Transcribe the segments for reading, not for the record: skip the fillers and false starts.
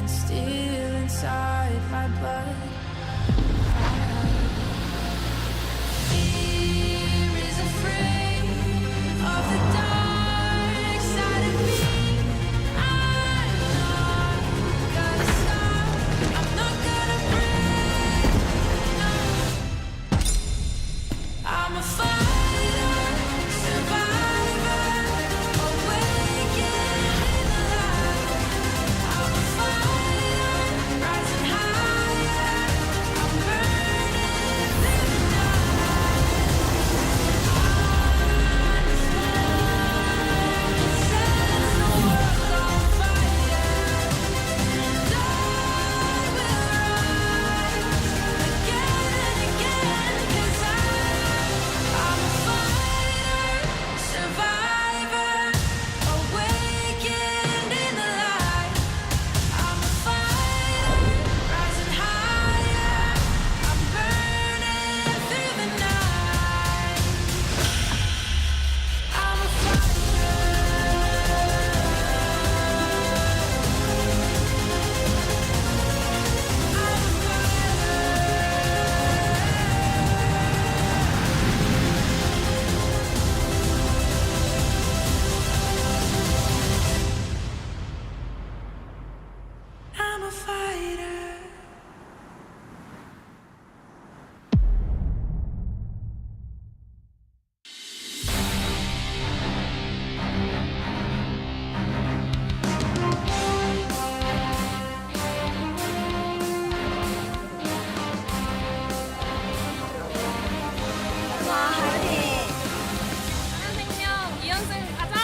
still inside my blood. Fear is afraid of the dark side of me. I'm not gonna stop. I'm not gonna break. No. I'm a fighter, survivor, awakened in the light. I'm a fighter, rising higher. I'm burning through the night. Sets the world on fire, and I will rise again and again, 'cause I'm a fighter, survivor, awakened in the light. I'm a fighter, rising higher. I'm burning through the night. I'm a fighter. I'm a fighter. 생명 2연승 가자!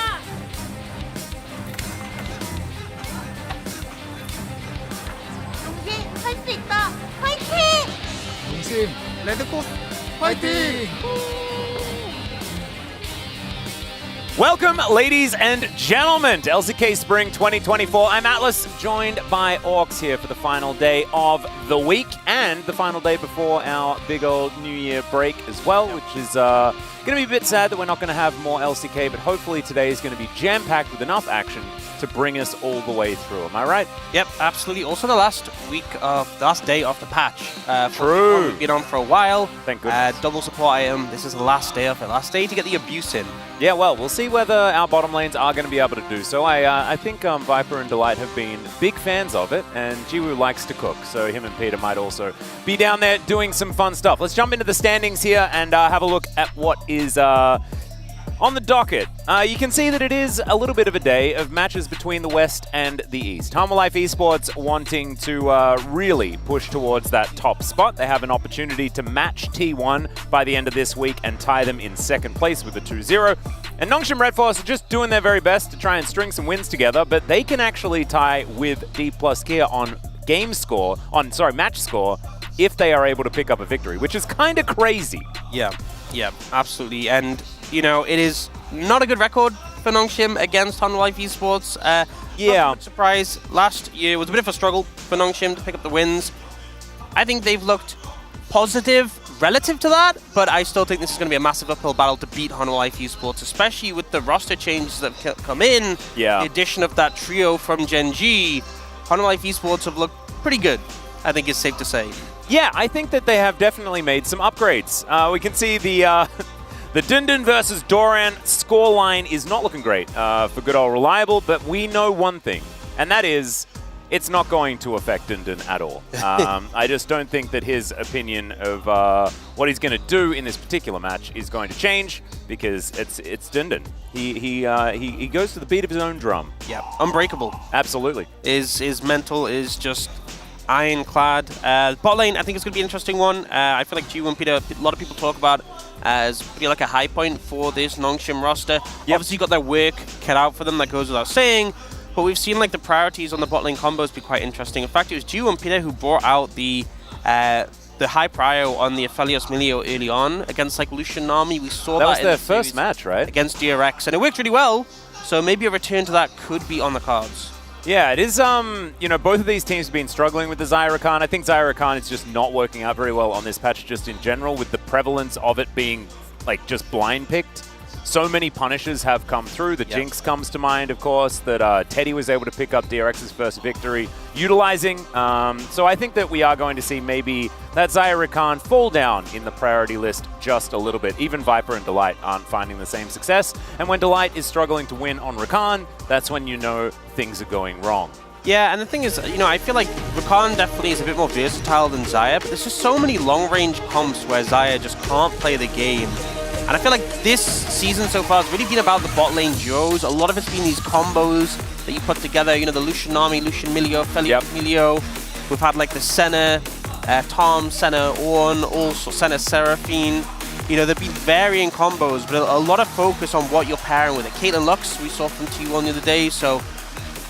용기 할 수 있다. 화이팅! 동심 레드코스 화이팅! Welcome, ladies and gentlemen, to LCK Spring 2024. I'm Atlas, joined by Orcs here for the final day of the week and the final day before our big old New Year break as well, which is going to be a bit sad that we're not going to have more LCK, but hopefully today is going to be jam-packed with enough action to bring us all the way through. Am I right? Yep, absolutely. Also, the last day of the patch. True. We've been on for a while. Thank goodness. Double support item. This is the last day of it. Last day to get the abuse in. Yeah, well, we'll see whether our bottom lanes are going to be able to do so. I think Viper and Delight have been big fans of it, and Jiwoo likes to cook, so him and Peter might also be down there doing some fun stuff. Let's jump into the standings here and have a look at what is on the docket. You can see that it is a little bit of a day of matches between the West and the East. Humble Life Esports wanting to really push towards that top spot. They have an opportunity to match T1 by the end of this week and tie them in second place with a 2-0. And Nongshim Red Force are just doing their very best to try and string some wins together, but they can actually tie with D+ Kia on match score if they are able to pick up a victory, which is kind of crazy. Yeah, absolutely. And, you know, it is not a good record for Nongshim against Humble Life Esports. Yeah. Not a good surprise. Last year was a bit of a struggle for Nongshim to pick up the wins. I think they've looked positive relative to that, but I still think this is going to be a massive uphill battle to beat Humble Life Esports, especially with the roster changes that have come in. Yeah. The addition of that trio from Gen G. Humble Life Esports have looked pretty good, I think it's safe to say. Yeah, I think that they have definitely made some upgrades. We can see the Dundun versus Doran scoreline is not looking great for good old Reliable, but we know one thing, and that is it's not going to affect Dundun at all. I just don't think that his opinion of what he's going to do in this particular match is going to change because it's Dundun. He goes to the beat of his own drum. Yeah, unbreakable. Absolutely. His mental is just ironclad. Bot lane, I think it's going to be an interesting one. I feel like Jiwoo and Peter, a lot of people talk about as pretty like a high point for this Nongshim roster. Yep. Obviously, got their work cut out for them, that goes without saying. But we've seen like the priorities on the bot lane combos be quite interesting. In fact, it was Jiwoo and Peter who brought out the high prio on the Aphelios Milio early on against like Lucian Nami. We saw that was in their the first series match, right? against DRX, and it worked really well. So maybe a return to that could be on the cards. Yeah, it is, you know, both of these teams have been struggling with the Zyra Khan. I think Zyra Khan is just not working out very well on this patch just in general with the prevalence of it being, like, just blind picked. so many punishes have come through. The Jinx comes to mind, of course, that Teddy was able to pick up DRX's first victory utilizing. So I think that we are going to see maybe that Xayah Rakan fall down in the priority list just a little bit. Even Viper and Delight aren't finding the same success. And when Delight is struggling to win on Rakan, that's when you know things are going wrong. Yeah, and the thing is, I feel like Rakan definitely is a bit more versatile than Xayah, but there's just so many long-range comps where Xayah just can't play the game. And I feel like this season so far has really been about the bot lane duos. A lot of it's been these combos that you put together, the Lucian Nami, Lucian Milio, Felipe Milio. We've had like the Senna, Tom, Senna, Ornn, also Senna, Seraphine. There've been varying combos, but a lot of focus on what you're pairing with it. Caitlyn Lux, we saw from T1 the other day, so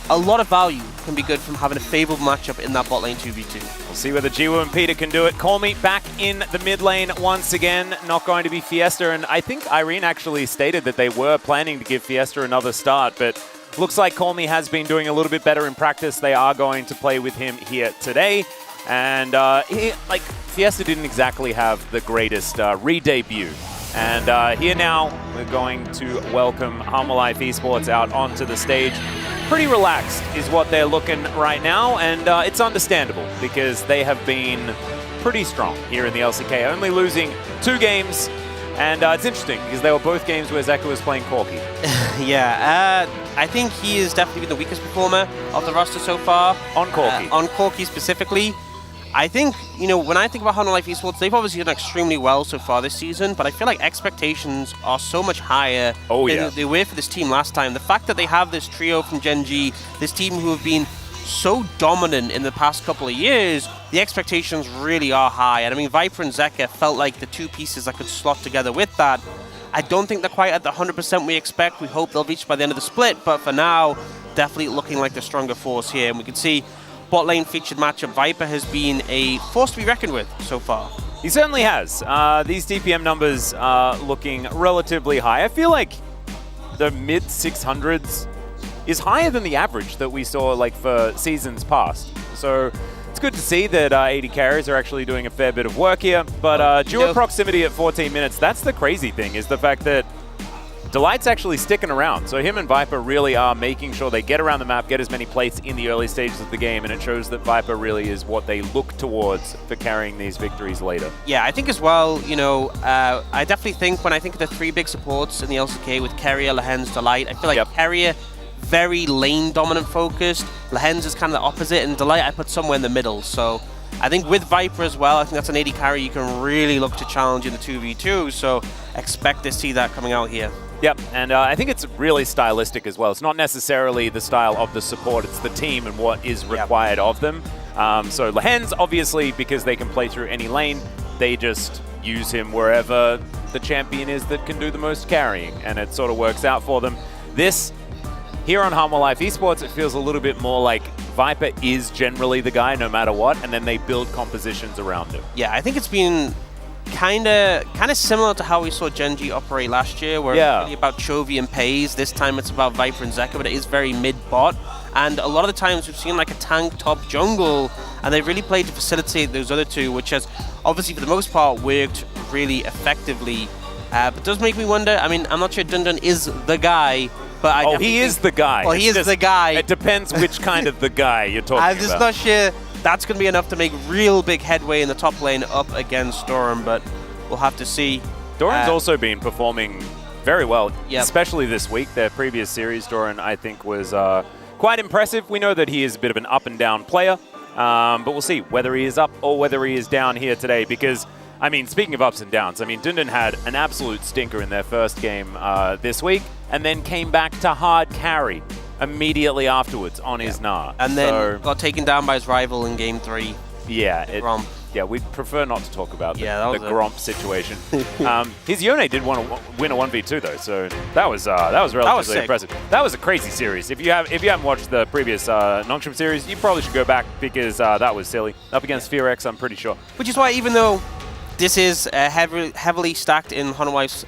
a lot of value can be good from having a favorable matchup in that bot lane 2v2. We'll see whether Jiwoo and Peter can do it. Call Me back in the mid lane once again. Not going to be Fiesta, and I think Irene actually stated that they were planning to give Fiesta another start, but looks like Call Me has been doing a little bit better in practice. They are going to play with him here today, and Fiesta didn't exactly have the greatest re-debut. And here now, we're going to welcome Harmalife Esports out onto the stage. Pretty relaxed is what they're looking right now, and it's understandable because they have been pretty strong here in the LCK, only losing 2 games, and it's interesting because they were both games where Zeka was playing Corki. Yeah, I think he is definitely the weakest performer of the roster so far. On Corki. On Corki specifically. I think, when I think about Harmalife Esports, they've obviously done extremely well so far this season, but I feel like expectations are so much higher than they were for this team last time. The fact that they have this trio from Gen G, this team who have been so dominant in the past couple of years, the expectations really are high. And I mean, Viper and Zeka felt like the 2 pieces that could slot together with that. I don't think they're quite at the 100% we expect. We hope they'll reach by the end of the split, but for now, definitely looking like the stronger force here. And we can see bot lane featured matchup, Viper has been a force to be reckoned with so far. He certainly has. These DPM numbers are looking relatively high. I feel like the mid 600s is higher than the average that we saw for seasons past. So it's good to see that AD carriers are actually doing a fair bit of work here. But dual proximity at 14 minutes, that's the crazy thing, is the fact that Delight's actually sticking around. So him and Viper really are making sure they get around the map, get as many plates in the early stages of the game, and it shows that Viper really is what they look towards for carrying these victories later. Yeah, I think as well, I definitely think when I think of the 3 big supports in the LCK with Keria, Lehens, Delight, I feel like Keria, very lane dominant focused, Lehens is kind of the opposite, and Delight I put somewhere in the middle. So I think with Viper as well, I think that's an AD carry you can really look to challenge in the 2v2, so expect to see that coming out here. Yep, and I think it's really stylistic as well. It's not necessarily the style of the support, it's the team and what is required of them. So Lehens, obviously, because they can play through any lane, they just use him wherever the champion is that can do the most carrying, and it sort of works out for them. This, here on Harmalife Esports, it feels a little bit more like Viper is generally the guy no matter what, and then they build compositions around him. Yeah, I think it's been kind of similar to how we saw Gen G operate last year, where it's really about Chovy and Pays. This time it's about Viper and Zeka, but it is very mid-bot. And a lot of the times we've seen like a tank top jungle, and they've really played to facilitate those other 2, which has obviously for the most part worked really effectively. But it does make me wonder, I mean, I'm not sure Dun Dun is the guy, but he is the guy. Well, he is the guy. It depends which kind of the guy you're talking about. I'm just not sure that's going to be enough to make real big headway in the top lane up against Doran, but we'll have to see. Doran's also been performing very well, especially this week. Their previous series, Doran, I think, was quite impressive. We know that he is a bit of an up-and-down player, but we'll see whether he is up or whether he is down here today, because, I mean, speaking of ups and downs, I mean, Dun Dun had an absolute stinker in their first game this week, and then came back to hard carry immediately afterwards on his Gnar. And then got taken down by his rival in Game 3. Yeah. Gromp. Yeah, we'd prefer not to talk about the the Gromp situation. His Yone did want to win a 1v2 though, so that was relatively impressive. That was a crazy series. If you haven't watched the previous Nongshim series, you probably should go back because that was silly. Up against Fearex, I'm pretty sure. Which is why even though This is heavily stacked in Hanwhife's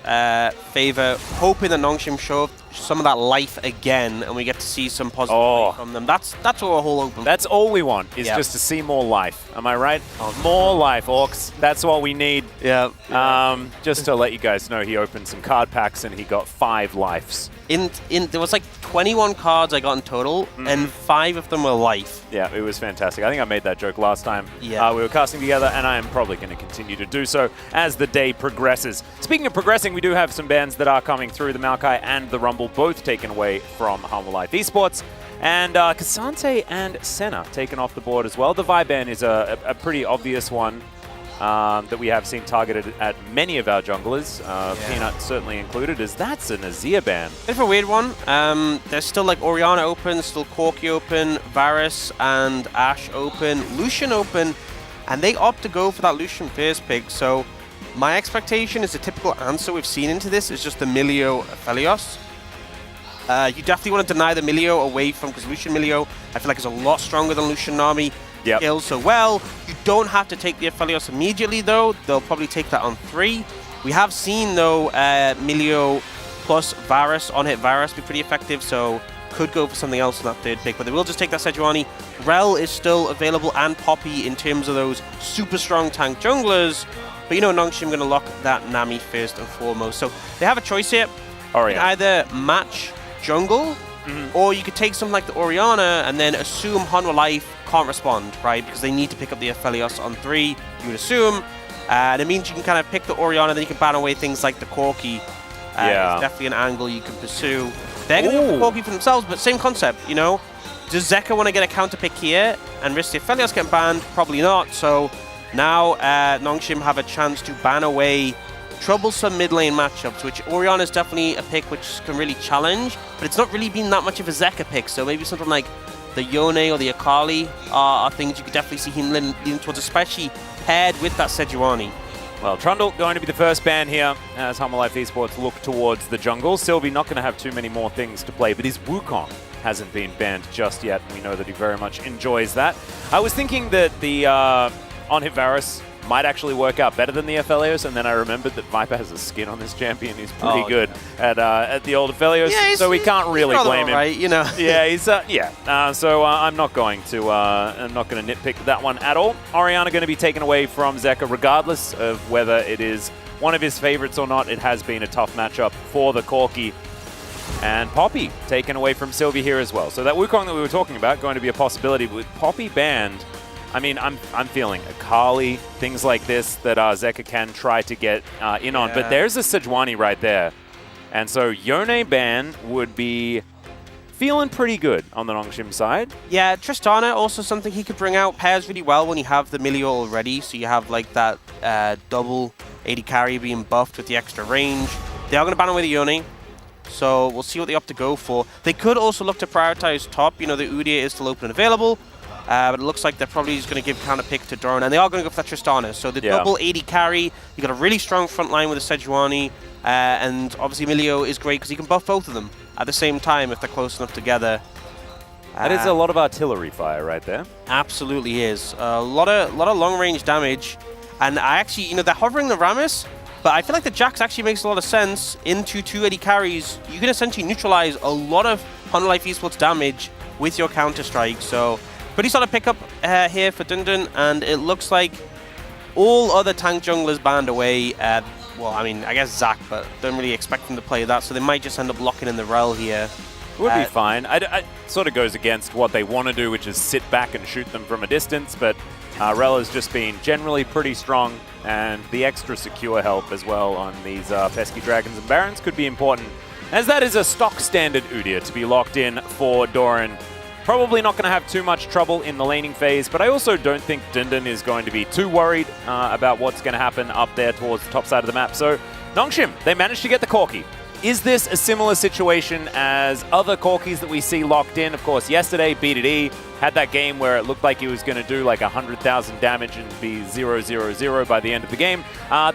favor, hoping that Nongshim show some of that life again, and we get to see some positive from them. That's what we're all hoping. That's all we want, is just to see more life. Am I right? More life, Orcs. That's what we need. Yeah. Just to let you guys know, he opened some card packs and he got 5 lives. There was like 21 cards I got in total, and 5 of them were life. Yeah, it was fantastic. I think I made that joke last time we were casting together, and I am probably going to continue to do so as the day progresses. Speaking of progressing, we do have some bans that are coming through. The Maokai and the Rumble both taken away from Hanwha Life Esports. And Kasante and Senna taken off the board as well. The Vi ban is a pretty obvious one that we have seen targeted at many of our junglers, Peanut certainly included, as that's an Azir ban. Bit of a weird one. There's still like Orianna open, still Corki open, Varus and Ashe open, Lucian open, and they opt to go for that Lucian first pick. So my expectation is the typical answer we've seen into this is just the Milio Aphelios. You definitely want to deny the Milio away from, because Lucian Milio I feel like is a lot stronger than Lucian Nami. Kills so well. You don't have to take the Aphelios immediately though. They'll probably take that on 3. We have seen though Milio plus Varus, on-hit Varus, be pretty effective, so could go for something else in that third pick, but they will just take that Sejuani. Rel is still available, and Poppy in terms of those super strong tank junglers, but you know Nongshim going to lock that Nami first and foremost. So they have a choice here. You can either match jungle, or you could take something like the Orianna and then assume Hanwha Life can't respond, right? Because they need to pick up the Aphelios on 3, you would assume. And it means you can kind of pick the Orianna, then you can ban away things like the Corki. It's definitely an angle you can pursue. They're going to go for Corki for themselves, but same concept, you know? Does Zeka want to get a counter pick here and risk the Aphelios getting banned? Probably not. So now Nongshim have a chance to ban away troublesome mid lane matchups, which Orianna is definitely a pick which can really challenge, but it's not really been that much of a Zeka pick, so maybe something like the Yone or the Akali are things you could definitely see him leaning towards, especially paired with that Sejuani. Well, Trundle going to be the first ban here as Hanwha Life Esports look towards the jungle. Sylvie not going to have too many more things to play, but his Wukong hasn't been banned just yet. We know that he very much enjoys that. I was thinking that the on-hit Varus might actually work out better than the Aphelios, and then I remembered that Viper has a skin on this champion. He's pretty good at the old Aphelios, so we can't really blame him. Right, you know. Yeah, he's so I'm not going to nitpick that one at all. Orianna going to be taken away from Zeka, regardless of whether it is one of his favorites or not. It has been a tough matchup for the Corki. And Poppy taken away from Sylvie here as well. So that Wukong that we were talking about going to be a possibility. With Poppy banned, I mean, I'm feeling Akali, things like this that Zeka can try to get in on. But there's a Sejuani right there. And so Yone ban would be feeling pretty good on the Nongshim side. Yeah, Tristana, also something he could bring out. Pairs really well when you have the Milio already. So you have like that double 80 carry being buffed with the extra range. They are going to ban away the Yone. So we'll see what they opt to go for. They could also look to prioritize top. You know, the Udyr is still open and available. But it looks like they're probably just going to give counter pick to Doran, and they are going to go for that Tristana. So the double 80 carry, you got a really strong front line with the Sejuani, and obviously Milio is great because he can buff both of them at the same time if they're close enough together. That is a lot of artillery fire right there. Absolutely is. A lot of long range damage, and I actually, you know, they're hovering the Rammus, but I feel like the Jax actually makes a lot of sense. Into 280 carries, you can essentially neutralize a lot of Hanwha Life Esports damage with your counter strike. So pretty solid pickup here for Dundun, and it looks like all other tank junglers banned away. Well, I mean, I guess Zac, but don't really expect them to play that, so they might just end up locking in the Rel here. It would be fine. It sort of goes against what they want to do, which is sit back and shoot them from a distance, but Rel has just been generally pretty strong, and the extra secure help as well on these pesky Dragons and Barons could be important, as that is a stock standard Udyr to be locked in for Doran. Probably not going to have too much trouble in the laning phase, but I also don't think Dundun is going to be too worried about what's going to happen up there towards the top side of the map. So Nongshim, they managed to get the Corki. Is this a similar situation as other Corkis that we see locked in? Of course, yesterday, BDD had that game where it looked like he was going to do like 100,000 damage and be 0-0-0 by the end of the game.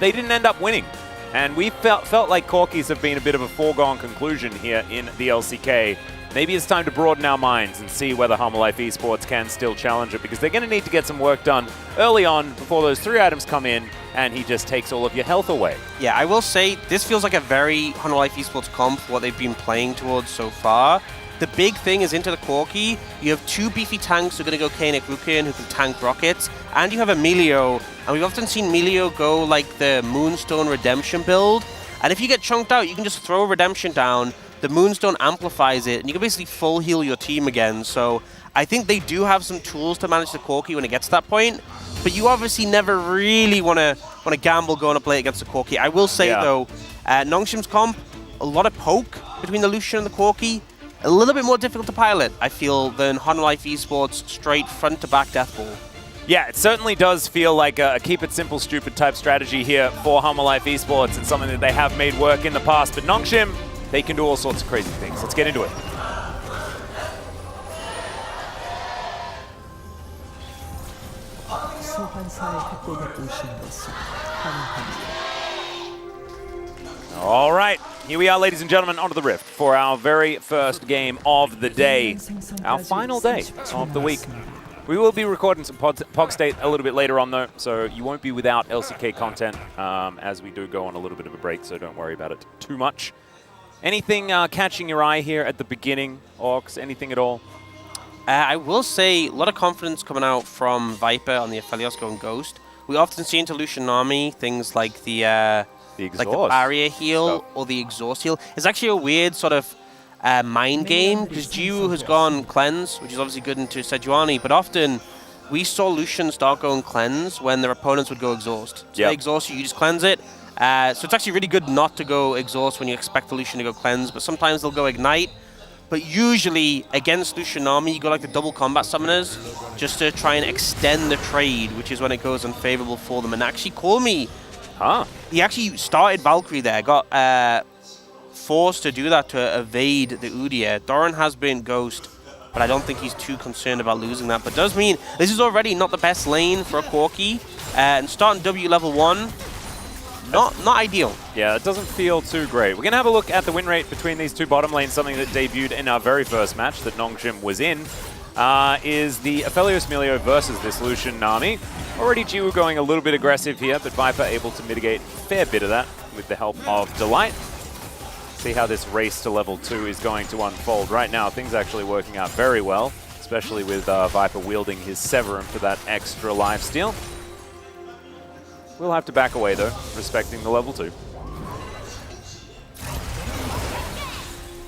They didn't end up winning. And we felt like Corkis have been a bit of a foregone conclusion here in the LCK. maybe it's time to broaden our minds and see whether Life Esports can still challenge it, because they're going to need to get some work done early on before those 3 items come in and he just takes all of your health away. Yeah, I will say this feels like a very Life Esports comp, what they've been playing towards so far. The big thing is into the Corki. You have 2 beefy tanks who are going to go Kanik Rukin, who can tank rockets, and you have Emilio. And we've often seen Emilio go like the Moonstone Redemption build. And if you get chunked out, you can just throw Redemption down. The Moonstone amplifies it, and you can basically full heal your team again. So I think they do have some tools to manage the Corki when it gets to that point. But you obviously never really want to gamble going to play against the Corki. I will say, though, Nongshim's comp, a lot of poke between the Lucian and the Corki. A little bit more difficult to pilot, I feel, than Life Esports straight front-to-back death ball. Yeah, it certainly does feel like a keep it simple, stupid type strategy here for Life Esports, and something that they have made work in the past. But Nongshim, they can do all sorts of crazy things. Let's get into it. All right, here we are, ladies and gentlemen, onto the Rift for our very first game of the day, our final day of the week. We will be recording some Pog State a little bit later on, though, so you won't be without LCK content as we do go on a little bit of a break, so don't worry about it too much. Anything catching your eye here at the beginning, Orcs? Anything at all? I will say a lot of confidence coming out from Viper on the Aphelios going Ghost. We often see into Lucian Army things like the barrier heal or the exhaust heal. It's actually a weird sort of mind game, because Jiwoo has gone Cleanse, which is obviously good into Sejuani, but often we saw Lucian start going Cleanse when their opponents would go Exhaust. So they exhaust you, you just cleanse it. So it's actually really good not to go Exhaust when you expect the Lucian to go Cleanse, but sometimes they'll go Ignite. But usually, against Lucian Army, you go like the double combat summoners, just to try and extend the trade, which is when it goes unfavorable for them. And actually, Call-Me, he actually started Valkyrie there, got forced to do that to evade the Udyr. Doran has been Ghost, but I don't think he's too concerned about losing that. But does mean this is already not the best lane for a Corki, and starting W level 1, not ideal. Yeah, it doesn't feel too great. We're going to have a look at the win rate between these two bottom lanes, something that debuted in our very first match that Nongshim was in, is the Aphelios Melio versus this Lucian Nami. Already Jiwoo going a little bit aggressive here, but Viper able to mitigate a fair bit of that with the help of Delight. See how this race to level 2 is going to unfold. Right now, things actually working out very well, especially with Viper wielding his Severum for that extra lifesteal. We'll have to back away, though, respecting the level 2.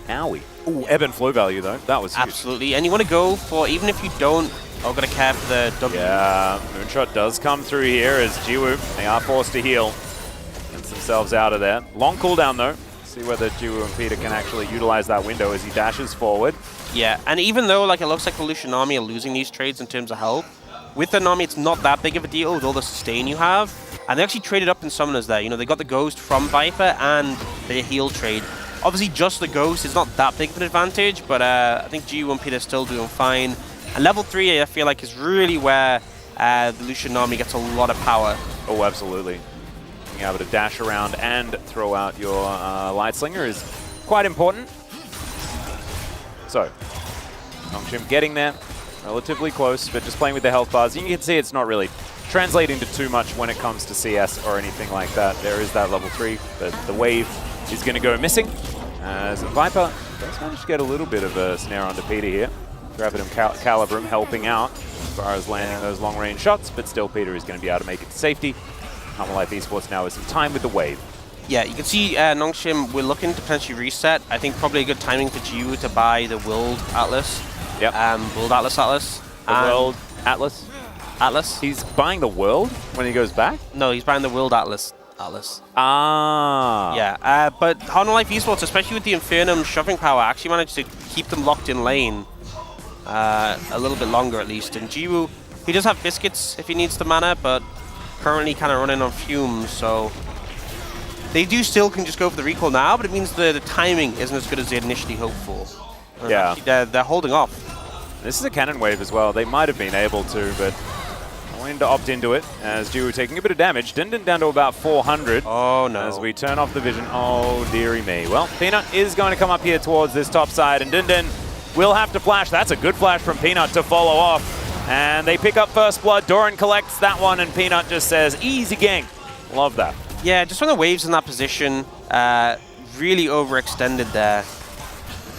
Owie. Ooh, ebb and flow value, though. That was huge. Absolutely. And you want to go for, even if you don't, got to care for the W. Yeah, Moonshot does come through here as Jiwoo, they are forced to heal. Gets themselves out of there. Long cooldown, though. See whether Jiwoo and Peter can actually utilize that window as he dashes forward. Yeah, and even though it looks like the Lucian Army are losing these trades in terms of health, with the Nami, it's not that big of a deal with all the sustain you have. And they actually traded up in summoners there. You know, they got the Ghost from Viper and the heal trade. Obviously, just the Ghost is not that big of an advantage, but I think Jiwoo and Peter are still doing fine. And level 3, I feel like, is really where the Lucian Army gets a lot of power. Oh, absolutely. Being able to dash around and throw out your Light Slinger is quite important. So, Nongshim getting there, relatively close, but just playing with the health bars. You can see it's not really translating to too much when it comes to CS or anything like that. There is that level 3, but the wave is going to go missing. As Viper does manage to get a little bit of a snare onto Peter here. Gravitum Calibrum helping out as far as landing those long-range shots, but still Peter is going to be able to make it to safety. Life Esports now with some time with the wave. Yeah, you can see Nongshim, we're looking to potentially reset. I think probably a good timing for Jiwoo to buy the World Atlas. Yep. World Atlas. The World Atlas? Atlas. He's buying the World when he goes back? No, he's buying the World Atlas. Ah. Yeah, but Life Esports, especially with the Infernum shoving power, actually managed to keep them locked in lane a little bit longer at least. And Jiwoo, he does have biscuits if he needs the mana, but currently kind of running on fumes, so they do still can just go for the recall now, but it means the timing isn't as good as they initially hoped for. Yeah. They're holding off. This is a cannon wave as well. They might have been able to, but wanting to opt into it as Jiwoo taking a bit of damage. Dindin down to about 400. Oh, no. As we turn off the vision. Oh, dearie me. Well, Peanut is going to come up here towards this top side, and Dindin will have to flash. That's a good flash from Peanut to follow off. And they pick up first blood. Doran collects that one, and Peanut just says, easy gang. Love that. Yeah, just when the wave's in that position, really overextended there.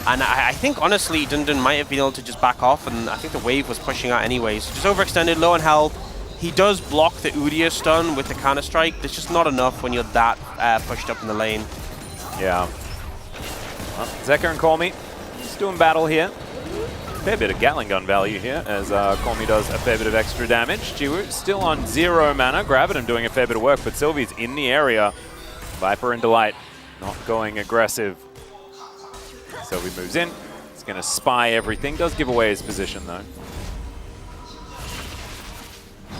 And I think, honestly, Dundun might have been able to just back off, and I think the wave was pushing out anyways. Just overextended, low on health. He does block the Udyr stun with the counter-strike. There's just not enough when you're that pushed up in the lane. Yeah. Well, Zeka and Colmy still in battle here. Fair bit of Gatling gun value here, as Colmy does a fair bit of extra damage. Jiwoo still on 0 mana. Graviton doing a fair bit of work, but Sylvie's in the area. Viper and Delight not going aggressive. Sylvie moves in. He's going to spy everything. Does give away his position, though.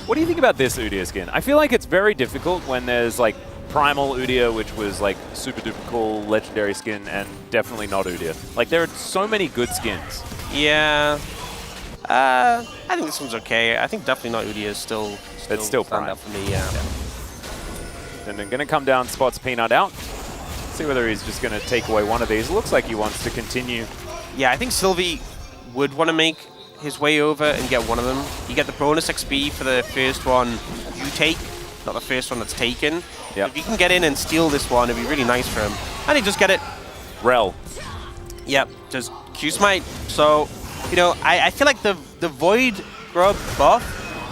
What do you think about this Udyr skin? I feel like it's very difficult when there's like Primal Udyr, which was like super duper cool legendary skin, and definitely not Udyr. Like there are so many good skins. Yeah. I think this one's okay. I think definitely not Udyr is still It's still stand prime. out for me, yeah. And then going to come down, spots Peanut out. See whether he's just going to take away one of these. Looks like he wants to continue. Yeah, I think Sylvie would want to make his way over and get one of them. You get the bonus XP for the first one you take, not the first one that's taken. Yep. If you can get in and steal this one, it'd be really nice for him. And he just get it. Rel. Yep, just Q-Smite. So, you know, I feel like the Void Grub buff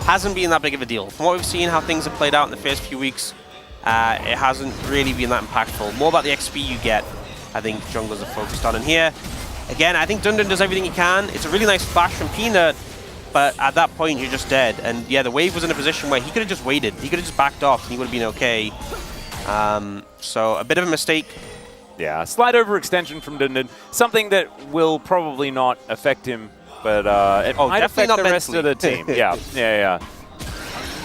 hasn't been that big of a deal. From what we've seen, how things have played out in the first few weeks, it hasn't really been that impactful. More about the XP you get, I think junglers are focused on. And here, again, I think Dundun does everything he can. It's a really nice flash from Peanut, but at that point, you're just dead. And yeah, the wave was in a position where he could have just waited. He could have just backed off, and he would have been okay. So a bit of a mistake. Yeah, slight overextension from Dundun. Something that will probably not affect him, but it might affect not the rest of the mentally. team. Yeah.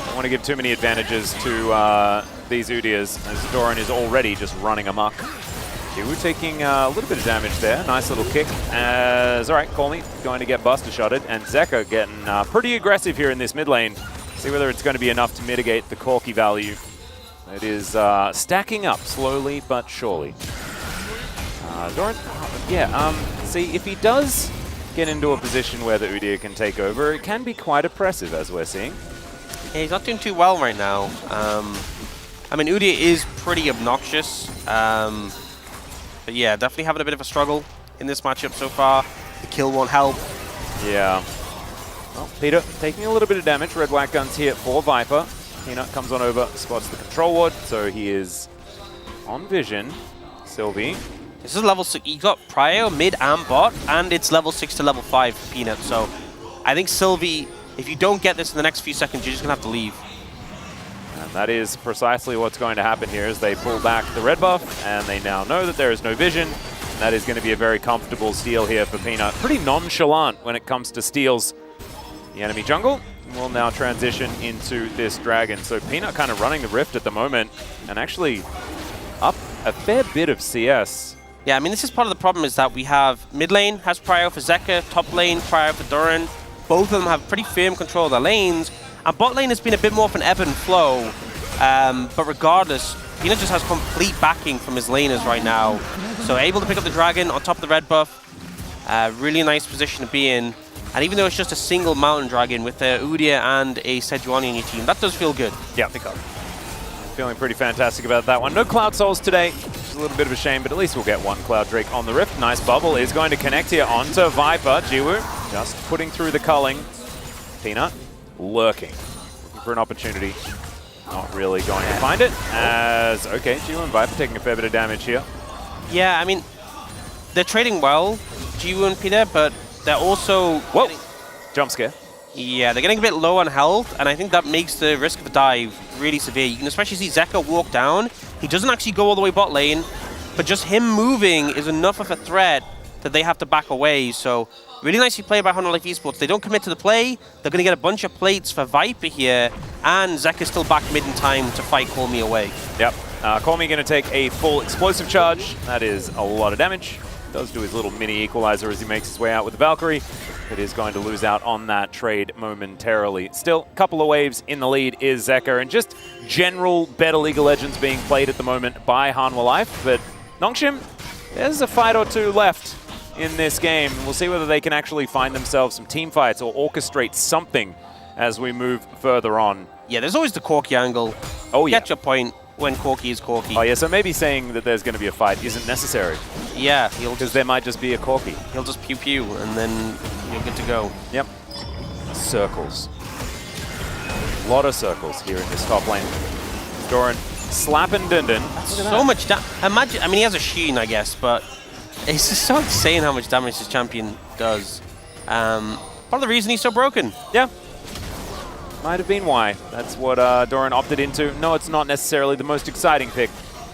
Don't want to give too many advantages to these Udyrs, as Doran is already just running amok. Jiwoo taking a little bit of damage there. Nice little kick. As all right, Colmy going to get buster shotted, and Zeka getting pretty aggressive here in this mid lane. See whether it's going to be enough to mitigate the Corki value. It is stacking up slowly but surely. Doran, see if he does get into a position where the Udyr can take over, it can be quite oppressive, as we're seeing. Yeah, he's not doing too well right now. I mean, Udyr is pretty obnoxious. But yeah, definitely having a bit of a struggle in this matchup so far. The kill won't help. Yeah. Well, Peter taking a little bit of damage. Red White Guns here for Viper. Peanut comes on over, spots the control ward, so he is on vision. Sylvie. This is level 6. You got Prio, mid, and bot, and it's level 6 to level 5 for Peanut. So I think Sylvie, if you don't get this in the next few seconds, you're just going to have to leave. And that is precisely what's going to happen here as they pull back the red buff, and they now know that there is no vision. And that is going to be a very comfortable steal here for Peanut. Pretty nonchalant when it comes to steals. The enemy jungle will now transition into this dragon. So Peanut kind of running the rift at the moment, and actually up a fair bit of CS. Yeah, I mean, this is part of the problem is that we have mid lane has Prio for Zeka, top lane Prio for Doran. Both of them have pretty firm control of their lanes. And bot lane has been a bit more of an ebb and flow. But regardless, Peanut just has complete backing from his laners right now. So able to pick up the dragon on top of the red buff. Really nice position to be in. And even though it's just a single mountain dragon with a Udyr and a Sejuani on your team, that does feel good. Yeah, pick up. Feeling pretty fantastic about that one. No Cloud Souls today, which is a little bit of a shame, but at least we'll get one Cloud Drake on the Rift. Nice bubble is going to connect here onto Viper. Jiwoo just putting through the culling. Peanut lurking, looking for an opportunity. Not really going to find it, as, okay, Jiwoo and Viper taking a fair bit of damage here. Yeah, I mean, they're trading well, Jiwoo and Peter, but they're also... Whoa! Jump scare. Yeah, they're getting a bit low on health, and I think that makes the risk of a dive really severe. You can especially see Zeka walk down. He doesn't actually go all the way bot lane, but just him moving is enough of a threat that they have to back away. So really nicely played by Honor Life Esports. They don't commit to the play. They're going to get a bunch of plates for Viper here, and Zeka's still back mid in time to fight Call Me away. Yep. Call Me going to take a full explosive charge. That is a lot of damage. Does do his little mini equalizer as he makes his way out with the Valkyrie. But is going to lose out on that trade momentarily. Still, a couple of waves in the lead is Zeka, and just general better League of Legends being played at the moment by Hanwha Life. But Nongshim, there's a fight or two left. in this game. We'll see whether they can actually find themselves some team fights or orchestrate something as we move further on. Yeah, there's always the Corki angle. Oh, yeah. Get your point when Corki is Corki. Oh, yeah, so maybe saying that there's going to be a fight isn't necessary. Yeah, Because there might just be a Corki. he'll just pew-pew, and then you're good to go. Yep. Circles. A lot of circles here in this top lane. Doran slapping Dindin. So much damage. Imagine, I mean, he has a Sheen, I guess, but it's just so insane how much damage this champion does. Part of the reason he's so broken. Yeah. Might have been why. That's what Doran opted into. No, it's not necessarily the most exciting pick,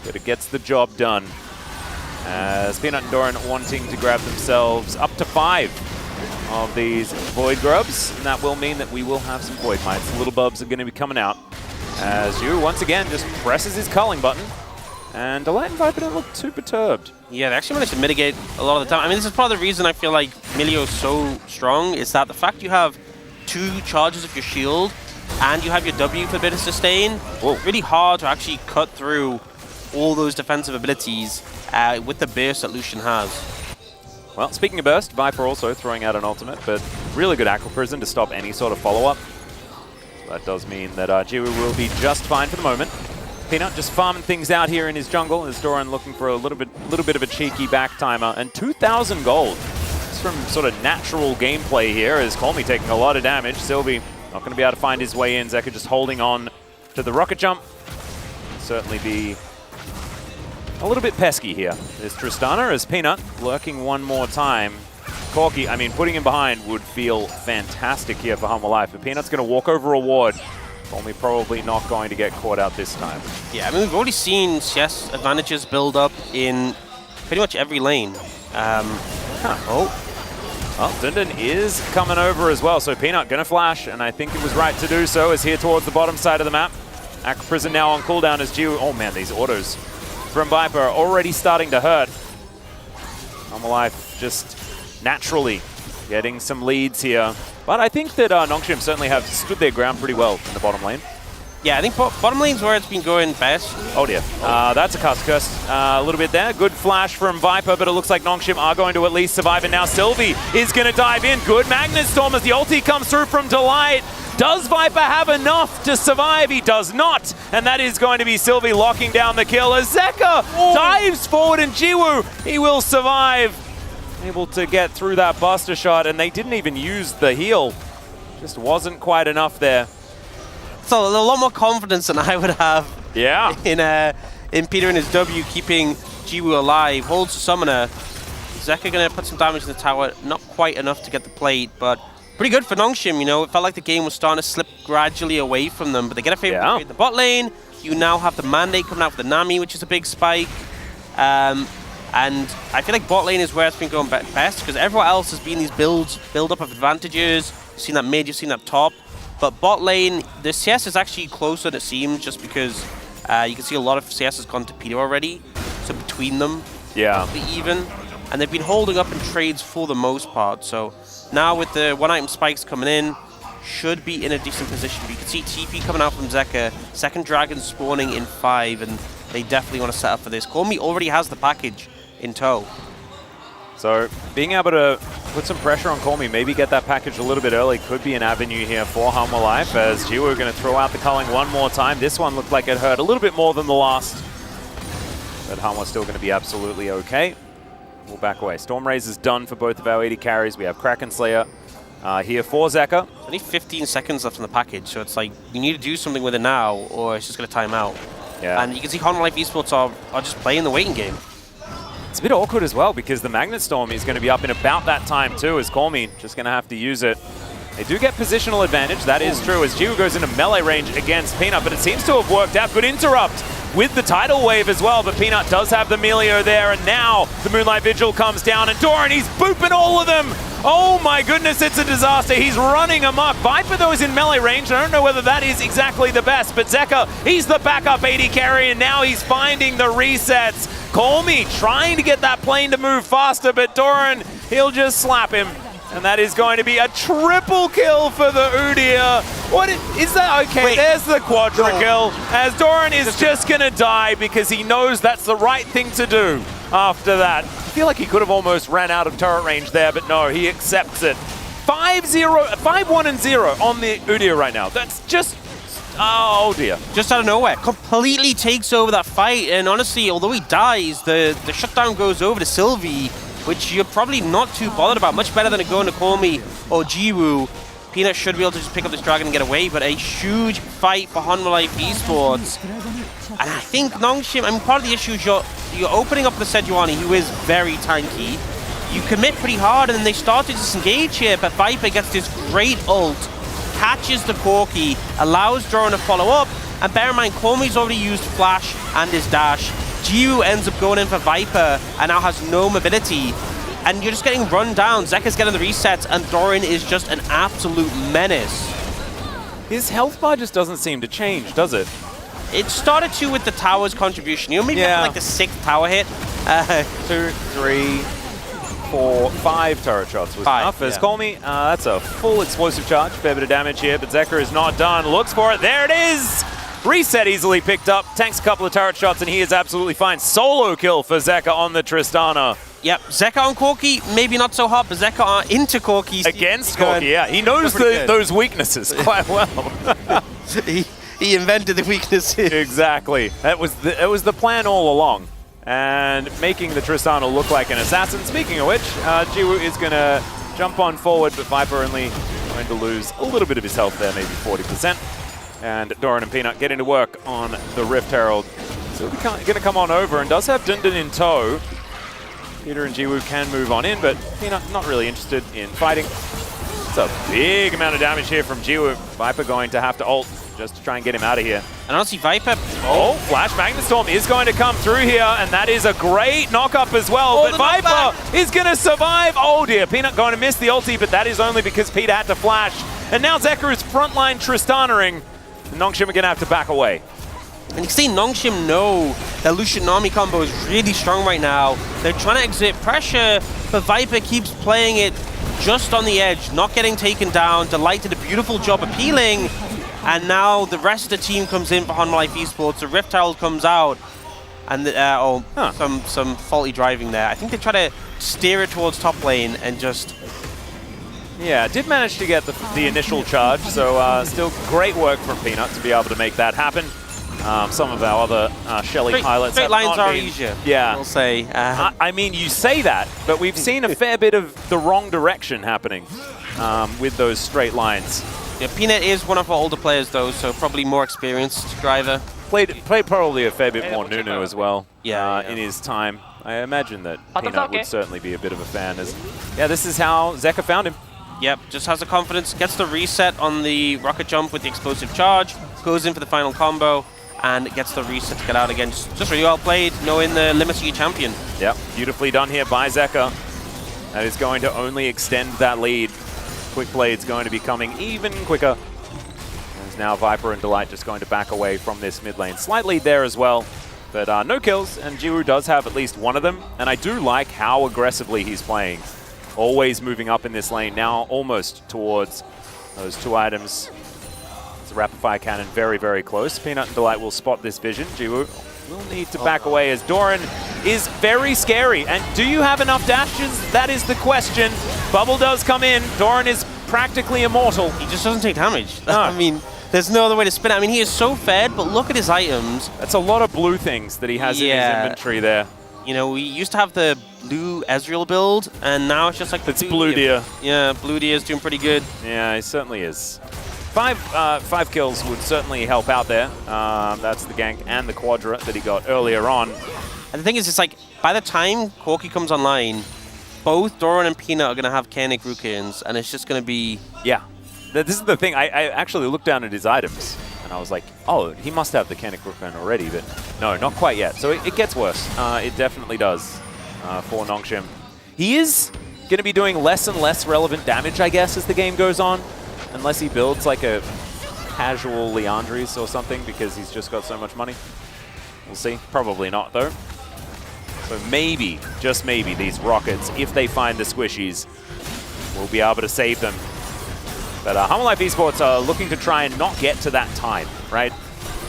but it gets the job done. As Peanut and Doran wanting to grab themselves up to 5 of these Void Grubs, and that will mean that we will have some Void Mites. The little bubs are going to be coming out. As Yu, once again, just presses his culling button. And Delight and Viper don't look too perturbed. Yeah, they actually managed to mitigate a lot of the time. I mean, this is part of the reason I feel like Milio is so strong, is that the fact you have 2 charges of your shield and you have your W for a bit of sustain, really hard to actually cut through all those defensive abilities with the burst that Lucian has. Well, speaking of burst, Viper also throwing out an ultimate, but really good Aqua Prison to stop any sort of follow-up. That does mean that Jiwoo will be just fine for the moment. Peanut just farming things out here in his jungle as Doran looking for a little bit of a cheeky back timer, and 2,000 gold. It's from sort of natural gameplay here as Colmy taking a lot of damage. Sylvie not going to be able to find his way in. Zeka just holding on to the rocket jump. Certainly be a little bit pesky here. There's Tristana as Peanut lurking one more time. Corki, I mean, putting him behind would feel fantastic here for Humble Life, but Peanut's going to walk over a ward. Only probably not going to get caught out this time. Yeah, I mean, we've already seen CS advantages build up in pretty much every lane. Well, Dindin is coming over as well, so Peanut going to flash, and I think it was right to do so, as here towards the bottom side of the map. Aqua Prison now on cooldown as Jiwoo. Oh man, these autos from Viper are already starting to hurt. Humble Life just naturally getting some leads here. But I think that Nongshim certainly have stood their ground pretty well in the bottom lane. Yeah, I think bottom lane's where it's been going best. Oh dear. That's a cast curse a little bit there. Good flash from Viper, but it looks like Nongshim are going to at least survive. And now Sylvie is going to dive in. Good Magnet Storm as the ulti comes through from Delight. Does Viper have enough to survive? He does not. And that is going to be Sylvie locking down the kill as Zeka dives forward, and Jiwoo, he will survive. Able to get through that buster shot, and they didn't even use the heal. Just wasn't quite enough there. So a lot more confidence than I would have. Yeah. In Peter and his W keeping Jiwoo alive. Holds the summoner. Zeka gonna put some damage in the tower. Not quite enough to get the plate, but pretty good for Nongshim. You know, it felt like the game was starting to slip gradually away from them, but they get a favor in the bot lane. You now have the mandate coming out with the Nami, which is a big spike. And I feel like bot lane is where it's been going best, because everywhere else has been these build-up of advantages. You've seen that mid, you've seen that top. But bot lane, the CS is actually closer than it seems, just because you can see a lot of CS has gone to Peter already. So between them, even. And they've been holding up in trades for the most part. So now with the one-item spikes coming in, should be in a decent position. But you can see TP coming out from Zeka, second dragon spawning in 5, and they definitely want to set up for this. Colmy already has the package in tow. So being able to put some pressure on Colmy, maybe get that package a little bit early, could be an avenue here for Humble Life, as Jiwoo are going to throw out the culling one more time. This one looked like it hurt a little bit more than the last, but Humble still going to be absolutely okay. We'll back away. Storm Raze is done for both of our 80 carries. We have Kraken Slayer here for Zeka. Only 15 seconds left in the package, so it's like you need to do something with it now, or it's just going to time out. Yeah. And you can see Humble Life Esports are just playing the waiting game. It's a bit awkward as well, because the Magnet Storm is going to be up in about that time too, as Colmy just going to have to use it. They do get positional advantage, that is true, as Jiwoo goes into melee range against Peanut, but it seems to have worked out. Good interrupt with the tidal wave as well, but Peanut does have the Melio there, and now the Moonlight Vigil comes down, and Doran, he's booping all of them! Oh my goodness, it's a disaster. He's running amok. Viper, though, is in melee range. I don't know whether that is exactly the best, but Zeka, he's the backup 80 carry, and now he's finding the resets. Colmy trying to get that plane to move faster, but Doran, he'll just slap him. And that is going to be a triple kill for the Udyr. What is that? Okay, wait, there's the quadra kill, as Doran is just going to die because he knows that's the right thing to do after that. feel like he could have almost ran out of turret range there, but no, he accepts it. 5-1-0 on the Udyr right now. That's just, oh dear. Just out of nowhere, completely takes over that fight, and honestly, although he dies, the shutdown goes over to Sylvie, which you're probably not too bothered about. Much better than it going to Komi or Jiwoo. Peanut should be able to just pick up this dragon and get away, but a huge fight for Hanwha Life Esports. And I think Nongshim, I mean, part of the issue is you're opening up the Sejuani, who is very tanky. You commit pretty hard, and then they start to disengage here, but Viper gets this great ult, catches the Corki, allows Doran to follow up, and bear in mind, Komi's already used Flash and his dash. Jiwoo ends up going in for Viper, and now has no mobility. And you're just getting run down. Zeka's getting the resets, and Doran is just an absolute menace. His health bar just doesn't seem to change, does it? It started to with the tower's contribution. You maybe like the 6th tower hit. 2, 3, 4, 5 turret shots was enough. As Colmy, that's a full explosive charge. Fair bit of damage here, but Zeka is not done. Looks for it. There it is! Reset easily picked up. Tanks a couple of turret shots, and he is absolutely fine. Solo kill for Zeka on the Tristana. Yep, Zeka on Corki, maybe not so hot, but Zeka are into Corki. Against Corki, yeah. He knows those weaknesses quite well. he invented the weaknesses. Exactly. That was the plan all along. And making the Tristana look like an assassin. Speaking of which, Jiwoo is going to jump on forward, but Viper only going to lose a little bit of his health there, maybe 40%. And Doran and Peanut getting to work on the Rift Herald. So we're going to come on over and does have Dundun in tow. Peter and Jiwoo can move on in, but Peanut not really interested in fighting. It's a big amount of damage here from Jiwoo. Viper going to have to ult just to try and get him out of here. And honestly, Viper... Oh, Flash Magnet Storm is going to come through here, and that is a great knock-up as well. Oh, but Viper is going to survive. Oh dear, Peanut going to miss the ulti, but that is only because Peter had to flash. And now Zeka is frontline Tristana-ing. Nongshim are going to have to back away. And you can see Nongshim know that Lucian Nami combo is really strong right now. They're trying to exert pressure, but Viper keeps playing it just on the edge, not getting taken down. Delight did a beautiful job appealing, and now the rest of the team comes in for Hanwha Life Esports. The Rift Herald comes out, and some faulty driving there. I think they try to steer it towards top lane and just... Yeah, did manage to get the initial charge, so still great work from Peanut to be able to make that happen. Some of our other HLE pilots straight have lines not are been, easier, yeah. we'll say. I mean, you say that, but we've seen a fair bit of the wrong direction happening with those straight lines. Yeah, Peanut is one of our older players, though, so probably more experienced driver. Played probably a fair bit more Nunu as well in his time. I imagine that Peanut would certainly be a bit of a fan. Yeah, this is how Zeka found him. Yep, just has the confidence, gets the reset on the rocket jump with the explosive charge, goes in for the final combo, and gets the reset to get out again. Just really well played, knowing the limits of your champion. Yep, beautifully done here by Zeka. That is going to only extend that lead. Quick Blade's going to be coming even quicker. As now Viper and Delight just going to back away from this mid lane. Slight lead there as well, but no kills, and Jiwoo does have at least one of them, and I do like how aggressively he's playing. Always moving up in this lane, now almost towards those 2 items. It's a rapid fire cannon very, very close. Peanut and Delight will spot this vision. Jiwoo will need to back away as Doran is very scary. And do you have enough dashes? That is the question. Bubble does come in. Doran is practically immortal. He just doesn't take damage. No. I mean, there's no other way to spin it. I mean, he is so fed, but look at his items. That's a lot of blue things that he has in his inventory there. You know, we used to have the blue Ezreal build, and now it's just like it's Blue Deer. Yeah, Blue Deer is doing pretty good. Yeah, he certainly is. 5 kills would certainly help out there. That's the gank and the quadra that he got earlier on. And the thing is, it's like, by the time Corki comes online, both Doran and Peanut are going to have Koenig Rukins, and it's just going to be... Yeah. This is the thing. I actually looked down at his items, and I was like, oh, he must have the Koenig Rukin already, but no, not quite yet. So it gets worse. It definitely does for Nongshim. He is going to be doing less and less relevant damage, I guess, as the game goes on, unless he builds like a casual Leandris or something, because he's just got so much money. We'll see. Probably not, though. So maybe, just maybe, these rockets, if they find the squishies, will be able to save them. But Hanwha Life Esports are looking to try and not get to that time, right?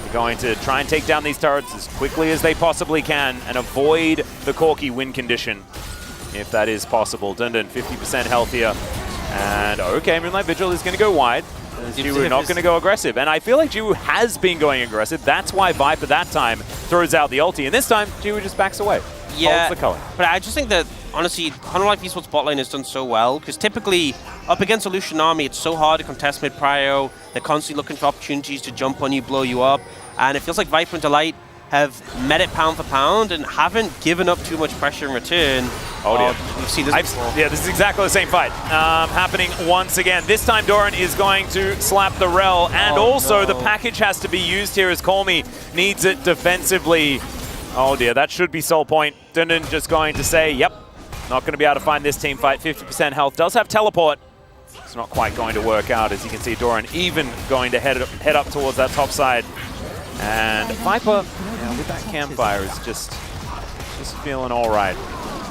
They're going to try and take down these turrets as quickly as they possibly can and avoid the Corki win condition. if that is possible. Dundun 50% healthier. And okay, Moonlight Vigil is going to go wide. Jiwoo not going to go aggressive. And I feel like Jiwoo has been going aggressive. That's why Viper that time throws out the ulti. And this time, Jiwoo just backs away. Yeah, holds the color. But I just think that, honestly, Life Esports bot lane has done so well, because typically, up against a Lucian army, it's so hard to contest mid-prio. They're constantly looking for opportunities to jump on you, blow you up. And it feels like Viper and Delight have met it pound for pound and haven't given up too much pressure in return. Oh dear. We've seen this before. Yeah, this is exactly the same fight happening once again. This time Doran is going to slap the Rel, and also the package has to be used here as Colmy needs it defensively. Oh dear, that should be soul point. Dundun just going to say, yep, not going to be able to find this team fight. 50% health, does have teleport. It's not quite going to work out. As you can see, Doran even going to head up towards that top side. And Viper, with that campfire, is just feeling all right.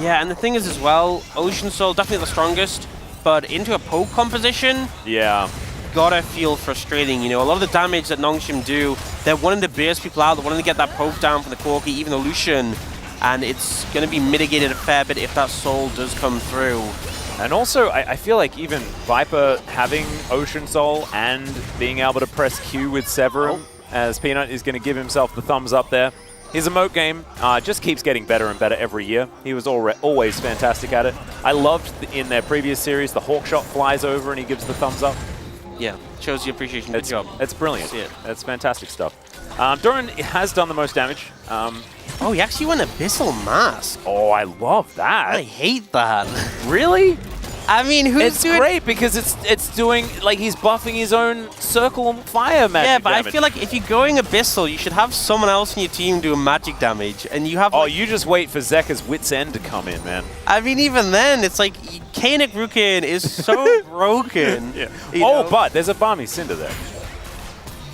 Yeah, and the thing is as well, Ocean Soul definitely the strongest, but into a poke composition, yeah, gotta feel frustrating. You know, a lot of the damage that Nongshim do, they're wanting to burst people out, they're wanting to get that poke down from the Corki, even the Lucian, and it's gonna be mitigated a fair bit if that Soul does come through. And also, I feel like even Viper having Ocean Soul and being able to press Q with Severum, as Peanut is going to give himself the thumbs up there. His emote game just keeps getting better and better every year. He was always fantastic at it. I loved in their previous series, the hawk shot flies over and he gives the thumbs up. Yeah, shows the appreciation. Good job. It's brilliant. See it. It's fantastic stuff. Doran has done the most damage. Oh, he actually went Abyssal Mask. Oh, I love that. I hate that. Really? I mean, It's great because it's doing, like, he's buffing his own circle and fire magic Yeah, but damage. I feel like if you're going Abyssal, you should have someone else in your team doing magic damage, and you have... Oh, like, you just wait for Zekka's Wit's End to come in, man. I mean, even then, it's like, Kanik Rukin is so broken. Yeah. You know? But there's a Balmy Cinder there.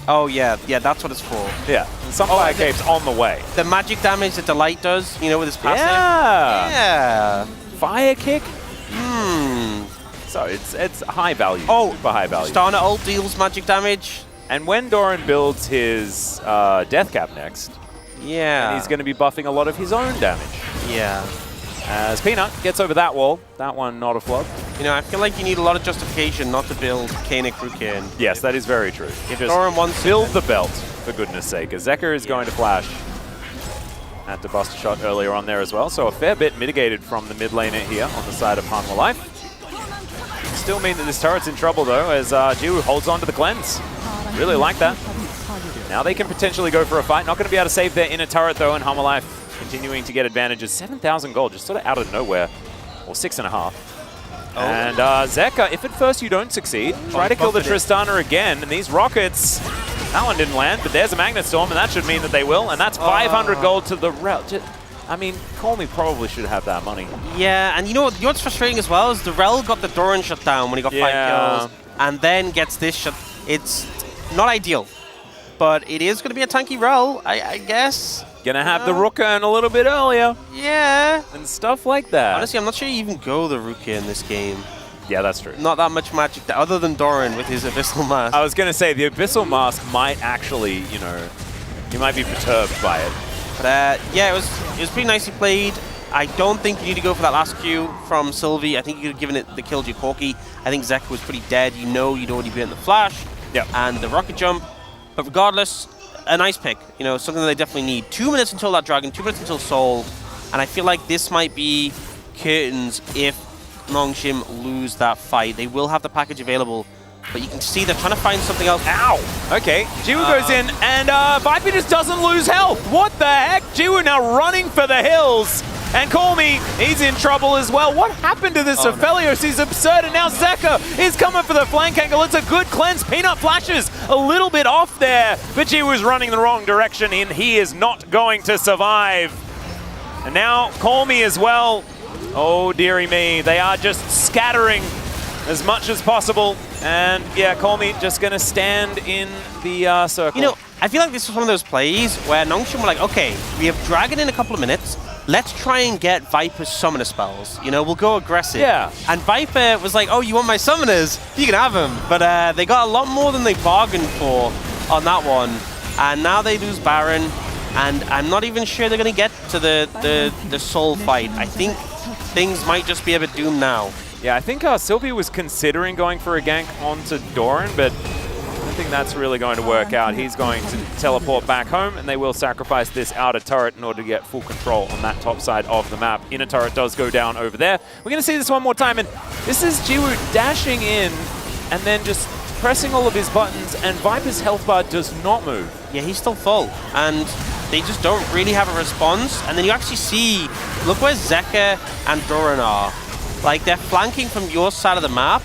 Oh, yeah, that's what it's for. Yeah, and some fire cape's on the way. The magic damage that Delight does, you know, with his passive. Yeah. Yeah. Fire kick? Hmm. So it's high value. Oh, super high value. Stana ult deals magic damage. And when Doran builds his Death Cap next, Yeah. he's going to be buffing a lot of his own damage. Yeah. As Peanut gets over that wall, that one not a flop. You know, I feel like you need a lot of justification not to build Kanik Rukin. Yes, that is very true. If Just Doran wants build the belt, for goodness sake. As Zekka is going to flash. Had to bust a shot earlier on there as well, so a fair bit mitigated from the mid laner here on the side of Hanwha Life. Still mean that this turret's in trouble though, as Jiwoo holds on to the cleanse. Really like that. Now they can potentially go for a fight. Not going to be able to save their inner turret though, and Hanwha Life continuing to get advantages. 7,000 gold, just sort of out of nowhere. Or 6.5. Oh. And Zekka, if at first you don't succeed, try to kill the Tristana again, and these rockets... That one didn't land, but there's a Magnet Storm, and that should mean that they will. And that's 500 gold to the Rel. I mean, Colmy probably should have that money. Yeah, and you know what's frustrating as well is the Rel got the Doran shut down when he got 5 kills, and then gets this shut. It's not ideal, but it is going to be a tanky Rel, I guess. Gonna have the Ruka a little bit earlier. Yeah. And stuff like that. Honestly, I'm not sure you even go the Ruka in this game. Yeah, that's true. Not that much magic, other than Doran with his Abyssal Mask. I was going to say, the Abyssal Mask might actually, you know, you might be perturbed by it. But yeah, it was pretty nicely played. I don't think you need to go for that last Q from Sylvie. I think you could have given it the kill to your Corki. I think Zekka was pretty dead. You know you'd already been in the flash. Yep. And the rocket jump. But regardless, a nice pick. You know, something that they definitely need. 2 minutes until that dragon, 2 minutes until Soul. And I feel like this might be curtains if Nongshim lose that fight. They will have the package available, but you can see they're trying to find something else. Ow! Okay, Jiwoo goes in, and Viper just doesn't lose health. What the heck? Jiwoo now running for the hills. And Colmy, he's in trouble as well. What happened to this Aphelios? He's absurd, and now Zekka is coming for the flank angle. It's a good cleanse. Peanut flashes a little bit off there, but Jiwoo's running the wrong direction, and he is not going to survive. And now Colmy as well. Oh, dearie me. They are just scattering as much as possible. And, yeah, Colmy just going to stand in the circle. You know, I feel like this was one of those plays where Nongshim were like, okay, we have Dragon in a couple of minutes. Let's try and get Viper's summoner spells. You know, we'll go aggressive. Yeah. And Viper was like, oh, you want my summoners? You can have them. But they got a lot more than they bargained for on that one. And now they lose Baron. And I'm not even sure they're going to get to the Soul fight. I think things might just be a bit doomed now. Yeah, I think Sylvia was considering going for a gank onto Doran, but I don't think that's really going to work out. He's going to teleport back home, and they will sacrifice this outer turret in order to get full control on that top side of the map. Inner turret does go down over there. We're going to see this one more time, and this is Jiwoo dashing in and then just pressing all of his buttons, and Viper's health bar does not move. Yeah, he's still full, and they just don't really have a response. And then you actually see, look where Zeka and Doran are. Like, they're flanking from your side of the map.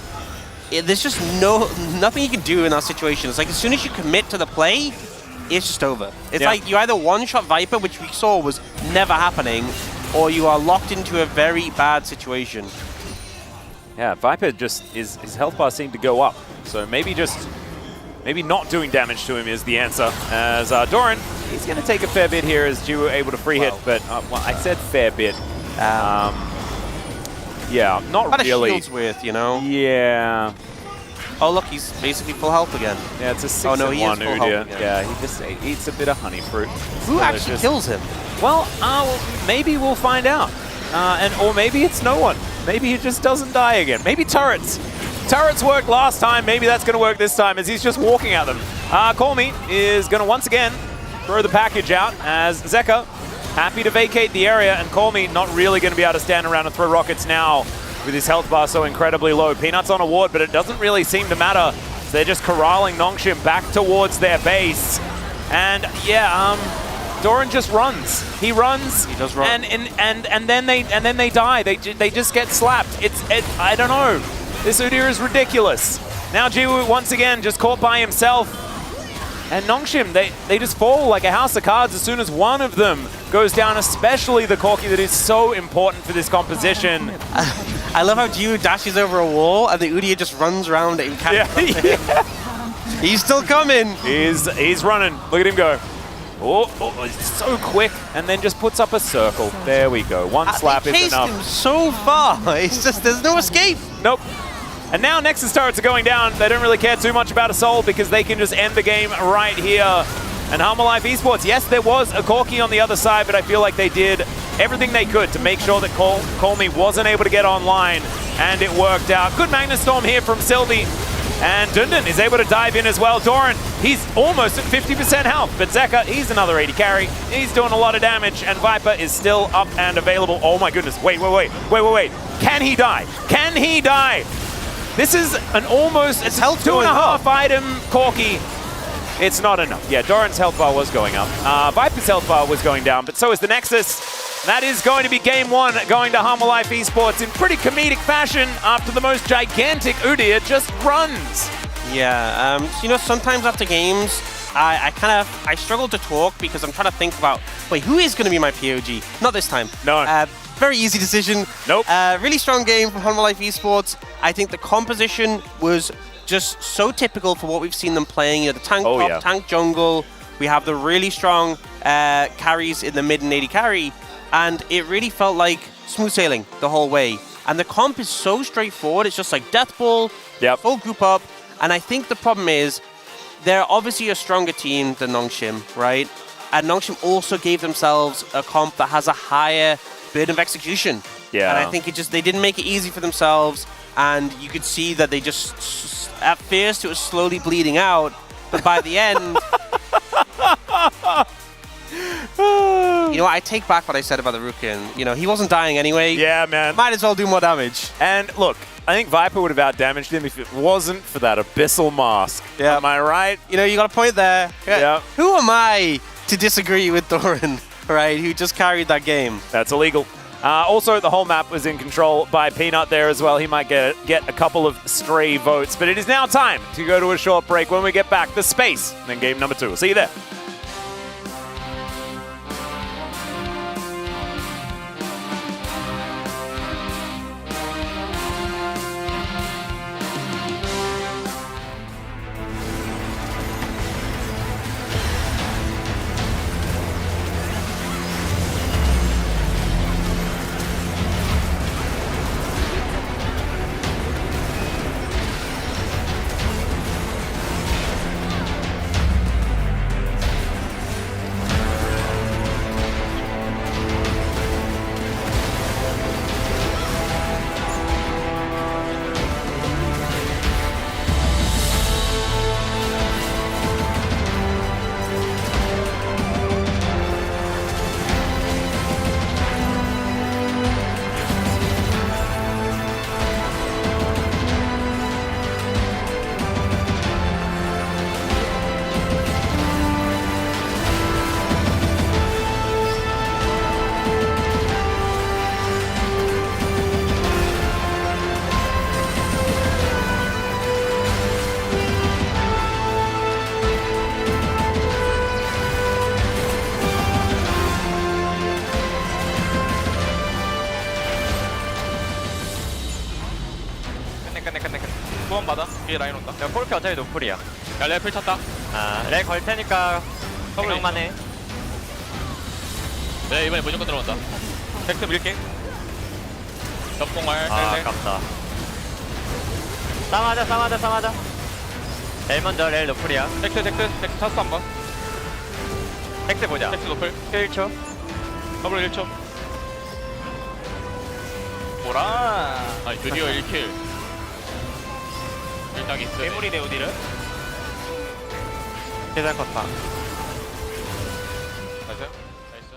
There's just nothing you can do in that situation. It's like as soon as you commit to the play, it's just over. It's like you either one-shot Viper, which we saw was never happening, or you are locked into a very bad situation. Yeah, Viper just, his health bar seemed to go up. So maybe not doing damage to him is the answer. As Doran, he's going to take a fair bit here as Jiwoo able to free hit, but well, I said fair bit. Yeah, not What really. a shield's worth, you know? Yeah. Oh, look, he's basically full health again. Yeah, it's a 6-1 Oh, no, he is full health Udyr. again. Yeah, he just eats a bit of honey fruit. Who So actually kills him? Well, maybe we'll find out. Or maybe it's no one. Maybe he just doesn't die again. Maybe turrets. Turrets worked last time. Maybe that's going to work this time as he's just walking at them. Call Me is going to once again throw the package out as Zeka happy to vacate the area, and Call Me not really going to be able to stand around and throw rockets now with his health bar so incredibly low. Peanut's on a ward, but it doesn't really seem to matter. So they're just corralling Nongshim back towards their base. And yeah, Doran just runs. He runs. He does run. And then they die. They just get slapped. I don't know. This Udyr is ridiculous. Now Jiwoo once again just caught by himself. And Nongshim, they just fall like a house of cards as soon as one of them goes down, especially the Corki that is so important for this composition. I love how Jiwoo dashes over a wall and the Udyr just runs around it and catches Yeah. He's still coming. He's running. Look at him go. Oh, it's so quick, and then just puts up a circle. There we go. One slap is enough. Him so far. It's just, there's no escape. Nope. And now Nexus turrets are going down. They don't really care too much about a soul because they can just end the game right here. And Humble Life Esports, yes, there was a Corki on the other side, but I feel like they did everything they could to make sure that Call Me wasn't able to get online, and it worked out. Good Magnus Storm here from Sylvie. And Dundun is able to dive in as well. Doran, he's almost at 50% health, but Zeka, he's another 80 carry. He's doing a lot of damage, and Viper is still up and available. Oh my goodness, wait. Can he die? Can he die? This is an almost, it's health 2.5 item Corki. It's not enough. Yeah, Doran's health bar was going up. Viper's health bar was going down, but so is the Nexus. That is going to be game one, going to Humble Life Esports in pretty comedic fashion after the most gigantic Udyr just runs. Yeah, you know, sometimes after games, I struggle to talk because I'm trying to think about, wait, who is going to be my POG? Not this time. No. Very easy decision. Nope. Really strong game from Humble Life Esports. I think the composition was just so typical for what we've seen them playing. You know, the tank top, tank jungle. We have the really strong carries in the mid and 80 carry. And it really felt like smooth sailing the whole way. And the comp is so straightforward. It's just like Death Ball, full group up. And I think the problem is they're obviously a stronger team than Nongshim, right? And Nongshim also gave themselves a comp that has a higher burden of execution. Yeah. And I think they didn't make it easy for themselves. And you could see that they just, at first it was slowly bleeding out. But by the end... You know what, I take back what I said about the Rukin. You know, he wasn't dying anyway. Yeah, man. Might as well do more damage. And look, I think Viper would have out-damaged him if it wasn't for that Abyssal Mask. Yeah. Am I right? You know, you got a point there. Yeah. Who am I to disagree with Doran, right, who just carried that game? That's illegal. Also, the whole map was in control by Peanut there as well. He might get a couple of stray votes. But it is now time to go to a short break. When we get back, the Space, and then game number 2. We'll see you there. 뒤에 라인 온다. 야 골피 어차피 노플이야. 야 레플 찼다. 아렉 걸 테니까 생각만 해. 네 이번에 무조건 들어온다. 덱스 밀게. 접공할. 아 아깝다. 싸마자. 렐 먼저 렐 노플이야. 덱스 찼어 한번. 텍스 보자. 덱스 노플. 1초. 더블 1초. 보라. 아 드디어 1킬. 일단 있어. 괴물이 네오디를. 계산 컷파. 나이스. 나이스.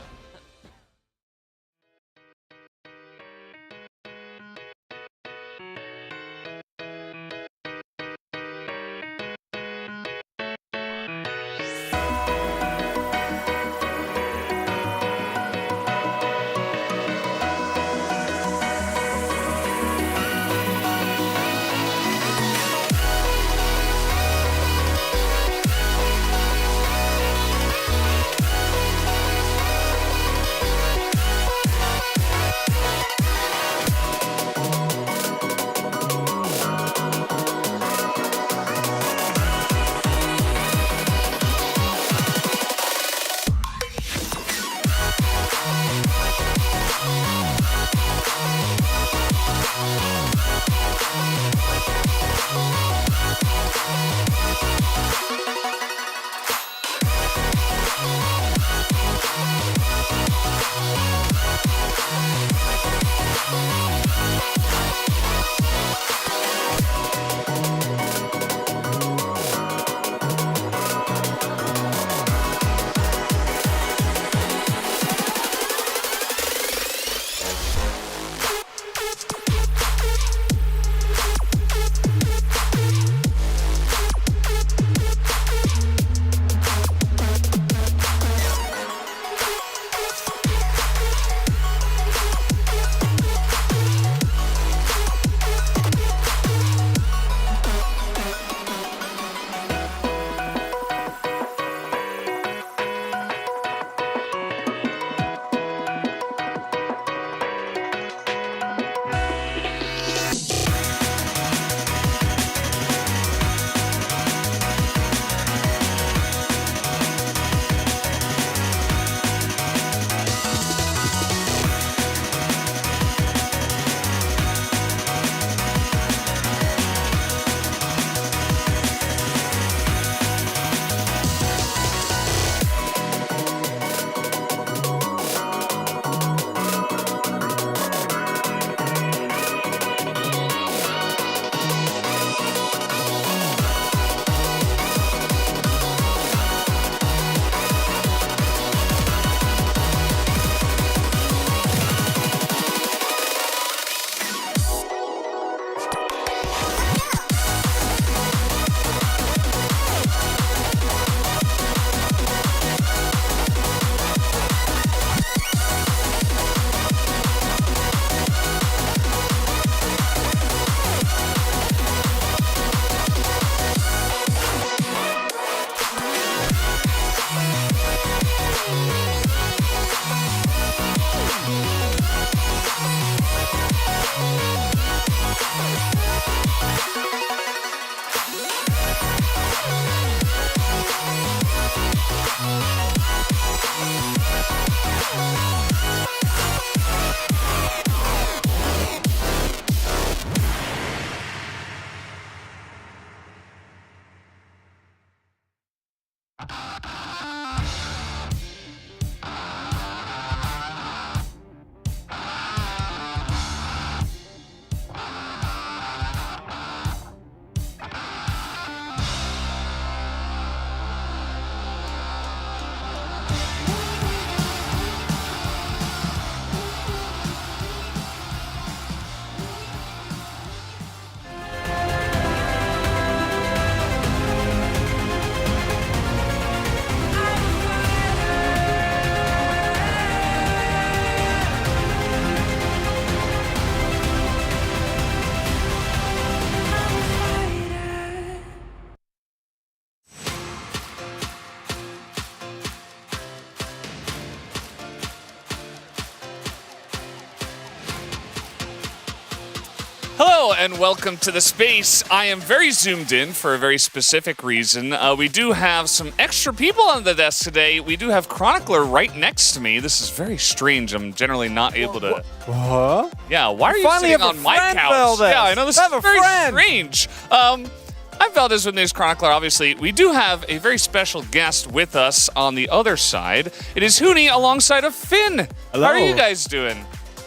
and welcome to the space. I am very zoomed in for a very specific reason. We do have some extra people on the desk today. We do have Chronicler right next to me. This is very strange. I'm generally not able to... Huh? Yeah, why are you Finally sitting have a on my friend, couch? Valdez. Yeah, I know this Have is a very friend. strange. I'm Valdez with News Chronicler. Obviously, we do have a very special guest with us on the other side. It is Hooney alongside of Finn. Hello. How are you guys doing?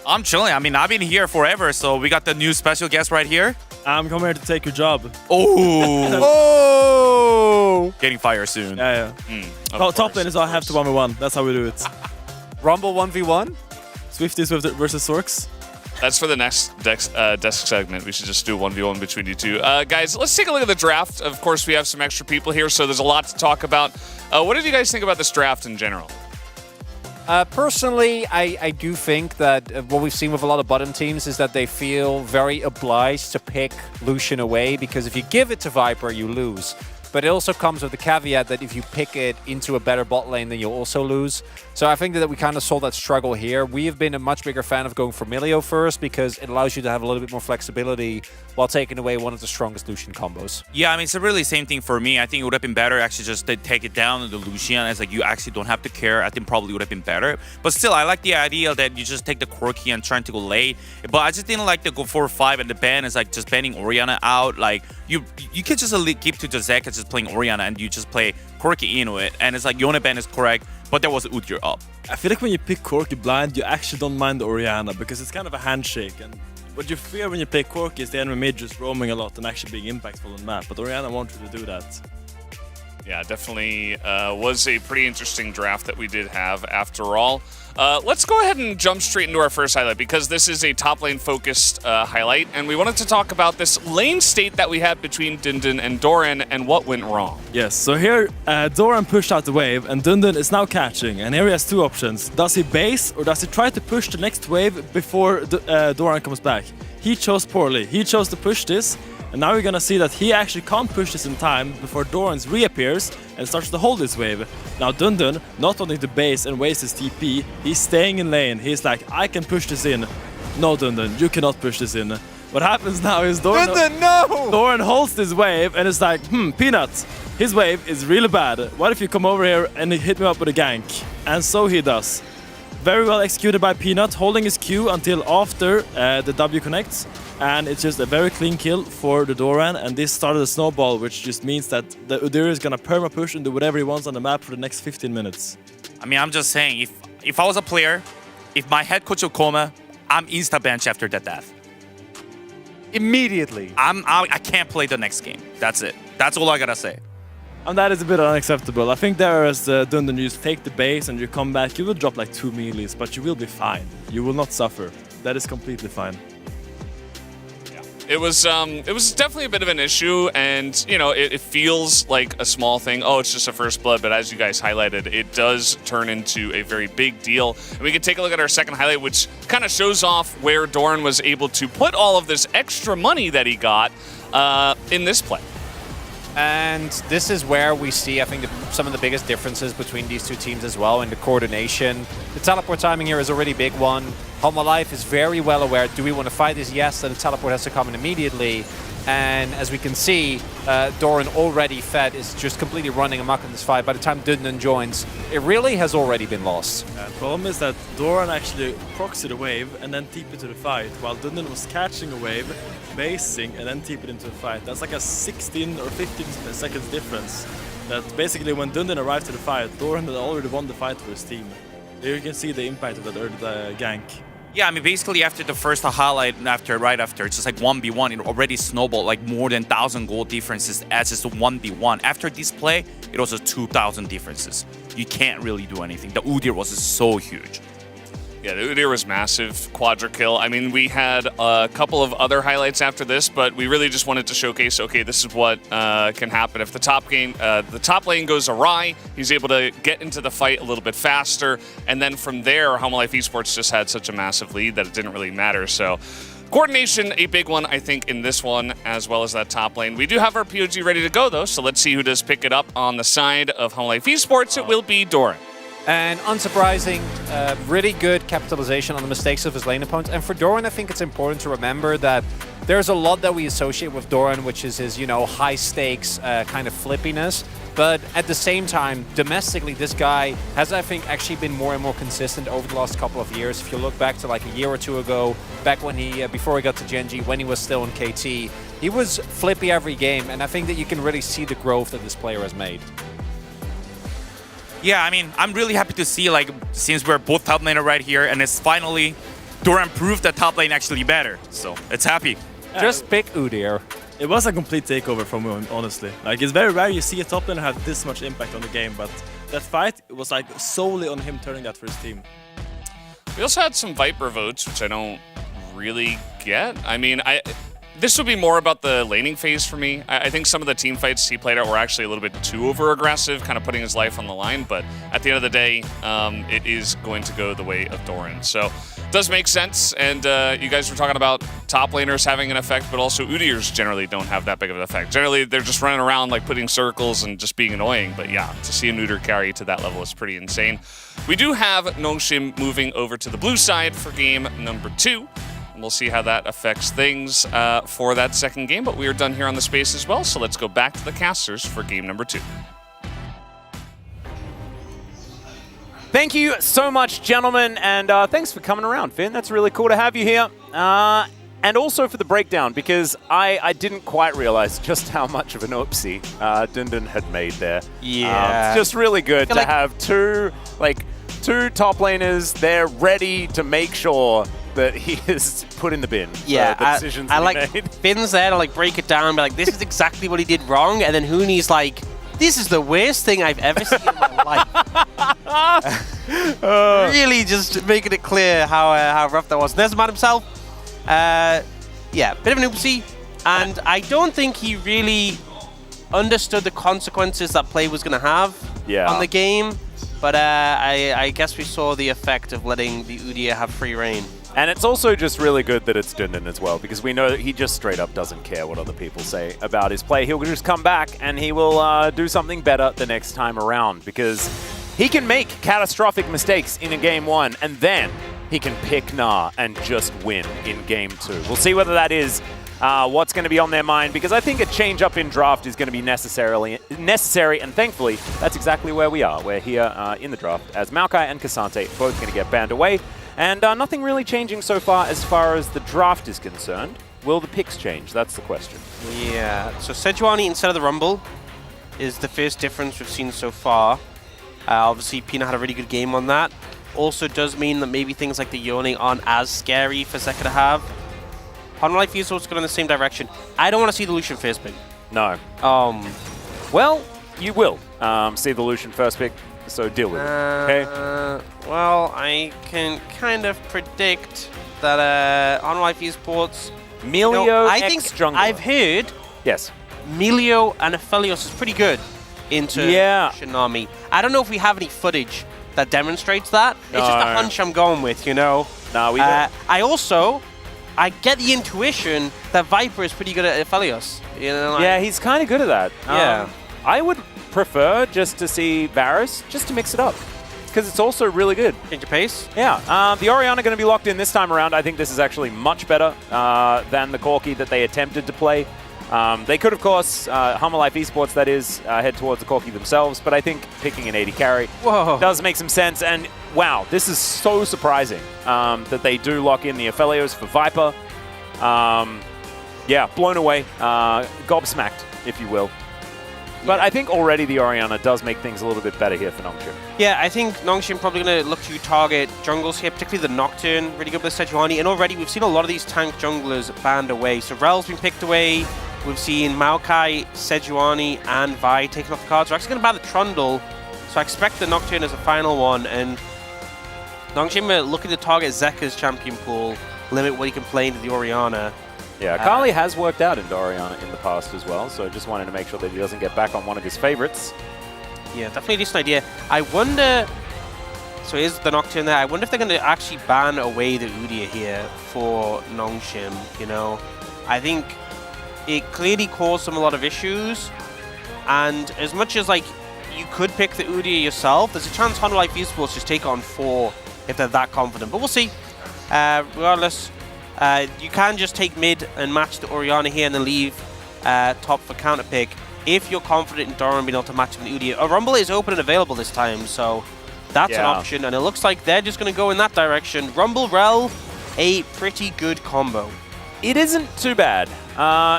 I'm chilling. I mean, I've been here forever, so we got the new special guest right here. I'm coming here to take your job. Oh, Oh! getting fired soon. Yeah. Of Top course, lane is I have to 1v1. That's how we do it. Rumble 1v1? Swifties versus Sorks. That's for the next desk segment. We should just do 1v1 between you two. Guys, let's take a look at the draft. Of course, we have some extra people here, so there's a lot to talk about. What did you guys think about this draft in general? Personally, I do think that what we've seen with a lot of bottom teams is that they feel very obliged to pick Lucian away, because if you give it to Viper, you lose. But it also comes with the caveat that if you pick it into a better bot lane, then you'll also lose. So I think that we kind of saw that struggle here. We have been a much bigger fan of going for Milio first, because it allows you to have a little bit more flexibility while taking away one of the strongest Lucian combos. Yeah, I mean, it's really the same thing for me. I think it would have been better actually just to take it down to the Lucian. It's like you actually don't have to care. I think probably would have been better. But still, I like the idea that you just take the Quirky and trying to go late. But I just didn't like the go 4-5 and the ban is like just banning Orianna out. Like you could just keep to the Zek and just playing Orianna and you just play Quirky into it. And it's like Yone ban is correct, but there was Udyr up. I feel like when you pick Corky blind, you actually don't mind the Orianna because it's kind of a handshake. And what you fear when you play Corky is the enemy mid just roaming a lot and actually being impactful on map. But Orianna won't really do that. Yeah, definitely was a pretty interesting draft that we did have after all. Let's go ahead and jump straight into our first highlight, because this is a top lane focused highlight, and we wanted to talk about this lane state that we had between Dundun and Doran and what went wrong. Yes, so here Doran pushed out the wave and Dundun is now catching. And here he has two options. Does he base or does he try to push the next wave before Doran comes back? He chose poorly. He chose to push this. And now we're gonna see that he actually can't push this in time before Doran's reappears and starts to hold this wave. Now Dundun, not wanting to base and waste his TP, he's staying in lane. He's like, I can push this in. No Dundun, you cannot push this in. What happens now is Doran holds this wave and it's like, Peanut, his wave is really bad. What if you come over here and hit me up with a gank? And so he does. Very well executed by Peanut, holding his Q until after the W connects. And it's just a very clean kill for the Doran, and this started a snowball, which just means that the Udyr is gonna perma-push and do whatever he wants on the map for the next 15 minutes. I mean, I'm just saying, if I was a player, if my head coach will coma, I'm insta-bench after that death. Immediately. I can't play the next game. That's it. That's all I gotta say. And that is a bit unacceptable. I think there is Dundun, you just take the base and you come back, you will drop like 2 melees, but you will be fine. You will not suffer. That is completely fine. It was definitely a bit of an issue, and you know, it feels like a small thing. Oh, it's just a first blood, but as you guys highlighted, it does turn into a very big deal. And we can take a look at our second highlight, which kind of shows off where Doran was able to put all of this extra money that he got in this play. And this is where we see, I think, some of the biggest differences between these two teams as well in the coordination. The teleport timing here is a really big one. Homa Life is very well aware, do we want to fight this? Yes, then the teleport has to come in immediately. And as we can see, Doran already fed is just completely running amok in this fight. By the time Dundun joins, it really has already been lost. The problem is that Doran actually proxied a wave and then TP'd to the fight, while Dundun was catching a wave, basing, and then TP'd into the fight. That's like a 16 or 15 seconds difference. That basically when Dundun arrived to the fight, Doran had already won the fight for his team. There you can see the impact of that early gank. Yeah, I mean, basically after the first highlight, right after, it's just like 1v1, it already snowballed like more than 1,000 gold differences as just a 1v1. After this play, it was a 2,000 differences. You can't really do anything. The Udyr was so huge. Yeah, the Udyr was massive, quadra kill. I mean, we had a couple of other highlights after this, but we really just wanted to showcase, okay, this is what can happen if the top lane goes awry. He's able to get into the fight a little bit faster, and then from there, Homa Life Esports just had such a massive lead that it didn't really matter. So, coordination, a big one, I think, in this one, as well as that top lane. We do have our POG ready to go, though, so let's see who does pick it up on the side of Homa Life Esports. It will be Doran. And unsurprising, really good capitalization on the mistakes of his lane opponents. And for Doran, I think it's important to remember that there's a lot that we associate with Doran, which is his, high stakes kind of flippiness. But at the same time, domestically, this guy has, I think, actually been more and more consistent over the last couple of years. If you look back to like a year or two ago, back when before he got to Genji, when he was still in KT, he was flippy every game, and I think that you can really see the growth that this player has made. Yeah, I mean, I'm really happy to see, like, since we're both top laner right here, and it's finally Doran proved that top lane actually better. So it's happy. Just pick Udyr. It was a complete takeover from him, honestly. Like, it's very rare you see a top laner have this much impact on the game, but that fight, it was like solely on him turning that for his team. We also had some Viper votes, which I don't really get. I mean, this would be more about the laning phase for me. I think some of the team fights he played out were actually a little bit too over-aggressive, kind of putting his life on the line, but at the end of the day, it is going to go the way of Doran. So it does make sense, and you guys were talking about top laners having an effect, but also Udyrs generally don't have that big of an effect. Generally, they're just running around like putting circles and just being annoying, but yeah, to see an Udyr carry to that level is pretty insane. We do have Nongshim moving over to the blue side for game number 2. We'll see how that affects things for that second game, but we are done here on the space as well, so let's go back to the casters for game number 2. Thank you so much, gentlemen, and thanks for coming around, Finn. That's really cool to have you here. And also for the breakdown, because I didn't quite realize just how much of an oopsie Dundun had made there. Yeah. It's just really good to have two top laners there ready to make sure that he is put in the bin. Yeah, the decisions I that like he made. Finn's there to like break it down, be like, this is exactly what he did wrong, and then Hooney's like, this is the worst thing I've ever seen in my life. Really just making it clear how rough that was. There's the man himself. Yeah, bit of an oopsie, and I don't think he really understood the consequences that play was going to have on the game, but I guess we saw the effect of letting the Udyr have free reign. And it's also just really good that it's Dundun as well, because we know that he just straight up doesn't care what other people say about his play. He'll just come back and he will do something better the next time around, because he can make catastrophic mistakes in a game 1, and then he can pick Gnar and just win in game 2. We'll see whether that is what's going to be on their mind, because I think a change up in draft is going to be necessary, and thankfully that's exactly where we are. We're here in the draft as Maokai and K'Sante both going to get banned away, and nothing really changing so far as the draft is concerned. Will the picks change? That's the question. Yeah, so Sejuani instead of the Rumble is the first difference we've seen so far. Obviously, Pina had a really good game on that. Also does mean that maybe things like the Yone aren't as scary for Zeka to have. Life is also going in the same direction. I don't want to see the Lucian first pick. No. Well, you will see the Lucian first pick, so deal with it, okay? Well, I can kind of predict that Life Esports... Melio I think jungler. I've heard... Yes. Melio and Aphelios is pretty good into Shinami. I don't know if we have any footage that demonstrates that. It's just a hunch I'm going with, you know? No, we don't. I get the intuition that Viper is pretty good at Aphelios. You know, like, yeah, he's kind of good at that. Yeah. I would prefer just to see Varus, just to mix it up, because it's also really good. Change your pace? Yeah. The Orianna going to be locked in this time around. I think this is actually much better than the Corki that they attempted to play. They could, of course, Life Esports, that is, head towards the Corki themselves, but I think picking an 80 carry does make some sense. And wow, this is so surprising that they do lock in the Aphelios for Viper. Yeah, blown away, gobsmacked, if you will. But I think already the Orianna does make things a little bit better here for Nongshim. Yeah, I think Nongshim probably going to look to target jungles here, particularly the Nocturne, really good with Sejuani. And already we've seen a lot of these tank junglers banned away. So Rel's been picked away. We've seen Maokai, Sejuani, and Vi taken off the cards. We're actually going to ban the Trundle. So I expect the Nocturne as a final one. And Nongshim are looking to target Zeka's champion pool, limit what he can play into the Orianna. Yeah, Kali has worked out into Orianna in the past as well, so just wanted to make sure that he doesn't get back on one of his favorites. Yeah, definitely a decent idea. I wonder... So here's the Nocturne there. I wonder if they're going to actually ban away the Udyr here for Nongshim, you know? I think it clearly caused them a lot of issues, and as much as, like, you could pick the Udyr yourself, there's a chance Life Esports just take on 4 if they're that confident, but we'll see. Regardless... You can just take mid and match the Orianna here and then leave top for counter pick if you're confident in Doran being able to match with Udyr. A Rumble is open and available this time, so that's an option, and it looks like they're just going to go in that direction. Rumble Rel, a pretty good combo. It isn't too bad,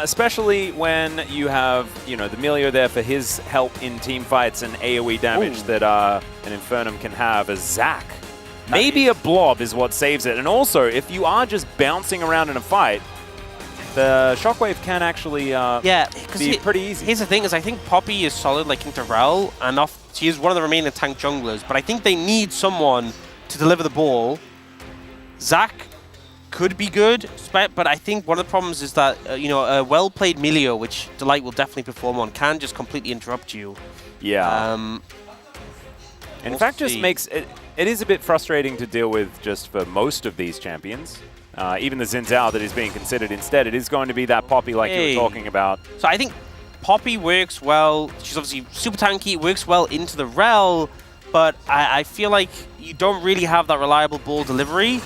especially when you have, the Milio there for his help in team fights and AoE damage that an Infernum can have as Zac. Maybe a blob is what saves it. And also, if you are just bouncing around in a fight, the Shockwave can actually be pretty easy. Here's the thing is I think Poppy is solid like into Rel, and she is one of the remaining tank junglers, but I think they need someone to deliver the ball. Zac could be good, but I think one of the problems is that, a well-played Milio, which Delight will definitely perform on, can just completely interrupt you. Yeah. In fact, just makes it is a bit frustrating to deal with just for most of these champions. Even the Xin Zhao that is being considered instead, it is going to be that Poppy like you were talking about. So I think Poppy works well. She's obviously super tanky, works well into the Rel, but I feel like you don't really have that reliable ball delivery,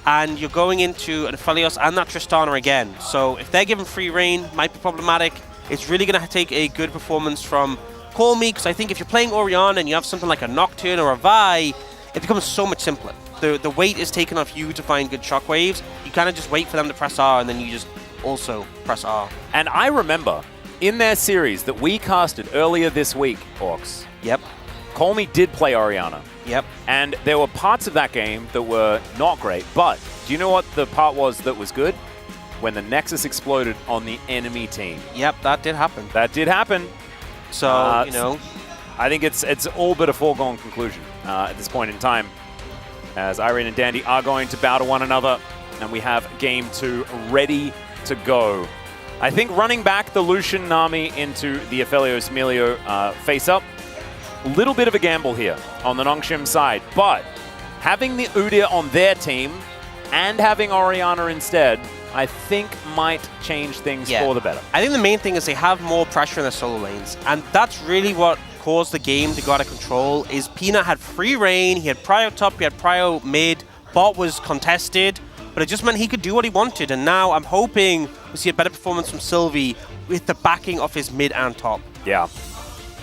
and you're going into an Aphelios and that Tristana again. So if they're given free reign, might be problematic. It's really going to take a good performance from Call Me, because I think if you're playing Orianna and you have something like a Nocturne or a Vi, it becomes so much simpler. The weight is taken off you to find good shockwaves. You kind of just wait for them to press R, and then you just also press R. And I remember in their series that we casted earlier this week, Orcs. Yep. Call Me did play Orianna. Yep. And there were parts of that game that were not great, but do you know what the part was that was good? When the Nexus exploded on the enemy team. Yep, that did happen. That did happen. So, I think it's all but a foregone conclusion at this point in time, as Irene and Dandy are going to bow to one another, and we have Game 2 ready to go. I think running back the Lucian Nami into the Aphelios Milio face-up, a little bit of a gamble here on the Nongshim side, but having the Udyr on their team and having Orianna instead, I think might change things for the better. I think the main thing is they have more pressure in their solo lanes, and that's really what caused the game to go out of control. Is Peanut had free reign, he had prio top, he had prio mid, bot was contested, but it just meant he could do what he wanted, and now I'm hoping we see a better performance from Sylvie with the backing of his mid and top. Yeah.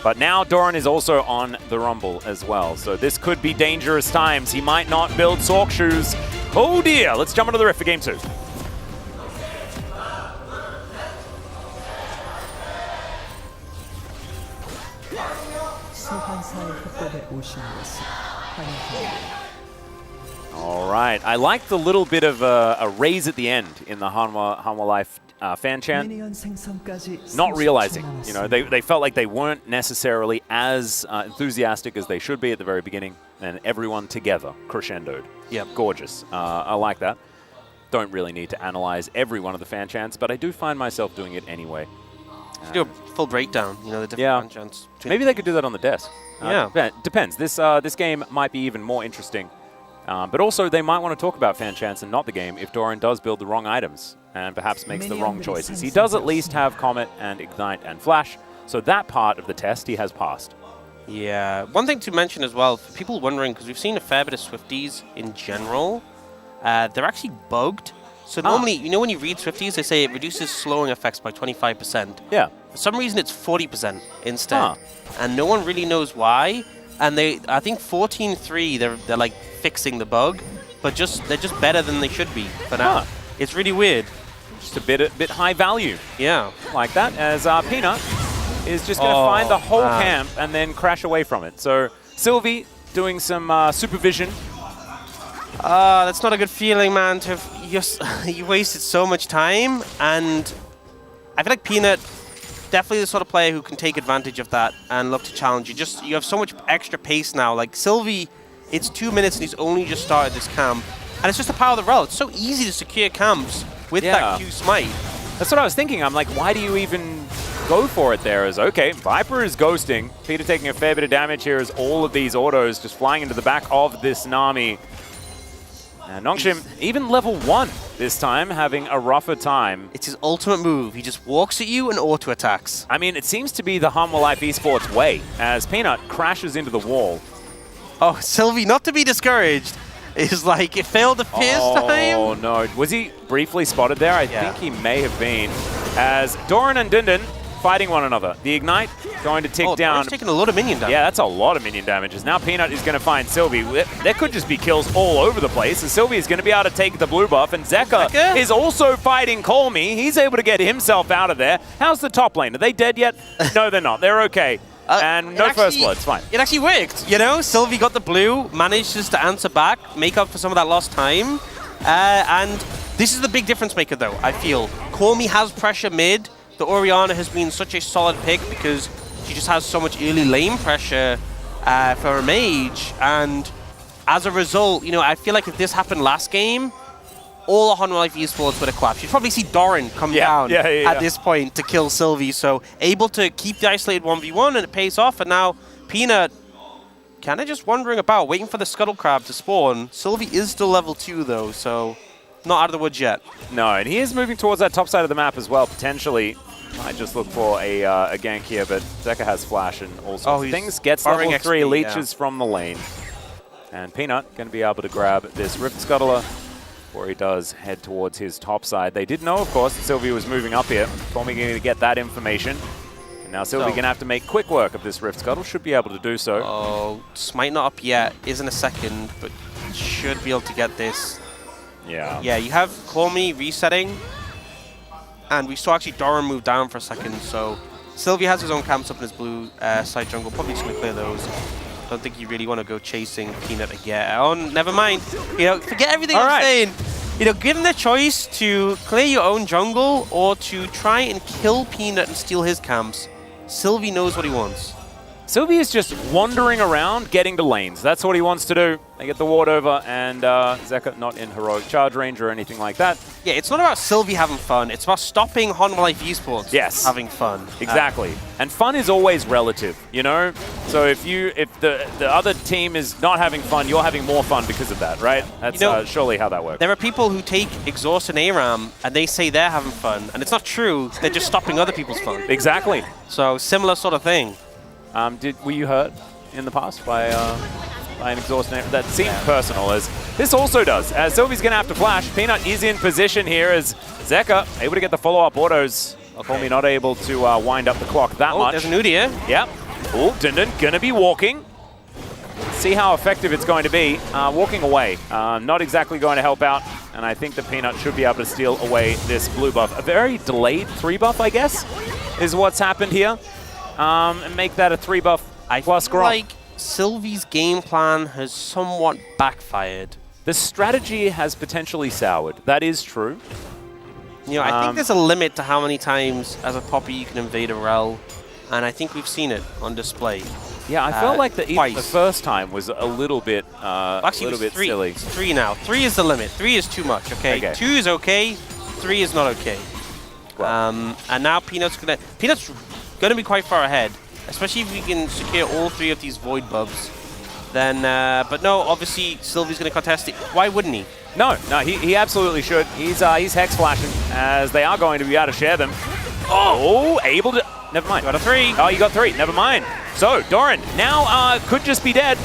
But now Doran is also on the Rumble as well, so this could be dangerous times. He might not build Sork shoes. Oh dear, let's jump into the rift for Game 2. All right, I like the little bit of a raise at the end in the Hanwha Life fan chant. Not realizing, they felt like they weren't necessarily as enthusiastic as they should be at the very beginning, and everyone together crescendoed. Yep. Gorgeous. I like that. Don't really need to analyze every one of the fan chants, but I do find myself doing it anyway. Do a full breakdown, the different fan chants. Maybe they could do that on the desk. Yeah. Depends. This game might be even more interesting. But also, they might want to talk about fan chants and not the game if Doran does build the wrong items and perhaps makes the wrong choices. He does at least have Comet and Ignite and Flash, so that part of the test he has passed. Yeah. One thing to mention as well, for people wondering, because we've seen a fair bit of Swifties in general, they're actually bugged. So normally, when you read Swifties, they say it reduces slowing effects by 25%. Yeah. For some reason, it's 40% instead. And no one really knows why. And I think 14.3, they're like fixing the bug, but they're just better than they should be for now. It's really weird. Just a bit high value. Yeah. Like that, as Peanut is just going to find the whole camp and then crash away from it. So Sylvie doing some supervision. That's not a good feeling, man. You wasted so much time, and I feel like Peanut definitely the sort of player who can take advantage of that and look to challenge you. You have so much extra pace now. Like Sylvie, it's 2 minutes and he's only just started this camp, and it's just the power of the rel. It's so easy to secure camps with that Q smite. That's what I was thinking. I'm like, why do you even go for it there? As okay, Viper is ghosting. Peter taking a fair bit of damage here as all of these autos just flying into the back of this Nami. And Nongshim, even level 1 this time, having a rougher time. It's his ultimate move. He just walks at you and auto-attacks. I mean, it seems to be the Hanwha Life Esports way, as Peanut crashes into the wall. Oh, Sylvie, not to be discouraged. is like, it failed the first time. Oh no, was he briefly spotted there? I think he may have been. As Doran and Dindin fighting one another. The Ignite going to tick down. Doran's taking a lot of minion damage. Yeah, that's a lot of minion damages. Now Peanut is going to find Sylvie. There could just be kills all over the place. And Sylvie is going to be able to take the blue buff. And Zeka is also fighting Call Me. He's able to get himself out of there. How's the top lane? Are they dead yet? No, they're not. They're okay. And no first blood. It's fine. It actually worked. You know, Sylvie got the blue, manages to answer back, make up for some of that lost time. And this is the big difference maker, though, I feel. Call Me has pressure mid. The Orianna has been such a solid pick because she just has so much early lane pressure for a mage. And as a result, you know, I feel like if this happened last game, all the Honor Life esports would have collapsed. You'd probably see Doran come down at this point to kill Sylvie. So able to keep the isolated 1v1 and it pays off. And now Peanut kind of just wandering about, waiting for the Scuttle Crab to spawn. Sylvie is still level 2 though, so not out of the woods yet. No, and he is moving towards that top side of the map as well, potentially. Might just look for a gank here, but Zeka has flash and all sorts of things. Gets level 3 XP, leeches from the lane. And Peanut going to be able to grab this Rift Scuttler before he does head towards his top side. They did know, of course, that Sylvie was moving up here. Tommy going to get that information. And now Sylvie going to have to make quick work of this Rift Scuttle. Should be able to do so. Oh, Smite not up yet. Is in a second, but should be able to get this. Yeah. Yeah, you have Call Me resetting. And we saw actually Doran move down for a second, so Sylvie has his own camps up in his blue side jungle. Probably just going to clear those. Don't think you really want to go chasing Peanut again. Oh, never mind. You know, forget everything I'm saying. You know, given the choice to clear your own jungle or to try and kill Peanut and steal his camps, Sylvie knows what he wants. Sylvie is just wandering around, getting to lanes. That's what he wants to do. They get the ward over, and Zeka not in heroic charge range or anything like that. Yeah, it's not about Sylvie having fun. It's about stopping Honor Life esports having fun. Exactly. And fun is always relative, you know? So if the other team is not having fun, you're having more fun because of that, right? That's surely how that works. There are people who take Exhaust and ARAM, and they say they're having fun, and it's not true. They're just stopping other people's fun. Exactly. So, similar sort of thing. Were you hurt in the past by an exhaust? That seemed personal, as this also does. As Sylvie's going to have to flash. Peanut is in position here as Zeka able to get the follow-up autos. Call Me not able to wind up the clock that much. There's an Udyr. Yep. Oh, Dindin going to be walking. See how effective it's going to be. Walking away. Not exactly going to help out. And I think the Peanut should be able to steal away this blue buff. A very delayed 3 buff, I guess, is what's happened here. And make that a 3 buff plus Gromp. Like Sylvie's game plan has somewhat backfired. The strategy has potentially soured. That is true. You know, I think there's a limit to how many times as a Poppy you can invade a rel, and I think we've seen it on display. Yeah, I felt like the first time was a little bit, actually, a little bit silly. It's 3 now. 3 is the limit. 3 is too much. Okay. 2 is okay. 3 is not okay. Well. And now Peanut's gonna be quite far ahead, especially if we can secure all 3 of these void buffs. Then, but no, obviously Sylvie's gonna contest it. Why wouldn't he? No, he absolutely should. He's hex flashing, as they are going to be able to share them. Oh, able to. Never mind. Got a 3. Oh, you got 3. Never mind. So Doran now could just be dead.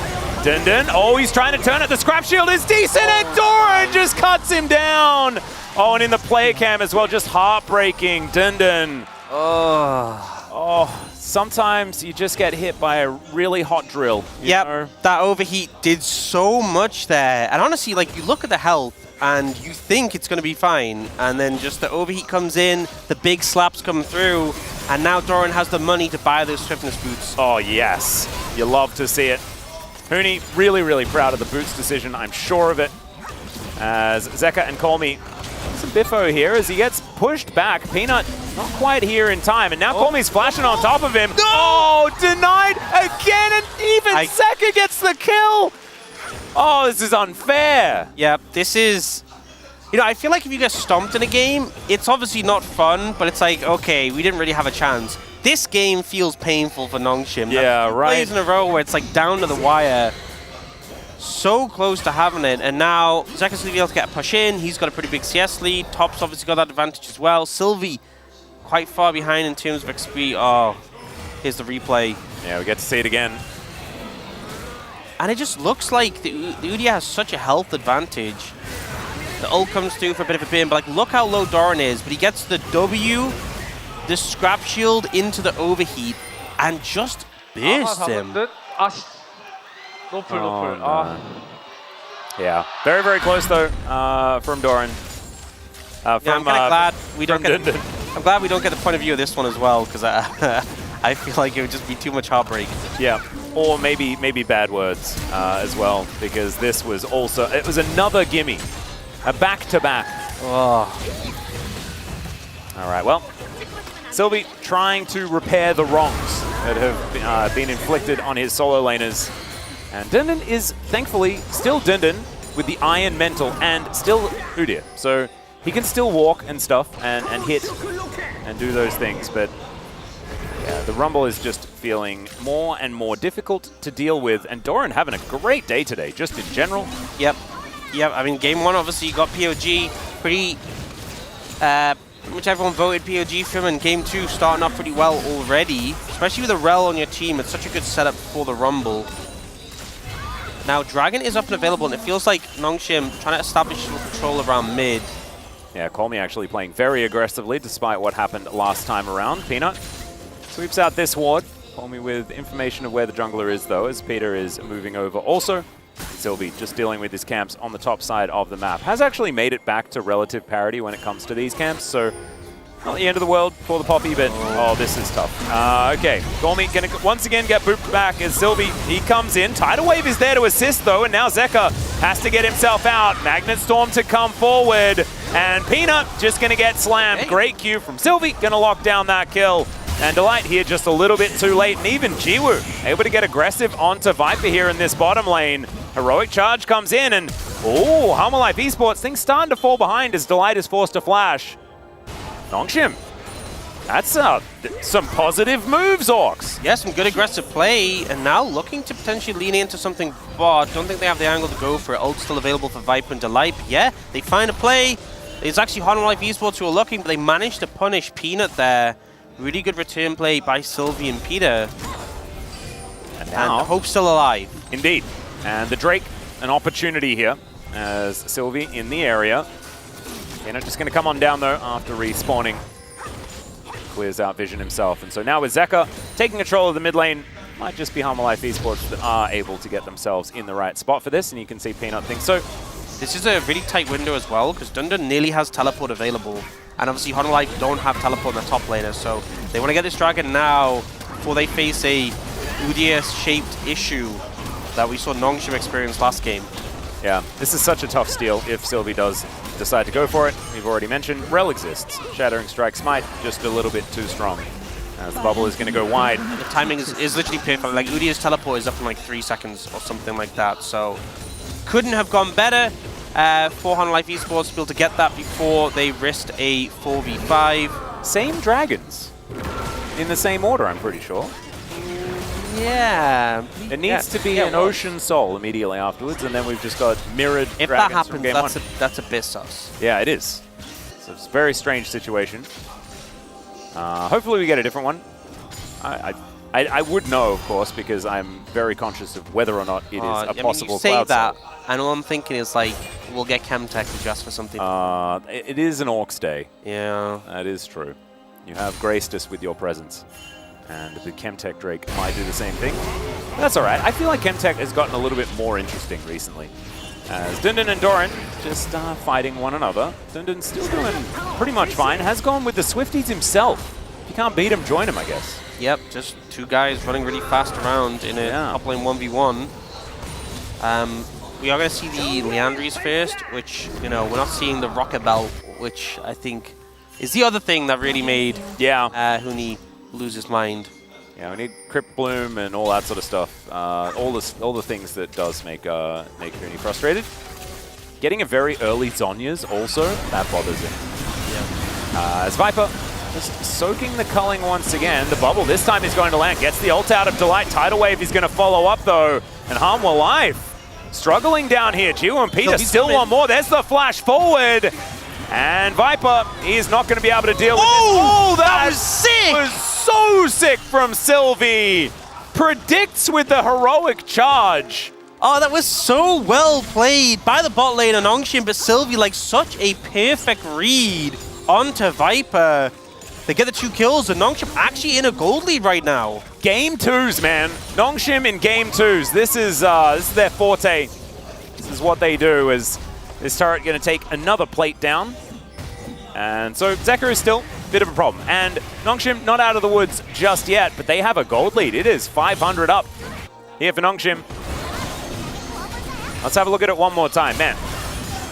Dindin. Oh, he's trying to turn it. The scrap shield is decent, and Doran just cuts him down. Oh, and in the player cam as well, just heartbreaking. Dindin. Oh, sometimes you just get hit by a really hot drill. Yep, that overheat did so much there. And honestly, like, you look at the health and you think it's going to be fine, and then just the overheat comes in, the big slaps come through, and now Doran has the money to buy those swiftness boots. Oh, yes. You love to see it. Huni really, really proud of the boots decision. I'm sure of it. As Zeka and Call Me, some biffo here as he gets pushed back. Peanut not quite here in time, and now Call Me's flashing on top of him. No! Oh, denied again, and even Zeka gets the kill. Oh, this is unfair. Yeah, this is... You know, I feel like if you get stomped in a game, it's obviously not fun, but it's like, okay, we didn't really have a chance. This game feels painful for Nongshim. Yeah, right. Plays in a row where it's like down to the wire. So close to having it, and now Zeka's going to be able to get a push in. He's got a pretty big CS lead. Top's obviously got that advantage as well. Sylvie quite far behind in terms of XP. Oh, here's the replay. Yeah, we get to see it again. And it just looks like the Udyr has such a health advantage. The ult comes through for a bit of a bin, but like, look how low Doran is. But he gets the W, the scrap shield into the overheat, and just bursts him. 노플 Oh, 노플. no. Yeah, very, very close though from Doran. Yeah, I'm From, kind of glad we don't from get. Dundon. I'm glad we don't get the point of view of this one as well, because I feel like it would just be too much heartbreak. Yeah, or maybe bad words as well, because this was also, it was another gimme, a back-to-back. Oh. All right, well, Sylvie trying to repair the wrongs that have been inflicted on his solo laners. And Dundon is thankfully still Dundon with the Iron Mental and still Udyr. So he can still walk and stuff and hit and do those things. But yeah, the Rumble is just feeling more and more difficult to deal with. And Doran having a great day today, just in general. Yep. Yep. I mean, game one, obviously, you got POG. Pretty much everyone voted POG for him. And game two, starting off pretty well already. Especially with a Rel on your team. It's such a good setup for the Rumble. Now, Dragon is up and available, and it feels like Nongshim trying to establish some control around mid. Yeah, Colmy actually playing very aggressively despite what happened last time around. Peanut sweeps out this ward. Colmy with information of where the jungler is, though, as Peter is moving over. Also, Sylvie just dealing with his camps on the top side of the map. Has actually made it back to relative parity when it comes to these camps, so not the end of the world for the Poppy, but oh, this is tough. Okay, Colmy gonna once again get booped back as Sylvie, he comes in. Tidal Wave is there to assist, though, and now Zeka has to get himself out. Magnet Storm to come forward, and Peanut just gonna get slammed. Hey. Great Q from Sylvie, gonna lock down that kill. And Delight here just a little bit too late, and even Jiwoo able to get aggressive onto Viper here in this bottom lane. Heroic Charge comes in, and oh, Harmon Life Esports, things starting to fall behind as Delight is forced to flash. Nongshim, that's some positive moves, Orcs. Yeah, some good aggressive play, and now looking to potentially lean into something, but don't think they have the angle to go for it. Ult's still available for Viper and Delight. But yeah, they find a play. It's actually Harmon Life Esports who are looking, but they managed to punish Peanut there. Really good return play by Sylvie and Peter. And now, and Hope's still alive. Indeed. And the Drake, an opportunity here as Sylvie in the area. Peanut just going to come on down, though, after respawning. Clears out Vision himself. And so now with Zeka taking control of the mid lane, might just be Harmon Life Esports that are able to get themselves in the right spot for this. And you can see Peanut thinks so. This is a really tight window as well, because Dundon nearly has teleport available. And obviously Harmon Life don't have teleport in the top laner, so they want to get this Dragon now before they face a Udyr-shaped issue that we saw Nongshim experience last game. Yeah, this is such a tough steal if Sylvie does decide to go for it. We've already mentioned Rel exists. Shattering Strike Smite, just a little bit too strong. As the bubble is going to go wide. The timing is literally perfect. Like, Udyr's teleport is up in like 3 seconds or something like that, so couldn't have gone better for Harmon Life Esports to be able to get that before they risked a 4v5. Same dragons in the same order, I'm pretty sure. Yeah. It needs to be an Ocean Soul immediately afterwards, and then we've just got mirrored If that dragons from happens, game that's a bit sus. Yeah, it is. So it's a very strange situation. Hopefully we get a different one. I would know, of course, because I'm very conscious of whether or not it is a possible you say Cloud that, Soul. and all I'm thinking is like, we'll get Chemtech just for something. It is an Orcs Day. Yeah. That is true. You have graced us with your presence. And the Chemtech Drake might do the same thing. But that's all right. I feel like Chemtech has gotten a little bit more interesting recently. As Dundon and Doran just fighting one another. Dundon's still doing pretty much fine. Has gone with the Swifties himself. If you can't beat him, join him, I guess. Yep, just two guys running really fast around in a top lane 1v1. We are going to see the Leandries first, which, you know, we're not seeing the Rocket Belt, which I think is the other thing that really made Huni lose his mind. Yeah, we need Crypt Bloom and all that sort of stuff. All the things that does make Huni frustrated. Getting a very early Zhonya's also, that bothers him. Yeah. As Viper just soaking the culling once again. The bubble this time is going to land. Gets the ult out of Delight. Tidal Wave is going to follow up though. And Harmon Life struggling down here. Jiwoo and Peter still want more. There's the flash forward. And Viper, he is not going to be able to deal with this. Oh, that was sick! Was so sick from Sylvie. Predicts with the heroic charge. Oh, that was so well played by the bot lane on Nongshim, but Sylvie, like, such a perfect read onto Viper. They get the 2 kills, and Nongshim actually in a gold lead right now. Game 2s, man. Nongshim in game 2s. This is their forte. This is what they do. Is this turret going to take another plate down? And so Zeka is still a bit of a problem. And Nongshim not out of the woods just yet, but they have a gold lead. It is 500 up here for Nongshim. Let's have a look at it one more time. Man,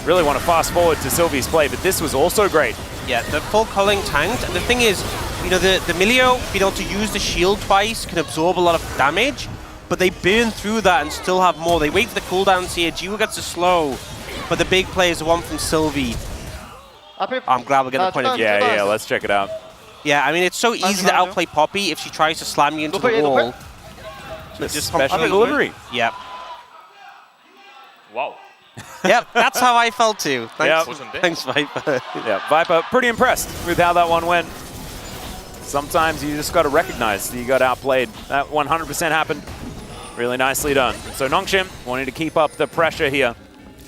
really want to fast forward to Sylvie's play, but this was also great. Yeah, the full culling tanked, and the thing is, you know, the Milio, being able to use the shield twice can absorb a lot of damage, but they burn through that and still have more. They wait for the cooldowns here. Jiwoo gets the slow, but the big play is the one from Sylvie. I'm glad we're getting the point of view. Yeah, let's check it out. Yeah, I mean, it's so easy to outplay Poppy if she tries to slam you into the wall. Just special delivery. Yep. Wow. Yep, that's how I felt too. Thanks, Yep. thanks Viper. Yeah, Viper, pretty impressed with how that one went. Sometimes you just got to recognize that you got outplayed. That 100% happened. Really nicely done. So Nongshim wanting to keep up the pressure here.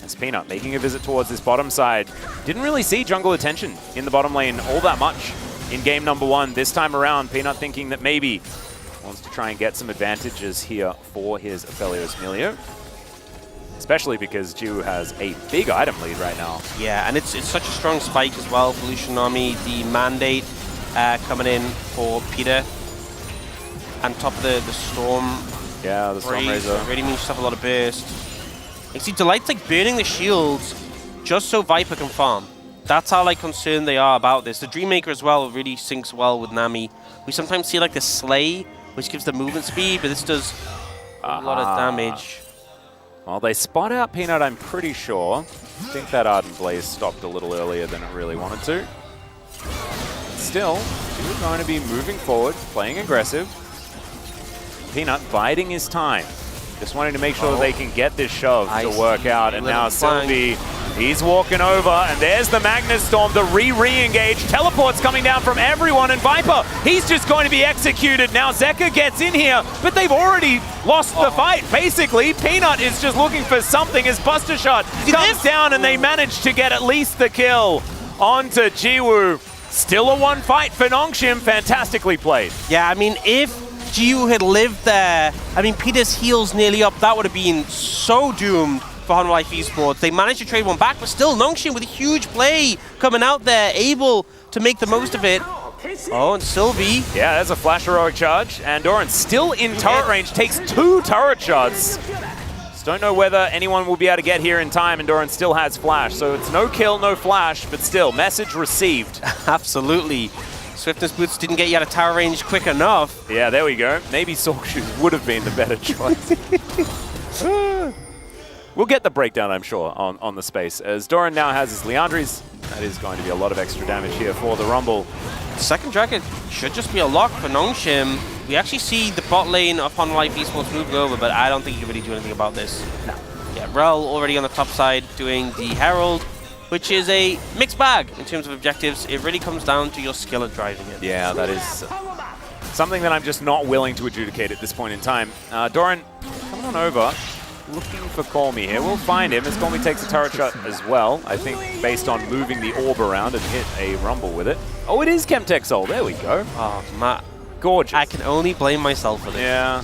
As Peanut making a visit towards this bottom side. Didn't really see jungle attention in the bottom lane all that much in game number 1. This time around, Peanut thinking that maybe wants to try and get some advantages here for his Aphelios Milio. Especially because Jiwoo has a big item lead right now. Yeah, and it's such a strong spike as well for Lucian Army. The mandate coming in for Peter. And top of the Storm. Yeah, the Storm Razor. Really means just have a lot of burst. You see, Delight's like burning the shields just so Viper can farm. That's how like concerned they are about this. The Dreammaker as well really syncs well with Nami. We sometimes see like the Slay, which gives the movement speed, but this does a lot of damage. Well, they spot out Peanut, I'm pretty sure. I think that Ardent Blaze stopped a little earlier than it really wanted to. Still, Jiwoo going to be moving forward, playing aggressive. Peanut biding his time. Just wanting to make sure that they can get this shove to work out. And now Sylvie, he's walking over, and there's the Magnus Storm, the re-engage. Teleports coming down from everyone, and Viper, he's just going to be executed. Now Zeka gets in here, but they've already lost the fight, basically. Peanut is just looking for something as Buster Shot comes down, and they manage to get at least the kill onto Jiwoo. Still a 1 fight for Nongshim, fantastically played. Yeah, I mean, if Jiwoo had lived there, I mean, Peter's heals nearly up, that would have been so doomed for Honor Life Esports. They managed to trade one back, but still Nongshim with a huge play coming out there, able to make the most of it. Oh, and Sylvie. Yeah, there's a flash heroic charge, and Doran still in turret range, takes 2 turret shots. Just don't know whether anyone will be able to get here in time, and Doran still has flash, so it's no kill, no flash, but still, message received. Absolutely. Swiftness Boots didn't get you out of tower range quick enough. Yeah, there we go. Maybe Sork Shoes would have been the better choice. We'll get the breakdown, I'm sure, on the space. As Doran now has his Leandries, that is going to be a lot of extra damage here for the Rumble. Second Dragon should just be a lock for Nongshim. We actually see the bot lane of Honor Life Esports moving over, but I don't think you can really do anything about this. No. Yeah, Rel already on the top side doing the Herald, which is a mixed bag in terms of objectives. It really comes down to your skill at driving it. Yeah, that is something that I'm just not willing to adjudicate at this point in time. Doran coming on over, looking for Call Me here. We'll find him as Call Me takes a turret shot as well, I think based on moving the orb around and hit a Rumble with it. Oh, it is Chemtech Soul. There we go. Oh, Matt. Gorgeous. I can only blame myself for this. Yeah.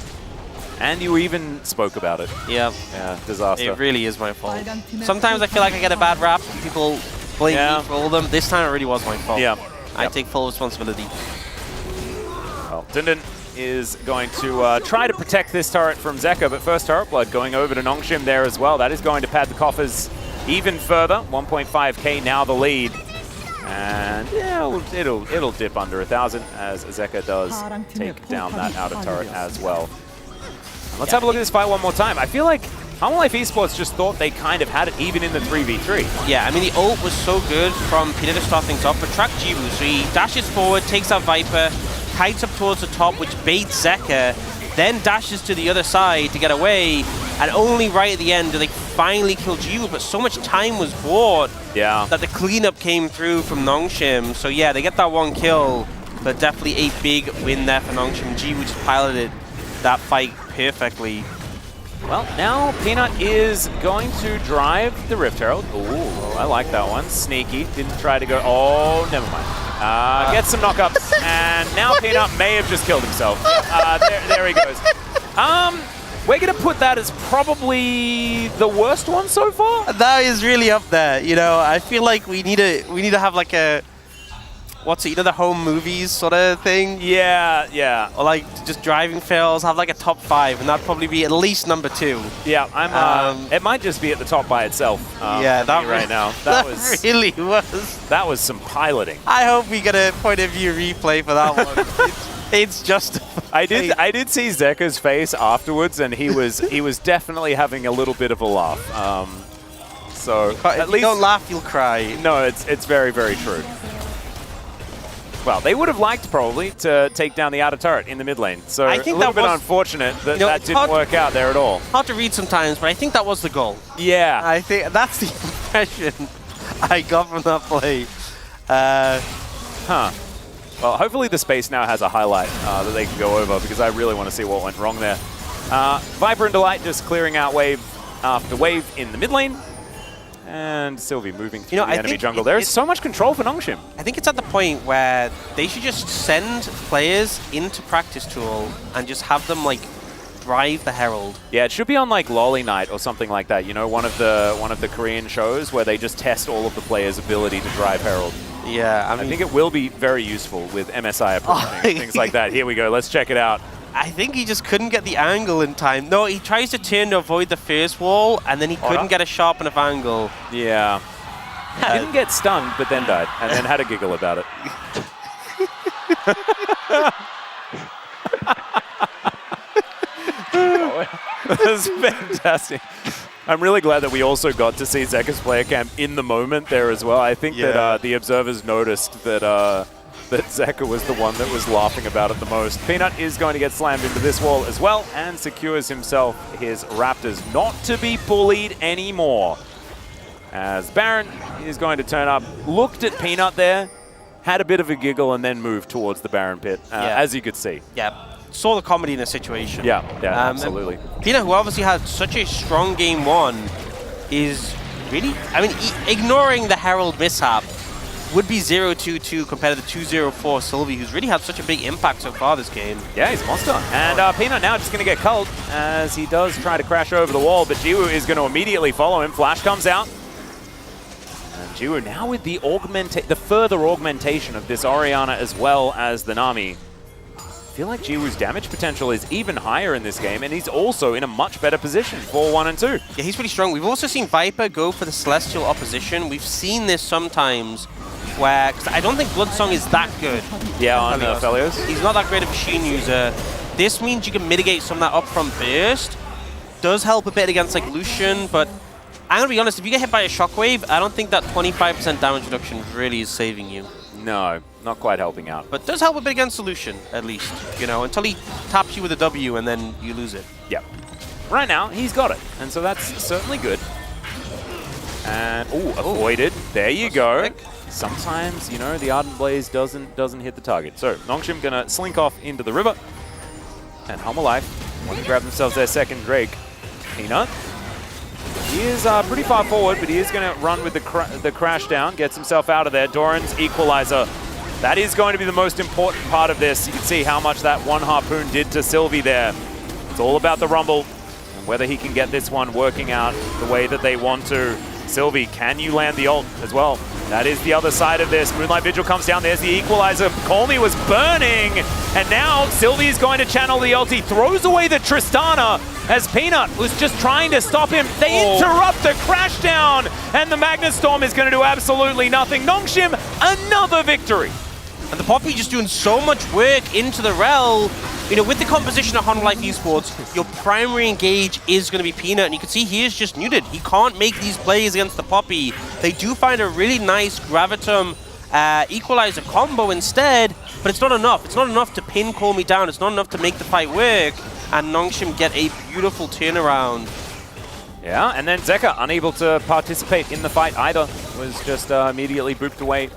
And you even spoke about it. Yeah. Yeah, disaster. It really is my fault. Sometimes I feel like I get a bad rap. People blame me for all of them. This time it really was my fault. Yeah. I take full responsibility. Well, Dundun is going to try to protect this turret from Zeka, but first turret blood going over to Nongshim there as well. That is going to pad the coffers even further. 1.5k now the lead. And yeah, it'll dip under 1,000 as Zeka does take down that outer turret as well. Let's have a look at this fight one more time. I feel like Honor Life Esports just thought they kind of had it even in the 3v3. Yeah, I mean, the ult was so good from Peter to start things off, but track Jiwoo. So he dashes forward, takes out Viper, kites up towards the top, which baits Zeka, then dashes to the other side to get away, and only right at the end do they finally kill Jiwoo, but so much time was bought that the cleanup came through from Nongshim. So yeah, they get that 1 kill, but definitely a big win there for Nongshim. Jiwoo just piloted that fight perfectly. Well, now Peanut is going to drive the Rift Herald. Ooh, I like that one. Sneaky. Didn't try to go. Oh, never mind. Gets some knockups. And now Peanut may have just killed himself. There he goes. We're going to put that as probably the worst one so far. That is really up there. You know, I feel like we need to have like a, what's it, you know, the home movies sort of thing? Yeah, yeah. Or like just driving fails, have like a top 5, and that'd probably be at least number 2. Yeah, I'm. It might just be at the top by itself. Yeah, that right now. That was really was. That was some piloting. I hope we get a point of view replay for that one. It's just. I did see Zeka's face afterwards, and he was definitely having a little bit of a laugh. So at least don't laugh, you'll cry. No, it's very, very true. Well, they would have liked probably to take down the outer turret in the mid lane. So I think a little that bit was, unfortunate that that didn't work out there at all. Hard to read sometimes, but I think that was the goal. Yeah. I think that's the impression I got from that play. Well, hopefully the space now has a highlight that they can go over, because I really want to see what went wrong there. Viper and Delight just clearing out wave after wave in the mid lane. And Sylvie moving through the enemy jungle. There is so much control for Nongshim. I think it's at the point where they should just send players into practice tool and just have them like drive the Herald. Yeah, it should be on like Lolly Night or something like that. You know, one of the Korean shows where they just test all of the players' ability to drive Herald. Yeah, I think it will be very useful with MSI approaching, things like that. Here we go. Let's check it out. I think he just couldn't get the angle in time. No, he tries to turn to avoid the first wall, and then he couldn't get a sharp enough angle. Yeah. Didn't get stunned, but then died, and then had a giggle about it. That's fantastic. I'm really glad that we also got to see Zeka's player cam in the moment there as well. I think that the observers noticed that that Zeka was the one that was laughing about it the most. Peanut is going to get slammed into this wall as well and secures himself his Raptors not to be bullied anymore. As Baron is going to turn up, looked at Peanut there, had a bit of a giggle, and then moved towards the Baron pit, as you could see. Yeah, saw the comedy in the situation. Yeah, absolutely. Peanut, who obviously had such a strong game 1, is really, I mean, ignoring the Herald mishap, would be 0-2-2 compared to the 2-0-4 Sylvie, who's really had such a big impact so far this game. Yeah, he's a monster. And Peanut now just going to get culled as he does try to crash over the wall, but Jiwoo is going to immediately follow him. Flash comes out. And Jiwoo now with the further augmentation of this Orianna as well as the Nami. I feel like Jiwoo's damage potential is even higher in this game, and he's also in a much better position for 1 and 2. Yeah, he's pretty strong. We've also seen Viper go for the Celestial opposition. We've seen this sometimes where, because I don't think Bloodsong is that good. Yeah, on Felios. He's not that great a machine user. This means you can mitigate some of that upfront burst. Does help a bit against like Lucian, but I'm going to be honest, if you get hit by a Shockwave, I don't think that 25% damage reduction really is saving you. No, not quite helping out. But does help a bit against Solution, at least, you know, until he taps you with a W and then you lose it. Yeah. Right now, he's got it, and so that's certainly good. And, avoided. There you go. Sometimes, you know, the Ardent Blaze doesn't hit the target. So, Nongshim gonna slink off into the river. And Home Alive want to grab themselves their second Drake. Peanut. He is pretty far forward, but he is going to run with the crash down, gets himself out of there. Doran's Equalizer. That is going to be the most important part of this. You can see how much that one harpoon did to Sylvie there. It's all about the Rumble and whether he can get this one working out the way that they want to. Sylvie, can you land the ult as well? That is the other side of this. Moonlight Vigil comes down. There's the Equalizer. Call Me was burning. And now Sylvie is going to channel the ult. He throws away the Tristana as Peanut was just trying to stop him. They interrupt the crash down. And the Magnet Storm is going to do absolutely nothing. Nongshim, another victory. And the Poppy just doing so much work into the Rel. You know, with the composition of Honor Life Esports, your primary engage is going to be Peanut. And you can see he is just neutered. He can't make these plays against the Poppy. They do find a really nice Gravitum Equalizer combo instead, but it's not enough. It's not enough to pin Call Me down. It's not enough to make the fight work. And Nongshim get a beautiful turnaround. Yeah, and then Zeka, unable to participate in the fight either, was just immediately booped away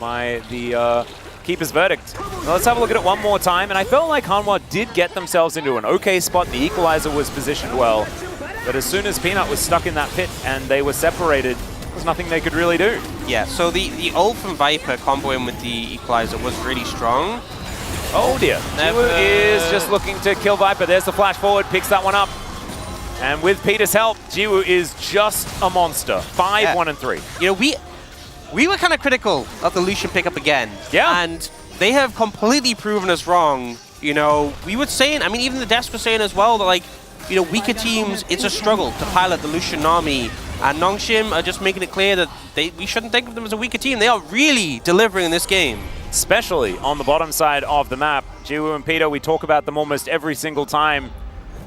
by the Keeper's Verdict. Now let's have a look at it one more time, and I felt like Hanwha did get themselves into an okay spot. The Equalizer was positioned well, But as soon as Peanut was stuck in that pit and they were separated, there was nothing they could really do. Yeah, so the ult from Viper comboing with the Equalizer was really strong. Oh dear. Never. Jiwoo is just looking to kill Viper. There's the flash forward, picks that one up. And with Peter's help, Jiwoo is just a monster. 5, 1, and 3. You know, we were kind of critical of the Lucian pickup again. Yeah. And they have completely proven us wrong. You know, we were saying, I mean, even the desk was saying as well that, like, you know, weaker teams, it's a struggle to pilot the Lucian army. And Nongshim are just making it clear that we shouldn't think of them as a weaker team. They are really delivering in this game. Especially on the bottom side of the map. Jiwoo and Peter, we talk about them almost every single time.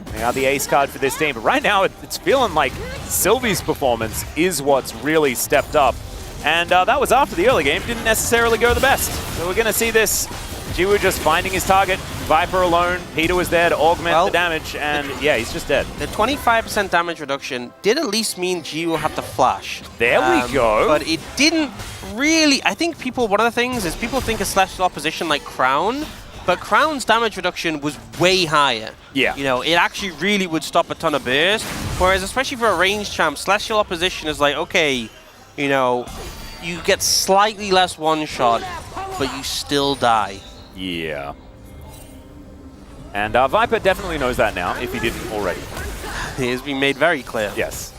They are the ace card for this team. But right now, it's feeling like Sylvie's performance is what's really stepped up. And that was after the early game. Didn't necessarily go the best. So we're going to see this. Jiwoo just finding his target. Viper alone. Peter was there to augment the damage. And yeah, he's just dead. The 25% damage reduction did at least mean Jiwoo had to flash. There we go. But it didn't really... I think people... One of the things is people think of Celestial Opposition like Crown. But Crown's damage reduction was way higher. Yeah. You know, it actually really would stop a ton of burst. Whereas, especially for a range champ, Celestial Opposition is like, okay, you know, you get slightly less one-shot, but you still die. Yeah. And Viper definitely knows that now, if he didn't already. It has been made very clear. Yes.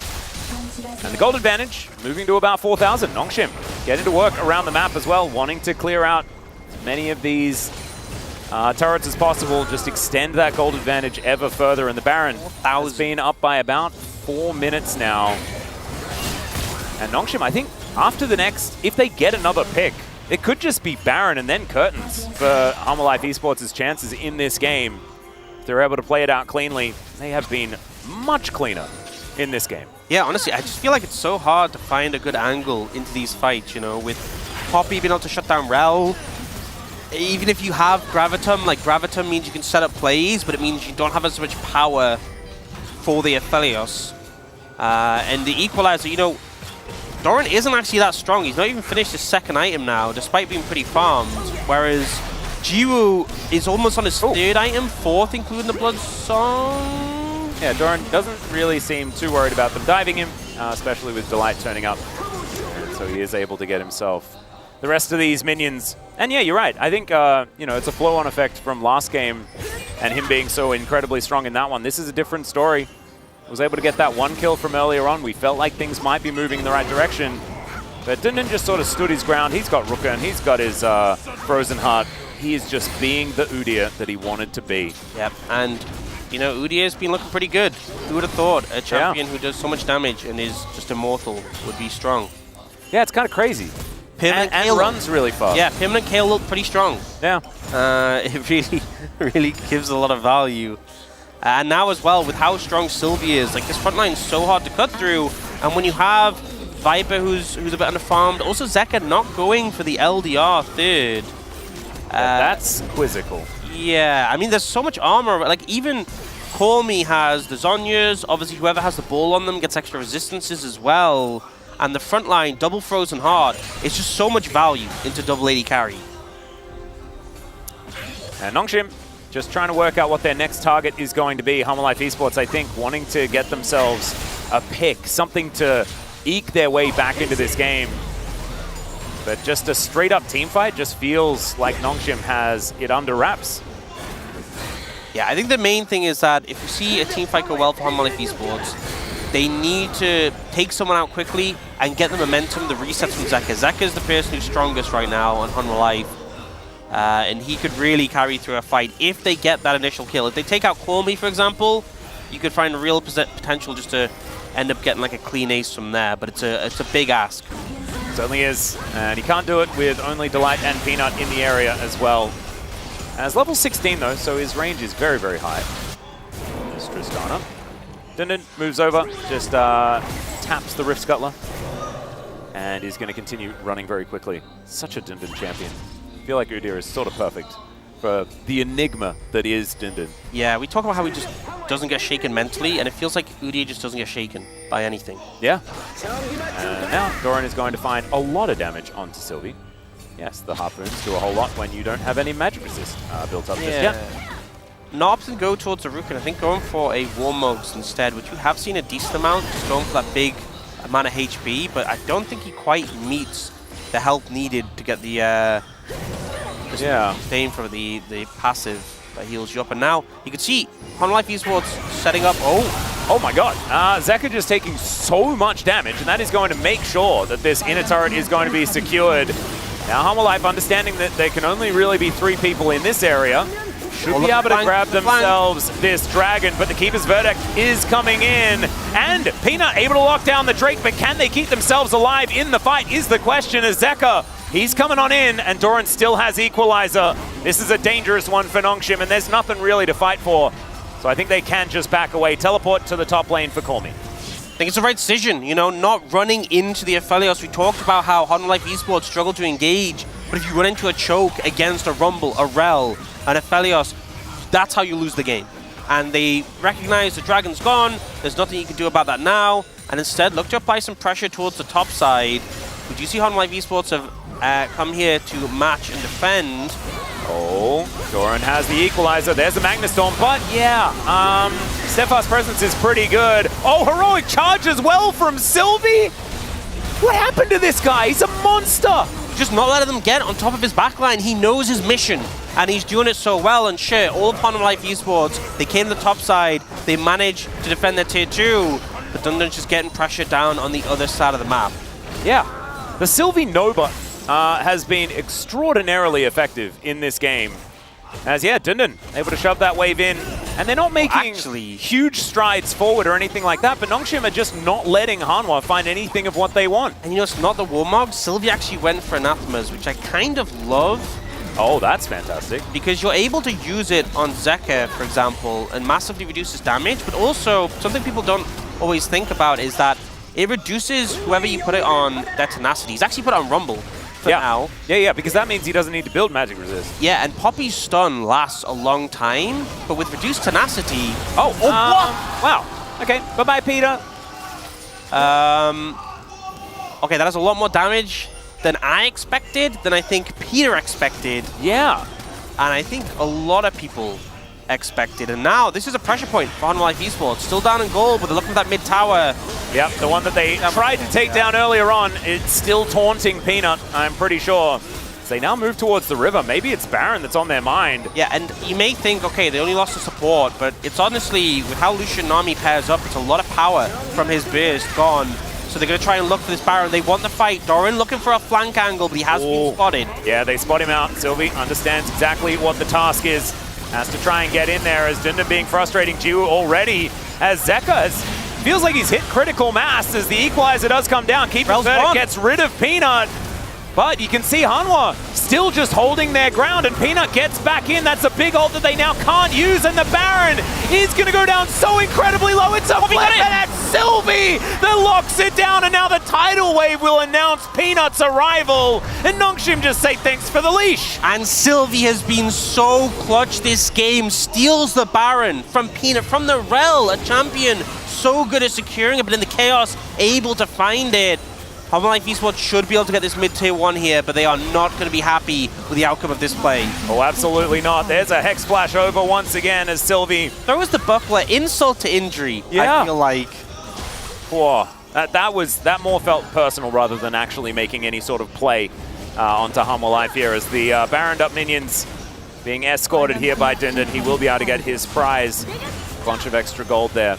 And the gold advantage, moving to about 4,000. Nongshim getting to work around the map as well, wanting to clear out as many of these turrets as possible, just extend that gold advantage ever further. And the Baron has been up by about 4 minutes now. And Nongshim, I think, after the next, if they get another pick, it could just be Baron and then Curtains for Humble Life Esports' chances in this game. If they're able to play it out cleanly, they have been much cleaner in this game. Yeah, honestly, I just feel like it's so hard to find a good angle into these fights, you know, with Poppy being able to shut down Rel. Even if you have Gravitum, like Gravitum means you can set up plays, but it means you don't have as much power for the Aphelios. And the Equalizer, you know, Doran isn't actually that strong. He's not even finished his second item now, despite being pretty farmed. Whereas Jiwoo is almost on his third item, fourth, including the Blood Song. Yeah, Doran doesn't really seem too worried about them diving him, especially with Delight turning up. And so he is able to get himself the rest of these minions. And yeah, you're right. I think, you know, it's a flow-on effect from last game and him being so incredibly strong in that one. This is a different story. Was able to get that one kill from earlier on. We felt like things might be moving in the right direction. But Dindin just sort of stood his ground. He's got Ruka and he's got his Frozen Heart. He is just being the Udyr that he wanted to be. Yep, and, you know, Udyr's been looking pretty good. Who would have thought a champion who does so much damage and is just immortal would be strong? Yeah, it's kind of crazy. And runs really fast. Yeah, Pim and Kale look pretty strong. Yeah. It really gives a lot of value. And now as well, with how strong Sylvie is, like this front line is so hard to cut through. And when you have Viper who's a bit underfarmed, also Zeka not going for the LDR third. That's quizzical. Yeah, I mean, there's so much armor. Like, even Call Me has the Zonyas. Obviously, whoever has the ball on them gets extra resistances as well. And the front line, double Frozen Heart, it's just so much value into double AD carry. And Nongshim just trying to work out what their next target is going to be. Humble Life Esports, I think, wanting to get themselves a pick, something to eke their way back into this game. But just a straight-up team fight just feels like Nongshim has it under wraps. Yeah, I think the main thing is that if you see a team fight go well for Humble Life Esports, they need to take someone out quickly and get the momentum, the resets from Zeka. Zeka is the person who's strongest right now on Humble Life. And he could really carry through a fight if they get that initial kill. If they take out Call Me, for example, you could find real potential just to end up getting like a clean ace from there. But it's a big ask. Certainly is. And he can't do it with only Delight and Peanut in the area as well. As level 16 though, so his range is very, very high. It's Tristana. Dindin moves over, just taps the Rift Scuttler. And is going to continue running very quickly. Such a Dindin champion. I feel like Udyr is sort of perfect for the enigma that is Dindin. Yeah, we talk about how he just doesn't get shaken mentally, and it feels like Udyr just doesn't get shaken by anything. Yeah. And now Doran is going to find a lot of damage onto Sylvie. Yes, the harpoons do a whole lot when you don't have any magic resist built up just yet. not opting to go towards the Rook, and I think going for a Warmugs instead, which you have seen a decent amount, just going for that big amount of HP, but I don't think he quite meets the health needed to get the sustain from the passive that heals you up. And now you can see Life Esports setting up. Oh my god. Zeka just taking so much damage, and that is going to make sure that this inner turret is going to be secured. Now Life, understanding that there can only really be 3 people in this area, should be able to grab themselves this dragon, but the Keeper's Verdict is coming in. And Peanut able to lock down the Drake, but can they keep themselves alive in the fight is the question. As Zeka, he's coming on in, and Doran still has Equalizer. This is a dangerous one for Nongshim, and there's nothing really to fight for. So I think they can just back away, teleport to the top lane for Call Me. I think it's the right decision, you know, not running into the Aphelios. We talked about how Life Esports struggle to engage, but if you run into a choke against a Rumble, a Rel, an Aphelios, that's how you lose the game. And they recognize the dragon's gone, there's nothing you can do about that now, and instead look to apply some pressure towards the top side. Would you see Life Esports have come here to match and defend? Oh, Doran has the Equalizer. There's the Magnustorm, but yeah, Steph's presence is pretty good. Oh, heroic charge as well from Sylvie. What happened to this guy? He's a monster. Just not letting them get on top of his backline. He knows his mission, and he's doing it so well. And shit, all of Life Esports, they came to the top side. They managed to defend their tier 2, but Dundun's just getting pressure down on the other side of the map. Yeah, the Sylvie Nova has been extraordinarily effective in this game. As, yeah, Dundun able to shove that wave in. And they're not making huge strides forward or anything like that, but Nongshim are just not letting Hanwha find anything of what they want. And you know, it's not the Warmog. Sylvie actually went for Anathemas, which I kind of love. Oh, that's fantastic. Because you're able to use it on Zeka, for example, and massively reduces damage, but also something people don't always think about is that it reduces whoever you put it on their tenacity. He's actually put it on Rumble. Now. Yeah, because that means he doesn't need to build magic resist. Yeah, and Poppy's stun lasts a long time, but with reduced tenacity... what? Wow. Okay, bye-bye, Peter. Okay, that has a lot more damage than I expected, than I think Peter expected. Yeah. And I think a lot of people expected. And now, this is a pressure point for Life Esports. Still down in gold, but they're looking for that mid-tower. Yep, the one that they tried to take down earlier on. It's still taunting Peanut, I'm pretty sure. So they now move towards the river. Maybe it's Baron that's on their mind. Yeah, and you may think, okay, they only lost the support, but it's honestly, with how Lucian Nami pairs up, it's a lot of power from his burst gone. So they're going to try and look for this Baron. They want the fight. Doran looking for a flank angle, but he has been spotted. Yeah, they spot him out. Sylvie understands exactly what the task is. Has to try and get in there as Dundun being frustrating Jiwoo already. As Zeka feels like he's hit critical mass as the Equalizer does come down. Keeper's Verdict gets rid of Peanut. But you can see Hanwha still just holding their ground, and Peanut gets back in. That's a big ult that they now can't use, and the Baron is going to go down so incredibly low. It's a flip, and that's Sylvie that locks it down, and now the tidal wave will announce Peanut's arrival, and Nongshim just say thanks for the leash. And Sylvie has been so clutch this game, steals the Baron from Peanut, from the Rel, a champion so good at securing it, but in the chaos, able to find it. Life Esports should be able to get this mid-tier 1 here, but they are not going to be happy with the outcome of this play. Oh, absolutely not. There's a Hex Splash over once again as Sylvie throws the buckler, insult to injury, I feel like. Whoa. That more felt personal rather than actually making any sort of play onto Life here as the Baroned up minions being escorted here by Dundun. He will be able to get his prize. A bunch of extra gold there.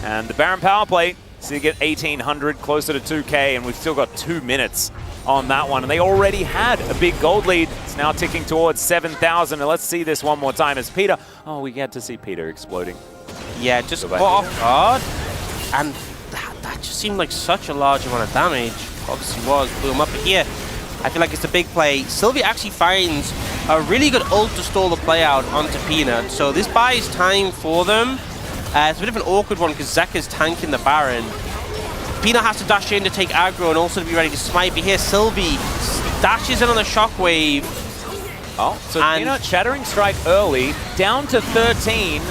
And the Baron power play. So you get 1,800, closer to 2K, and we've still got 2 minutes on that one. And they already had a big gold lead. It's now ticking towards 7,000. And let's see this one more time as Peter... Oh, we get to see Peter exploding. Yeah, just caught off guard. And that just seemed like such a large amount of damage. Obviously blew him up. But here, I feel like it's a big play. Sylvie actually finds a really good ult to stall the play out onto Peanut. So this buys time for them. It's a bit of an awkward one because Zeka's tanking the Baron. Peanut has to dash in to take aggro and also to be ready to smite. But here, Sylvie dashes in on the shockwave. Oh, so Peanut Shattering Strike early, down to 13,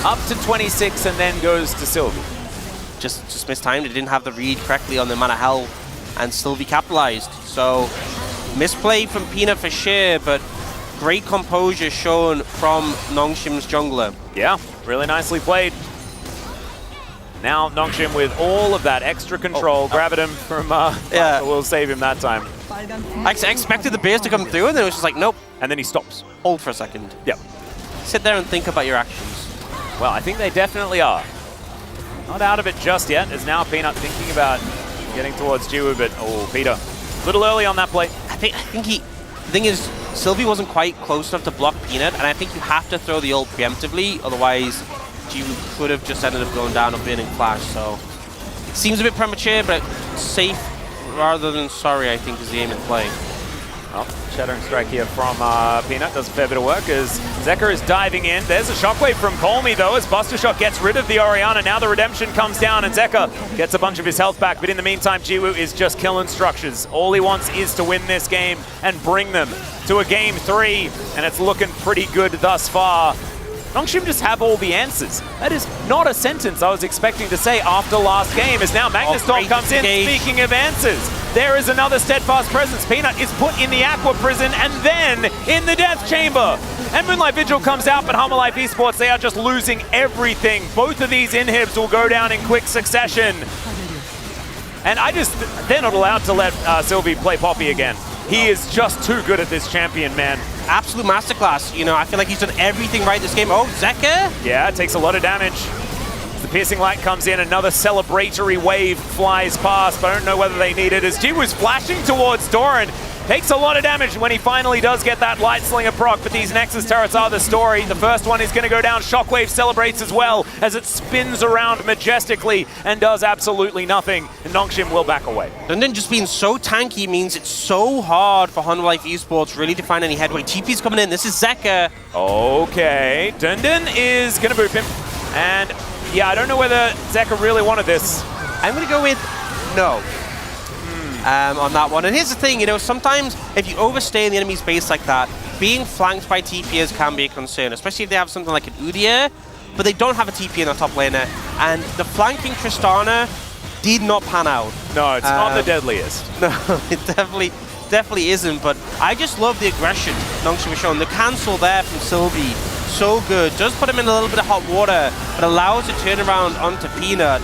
up to 26, and then goes to Sylvie. Just mistimed. It didn't have the read correctly on the amount of health, and Sylvie capitalized. So, misplay from Peanut for sure, but great composure shown from Nongshim's jungler. Yeah, really nicely played. Now Nongshim with all of that extra control, grabbing him from, Yeah. we'll save him that time. I expected the base to come through, and then it was just like, nope. And then he stops. Hold for a second. Yep. Sit there and think about your actions. Well, I think they definitely are. Not out of it just yet. There's now Peanut thinking about getting towards Jiwoo, but oh, Peter, a little early on that play. I think the thing is, Sylvie wasn't quite close enough to block Peanut, and I think you have to throw the ult preemptively, otherwise Jiwoo could have just ended up going down or burning flash, so seems a bit premature, but safe rather than sorry, I think, is the aim in play. Well, Shattering Strike here from Peanut does a fair bit of work as Zeka is diving in. There's a shockwave from Colmy though as Buster Shot gets rid of the Orianna. Now the redemption comes down and Zeka gets a bunch of his health back, but in the meantime Jiwoo is just killing structures. All he wants is to win this game and bring them to a game 3, and it's looking pretty good thus far. Nongshim just have all the answers. That is not a sentence I was expecting to say after last game, as now Magnus Storm comes in. Speaking of answers, there is another steadfast presence. Peanut is put in the Aqua Prison and then in the Death Chamber. And Moonlight Vigil comes out, but Humble Life Esports, they are just losing everything. Both of these inhibs will go down in quick succession. And they're not allowed to let Sylvie play Poppy again. He is just too good at this champion, man. Absolute masterclass. You know, I feel like he's done everything right this game. Oh, Zeka? Yeah, it takes a lot of damage. The Piercing Light comes in, another celebratory wave flies past, but I don't know whether they need it as Jiwoo's flashing towards Doran. Takes a lot of damage when he finally does get that Light Slinger proc, but these Nexus turrets are the story. The first one is going to go down. Shockwave celebrates as well as it spins around majestically and does absolutely nothing. And Nongshim will back away. Dundun just being so tanky means it's so hard for Humble Life Esports really to find any headway. TP's coming in. This is Zeka. Okay, Dundun is going to boop him. And yeah, I don't know whether Zeka really wanted this. I'm going to go with no. On that one. And here's the thing, you know, sometimes if you overstay in the enemy's base like that, being flanked by TPers can be a concern, especially if they have something like an Udyr, but they don't have a TP in the top laner. And the flanking Tristana did not pan out. No, it's not the deadliest. No, it definitely isn't, but I just love the aggression Nongshim was showing. The cancel there from Sylvie, so good. Does put him in a little bit of hot water, but allows a turnaround onto Peanut.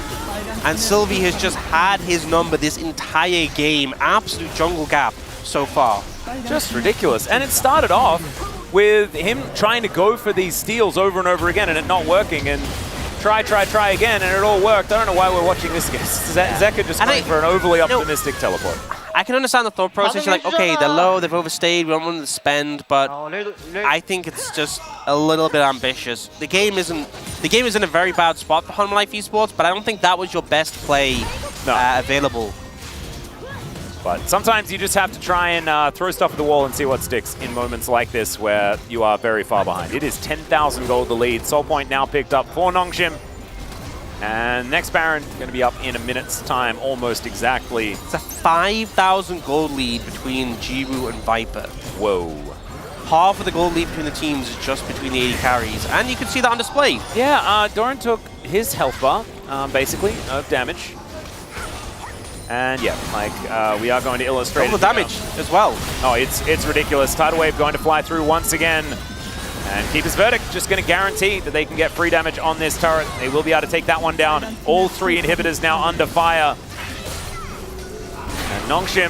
And Sylvie has just had his number this entire game. Absolute jungle gap so far. Just ridiculous. And it started off with him trying to go for these steals over and over again and it not working. And try again, and it all worked. I don't know why we're watching this again. Zeka just going for an overly optimistic teleport. I can understand the thought process. You're like, okay, they're low, they've overstayed, we don't want them to spend, but I think it's just a little bit ambitious. The game is in a very bad spot for Humble Life Esports, but I don't think that was your best play available. But sometimes you just have to try and throw stuff at the wall and see what sticks in moments like this where you are very far behind. It is 10,000 gold the lead. Soul Point now picked up for Nongshim. And next Baron going to be up in a minute's time, almost exactly. It's a 5,000 gold lead between Jiwoo and Viper. Whoa. Half of the gold lead between the teams is just between the 80 carries, and you can see that on display. Yeah, Doran took his health bar, basically, of damage. And yeah, like, we are going to illustrate all the damage as well. Oh, it's ridiculous. Tidal Wave going to fly through once again. And Keeper's Verdict just going to guarantee that they can get free damage on this turret. They will be able to take that one down. All three inhibitors now under fire. And Nongshim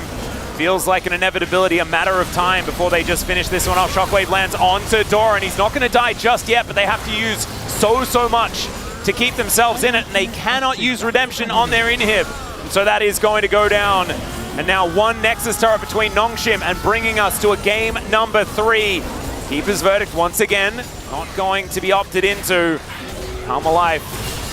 feels like an inevitability, a matter of time before they just finish this one off. Shockwave lands onto Doran. He's not going to die just yet, but they have to use so much to keep themselves in it. And they cannot use Redemption on their inhib. So that is going to go down. And now one Nexus turret between Nongshim and bringing us to a game number 3. Keeper's Verdict once again, not going to be opted into. Humble Life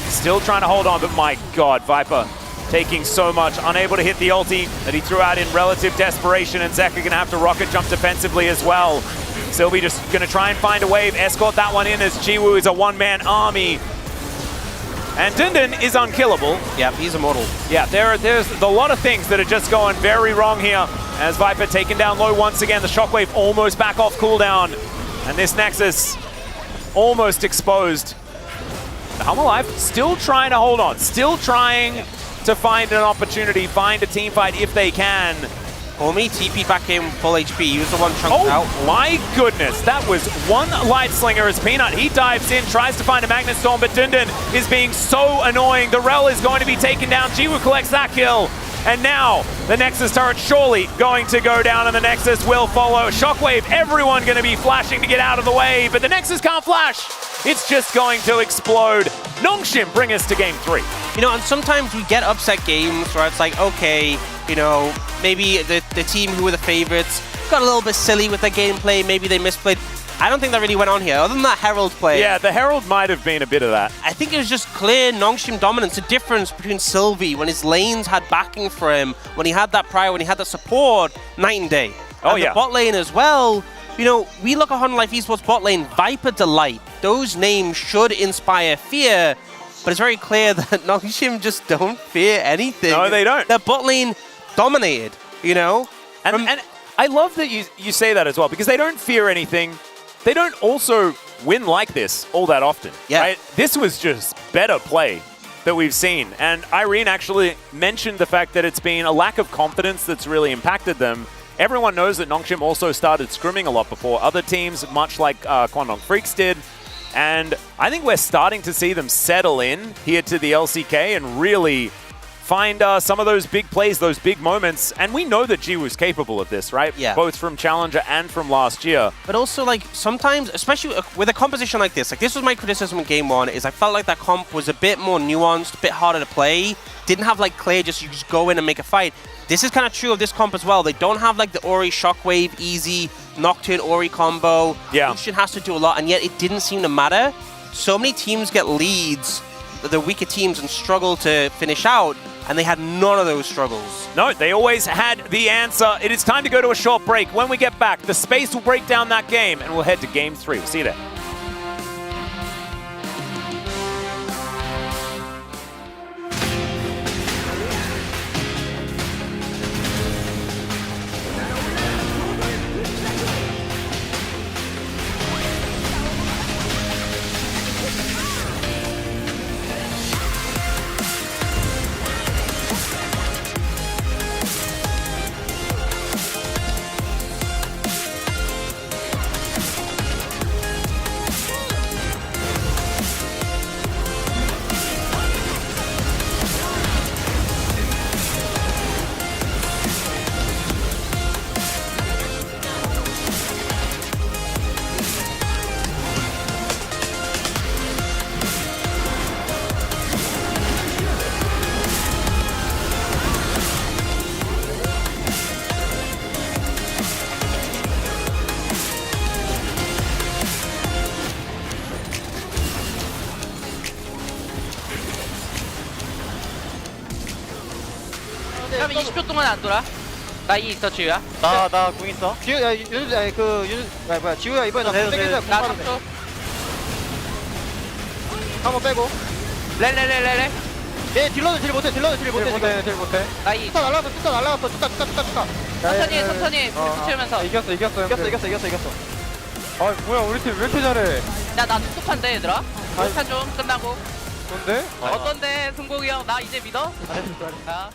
still trying to hold on, but my God, Viper taking so much, unable to hit the ulti that he threw out in relative desperation, and Zeka gonna have to rocket jump defensively as well. Sylvie just gonna try and find a wave, escort that one in as Jiwoo is a one-man army. And Dundun is unkillable. Yep, he's immortal. Yeah, there's a lot of things that are just going very wrong here. As Viper taken down low once again, the Shockwave almost back off cooldown. And this Nexus almost exposed. Humble Life still trying to hold on, still trying to find an opportunity, find a team fight if they can. Homie TP'd back in full HP. He was the one chunked out. Oh my goodness, that was one Light Slinger as Peanut. He dives in, tries to find a Magnet Storm, but Dundun is being so annoying. The Rel is going to be taken down. Jiwoo collects that kill. And now the Nexus turret surely going to go down, and the Nexus will follow. Shockwave, everyone going to be flashing to get out of the way, but the Nexus can't flash. It's just going to explode. Nongshim bring us to game 3. You know, and sometimes we get upset games where it's like, okay, you know, maybe the team who were the favorites got a little bit silly with their gameplay, maybe they misplayed. I don't think that really went on here, other than that Herald play. Yeah, the Herald might have been a bit of that. I think it was just clear Nongshim dominance, the difference between Sylvie when his lanes had backing for him, when he had that prior, when he had that support, night and day. Oh, and yeah. the bot lane as well. You know, we look at Honor Life Esports bot lane, Viper, Delight. Those names should inspire fear, but it's very clear that Nongshim just don't fear anything. No, they don't. Their bot lane dominated, you know? And I love that you say that as well, because they don't fear anything. They don't also win like this all that often. Yeah. Right? This was just better play that we've seen. And Irene actually mentioned the fact that it's been a lack of confidence that's really impacted them. Everyone knows that Nongshim also started scrimming a lot before other teams, much like Kwangdong Freaks did. And I think we're starting to see them settle in here to the LCK and really find some of those big plays, those big moments. And we know that Jiwoo's capable of this, right? Yeah. Both from Challenger and from last year. But also, like, sometimes, especially with a composition like this was my criticism in Game 1, is I felt like that comp was a bit more nuanced, a bit harder to play. Didn't have, like, clear, you just go in and make a fight. This is kind of true of this comp as well. They don't have, like, the Ori Shockwave, easy, Nocturne Ori combo. Yeah. Lucian has to do a lot, and yet it didn't seem to matter. So many teams get leads, the weaker teams, and struggle to finish out. And they had none of those struggles. No, they always had the answer. It is time to go to a short break. When we get back, the space will break down that game, and we'll head to game 3. We'll see you there. 그러면 20초 동안 안 돌아? 나 이 있어 지우야? 나 궁 있어. 지우야, 지우야, 이번에 나 땡기자. 나 3초. 한번 빼고. 레레레레레. 얘 딜러도 딜 못해, 딜 못해. 나 이. 뚜까 날라갔어. 천천히 붙이면서. 이겼어. 아, 뭐야, 우리 팀 왜 이렇게 잘해? 나 툭툭한데 얘들아? 못한 좀 끝나고. 뭔데? 어떤데 승국이 형? 나 이제 믿어? 아.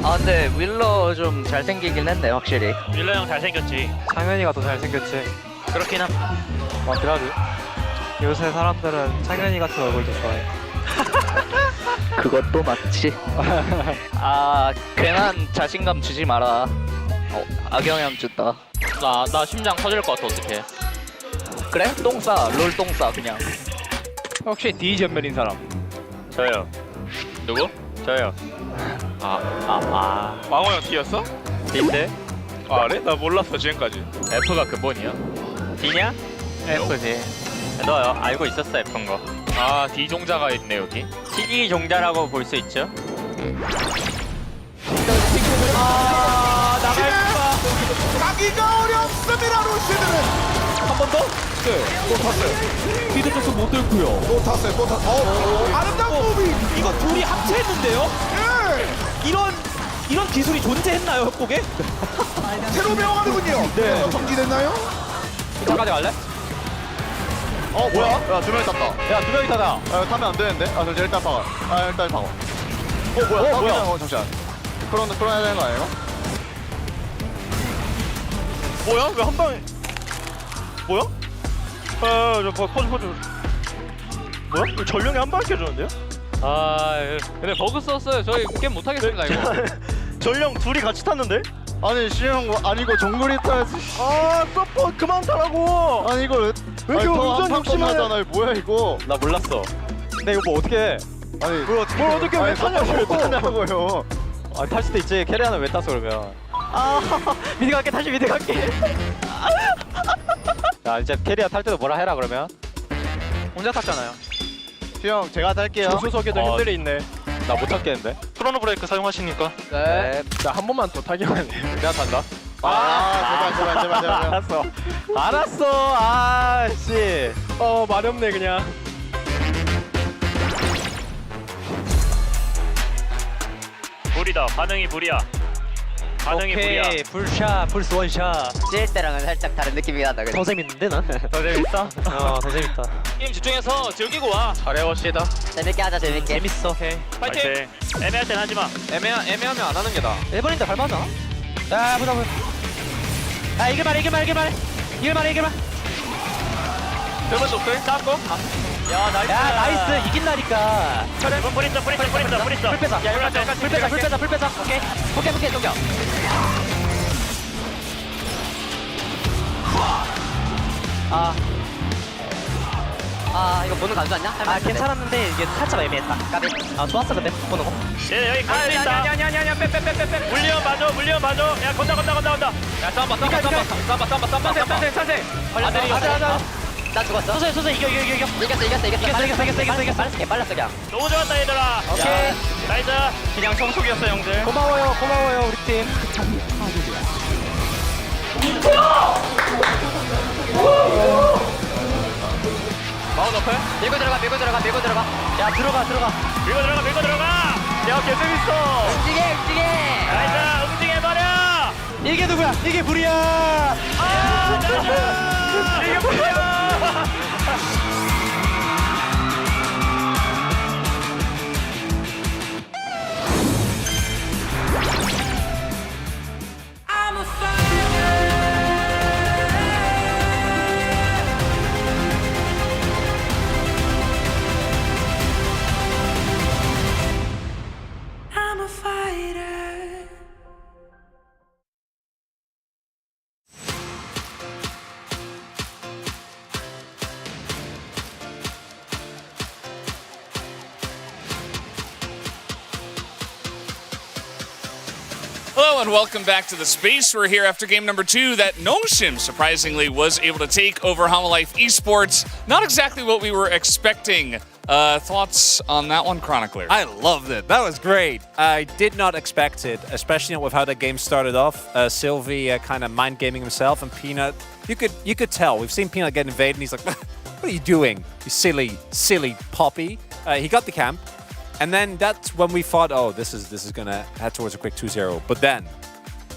아 근데 윌러 좀 잘생기긴 했네 확실히. 윌러 형 잘생겼지. 창현이가 더 잘생겼지. 그렇긴 함. 맞더라도. 요새 사람들은 창현이 같은 얼굴도 좋아해. 그것도 맞지. 아 괜한 자신감 주지 마라. 악영향 준다. 나 심장 터질 것 같아. 어떡해. 그래? 똥싸 롤 똥싸 그냥. 혹시 D 전멸인 사람? 저요. 누구? 저요. 왕호 형 D였어? D인데? 아 그래? 나 몰랐어 지금까지. F가 근본이야. D냐? F지. 너 알고 있었어 F인 거. 아 D 종자가 있네 여기. T 종자라고 볼 수 있죠. 가기가 어렵습니다, 루시드는. 한 번 더? 네, 또 탔어요. 피드 쪽도 못 들고요. 또 탔어요. 아름다운 무비. 이거 둘이 합체했는데요? 예. 이런 기술이 존재했나요, 협곡에? 새로 배워가는군요. 네. 정지됐나요? 이거까지 갈래? 뭐야? 야, 2명이 탔다. 야 2명이 타다. 타면 안 되는데? 저 일단 박아. 일단 박아. 뭐야? 잠시만. 풀어야 되는 거 아니에요? 뭐야? 왜 한 방에? 뭐야? 포즈. 뭐야? 이거 전령이 한 방에 켜주는데요? 근데 버그 썼어요. 저희 게임 못 하겠습니다 이거. 전령 둘이 같이 탔는데? 아니 시영 아니고 정글이 타야지. 서포 그만 타라고. 아니 이거 왜 이렇게 운전 욕심하잖아요. 뭐야 이거? 나 몰랐어. 근데 이거 뭐 어떻게 해? 아니 뭘 어떻게 왜 타냐고요? 탈 수도 있지. 캐리어는 왜 탔어 그러면? 미드 갈게. 다시 미드 갈게. 자 이제 캐리어 탈 때도 뭐라 해라 그러면. 혼자 탔잖아요. 시영 제가 탈게요. 조수석에도 핸들이 있네. 나 못 찾겠는데? 크로노 브레이크 사용하시니까. 네. 자 한 번만 더 타기만 해. 내가 탄다. 제발. 알았어. 씨. 말이 없네 그냥. 불이다. 반응이 불이야. 오케이, 불샷, 불스 원샷. 찔 때랑은 살짝 다른 느낌이 나다. 더 재밌는데 난? 더 재밌어? 더 재밌다. 게임 집중해서 즐기고 와. 잘해봅시다. 재밌게 하자 재밌게. 재밌어. 오케이. 파이팅. 애매할 땐 하지 마. 애매하면 안 하는 게 나아. 일본인들 밟아잖아. 야, 보자. 이길 말. 그러면 높을 깎고. 야, 나이스. 이긴다니까. 불 있어. 불 빼자. 불 빼자. 오케이, 동경. 이거 보는 거 안 좋았냐? 괜찮았는데 이게 살짝 애매했다. 까비. 좋았어 근데 보는 거. 얘 여기 갈 수 있다. 아니야. 빼. 물리면 맞아. 야, 건다. 야, 쌈바. 찬생. 걸렸어. 나 죽었어. 소세 이겨. 이겼어. 빨랐어 그냥. 너무 좋았다 얘들아. 오케이. 나이스. 그냥 청소기였어 형들. 고마워요 우리 팀. 마운 어플. 밀고 들어가. 야 들어가. 밀고 들어가. 야 개재밌어. 움직여. 나이스. 움직여버려. 이게 누구야? 이게 불이야. 이게 뭐야? I'm a fighter. I'm a fighter. Hello and welcome back to the space. We're here after game number 2 that Nongshim surprisingly was able to take over Homolife Esports. Not exactly what we were expecting. Thoughts on that one, Chronicler? I loved it. That was great. I did not expect it, especially with how the game started off. Sylvie kind of mind gaming himself, and Peanut. You could tell. We've seen Peanut get invaded, and he's like, "What are you doing, you silly poppy?" He got the camp, and then that's when we thought, "Oh, this is gonna head towards a quick 2-0." But then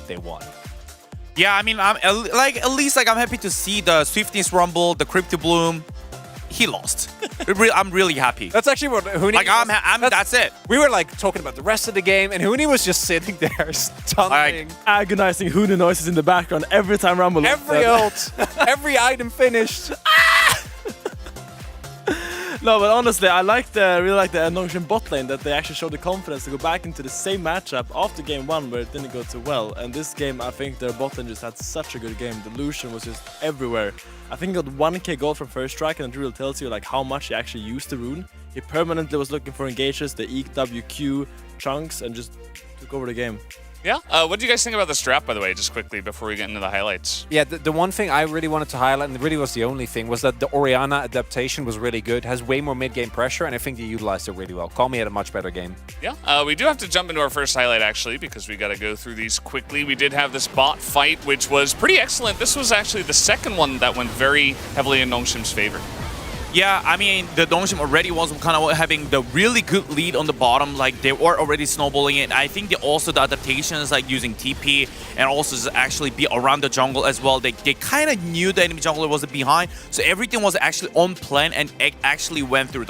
they won. Yeah, I mean, at least I'm happy to see the Swiftness Rumble, the Crypto Bloom. He lost. I'm really happy. That's actually what Huni. Like that's it. We were like talking about the rest of the game, and Huni was just sitting there stunning. Agonizing Huni noises in the background every time Rumble. Every ult, every item finished. No, but honestly, I really like the Nongshim bot lane that they actually showed the confidence to go back into the same matchup after game 1 where it didn't go too well. And this game, I think their bot lane just had such a good game. The Lucian was just everywhere. I think he got 1k gold from first strike, and it really tells you like how much he actually used the rune. He permanently was looking for engages, the EQ, WQ, chunks, and just took over the game. Yeah. What do you guys think about the strap, by the way, just quickly before we get into the highlights? Yeah, the one thing I really wanted to highlight, and it really was the only thing, was that the Orianna adaptation was really good. Has way more mid-game pressure, and I think they utilized it really well. Call me had a much better game. Yeah. We do have to jump into our first highlight, actually, because we got to go through these quickly. We did have this bot fight, which was pretty excellent. This was actually the second one that went very heavily in Nongshim's favor. Yeah, I mean, the Nongshim already was kind of having the really good lead on the bottom. Like, they were already snowballing it. I think also the adaptations, like using TP and also just actually be around the jungle as well. They kind of knew the enemy jungler was behind. So everything was actually on plan, and it actually went through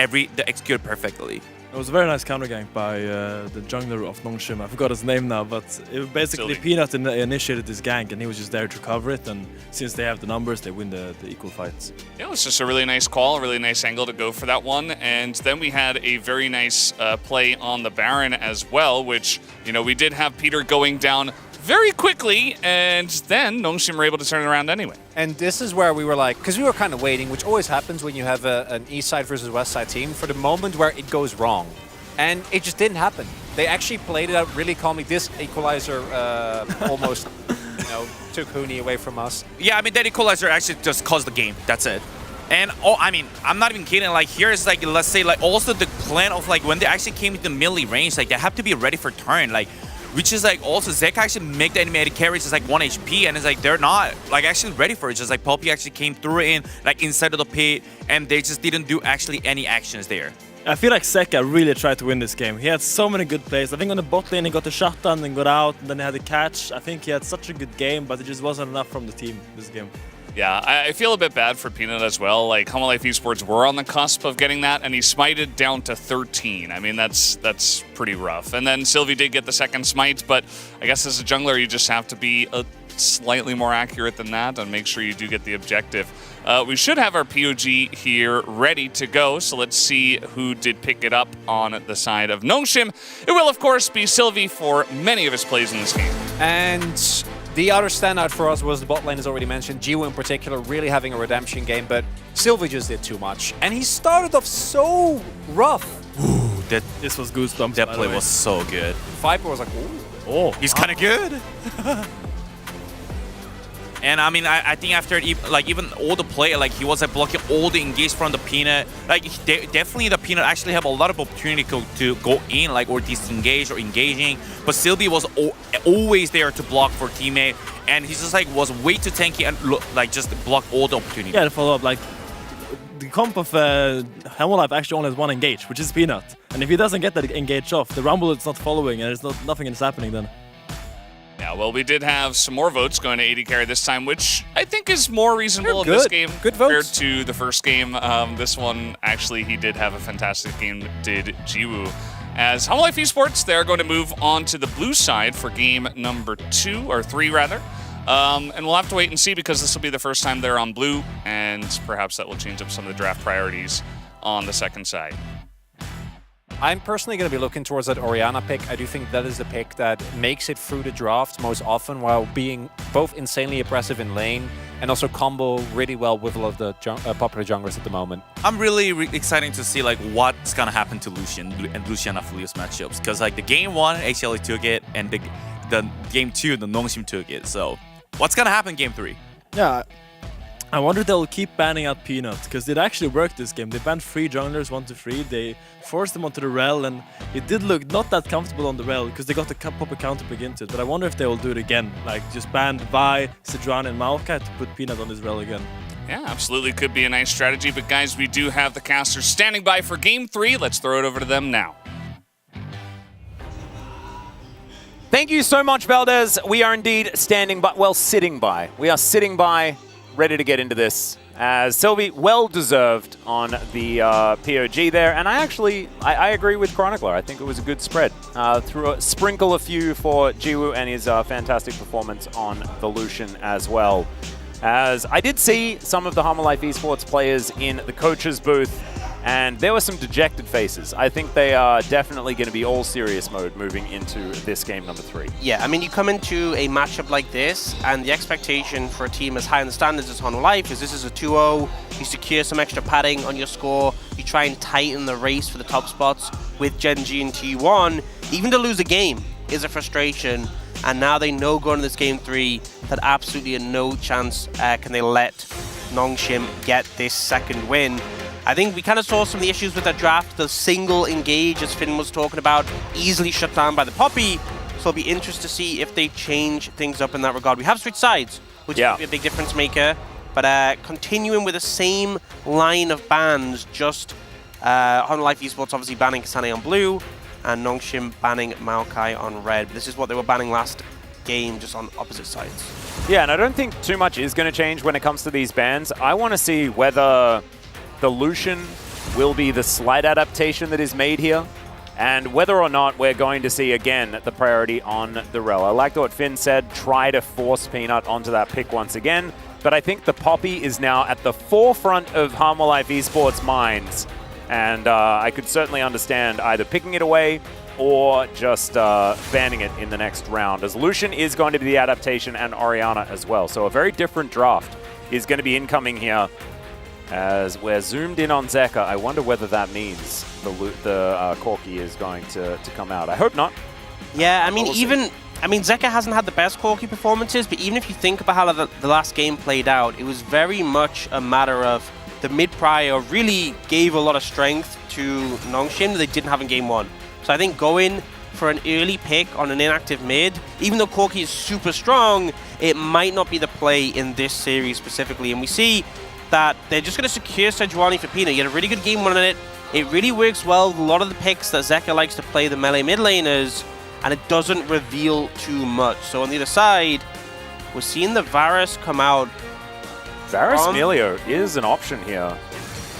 they execute perfectly. It was a very nice counter gank by the jungler of Nongshim. I forgot his name now, but it basically Peanut initiated this gank and he was just there to cover it, and since they have the numbers, they win the equal fights. Yeah, it was just a really nice call, a really nice angle to go for that one. And then we had a very nice play on the Baron as well, which, you know, we did have Peter going down very quickly, and then Nongshim were able to turn it around anyway. And this is where we were like, because we were kind of waiting, which always happens when you have an east side versus west side team, for the moment where it goes wrong. And it just didn't happen. They actually played it out really calmly. This equalizer almost, you know, took Huni away from us. Yeah, I mean, that equalizer actually just caused the game. That's it. And I mean, I'm not even kidding. Like, here's like, let's say, like, also the plan of like when they actually came into melee range, like they have to be ready for turn. Like, which is like also Zek actually make the animated carries just like 1 HP, and it's like they're not like actually ready for it. Just like Poppy actually came through in like inside of the pit, and they just didn't do actually any actions there. I feel like Zeka really tried to win this game. He had so many good plays. I think on the bot lane he got the shutdown and got out, and then he had the catch. I think he had such a good game, but it just wasn't enough from the team this game. Yeah, I feel a bit bad for Peanut as well. Like, Homolife Esports were on the cusp of getting that, and he smited down to 13. I mean, that's pretty rough. And then Sylvie did get the second smite, but I guess as a jungler, you just have to be slightly more accurate than that and make sure you do get the objective. We should have our POG here ready to go, so let's see who did pick it up on the side of Nongshim. It will, of course, be Sylvie for many of his plays in this game. And the other standout for us was the bot lane, as already mentioned. Jiwoo in particular really having a redemption game, but Sylvie just did too much. And he started off so rough. Ooh, this was goosebumps. That play was so good. Viper was like, ooh. Oh, he's kind of good. And I mean, I think after even all the play, like he was like blocking all the engage from the Peanut. Like definitely the Peanut actually have a lot of opportunity to go in, like, or disengage or engaging. But Sylvie was always there to block for teammate, and he just like was way too tanky and like just blocked all the opportunity. Yeah, to follow up, like the comp of Homolife actually only has one engage, which is Peanut. And if he doesn't get that engage off, the Rumble is not following, and nothing is happening then. Yeah, well, we did have some more votes going to AD carry this time, which I think is more reasonable in this game compared to the first game. This one, actually, he did have a fantastic game, did Jiwoo. As Homolife Esports, they're going to move on to the blue side for game number 2, or 3 rather. And we'll have to wait and see, because this will be the first time they're on blue, and perhaps that will change up some of the draft priorities on the second side. I'm personally going to be looking towards that Orianna pick. I do think that is the pick that makes it through the draft most often, while being both insanely oppressive in lane and also combo really well with a lot of the popular junglers at the moment. I'm really excited to see like what's gonna happen to Lucian and Luciana Felios matchups, because like the game 1 HLE took it, and the game 2 the Nongshim took it. So what's gonna happen game 3? Yeah. I wonder if they'll keep banning out Peanut, because it actually worked this game. They banned 3 junglers 1-3. They forced them onto the rel, and it did look not that comfortable on the rel, because they got the proper counter pick into it. But I wonder if they will do it again, like just ban Vi, Sidran, and Maokai to put Peanut on his rel again. Yeah, absolutely could be a nice strategy. But guys, we do have the casters standing by for game 3. Let's throw it over to them now. Thank you so much, Valdez. We are indeed standing by, well, sitting by. We are sitting by, ready to get into this, as Sylvie well-deserved on the POG there. And I agree with Chronicler. I think it was a good spread. Sprinkle a few for Jiwoo and his fantastic performance on the Lucian as well. As I did see some of the Homolife Esports players in the coaches booth, and there were some dejected faces. I think they are definitely going to be all serious mode moving into this game number 3. Yeah, I mean, you come into a matchup like this, and the expectation for a team as high in the standards as Homolife is this is a 2-0, you secure some extra padding on your score, you try and tighten the race for the top spots with Gen G and T1. Even to lose a game is a frustration, and now they know going to this game 3 that absolutely at no chance can they let Nongshim get this second win. I think we kind of saw some of the issues with that draft. The single engage, as Finn was talking about, easily shut down by the Poppy. So it'll be interesting to see if they change things up in that regard. We have switched sides, which will be a big difference maker. But continuing with the same line of bans, just Homolife Esports obviously banning Kasane on blue, and Nongshim banning Maokai on red. This is what they were banning last game, just on opposite sides. Yeah, and I don't think too much is going to change when it comes to these bans. I want to see whether the Lucian will be the slight adaptation that is made here, and whether or not we're going to see again the priority on the Rel. I liked what Finn said, try to force Peanut onto that pick once again, but I think the Poppy is now at the forefront of Harmor Life Esports' minds, and I could certainly understand either picking it away or just banning it in the next round, as Lucian is going to be the adaptation and Orianna as well. So a very different draft is going to be incoming here as we're zoomed in on Zeka. I wonder whether that means the Corki is going to come out. I hope not. Yeah, I mean, Zeka hasn't had the best Corki performances, but even if you think about how the last game played out, it was very much a matter of the mid-prior really gave a lot of strength to Nongshim that they didn't have in game 1. So I think going for an early pick on an inactive mid, even though Corki is super strong, it might not be the play in this series specifically. And we see that they're just going to secure Sejuani for Peanut. You had a really good game 1 on it. It really works well with a lot of the picks that Zeka likes to play the melee mid laners, and it doesn't reveal too much. So on the other side, we're seeing the Varus come out. Varus Milio is an option here.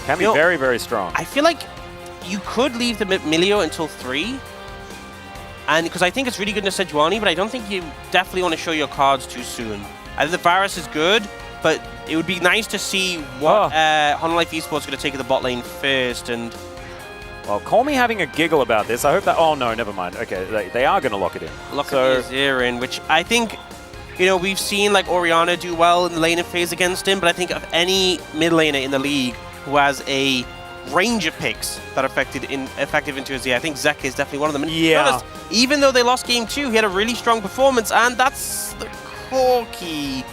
Can be very, very strong. I feel like you could leave the Milio until 3, and because I think it's really good in Sejuani, but I don't think you definitely want to show your cards too soon. I think the Varus is good, but it would be nice to see what Honor Life Esports is going to take at the bot lane first. And well, call me having a giggle about this. I hope that... Oh, no, never mind. Okay, they are going to lock it in. Lock the Azir in, which I think, you know, we've seen like Orianna do well in the laning phase against him, but I think of any mid laner in the league who has a range of picks that are effective into Azir, I think Zeka is definitely one of them. And yeah. Honest, even though they lost game 2, he had a really strong performance, and that's the Corki.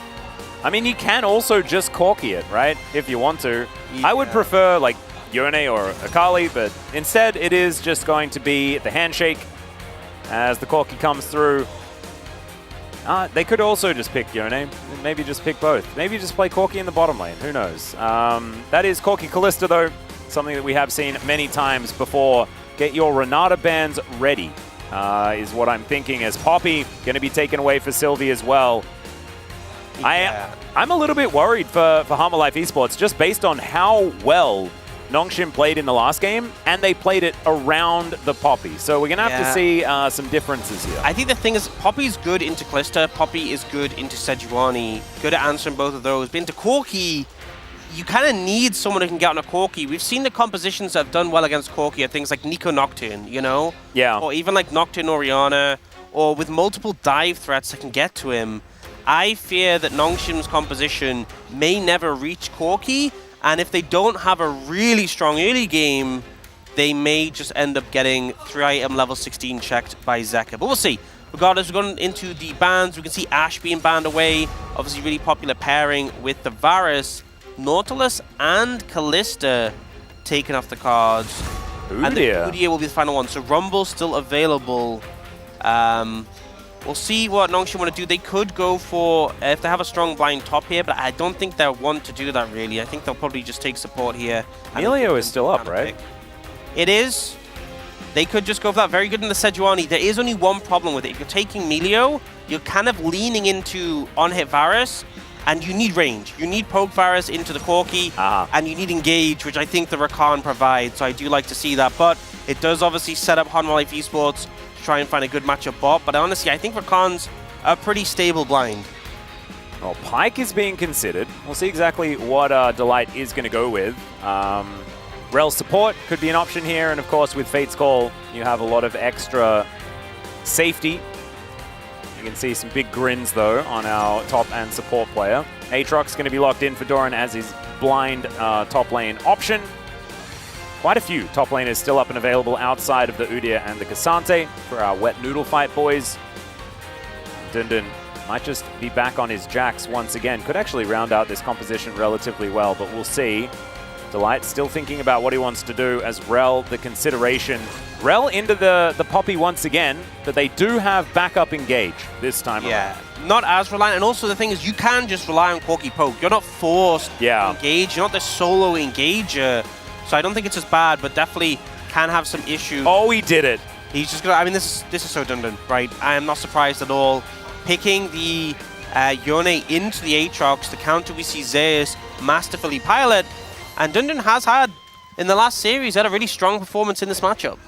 I mean, you can also just Corki it, right? If you want to. Yeah. I would prefer like Yone or Akali, but instead it is just going to be the handshake as the Corki comes through. They could also just pick Yone, maybe just pick both. Maybe just play Corki in the bottom lane, who knows. That is Corki Kalista though, something that we have seen many times before. Get your Renata bands ready, is what I'm thinking, as Poppy going to be taken away for Sylvie as well. Yeah. I'm a little bit worried for Harmor Life Esports, just based on how well Nongshim played in the last game, and they played it around the Poppy. So we're going to have to see some differences here. I think the thing is, Poppy's good into Kalista, Poppy is good into Sejuani, good at answering both of those. But into Corki, you kind of need someone who can get on a Corki. We've seen the compositions that have done well against Corki are things like Nico Nocturne, you know? Yeah. Or even like Nocturne Orianna, or with multiple dive threats that can get to him. I fear that Nongshim's composition may never reach Corki, and if they don't have a really strong early game, they may just end up getting 3-item level 16 checked by Zeka. But we'll see. Regardless, we're going into the bans. We can see Ashe being banned away. Obviously, really popular pairing with the Varus. Nautilus and Kalista taken off the cards. Udyr. And the Udyr will be the final one. So Rumble's still available. We'll see what Nongshim want to do. They could go for, if they have a strong blind top here, but I don't think they'll want to do that really. I think they'll probably just take support here. Milio is still up, right? It is. They could just go for that. Very good in the Sejuani. There is only one problem with it. If you're taking Milio, you're kind of leaning into on-hit Varus, and you need range. You need poke Varus into the Corki, and you need engage, which I think the Rakan provides, so I do like to see that. But it does obviously set up Honor Life Esports try and find a good matchup bot, but honestly, I think Rakan's a pretty stable blind. Well, Pyke is being considered. We'll see exactly what Delight is going to go with. Rel support could be an option here, and of course, with Fate's Call, you have a lot of extra safety. You can see some big grins, though, on our top and support player. Aatrox going to be locked in for Doran as his blind top lane option. Quite a few top laners still up and available outside of the Udyr and the Cassante for our wet noodle fight, boys. Dundun might just be back on his Jax once again. Could actually round out this composition relatively well, but we'll see. Delight still thinking about what he wants to do as Rel the consideration. Rel into the Poppy once again, but they do have backup engage this time around. Not as reliant. And also the thing is, you can just rely on Corki poke. You're not forced to engage. You're not the solo engager. So I don't think it's as bad, but definitely can have some issues. Oh, he did it. He's just gonna, I mean, this is so Dundun, right? I am not surprised at all. Picking the Yone into the Aatrox, the counter we see Zeus masterfully pilot, and Dundun has had in the last series had a really strong performance in this matchup.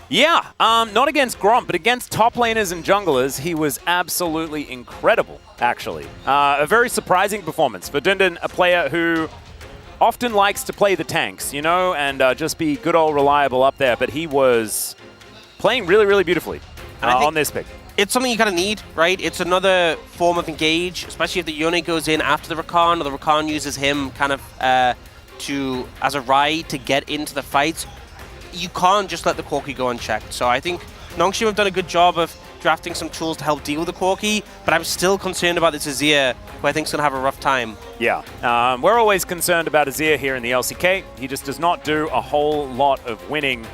Yeah, not against Gromp, but against top laners and junglers, he was absolutely incredible, actually. A very surprising performance for Dundun, a player who often likes to play the tanks, you know, and just be good old reliable up there, but he was playing really, really beautifully on this pick. It's something you kind of need, right? It's another form of engage, especially if the Yone goes in after the Rakan, or the Rakan uses him kind of as a ride to get into the fights. You can't just let the Corki go unchecked. So I think Nongshim have done a good job of drafting some tools to help deal with the Corki, but I'm still concerned about this Azir, who I think is going to have a rough time. Yeah, we're always concerned about Azir here in the LCK. He just does not do a whole lot of winning,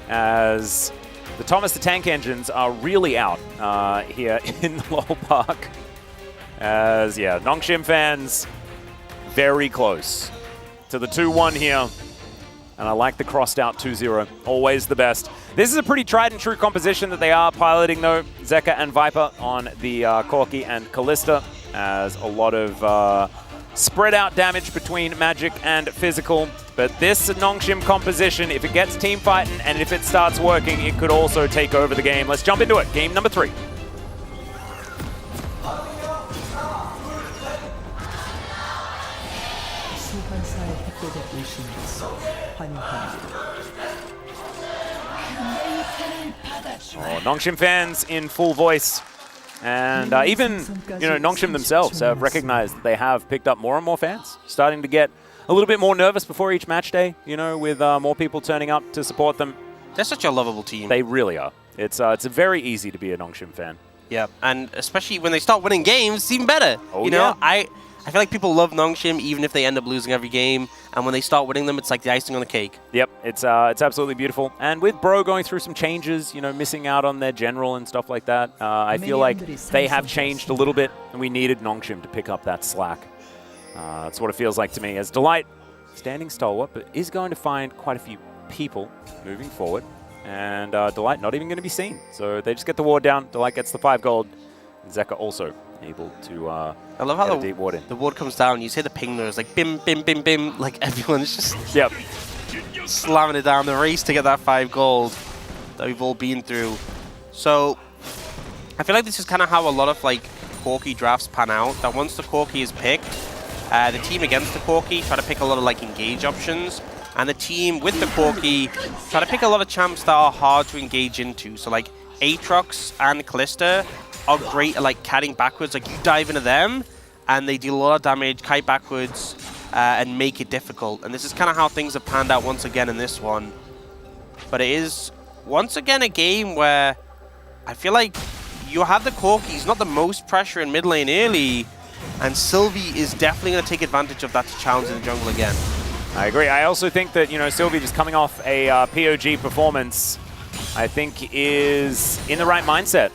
as the Thomas the Tank engines are really out here in the LoL Park. As, yeah, Nongshim fans very close to the 2-1 here. And I like the crossed out 2-0. Always the best. This is a pretty tried and true composition that they are piloting, though. Zeka and Viper on the Corki and Kalista, as a lot of spread out damage between magic and physical. But this Nongshim composition, if it gets team fighting and if it starts working, it could also take over the game. Let's jump into it. Game number 3. Oh, Nongshim fans in full voice. And even, you know, Nongshim themselves have recognized that they have picked up more and more fans, starting to get a little bit more nervous before each match day, you know, with more people turning up to support them. They're such a lovable team. They really are. It's very easy to be a Nongshim fan. Yeah, and especially when they start winning games, it's even better. Oh, you know, yeah. I feel like people love Nongshim even if they end up losing every game, and when they start winning them, it's like the icing on the cake. Yep, it's absolutely beautiful. And with Bro going through some changes, you know, missing out on their general and stuff like that, I feel like they have changed a little bit, and we needed Nongshim to pick up that slack. That's what it feels like to me, as Delight, standing stalwart, but is going to find quite a few people moving forward. And Delight not even going to be seen. So they just get the ward down, Delight gets the 5 gold, and Zeka also able to I love how deep ward in. The ward comes down, you see the ping noise, like bim, bim, bim, bim, like everyone's just slamming it down, the race to get that 5 gold that we've all been through. So I feel like this is kind of how a lot of like Corki drafts pan out, that once the Corki is picked, the team against the Corki try to pick a lot of like engage options, and the team with the Corki try to pick a lot of champs that are hard to engage into. So like Aatrox and Kalista are great at like kiting backwards, like you dive into them and they deal a lot of damage, kite backwards, and make it difficult. And this is kind of how things have panned out once again in this one. But it is once again a game where I feel like you have the Corkis, not the most pressure in mid lane early, and Sylvie is definitely going to take advantage of that to challenge in the jungle again. I agree. I also think that, you know, Sylvie just coming off a POG performance, I think is in the right mindset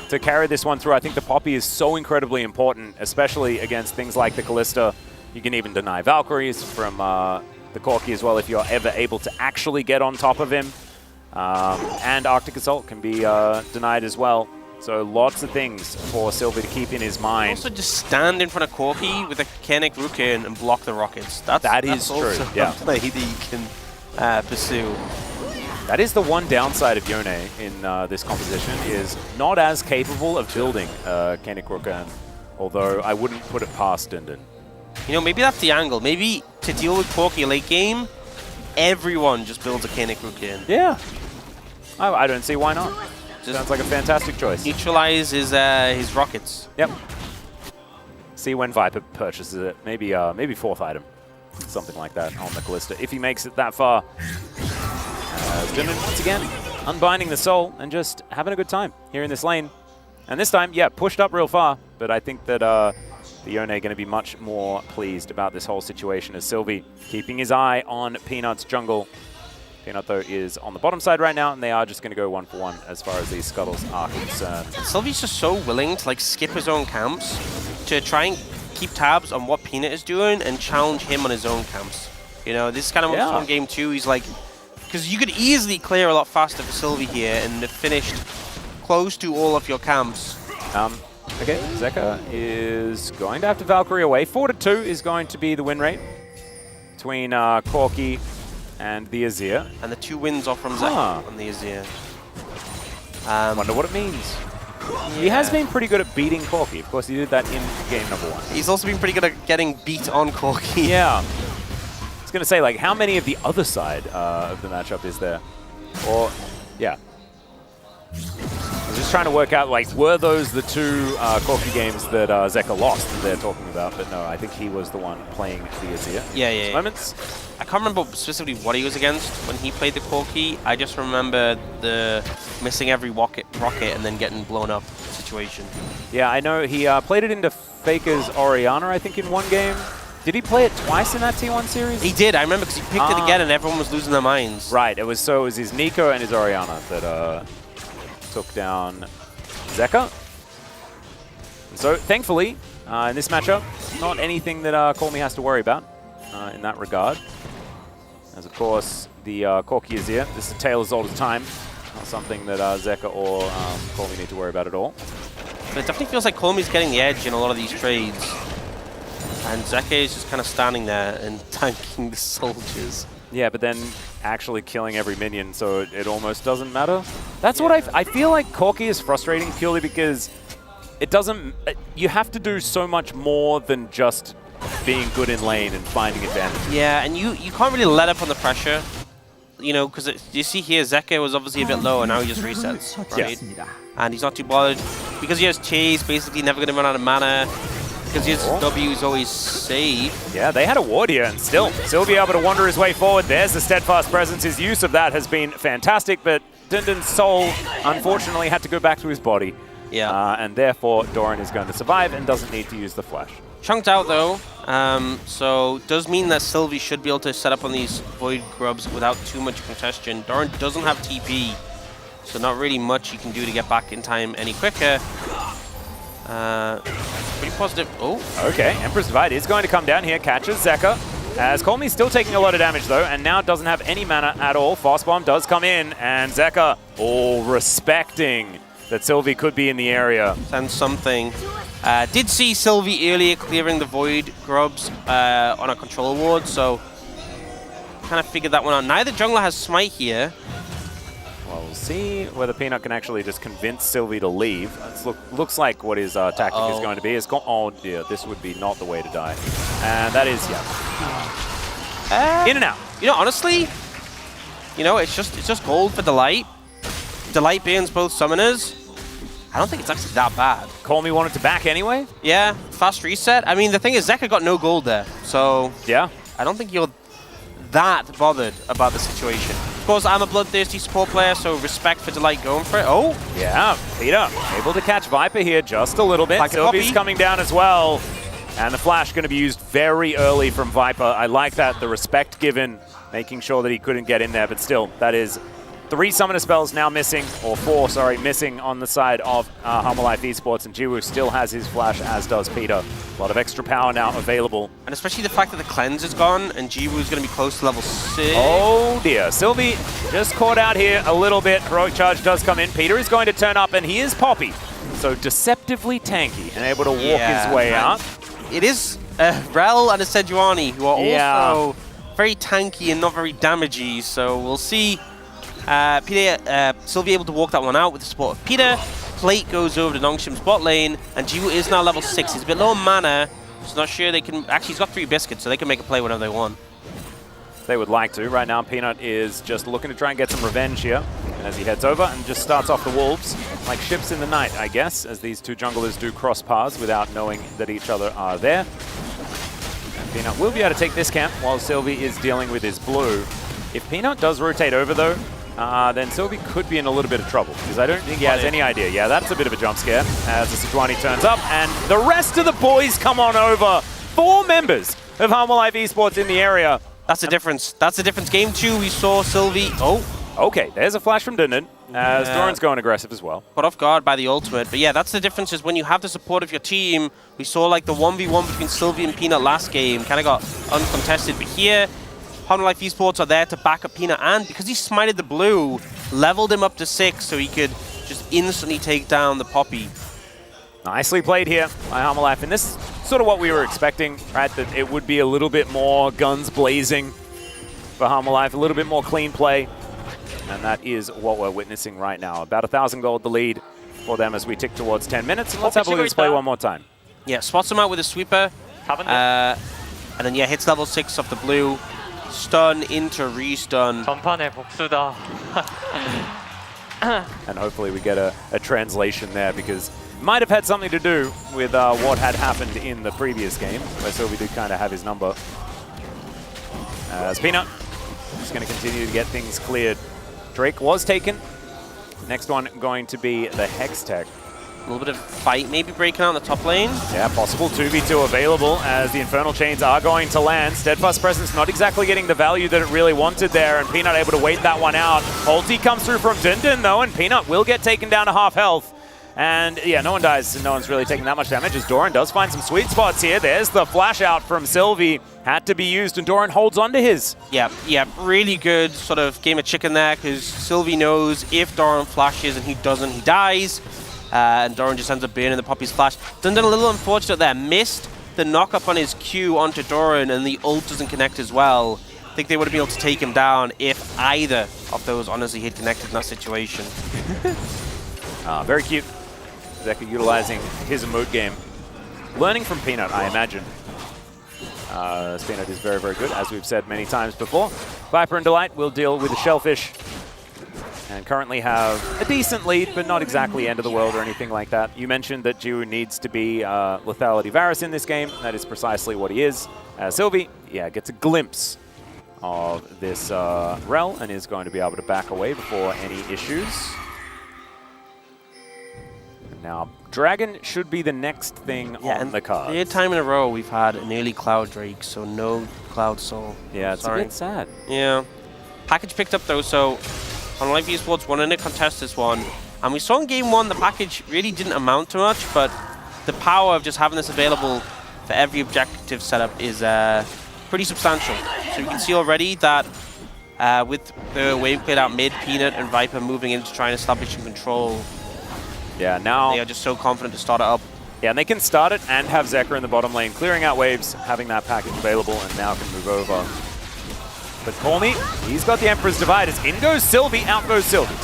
to carry this one through. I think the Poppy is so incredibly important, especially against things like the Kalista. You can even deny Valkyries from the Corki as well if you're ever able to actually get on top of him. And Arctic Assault can be denied as well. So lots of things for Sylvie to keep in his mind. Also just stand in front of Corki with a Kennick Rukin and block the rockets. That is true, also yeah. a play that you can pursue. That is the one downside of Yone in this composition, is not as capable of building Kennick Rukin, although I wouldn't put it past Dindin. You know, maybe that's the angle. Maybe to deal with Corki late game, everyone just builds a Kennick Rukin. Yeah. I don't see why not. Sounds like a fantastic choice. Neutralize his rockets. Yep. See when Viper purchases it. Maybe 4th item. Something like that on the Kalista, if he makes it that far. Dindin once again unbinding the soul and just having a good time here in this lane. And this time, yeah, pushed up real far, but I think that the Yone are going to be much more pleased about this whole situation, as Sylvie keeping his eye on Peanut's jungle. Peanut, though, is on the bottom side right now, and they are just going to go 1-for-1 as far as these scuttles are concerned. Sylvie's just so willing to like skip his own camps to try and keep tabs on what Peanut is doing and challenge him on his own camps. You know, this is kind of what's on game 2. He's like, because you could easily clear a lot faster for Sylvie here and have finished close to all of your camps. Okay, Zeka is going to have to Valkyrie away. 4-2 is going to be the win rate between Corki and the Azir. And the 2 wins off from Zeka on the Azir. Wonder what it means. He has been pretty good at beating Corki. Of course, he did that in game number 1. He's also been pretty good at getting beat on Corki. Yeah. I was going to say, like, how many of the other side of the matchup is there? Or, yeah. I was just trying to work out, like, were those the 2 Corki games that Zeka lost that they're talking about? But no, I think he was the one playing the Azir. Yeah. Moments. I can't remember specifically what he was against when he played the Corki. I just remember the missing every rocket and then getting blown up situation. Yeah, I know he played it into Faker's Orianna, I think, in 1 game. Did he play it twice in that T1 series? He did. I remember because he picked it again and everyone was losing their minds. Right. It was his Nico and his Orianna that took down Zeka. And so, thankfully, in this matchup, not anything that Call Me has to worry about in that regard. As, of course, the Corki Azir. This is a tale as old as time. Not something that Zeka or Call Me need to worry about at all. But it definitely feels like Call Me's getting the edge in a lot of these trades. And Zeka is just kind of standing there and tanking the soldiers. Yeah, but then actually killing every minion, so it almost doesn't matter. That's what I feel like Corki is frustrating purely because it doesn't... You have to do so much more than just being good in lane and finding advantage. Yeah, and you can't really let up on the pressure. You know, because you see here, Zeka was obviously a bit low and now he just resets, right? Yeah. And he's not too bothered. Because he has Chase, basically never going to run out of mana. Because his W is always safe. Yeah, they had a ward here and still be able to wander his way forward. There's the Steadfast Presence. His use of that has been fantastic, but Dundun's soul unfortunately had to go back to his body. Yeah. And therefore, Doran is going to survive and doesn't need to use the flash. Chunked out though, so does mean that Sylvie should be able to set up on these Void Grubs without too much congestion. Doran doesn't have TP, so not really much he can do to get back in time any quicker. Pretty positive. Oh. Okay, Empress Divide is going to come down here, catches Zeka. As Call Me's still taking a lot of damage though, and now doesn't have any mana at all. Frost Bomb does come in, and Zeka, respecting that Sylvie could be in the area. And something. Did see Sylvie earlier clearing the Void Grubs on a control ward, so kind of figured that one out. Neither jungler has Smite here. Well, we'll see whether Peanut can actually just convince Sylvie to leave. Looks like what his tactic is going to be. Oh dear, this would be not the way to die. And that is, in and out. You know, honestly, you know, it's just gold for Delight. Delight burns both summoners. I don't think it's actually that bad. Call Me wanted to back anyway? Yeah, fast reset. I mean, the thing is, Zeka got no gold there, so yeah, I don't think you're that bothered about the situation. Of course, I'm a bloodthirsty support player, so respect for Delight going for it. Oh! Yeah, Peter able to catch Viper here just a little bit. Like Sylvie's coming down as well. And the flash going to be used very early from Viper. I like that, the respect given, making sure that he couldn't get in there, but still, that is 3 summoner spells now missing, or 4, sorry, missing on the side of Humble Life Esports, and Jiwoo still has his flash, as does Peter. A lot of extra power now available. And especially the fact that the cleanse is gone, and Jiwoo is going to be close to level 6. Oh dear, Sylvie just caught out here a little bit. Heroic Charge does come in. Peter is going to turn up, and he is Poppy. So deceptively tanky, and able to walk his way out. It is Rel and a Sejuani, who are also very tanky and not very damagey, so we'll see. Sylvie able to walk that one out with the support of Peter. Plate goes over to Nongshim's bot lane, and Jiwoo is now level 6. He's a bit low on mana, so not sure they can... Actually, he's got 3 biscuits, so they can make a play whenever they want. They would like to. Right now, Peanut is just looking to try and get some revenge here as he heads over and just starts off the wolves like ships in the night, I guess, as these 2 junglers do cross paths without knowing that each other are there. And Peanut will be able to take this camp while Sylvie is dealing with his blue. If Peanut does rotate over, though, then Sylvie could be in a little bit of trouble, because I don't think he has any idea. Yeah, that's a bit of a jump scare as the Sejuani turns up, and the rest of the boys come on over. 4 members of Humble Life Esports in the area. That's the difference. That's the difference. Game 2, we saw Sylvie... Oh. Okay, there's a flash from Dundun, as Doran's going aggressive as well. Caught off guard by the ultimate. But yeah, that's the difference, is when you have the support of your team. We saw like the 1v1 between Sylvie and Peanut last game. Kind of got uncontested. But here, Humble Life Esports are there to back up Peanut, and because he smited the blue, leveled him up to 6 so he could just instantly take down the Poppy. Nicely played here by Humble Life, and this is sort of what we were expecting, right? That it would be a little bit more guns blazing. for Harmor Life. A little bit more clean play. And that is what we're witnessing right now. About 1,000 gold the lead for them as we tick towards 10 minutes. And let's have a look at this play one more time. Yeah, spots him out with a sweeper. And then, yeah, hits level 6 of the blue. Stun into restun. 전판의 복수다. And hopefully we get a translation there, because it might have had something to do with what had happened in the previous game, where Sylvie did kind of have his number. As Peanut is going to continue to get things cleared. Drake was taken. Next one going to be the Hex Tech. A little bit of fight maybe breaking out in the top lane. Yeah, possible 2v2 available as the Infernal Chains are going to land. Steadfast Presence not exactly getting the value that it really wanted there, and Peanut able to wait that one out. Ulti comes through from Dundun though, and Peanut will get taken down to half health. And yeah, no one dies, no one's really taking that much damage as Doran does find some sweet spots here. There's the flash out from Sylvie. Had to be used, and Doran holds on to his. Yeah, really good sort of game of chicken there, because Sylvie knows if Doran flashes and he doesn't, he dies. And Doran just ends up burning the Poppy's flash. Dundun a little unfortunate there. Missed the knock up on his Q onto Doran, and the ult doesn't connect as well. I think they would have been able to take him down if either of those honestly had connected in that situation. Very cute. Zeka utilizing his emote game. Learning from Peanut, I imagine. Peanut is very, very good, as we've said many times before. Viper and Delight will deal with the Shellfish. And currently have a decent lead, but not exactly end of the world or anything like that. You mentioned that Jiwoo needs to be Lethality Varus in this game. That is precisely what he is. Sylvie, yeah, gets a glimpse of this Rel and is going to be able to back away before any issues. Now, Dragon should be the next thing on the card. Third time in a row we've had an early Cloud Drake, so no Cloud Soul. Yeah, it's a bit sad. Yeah. Package picked up though, so on Life Esports wanted to contest this one. And we saw in game 1 the package really didn't amount to much, but the power of just having this available for every objective setup is pretty substantial. So you can see already that with the wave played out mid, Peanut and Viper moving in to try and establish some control. Yeah, now they are just so confident to start it up. Yeah, and they can start it and have Zeka in the bottom lane, clearing out waves, having that package available, and now can move over. But Call Me, he's got the Emperor's Divide. As in goes Sylvie, out goes Sylvie.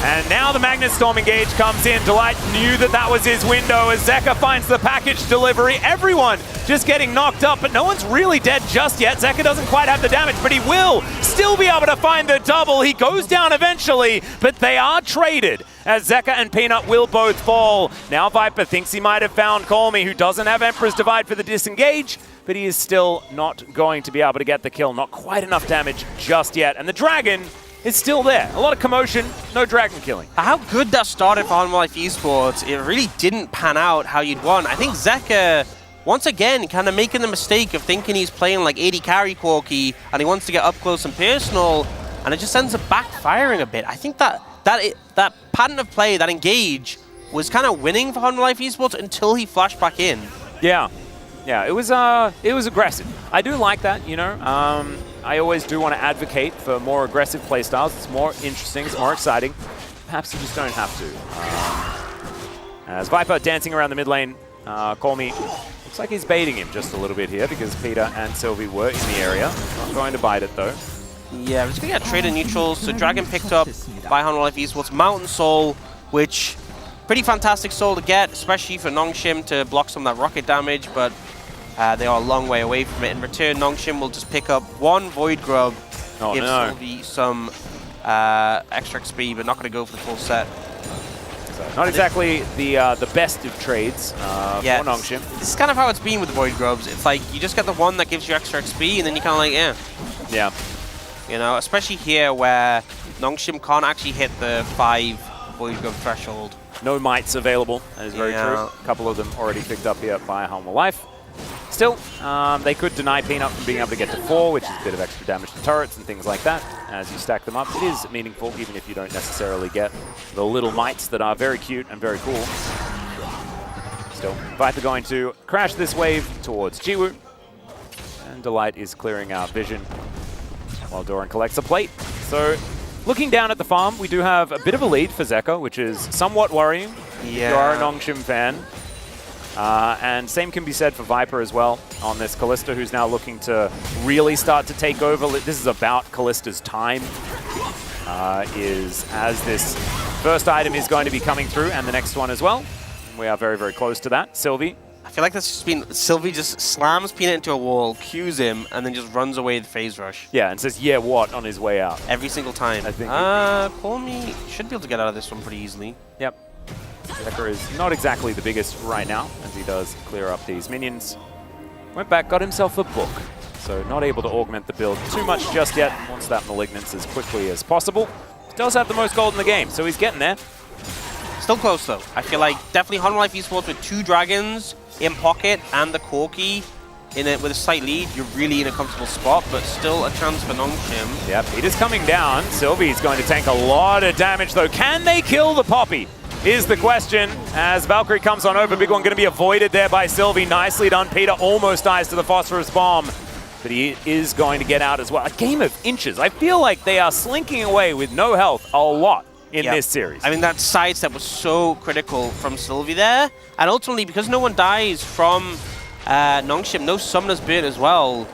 And now the Magnet Storm engage comes in. Delight knew that that was his window as Zeka finds the package delivery. Everyone just getting knocked up, but no one's really dead just yet. Zeka doesn't quite have the damage, but he will still be able to find the double. He goes down eventually, but they are traded as Zeka and Peanut will both fall. Now Viper thinks he might have found Call Me, who doesn't have Emperor's Divide for the disengage, but he is still not going to be able to get the kill. Not quite enough damage just yet. And the Dragon is still there. A lot of commotion, no Dragon killing. How good that started for On Life Esports. It really didn't pan out how you'd want. I think Zeka, once again, kind of making the mistake of thinking he's playing like 80 carry Corki and he wants to get up close and personal, and it just ends up backfiring a bit. I think that pattern of play, that engage, was kind of winning for On Life Esports until he flashed back in. Yeah. Yeah, it was aggressive. I do like that, you know. I always do want to advocate for more aggressive playstyles. It's more interesting, it's more exciting. Perhaps you just don't have to. As Viper dancing around the mid lane, Call Me, looks like he's baiting him just a little bit here because Peter and Sylvie were in the area. Not going to bite it though. Yeah, we're just going to get trade in neutrals. So Dragon picked up by On Life Esports Mountain Soul, which pretty fantastic soul to get, especially for Nongshim to block some of that rocket damage, but they are a long way away from it. In return, Nongshim will just pick up one Void Grub, give Sylvie some extra XP, but not going to go for the full set. So not exactly the best of trades for Nongshim. This is kind of how it's been with the Void Grubs. It's like you just get the one that gives you extra XP, and then you kind of like, Yeah. You know, especially here where Nongshim can't actually hit the 5 Void Grub threshold. No mites available, that is very true. A couple of them already picked up here by Harmor Life. Still, they could deny Peanut from being able to get to 4, which is a bit of extra damage to turrets and things like that. As you stack them up, it is meaningful, even if you don't necessarily get the little mites that are very cute and very cool. Still, Viper going to crash this wave towards Jiwoo. And Delight is clearing out vision while Doran collects a plate. So, looking down at the farm, we do have a bit of a lead for Zeka, which is somewhat worrying if you are a Nongshim fan. And same can be said for Viper as well on this Kalista, who's now looking to really start to take over. This is about Kalista's time, as this first item is going to be coming through, and the next one as well. We are very, very close to that. Sylvie. I feel like that's just been... Sylvie just slams Peanut into a wall, cues him, and then just runs away with phase rush. Yeah, and says, yeah, what, on his way out. Every single time. I think. Call me... Should be able to get out of this one pretty easily. Yep. Decker is not exactly the biggest right now, as he does clear up these minions. Went back, got himself a book. So not able to augment the build too much just yet. Wants that Malignance as quickly as possible. He does have the most gold in the game, so he's getting there. Still close, though. I feel like definitely Honor Life Esports with 2 dragons in pocket and the Corki in it with a slight lead. You're really in a comfortable spot, but still a chance for Nongshim. Yep, Peter's coming down. Sylvie's going to tank a lot of damage, though. Can they kill the Poppy? Is the question. As Valkyrie comes on over, big one going to be avoided there by Sylvie. Nicely done. Peter almost dies to the Phosphorus Bomb, but he is going to get out as well. A game of inches. I feel like they are slinking away with no health a lot in this series. I mean, that sidestep was so critical from Sylvie there. And ultimately, because no one dies from Nongshim, no Summoner's Beard as well,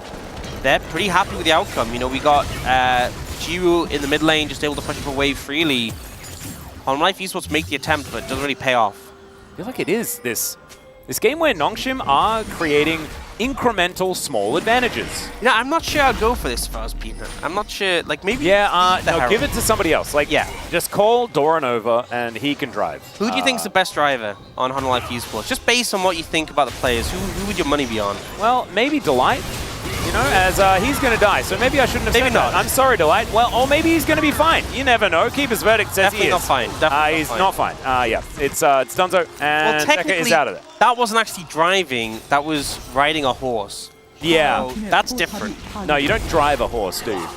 they're pretty happy with the outcome. You know, we got Jiwoo in the mid lane, just able to push up a wave freely. On Life Esports make the attempt, but it doesn't really pay off. I feel like it is this game where Nongshim are creating incremental small advantages. You know, I'm not sure I'll go for this first, Peter. I'm not sure, like maybe... Yeah, no, give it to somebody else. Like, yeah, just call Doran over and he can drive. Who do you think is the best driver on Honor Life Esports? Just based on what you think about the players, who would your money be on? Well, maybe Delight. You know, as he's going to die, so maybe I shouldn't have said that. I'm sorry, Delight. Well, or maybe he's going to be fine. You never know. Keeper's verdict says Definitely he is. Not fine. Definitely he's not fine. Yeah, it's Dunzo, and Zeka is out of there. That wasn't actually driving. That was riding a horse. Yeah. So that's different. No, you don't drive a horse, do you?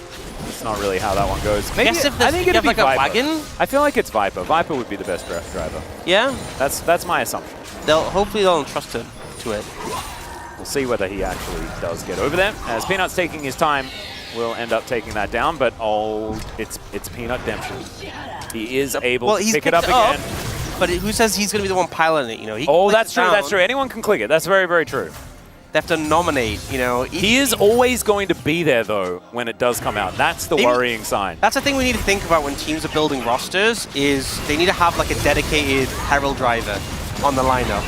That's not really how that one goes. Maybe I think it'd be like Viper. a wagon. I feel like it's Viper. Viper would be the best driver. Yeah. That's my assumption. Hopefully they'll entrust him to it. We'll see whether he actually does get over there. As Peanut's taking his time, we'll end up taking that down, but it's Peanut Demption. He is able to pick it up again. But who says he's going to be the one piloting it, you know? That's true, that's true. Anyone can click it. That's very, very true. They have to nominate, you know. He is always going to be there, though, when it does come out. That's the worrying sign. That's the thing we need to think about when teams are building rosters, is they need to have like a dedicated Herald driver on the lineup.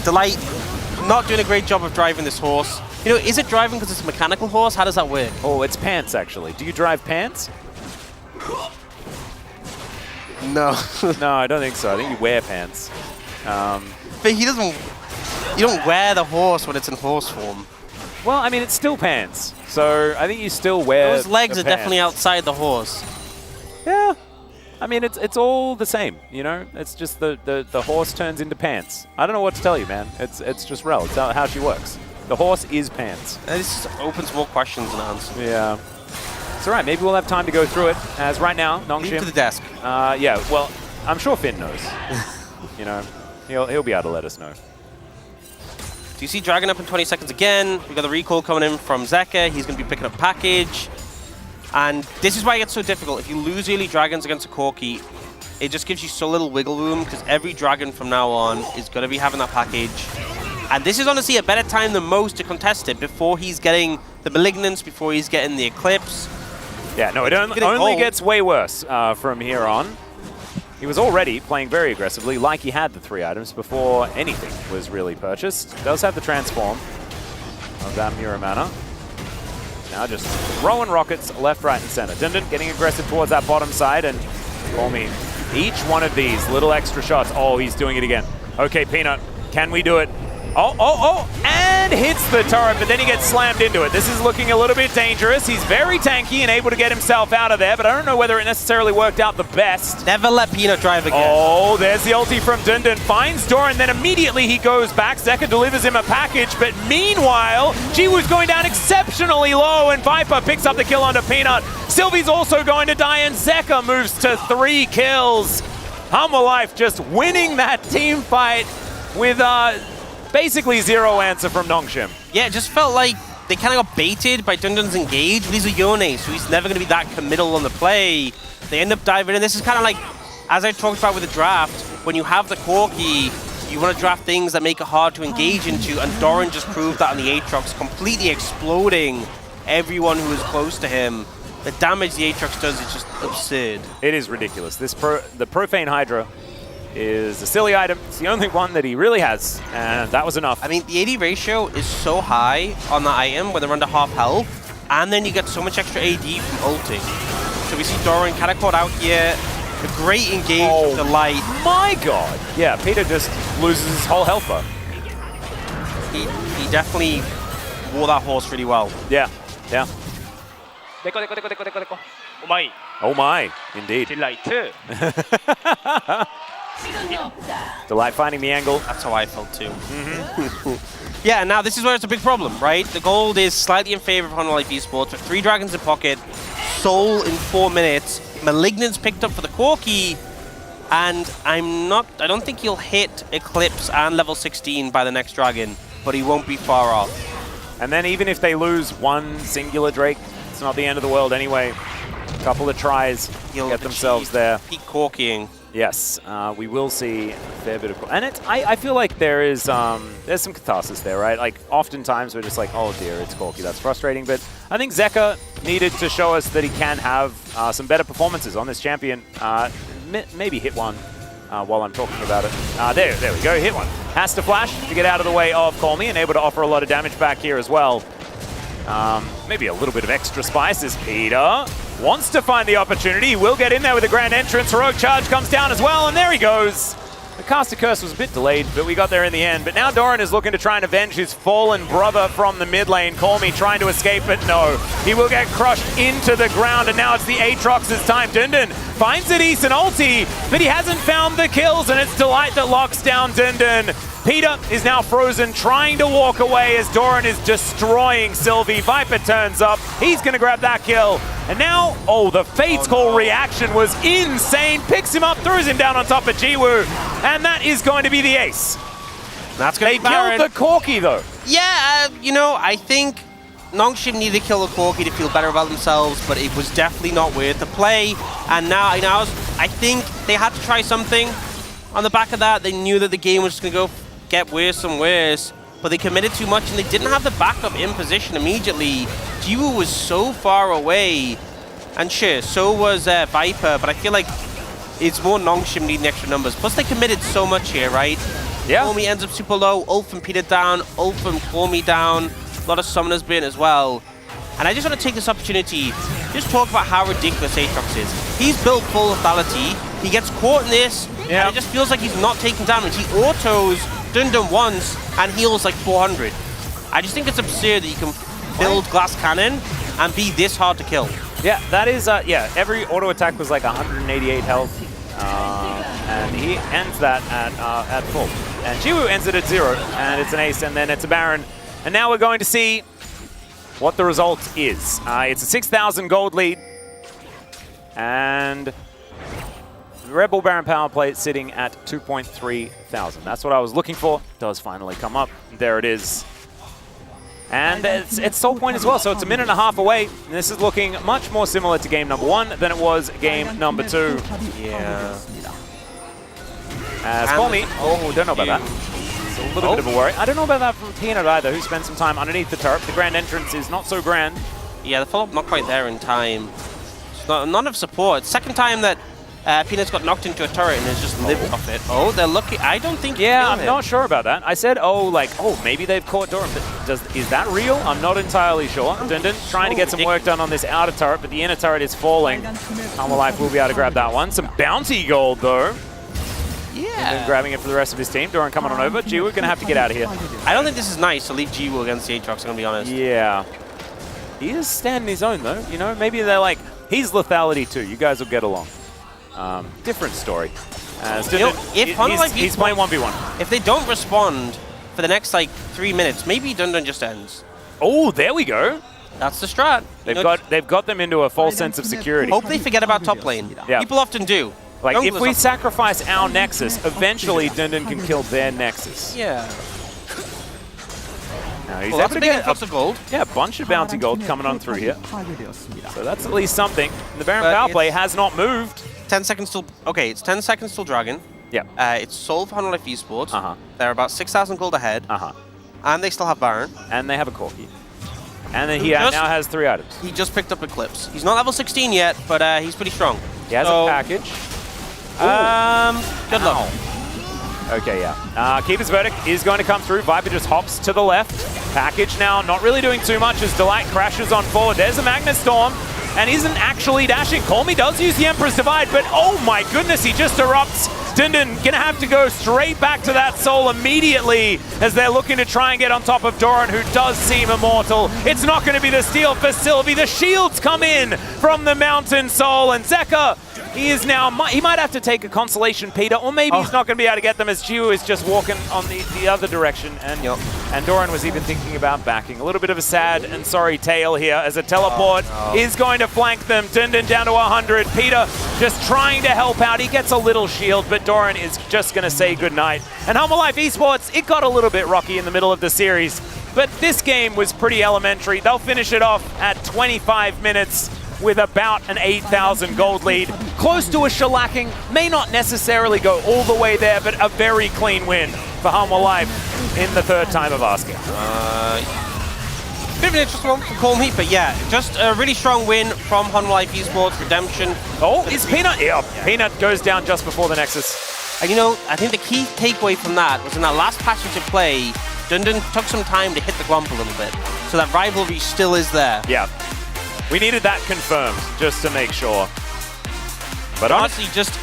Delight, not doing a great job of driving this horse. You know, is it driving because it's a mechanical horse? How does that work? Oh, it's pants, actually. Do you drive pants? No. No, I don't think so. I think you wear pants. But he doesn't... You don't wear the horse when it's in horse form. Well, I mean, it's still pants. So I think you still wear Those legs the are pants. definitely outside the horse. Yeah. I mean, it's all the same, you know? It's just the horse turns into pants. I don't know what to tell you, man. It's just Rel. It's how she works. The horse is pants. This opens more questions than answers. Yeah. It's all right. Maybe we'll have time to go through it. As right now, Nongshim... Leave to the desk. Yeah, well, I'm sure Finn knows. You know, he'll be able to let us know. Do you see Dragon up in 20 seconds again? We got the recall coming in from Zeka. He's going to be picking up package. And this is why it gets so difficult. If you lose early dragons against a Corki, it just gives you so little wiggle room, because every dragon from now on is going to be having that package. And this is honestly a better time than most to contest it before he's getting the Malignance, before he's getting the Eclipse. Yeah, no, it only gets way worse from here on. He was already playing very aggressively, like he had the 3 items before anything was really purchased. Does have the transform of that Muramana. Now just throwing rockets left, right, and center. Dundun getting aggressive towards that bottom side, and call me each one of these little extra shots. Oh, he's doing it again. Okay, Peanut, can we do it? Oh, and hits the turret, but then he gets slammed into it. This is looking a little bit dangerous. He's very tanky and able to get himself out of there, but I don't know whether it necessarily worked out the best. Never let Peanut drive again. Oh, there's the ulti from Dundun. Finds Doran, then immediately he goes back. Zeka delivers him a package, but meanwhile, Jiwoo's going down exceptionally low, and Viper picks up the kill onto Peanut. Sylvie's also going to die, and Zeka moves to 3 kills. Humble Life just winning that team fight with basically 0 answer from Nongshim. Yeah, it just felt like they kind of got baited by Dundun's engage, but he's a Yone, so he's never going to be that committal on the play. They end up diving in. This is kind of like, as I talked about with the draft, when you have the Corki, You want to draft things that make it hard to engage into, and Doran just proved that on the Aatrox, completely exploding everyone who is close to him. The damage the Aatrox does is just absurd. It is ridiculous. The Profane Hydra is a silly item. It's the only one that he really has, and that was enough. I mean, the AD ratio is so high on that item when they're under half health, and then you get so much extra AD from ulting. So we see Doran kind of caught out here. A great engage with the light. My god! Yeah, Peter just loses his whole health bar. He definitely wore that horse really well. Yeah, yeah. 오마이. Oh my, indeed. 딜라이트. Delight finding the angle. That's how I felt too. Yeah, and now this is where it's a big problem, right? The gold is slightly in favor of Honor Life Esports with 3 dragons in pocket, Soul in 4 minutes, Malignant's picked up for the Corki, and I don't think he'll hit Eclipse and level 16 by the next dragon, but he won't be far off. And then even if they lose one singular Drake, it's not the end of the world anyway. A couple of tries get themselves there. Peak Corkying. Yes, we will see a fair bit of... And I feel like there's some catharsis there, right? Like, oftentimes we're just like, oh dear, it's Corky, that's frustrating. But I think Zeka needed to show us that he can have some better performances on this champion. Maybe hit one while I'm talking about it. There we go, hit one. Has to flash to get out of the way of Call Me and able to offer a lot of damage back here as well. Maybe a little bit of extra spice as Peter wants to find the opportunity. He will get in there with a grand entrance. Heroic Charge comes down as well, and there he goes. The Caster Curse was a bit delayed, but we got there in the end. But now Doran is looking to try and avenge his fallen brother from the mid lane. Call Me trying to escape, but no. He will get crushed into the ground, and now it's the Aatrox's time. Dundun finds it East and ulti, but he hasn't found the kills, and it's Delight that locks down Dundun. Peter is now frozen, trying to walk away as Doran is destroying Sylvie. Viper turns up. He's going to grab that kill. And now, the Fate's Call reaction was insane. Picks him up, throws him down on top of Jiwoo. And that is going to be the ace. That's going to be Baron. They killed the Corki, though. Yeah, you know, I think Nongshim needed to kill the Corki to feel better about themselves, but it was definitely not worth the play. And now, I think they had to try something. On the back of that, they knew that the game was just going to get worse and worse, but they committed too much and they didn't have the backup in position immediately. Jiwoo was so far away, and sure, so was Viper, but I feel like it's more Nongshim needing extra numbers. Plus, they committed so much here, right? Yeah. Call Me ends up super low, ult from Peter down, ult from Call Me down, a lot of Summoners burn as well. And I just want to take this opportunity, just talk about how ridiculous Aatrox is. He's built full lethality, he gets caught in this, and it just feels like he's not taking damage. He autos Dundun once and heals like 400. I just think it's absurd that you can build Glass Cannon and be this hard to kill. Yeah, that is, every auto attack was like 188 health, and he ends that at full. And Jiwoo ends it at 0, and it's an ace, and then it's a Baron. And now we're going to see what the result is. It's a 6,000 gold lead, and the Red Bull Baron power play sitting at 2.3 thousand. That's what I was looking for. Does finally come up. There it is. And it's Soul Point as well, so it's a minute and a half away. And this is looking much more similar to game number 1 than it was game number 2. Yeah. As Call Me, don't know about that. It's a little bit of a worry. I don't know about that from Peanut either, who spent some time underneath the turret. The grand entrance is not so grand. Yeah, the follow-up not quite there in time. It's not enough support. Second time that Peanut's got knocked into a turret and has just lived off it. Oh, they're lucky. I don't think. Yeah, I'm not sure about that. I said, maybe they've caught Doran, but is that real? I'm not entirely sure. Dundun trying to get some work done on this outer turret, but the inner turret is falling. Humble Life will be able to grab that one. Some bounty gold, though. Yeah. And then grabbing it for the rest of his team. Doran coming on over. Jiwoo going to have to get out of here. I don't think this is nice to leave Jiwoo against the Aatrox, I'm going to be honest. Yeah. He is standing his own, though. You know, maybe they're like, he's lethality too. You guys will get along. Different story. He's playing 1v1. If they don't respond for the next, 3 minutes, maybe Dundun just ends. Oh, there we go. That's the strat. They've got them into a false sense of security. Hope they forget about top lane. Yeah. People often do. Like, if we sacrifice our Nexus, eventually Dundun can kill their Nexus. Yeah. Now he's That's able a to big get influx of gold. Yeah, a bunch of bounty gold coming on through here. So that's at least something. The Baron power play has not moved. 10 seconds till... Okay, it's 10 seconds till Dragon. Yeah. It's sold for 100 Life Esports. They're about 6,000 gold ahead. And they still have Baron. And they have a Corki. And then he now has 3 items. He just picked up Eclipse. He's not level 16 yet, but he's pretty strong. He has a package. Good luck. Okay, yeah. Keeper's Verdict is going to come through. Viper just hops to the left. Package now not really doing too much as Delight crashes on forward. There's a Magnet Storm and isn't actually dashing. Colmy does use the Emperor's Divide, but oh my goodness, he just erupts. Dundun gonna have to go straight back to that soul immediately as they're looking to try and get on top of Doran, who does seem immortal. It's not gonna be the steal for Sylvie. The shields come in from the Mountain Soul, and Zeka, he is now, he might have to take a consolation, Peter, or maybe he's not going to be able to get them as Jiwoo is just walking on the other direction. And Doran was even thinking about backing. A little bit of a sad and sorry tale here as a teleport is going to flank them. Dundun down to 100. Peter just trying to help out. He gets a little shield, but Doran is just going to say goodnight. And Humble Life Esports, it got a little bit rocky in the middle of the series, but this game was pretty elementary. They'll finish it off at 25 minutes. With about an 8,000 gold lead. Close to a shellacking, may not necessarily go all the way there, but a very clean win for Humble Life in the 3rd time of asking. Bit of an interesting one for Colmy, but yeah, just a really strong win from Humble Life Esports, Redemption. Oh, is Peanut? Yeah, Peanut goes down just before the Nexus. And you know, I think the key takeaway from that was in that last passage of play, Dundun took some time to hit the Glump a little bit, so that rivalry still is there. Yeah. We needed that confirmed, just to make sure. But honestly, just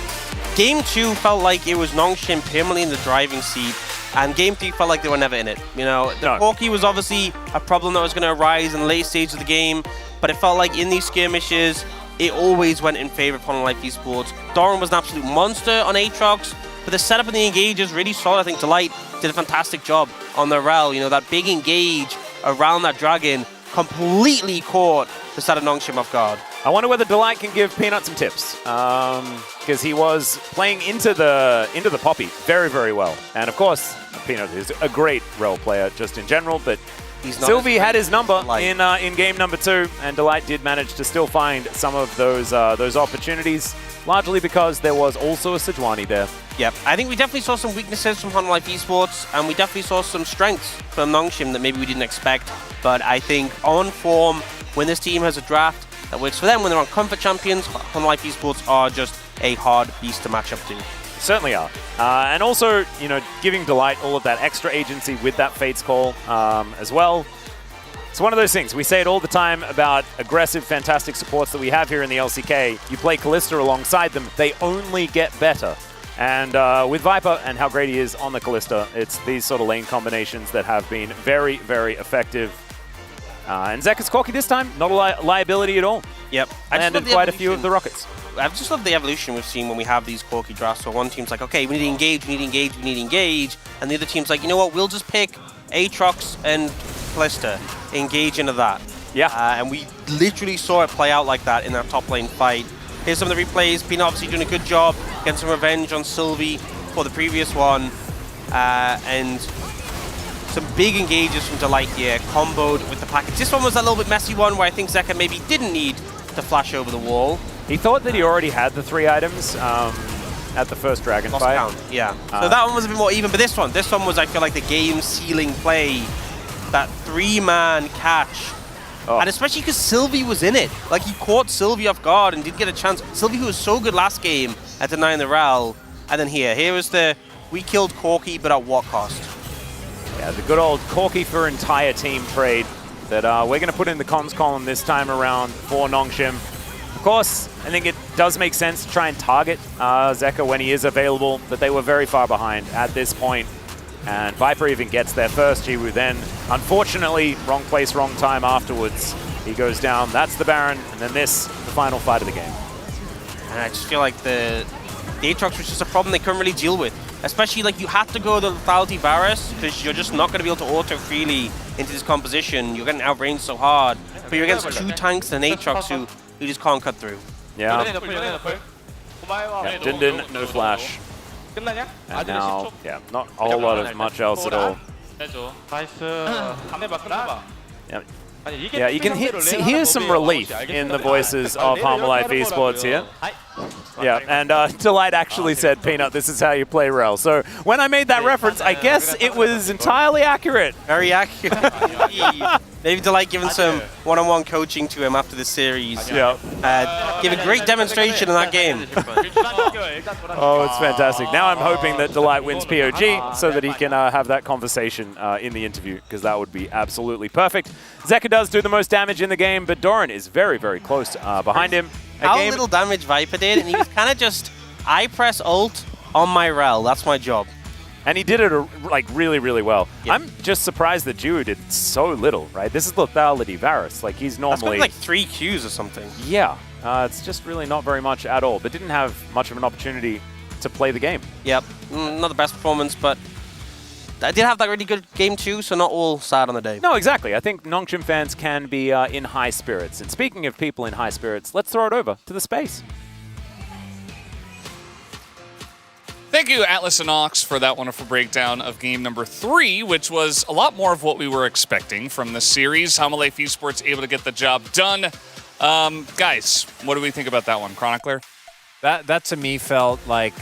Game 2 felt like it was Nongshim permanently in the driving seat, and Game 3 felt like they were never in it. You know, the Corki was obviously a problem that was going to arise in the late stage of the game, but it felt like in these skirmishes, it always went in favor of Humble Life Esports. Doran was an absolute monster on Aatrox, but the setup and the engage is really solid. I think Delight did a fantastic job on the Rel. You know, that big engage around that dragon completely caught the side of Nongshim off guard. I wonder whether Delight can give Peanut some tips, because he was playing into the Poppy very, very well. And of course, Peanut is a great role player just in general, but Sylvie had his number in game number 2, and Delight did manage to still find some of those opportunities, largely because there was also a Sejuani there. Yep, I think we definitely saw some weaknesses from Humble Life Esports, and we definitely saw some strengths from Nongshim that maybe we didn't expect. But I think on form, when this team has a draft that works for them, when they're on comfort champions, Humble Life Esports are just a hard beast to match up to. Certainly are. And also, you know, giving Delight all of that extra agency with that Fates call as well. It's one of those things. We say it all the time about aggressive, fantastic supports that we have here in the LCK. You play Kalista alongside them, they only get better. And with Viper and how great he is on the Kalista, it's these sort of lane combinations that have been very, very effective. And Zeka's Corki this time, not a liability at all. Yep. Landed quite a few of the rockets. I just love the evolution we've seen when we have these Corki drafts. So one team's like, okay, we need to engage, we need to engage, we need to engage. And the other team's like, you know what, we'll just pick Aatrox and Kalista, engage into that. Yeah. And we literally saw it play out like that in that top lane fight. Here's some of the replays. Peanut obviously doing a good job getting some revenge on Sylvie for the previous one. And some big engages from Delight here, comboed with the package. This one was a little bit messy one where I think Zeka maybe didn't need to flash over the wall. He thought that he already had the 3 items at the first dragon fight. Count, yeah. So that one was a bit more even, but this one was, I feel like, the game-sealing play. That 3-man catch. And especially because Sylvie was in it. Like, he caught Sylvie off guard and did get a chance. Sylvie, who was so good last game at denying the Rel. And then here was the, we killed Corki, but at what cost? Yeah, the good old Corki for entire team trade that we're going to put in the comms column this time around for Nongshim. Of course, I think it does make sense to try and target Zeka when he is available, but they were very far behind at this point. And Viper even gets there first. Jiwoo then, unfortunately, wrong place, wrong time afterwards. He goes down. That's the Baron. And then this, the final fight of the game. And I just feel like the Aatrox was just a problem they couldn't really deal with. Especially, like, you have to go the lethality Varus, because you're just not going to be able to auto freely into this composition. You're getting outranged so hard. But you're against 2 tanks and Aatrox who just can't cut through. Yeah. Dundun, no flash. And now, yeah, not a whole lot of much else at all. Yeah, you can hear some relief in the voices of Humble Life Esports here. Yeah, and Delight actually said, Peanut, this is how you play Rel. So when I made that reference, I guess it was entirely accurate. Very accurate. Maybe Delight giving some one-on-one coaching to him after the series. Yeah. Give a great demonstration in that game. Oh, it's fantastic. Now I'm hoping that Delight wins POG so that he can have that conversation in the interview, because that would be absolutely perfect. Zeka does do the most damage in the game, but Doran is very, very close behind him. How little damage Viper did, and he was kind of just, I press ult on my Rel, that's my job. And he did it like really, really well. Yep. I'm just surprised that Jiwoo did so little, right? This is lethality Varus. Like, he's normally... That's like 3 Qs or something. Yeah. It's just really not very much at all, but didn't have much of an opportunity to play the game. Yep. Not the best performance, but I did have that really good game too, so not all sad on the day. No, exactly. I think Nongshim fans can be in high spirits. And speaking of people in high spirits, let's throw it over to the space. Thank you, Atlas and Ox, for that wonderful breakdown of game number 3, which was a lot more of what we were expecting from this series. Hamaleif Esports able to get the job done. Guys, what do we think about that one? Chronicler? That to me felt like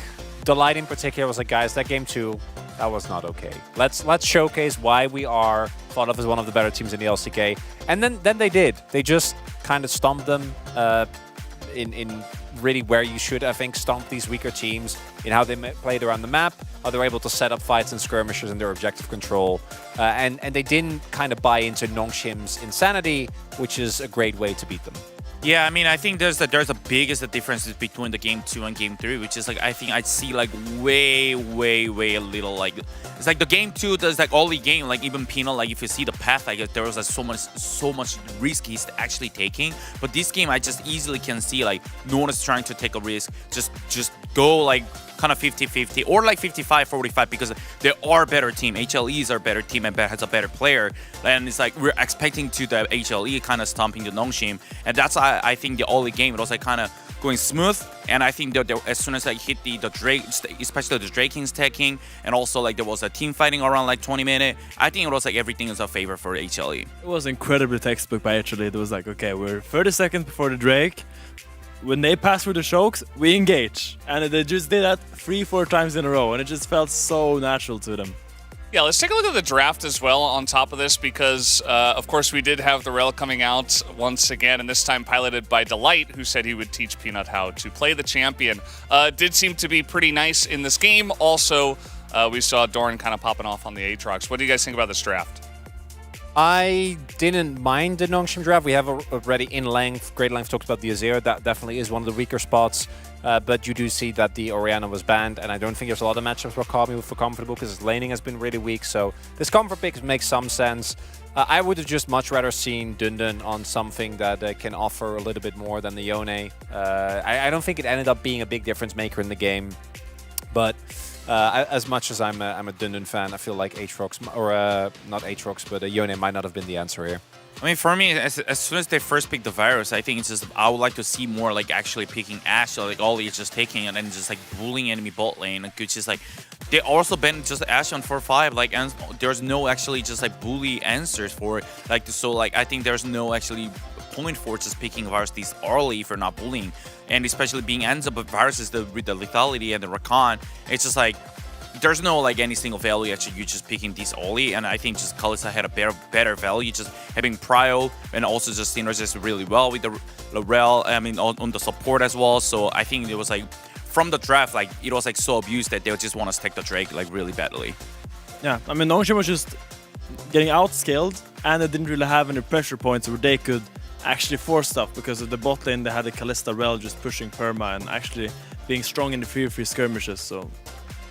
Delight in particular was like, guys, that game 2, that was not okay. Let's showcase why we are thought of as one of the better teams in the LCK. And then they did. They just kind of stomped them in really where you should, I think, stomp these weaker teams in how they played around the map, how they're able to set up fights and skirmishes and their objective control. And they didn't kind of buy into Nongshim's insanity, which is a great way to beat them. Yeah, I mean, I think there's the biggest differences between the game 2 and game 3, which is like, I think I'd see like way a little, like, it's like the game 2, there's like all the game, like even Pino, like if you see the path, like there was like so much risk he's actually taking. But this game, I just easily can see like no one is trying to take a risk, just go like kind of 50-50 or like 55-45, because they are a better team. HLEs are a better team and has a better player, and it's like we're expecting to the HLE kind of stomping the Nongshim, and that's I think the early game it was like kind of going smooth, and I think that as soon as I hit the Drake, especially the Draking's taking, and also like there was a team fighting around like 20 minutes, I think it was like everything is a favor for HLE. It was incredibly textbook by HLE. It was like, okay, we're 30 seconds before the Drake. When they pass through the chokes, we engage. And they just did that 3-4 times in a row, and it just felt so natural to them. Yeah, let's take a look at the draft as well on top of this, because, of course, we did have the Rel coming out once again, and this time piloted by Delight, who said he would teach Peanut how to play the champion. Did seem to be pretty nice in this game. Also, we saw Doran kind of popping off on the Aatrox. What do you guys think about this draft? I didn't mind the Nongshim draft. We have already in length, great length, talked about the Azir. That definitely is one of the weaker spots. But you do see that the Orianna was banned, and I don't think there's a lot of matchups where Kami would feel comfortable because his laning has been really weak. So this comfort pick makes some sense. I would have just much rather seen Dundun on something that can offer a little bit more than the Yone. I don't think it ended up being a big difference maker in the game, but as much as I'm a Dundun fan, I feel like Aatrox, or not Aatrox, but Yone might not have been the answer here. I mean, for me, as soon as they first pick the Virus, I think it's just, I would like to see more like actually picking Ashe, so like Ollie is just taking and then just like bullying enemy bot lane, which is like, they also been just Ashe on 4-5, like, and there's no actually just like bully answers for it, like, so like, I think there's no actually point for just picking Virus these early for not bullying, and especially being ends up with Virus is with the lethality and the Rakan, it's just like, there's no like any single value actually you just picking these Oli, and I think just Kalista had a better value just having Prio, and also just synergized really well with the Rel, I mean on the support as well. So I think it was like from the draft, like it was like so abused that they just want to stack the Drake like really badly. Yeah, I mean Nongshim was just getting outscaled, and they didn't really have any pressure points where they could actually force stuff, because of the bot lane they had the Kalista Rel just pushing perma and actually being strong in the free skirmishes. So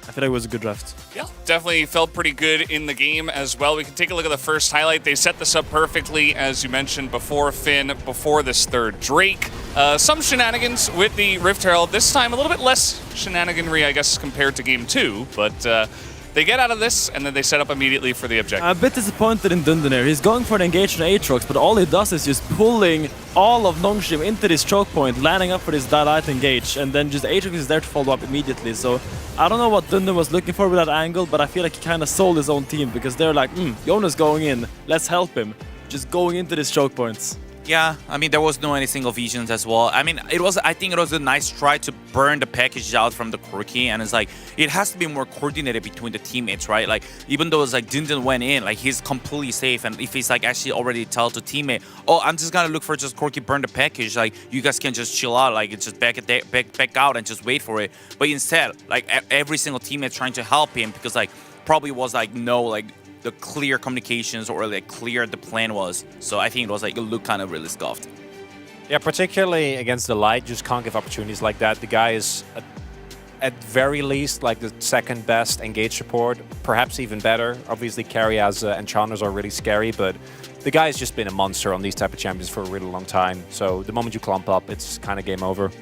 I feel like it was a good draft. Yeah, definitely felt pretty good in the game as well. We can take a look at the first highlight. They set this up perfectly, as you mentioned before, Finn, before this third Drake. Some shenanigans with the Rift Herald. This time a little bit less shenaniganry, I guess, compared to game 2, but they get out of this, and then they set up immediately for the objective. I'm a bit disappointed in Dundun here. He's going for an engage on Aatrox, but all he does is just pulling all of Nongshim into this choke point, lining up for this Delight engage, and then just Aatrox is there to follow up immediately. So I don't know what Dundun was looking for with that angle, but I feel like he kind of sold his own team, because they're like, Yona's going in, let's help him. Just going into these choke points. Yeah, I mean there was no any single visions as well. I mean I think it was a nice try to burn the package out from the Corki, and it's like it has to be more coordinated between the teammates, right? Like even though it's like Dindin went in, like he's completely safe, and if he's like actually already tell to teammate, oh I'm just gonna look for just Corki burn the package, like you guys can just chill out, like it's just back out and just wait for it. But instead, like every single teammate trying to help him because like probably was like no like the clear communications or like clear the plan was. So I think it was like it looked kind of really scuffed. Yeah, particularly against the light, just can't give opportunities like that. The guy is at very least like the second best engage support, perhaps even better. Obviously carry-as enchanters are really scary, but the guy has just been a monster on these type of champions for a really long time. So the moment you clump up, it's kind of game over.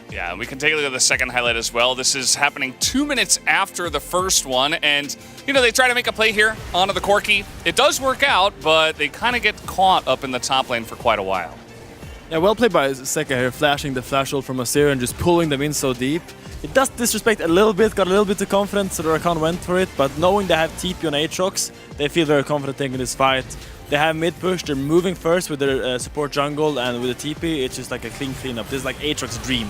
Yeah, we can take a look at the second highlight as well. This is happening 2 minutes after the first one, and, you know, they try to make a play here onto the Corki. It does work out, but they kind of get caught up in the top lane for quite a while. Yeah, well played by Seka here, flashing the flash ult from Azir and just pulling them in so deep. It does disrespect a little bit, got a little bit of confidence, so Rakan went for it, but knowing they have TP on Aatrox, they feel very confident taking this fight. They have mid push, they're moving first with their support jungle, and with the TP, it's just like a clean cleanup. This is like Aatrox's dream.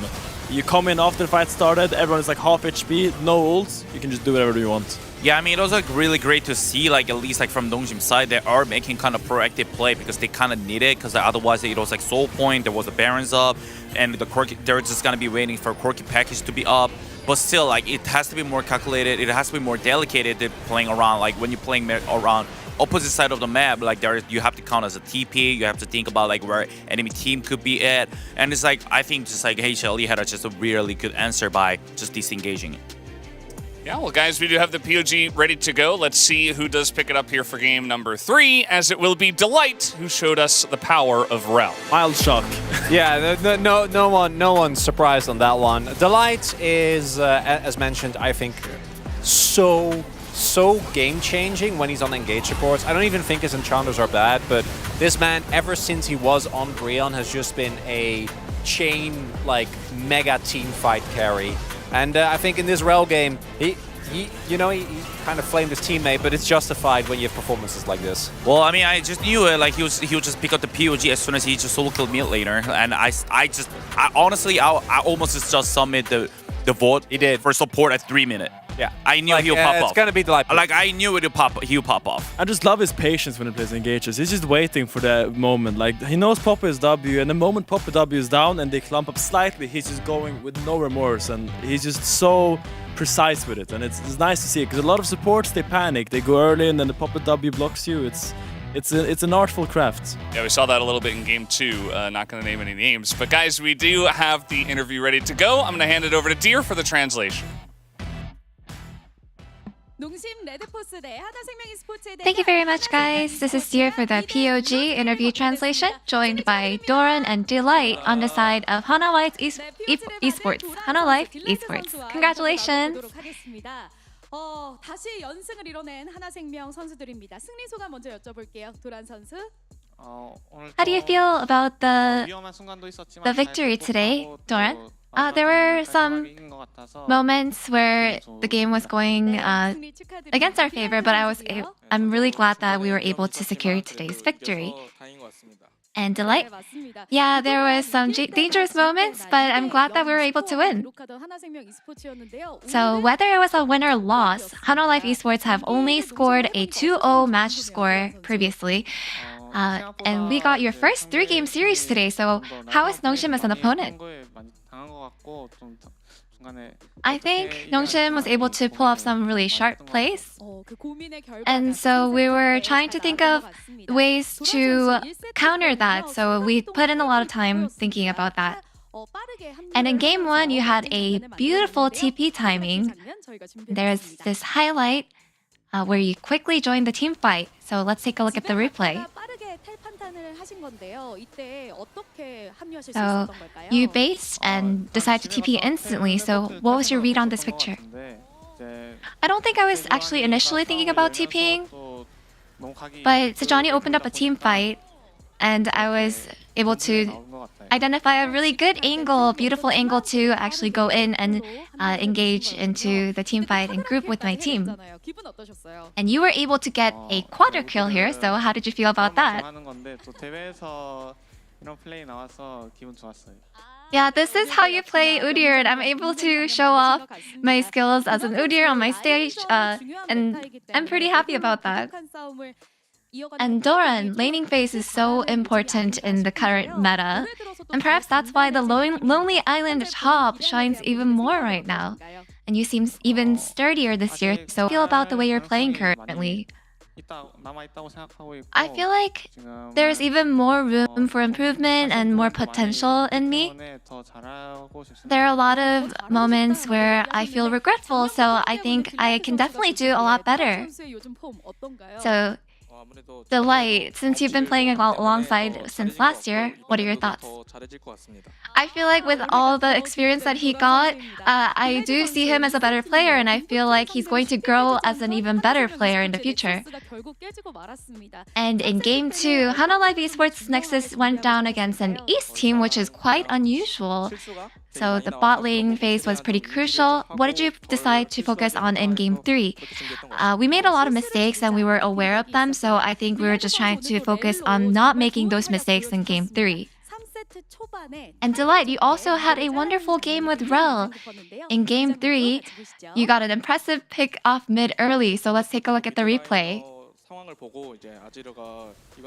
You come in after the fight started, everyone is like half HP, no ults, you can just do whatever you want. Yeah, I mean, it was like really great to see, like at least like from Dongjim's side, they are making kind of proactive play because they kind of need it, because otherwise it was like soul point, there was a Baron's up, and the Corki, they're just gonna be waiting for Corki package to be up. But still, like it has to be more calculated, it has to be more delicate than playing around, like when you're playing around opposite side of the map, like there you have to count as a TP, you have to think about like where enemy team could be at, and it's like I think just like HLE had just a really good answer by just disengaging it. Yeah, well, guys, we do have the POG ready to go. Let's see who does pick it up here for game number 3, as it will be Delight who showed us the power of Realm. Mild shock. Yeah, no one's surprised on that one. Delight is, as mentioned, I think so game-changing when he's on engage supports. I don't even think his enchanters are bad, but this man, ever since he was on Breon, has just been a chain, like, mega team fight carry. And I think in this Rel game, he kind of flamed his teammate, but it's justified when you have performances like this. Well, I mean, I just knew it. Like he would just pick up the POG as soon as he just solo killed mid laner, and I honestly almost just submit the vote. He did for support at 3 minutes. Yeah, I knew he'll pop off. It's gonna be Delight. Like I knew he'll pop off. I just love his patience when he plays engages. He's just waiting for that moment. Like he knows Papa is W, and the moment Papa W is down and they clump up slightly, he's just going with no remorse, and he's just so precise with it. And it's nice to see it because a lot of supports they panic, they go early, and then the Papa W blocks you. It's an artful craft. Yeah, we saw that a little bit in game 2. Not going to name any names, but guys, we do have the interview ready to go. I'm going to hand it over to Deer for the translation. Thank you very much, guys. This is Deer for the POG interview translation, joined by Doran and Delight on the side of Hana Life Esports. Hana Life Esports. Congratulations. 다시 연승을 이뤄낸 하나생명 선수들입니다. 승리 소감 먼저 여쭤볼게요. 도란 선수. How do you feel about the victory today, Doran? There were some moments where the game was going against our favor, but I'm really glad that we were able to secure today's victory. And Delight? Yeah, there was some dangerous moments, but I'm glad that we were able to win. So whether it was a win or loss, Hana Life Esports have only scored a 2-0 match score previously. And we got your first 3-game series today, so how is Nongshim as an opponent? I think Nongshim was able to pull off some really sharp plays. And so we were trying to think of ways to counter that, so we put in a lot of time thinking about that. And in game 1, you had a beautiful TP timing. There's this highlight where you quickly joined the team fight. So let's take a look at the replay. So you based and decided to TP instantly. So what was your read on this picture? I don't think I was actually initially thinking about TPing, but Sejani opened up a team fight, and I was able to identify a really good angle, beautiful angle to actually go in and engage into the team fight and group with my team. And you were able to get a quadra kill here, so how did you feel about that? Yeah, this is how you play Udyr, and I'm able to show off my skills as an Udyr on my stage, and I'm pretty happy about that. And Doran, laning phase is so important in the current meta, and perhaps that's why the Lonely Island top shines even more right now. And you seem even sturdier this year, so how do you feel about the way you're playing currently? I feel like there's even more room for improvement and more potential in me. There are a lot of moments where I feel regretful, so I think I can definitely do a lot better. So, Delight, since you've been playing alongside since last year, what are your thoughts? I feel like with all the experience that he got, I do see him as a better player, and I feel like he's going to grow as an even better player in the future. And in Game 2, Hana Live Esports Nexus went down against an East team, which is quite unusual. So the bot lane phase was pretty crucial. What did you decide to focus on in Game 3? We made a lot of mistakes and we were aware of them, so I think we were just trying to focus on not making those mistakes in Game 3. And Delight, you also had a wonderful game with Rel. In Game 3, you got an impressive pick off mid early, so let's take a look at the replay.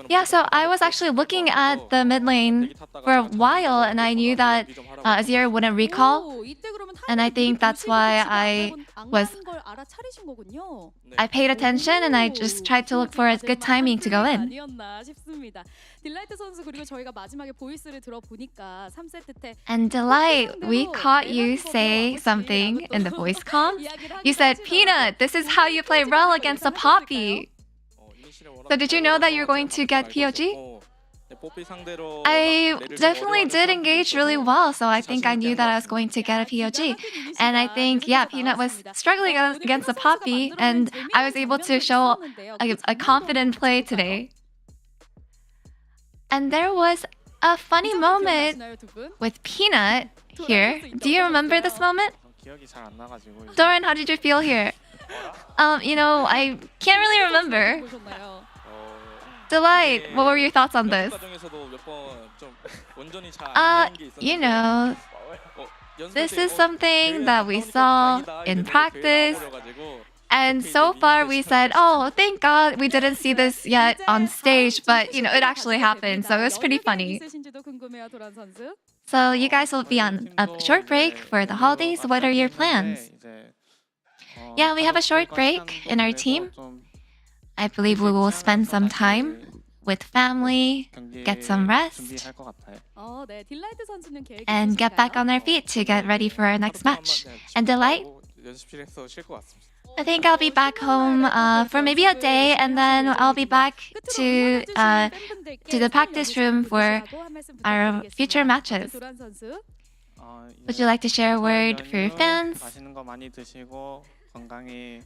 Yeah, so I was actually looking at the mid lane for a while and I knew that Azir wouldn't recall. And I think that's why I paid attention and I just tried to look for a good timing to go in. And Delight, we caught you say something in the voice comms. You said, Peanut, this is how you play Rel against a Poppy. So did you know that you're going to get POG? I definitely did engage really well, so I think I knew that I was going to get a POG. And I think, yeah, Peanut was struggling against a Poppy, and I was able to show a confident play today. And there was a funny moment with Peanut here. Do you remember this moment? Doran, how did you feel here? You know, I can't really remember. Delight, what were your thoughts on this? You know, this is something that we saw in practice. And so far we said, oh, thank God we didn't see this yet on stage, but you know, it actually happened, so it was pretty funny. So you guys will be on a short break for the holidays. What are your plans? Yeah, we have a short break in our team. I believe we will spend some time with family, get some rest, and get back on our feet to get ready for our next match. And Delight? I think I'll be back home for maybe a day, and then I'll be back to the practice room for our future matches. Would you like to share a word for your fans?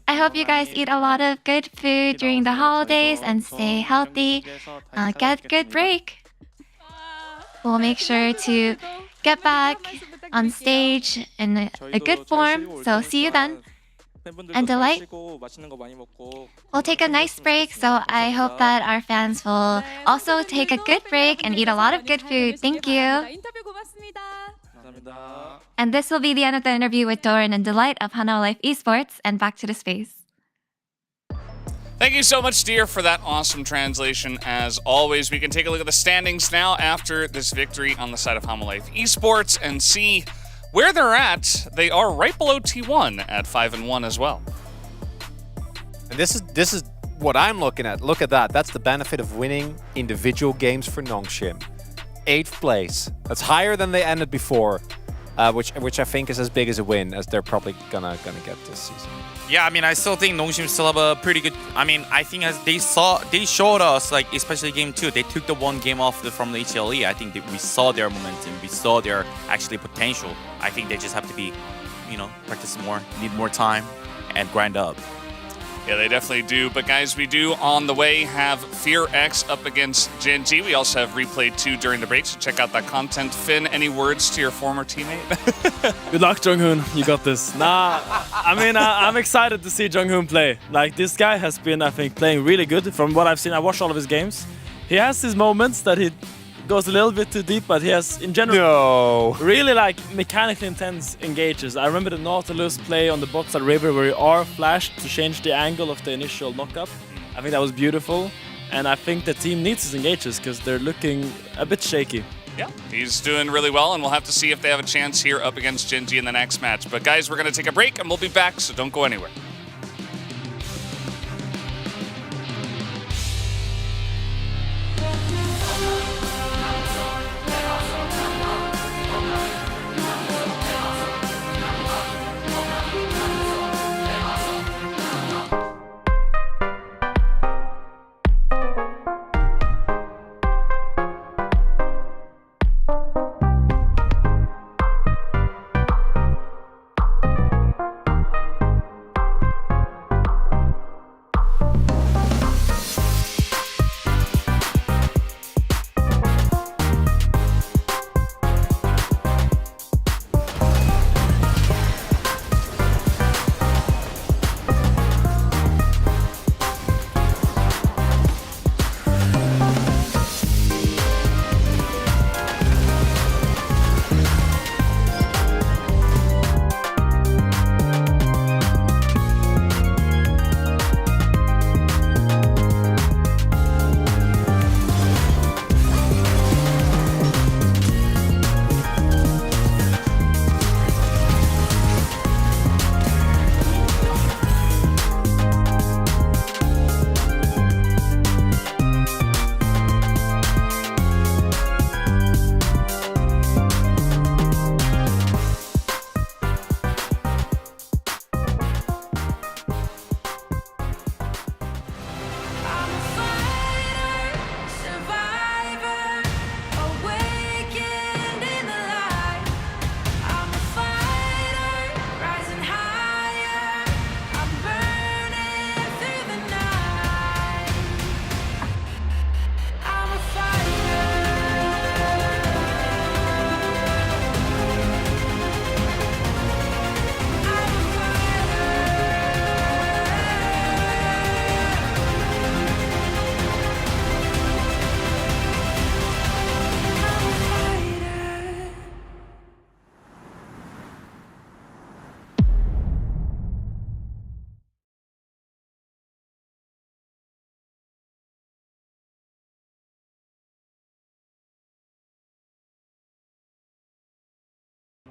I hope you guys eat a lot of good food during the holidays and stay healthy. Get good break. We'll make sure to get back on stage in a good form, so see you then. And Delight, we'll take a nice break, so I hope that our fans will also take a good break and eat a lot of good food. Thank you. And this will be the end of the interview with Doran and Delight of Hana Life Esports, and back to the space. Thank you so much, Dear, for that awesome translation. As always, we can take a look at the standings now after this victory on the side of Hana Life Esports and see where they're at. They are right below T1 at 5-1 as well. And this is what I'm looking at. Look at that. That's the benefit of winning individual games for Nongshim. 8th place. That's higher than they ended before, which I think is as big as a win as they're probably gonna get this season. Yeah, I mean, I still think Nongshim still have a pretty good. I mean, I think as they showed us, like especially Game 2, they took the one game off from the HLE. I think that we saw their momentum, we saw their actually potential. I think they just have to be, you know, practice more, need more time, and grind up. Yeah, they definitely do. But guys, we do on the way have Fear X up against Gen G. We also have Replay 2 during the break, so check out that content. Finn, any words to your former teammate? Good luck, Junghoon. You got this. Nah, I mean, I'm excited to see Junghoon play. Like, this guy has been, I think, playing really good. From what I've seen, I watched all of his games. He has his moments that he goes a little bit too deep, but he has, in general, really like mechanically intense engages. I remember the Nautilus play on the bot side river where you R flashed to change the angle of the initial knockup. I think that was beautiful, and I think the team needs his engages because they're looking a bit shaky. Yeah, he's doing really well, and we'll have to see if they have a chance here up against Genji in the next match. But guys, we're going to take a break, and we'll be back, so don't go anywhere.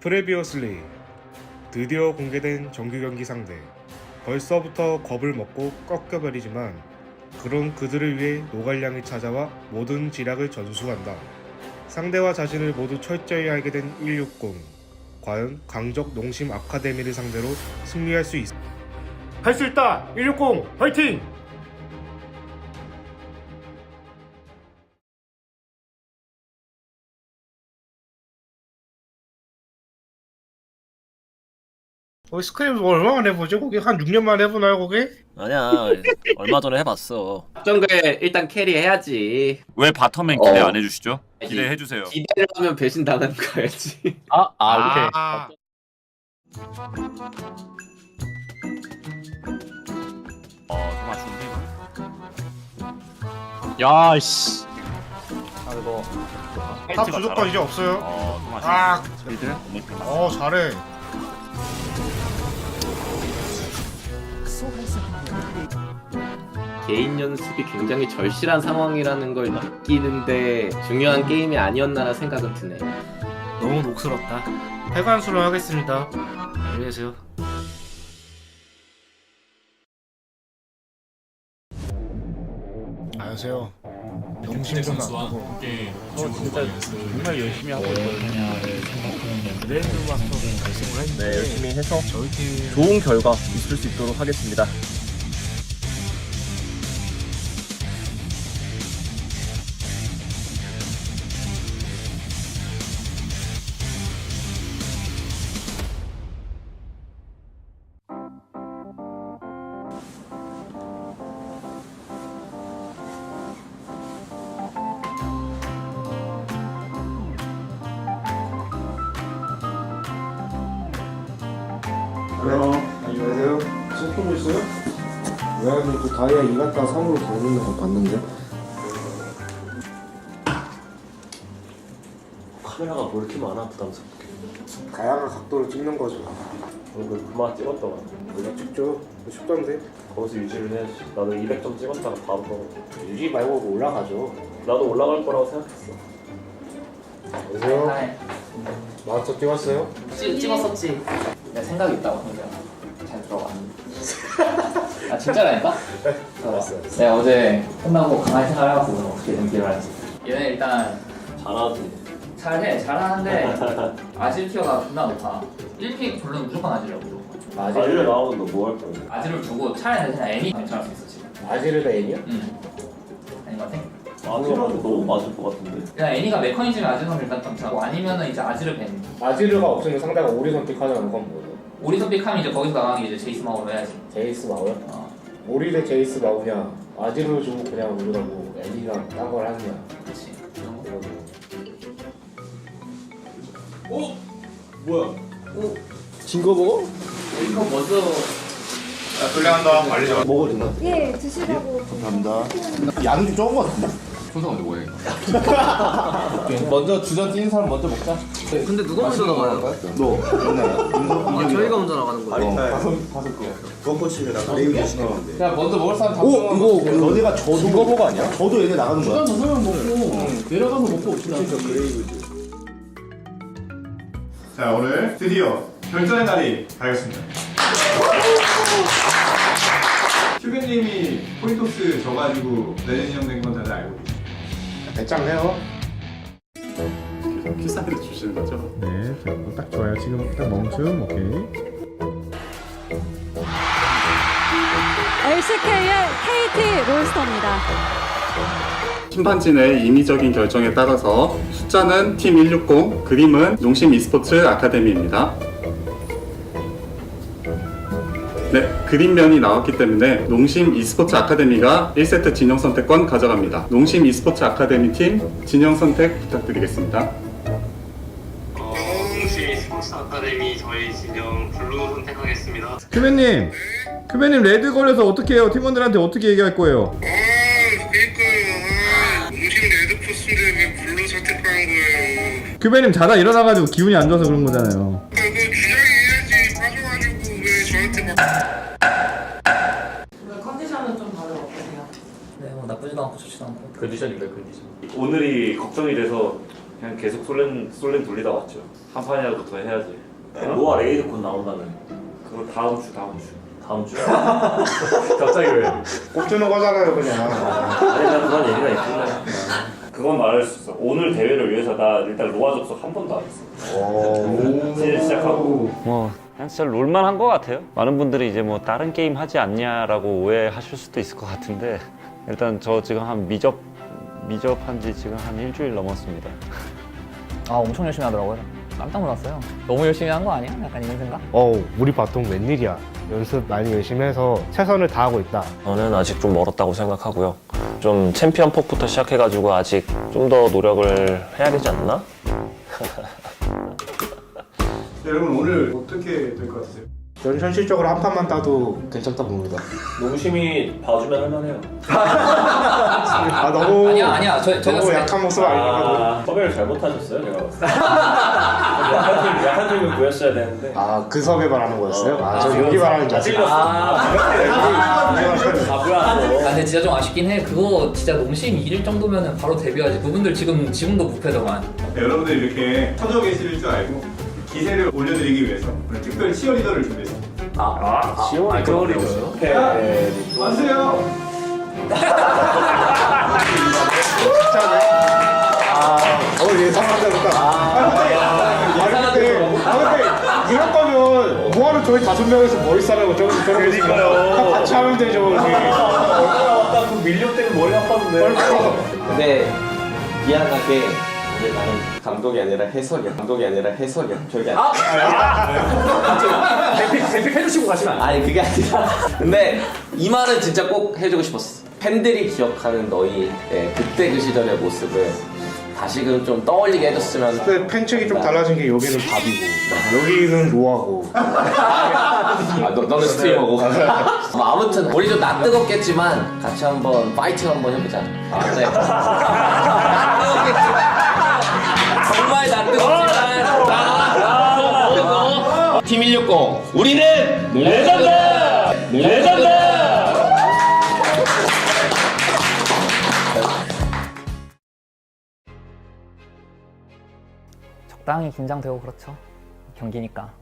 프레비어슬리 드디어 공개된 정규경기 상대. 벌써부터 겁을 먹고 꺾여버리지만 그런 그들을 위해 노갈량이 찾아와 모든 지략을 전수한다. 상대와 자신을 모두 철저히 알게 된 160. 과연 강적 농심 아카데미를 상대로 승리할 수 있을까? 할 수 있다! 160 화이팅! 스크림 얼마 만에 해보지? 거기 한 6년 만에 해보나요 거기? 아니야 얼마 전에 해봤어. 정글 일단 캐리 해야지. 왜 바텀맨 기대 안 해주시죠? 기대해주세요. 기대를 하면 배신 당하는 거야지. 오케이. 좀 아쉬운데 이거. 야씨. 아이고. 탑 주도권 이제 없어요. 좀 아쉬운데. 잘해. 개인 연습이 굉장히 절실한 상황이라는 걸 느끼는데 중요한 게임이 아니었나라 생각은 드네. 너무 녹슬었다. 해관수로 하겠습니다. 안녕히 계세요. 안녕하세요. 농심도 나쁘고 진짜 정말 열심히 하고 있거든요. 그래도 마스터 결승을 했는데 네, 열심히 해서 좋은 결과 있을 수 있도록 하겠습니다. 안녕하세요. 소통 있어요? 외환이 그 다이아 2 갖다 3으로 더 넣는 거 봤는데. 카메라가 뭐 이렇게 많아 부담스럽게. 다양한 각도로 찍는 거죠. 오늘 그만 찍었다가 원래 찍죠. 쉽던데. 거기서 유지를 해야지. 나도 200점 찍었다가 바로 떨어. 유지 말고 올라가죠. 나도 올라갈 거라고 생각했어. 안녕하세요. 마스터 찍었어요? 찍었었지. 내가 생각이 있다고 혼자. 잘 들어가. 아 진짜라니까? 알았어요. 내가 어제 끝나고 가만히 생각해봤어. 오늘 어떻게 연기를 할지. 얘네 일단 잘하지. 잘하는데 아질 티어가 존나 높아. 1픽 돌면 무조건 아질이야 무조건. 아지를 나오면 너 뭐 할 거야? 아질을 두고 차라리 그냥 애니 괜찮을 수 있어 지금. 아지르가 애니야? 응. 아닌 것 같아? 아지라도 너무 맞을 것 같은데. 그냥 애니가 메커니즘이 아질하면 일단 괜찮고 아니면은 이제 아질을 밴. 아지르가 없으면 상대가 오리 선택하자는 건 뭐예요? 오리 선픽하면 이제 거기서 나가는 게 이제 제이스 마우로 해야지. 제이스 마우야? 오리 대 제이스 마우냐? 아지르 주고 그냥 우리라고 애니랑 딴 걸 하느냐? 그렇지. 오? 뭐야? 오? 진거 먹어? 이거 먼저. 불량한다. 말리지 마. 먹어도 되나? 예, 드시라고. 감사합니다. 양이 좀 적은 것 같은데? 순서 먼저 뭐해? 먼저 주전 뛰는 사람 먼저 먹자. 근데 누가 먼저 나가요? 너. 아, 저희가 먼저 나가는 거예요? 다섯 개. 그거 꽂히면 나 레이브 시키는데. 그냥 먼저 먹을 사람 다 오! 이거 너네가 저도 이거 보고 아니야? 저도 얘네 나가는 거야. 저 사람 먹고 내려가서 먹고 없구나. 그레이브즈. 자, 오늘 드디어 결전의 날이 밝았습니다. 큐벤님이 포인토스 져가지고 레전이 형된 건 다들 알고 계시죠? 배짱해요. 큐사이드 주시는 거죠? 네, 딱 좋아요. 지금 딱 멈춤. 오케이. LCK의 KT 롤스터입니다. 심판진의 임의적인 결정에 따라서 숫자는 팀 160, 그림은 농심 e스포츠 아카데미입니다. 네, 그림면이 나왔기 때문에 농심 e스포츠 아카데미가 1세트 진영 선택권 가져갑니다. 농심 e스포츠 아카데미 팀 진영 선택 부탁드리겠습니다. 농심 e스포츠 아카데미 저희 진영 블루 선택하겠습니다. 큐베님, 큐베님 레드 걸려서 어떻게 해요? 팀원들한테 어떻게 얘기할 거예요? 농심 레드 포스인데 왜 블루 선택하는 거예요? 큐베님 자다 일어나가지고 기분이 안 좋아서 그런 거잖아요. 컨디션은 좀 다들 어떠세요? 네, 뭐 나쁘지도 않고 좋지도 않고. 컨디션인가요, 컨디션? 오늘이 걱정이 돼서 그냥 계속 솔랭 돌리다 왔죠. 한 판이라도 더 해야지. 노아 레이드 곧 나온다는. 그거 다음 주. 다음 주? 갑자기 왜? 꼭 주는 거잖아요, 그냥. 아니, 나 그런 얘기가 있길래. 그건 말할 수 있어. 오늘 대회를 위해서 나 일단 로아 접속 한 번도 안 했어. 제일 시작하고. 뭐 그냥 진짜 롤만 한 것 같아요. 많은 분들이 이제 뭐 다른 게임 하지 않냐라고 오해하실 수도 있을 것 같은데 일단 저 지금 한 미접한 지 지금 한 일주일 넘었습니다. 아 엄청 열심히 하더라고요. 깜짝 놀랐어요. 너무 열심히 한 거 아니야? 약간 이런 생각? 우리 바통 웬일이야. 연습 많이 열심히 해서 최선을 다하고 있다. 저는 아직 좀 멀었다고 생각하고요. 좀 챔피언 폭부터 시작해가지고 아직 좀 더 노력을 해야 되지 않나? 네, 여러분 오늘 어떻게 될 것 같으세요? 전 현실적으로 한 판만 따도 괜찮다 봅니다. 농심이 봐주면 할만해요. 너무 아니야. 너무 약한 모습 아닙니까? 섭외를 잘못하셨어요, 제가 봤을 때. 약한 팀을 구했어야 되는데. 그 섭외 말하는 거였어요? 저 여기 말하는 줄 알았어요. 근데 진짜 좀 아쉽긴 해. 그거 진짜 농심 이길 정도면 바로 데뷔하지. 그분들 지금도 무패더만. 네, 여러분들 이렇게 터져 계실 줄 알고 기세를 올려드리기 위해서 오늘 특별 치어리더를 준비했습니다. 치어리더요? 네. 안녕하세요. 예상한다. 근데 이럴 거면 뭐하러 저희 5명에서 머리 싸라고 그러니까요. 같이 하면 되죠. 왔다 그 밀려 때문에 머리 아팠는데. 근데 미안하게 이제 나는 감독이 아니라 해설이야. 저기 대픽 해주시고 가시면 아니 그게 아니라 근데 이 말은 진짜 꼭 해주고 싶었어. 팬들이 기억하는 너희 그때 그 시절의 모습을 다시금 좀 떠올리게 해줬으면. 근데 팬층이 좀 달라진 게 여기는 밥이고 여기는 로아고 너는 스트리머고. 아무튼 우리 좀 낯뜨겁겠지만 같이 한번 파이팅 한번 해보자. 네. 정말 낯뜨겁겠지만 팀 160 우리는 레전드! 레전드! 적당히 긴장되고 그렇죠. 경기니까.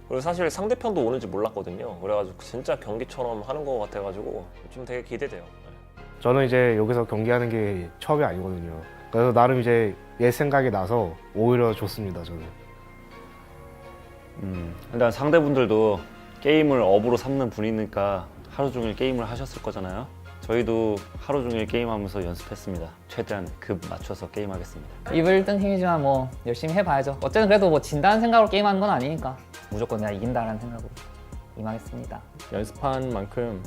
그리고 사실 상대편도 오는지 몰랐거든요. 그래가지고 진짜 경기처럼 하는 것 같아가지고 좀 되게 기대돼요. 저는 이제 여기서 경기하는 게 처음이 아니거든요. 그래서 나름 이제 옛 생각이 나서 오히려 좋습니다. 저는. 일단 상대분들도 게임을 업으로 삼는 분이니까 하루 종일 게임을 하셨을 거잖아요. 저희도 하루 종일 게임하면서 연습했습니다. 최대한 급 맞춰서 게임하겠습니다. 입을 뜬 힘이지만 뭐 열심히 해봐야죠. 어쨌든 그래도 뭐 진다는 생각으로 게임하는 건 아니니까 무조건 내가 이긴다라는 생각으로 임하겠습니다. 연습한 만큼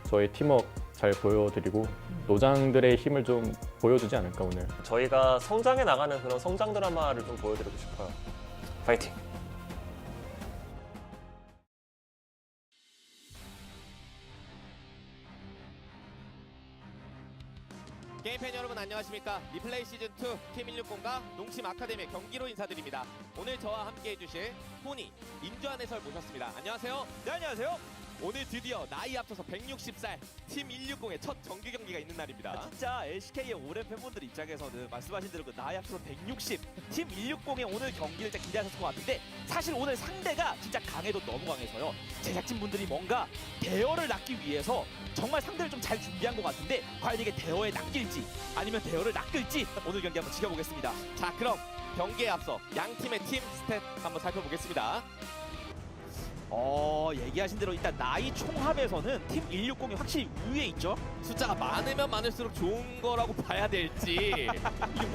저희 팀워크 잘 보여드리고 노장들의 힘을 좀 보여주지 않을까 오늘. 저희가 성장해 나가는 그런 성장 드라마를 좀 보여드리고 싶어요. 파이팅! 게임팬 여러분 안녕하십니까. 리플레이 시즌2 팀 160과 농심 아카데미의 경기로 인사드립니다. 오늘 저와 함께 해주실 포니 임주환 해설 모셨습니다. 안녕하세요. 네, 안녕하세요. 오늘 드디어 나이 앞서서 160살 팀 160의 첫 정규 경기가 있는 날입니다. 진짜 LCK의 오랜 팬분들 입장에서는 말씀하신 대로 그 나이 앞서서 160 팀 160의 오늘 경기를 진짜 기대하셨을 것 같은데 사실 오늘 상대가 진짜 강해도 너무 강해서요. 제작진분들이 뭔가 대여를 낚기 위해서 정말 상대를 좀 잘 준비한 것 같은데 과연 이게 대여에 낚일지 아니면 대여를 낚을지 오늘 경기 한번 지켜보겠습니다. 자, 그럼 경기에 앞서 양 팀의 팀 스탯 한번 살펴보겠습니다. 얘기하신 대로 일단 나이 총합에서는 팀 160이 확실히 우위에 있죠. 숫자가 많으면 많을수록 좋은 거라고 봐야 될지 이게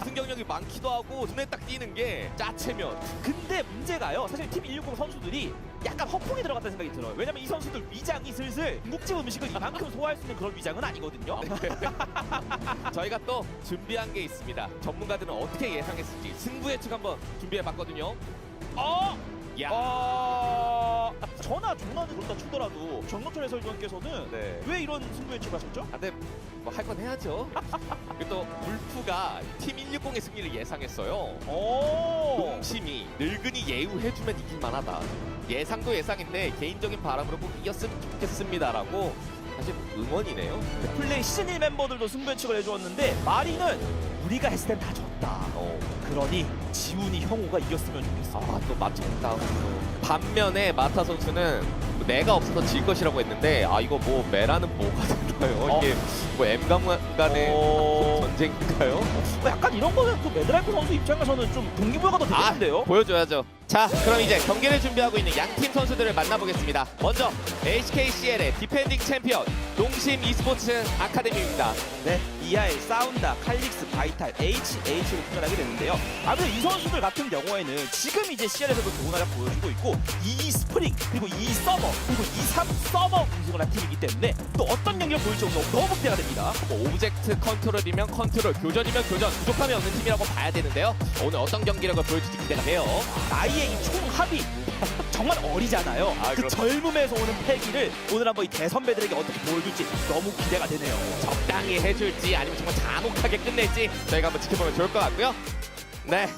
우승 경력이 많기도 하고 눈에 딱 띄는 게 짜체면. 근데 문제가요. 사실 팀 160 선수들이 약간 허풍이 들어갔다는 생각이 들어요. 왜냐면 이 선수들 위장이 슬슬 중국집 음식을 이만큼 소화할 수 있는 그런 위장은 아니거든요. 저희가 또 준비한 게 있습니다. 전문가들은 어떻게 예상했을지 승부 예측 한번 준비해봤거든요. 전화 종나는 그렇다 치더라도 정노철 해설위원께서는 왜 이런 승부 예측을 하셨죠? 근데 뭐 할 건 해야죠. 그리고 또 울프가 팀 160의 승리를 예상했어요. 농심이 늙은이 예우해주면 이길만하다. 예상도 예상인데 개인적인 바람으로 꼭 이겼으면 좋겠습니다라고 사실 응원이네요. 플레이 시즌 1 멤버들도 승부 예측을 해주었는데 마리는 우리가 했을 땐 다 졌다. 그러니 지훈이 형우가 이겼으면 좋겠어. 또 맞췄다. 반면에 마타 선수는 내가 없어서 질 것이라고 했는데 이거 뭐 메라는 뭐가 된가요? 이게 뭐 M강 간의 전쟁인가요? 약간 이런 거는 그 매드라이프 선수 입장에서는 좀 동기부여가 더 되겠는데요? 보여줘야죠. 자, 그럼 이제 경기를 준비하고 있는 양팀 선수들을 만나보겠습니다. 먼저 HKCL의 디펜딩 챔피언 농심 e스포츠 아카데미입니다. 네, EI, 사운다, 칼릭스, 바이탈, HLE를 출전하게 되는데요. 아무래도 이 선수들 같은 경우에는 지금 이제 CL에서도 좋은 활약 보여주고 있고 이 스프링, 그리고 이 서머, 그리고 이 3 서머 우승을 한 팀이기 때문에 또 어떤 경기를 보일지 너무 기대가 됩니다. 뭐 오브젝트 컨트롤이면 컨트롤, 교전이면 교전, 부족함이 없는 팀이라고 봐야 되는데요. 오늘 어떤 경기력을 보여줄지 기대가 돼요. 나이의 이 총합이 정말 어리잖아요. 그 젊음에서 오는 패기를 오늘 한번 이 대선배들에게 어떻게 보여줄지 너무 기대가 되네요. 적당히 해줄지 아니면 정말 잔혹하게 끝낼지 저희가 한번 지켜보면 좋을 것 같고요. 네,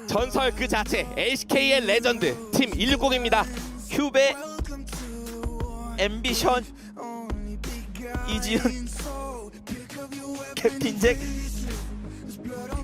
전설 그 자체 LCK의 레전드 팀 160입니다. 휴베, 앰비션, 이지은, 캡틴 잭,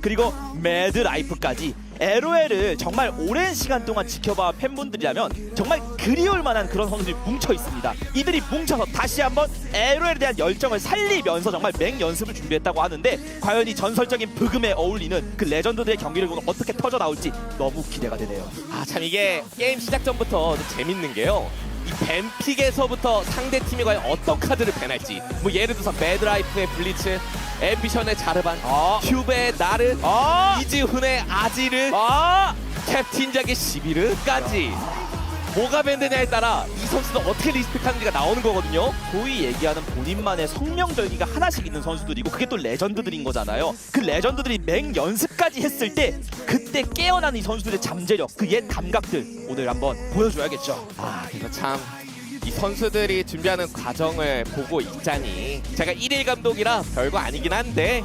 그리고 매드라이프까지 LOL을 정말 오랜 시간 동안 지켜봐 팬분들이라면 정말 그리울 만한 그런 선수들이 뭉쳐 있습니다. 이들이 뭉쳐서 다시 한번 LOL에 대한 열정을 살리면서 정말 맹연습을 준비했다고 하는데 과연 이 전설적인 브금에 어울리는 그 레전드들의 경기를 어떻게 터져 나올지 너무 기대가 되네요. 참 이게 게임 시작 전부터 재밌는 게요. 이 뱀픽에서부터 상대팀이 과연 어떤 카드를 밴할지, 뭐 예를 들어서 매드라이프의 블리츠, 앰비션의 자르반, 큐베의 나르, 이지훈의 아지르, 캡틴 잭의 시비르까지 뭐가 밴드냐에 따라 이 선수는 어떻게 리스펙하는지가 나오는 거거든요. 소위 얘기하는 본인만의 성명절기가 하나씩 있는 선수들이고 그게 또 레전드들인 거잖아요. 그 레전드들이 맹연습까지 했을 때 그때 깨어난 이 선수들의 잠재력, 그 옛 감각들 오늘 한번 보여줘야겠죠. 그래서 참 이 선수들이 준비하는 과정을 보고 있자니 제가 1일 감독이라 별거 아니긴 한데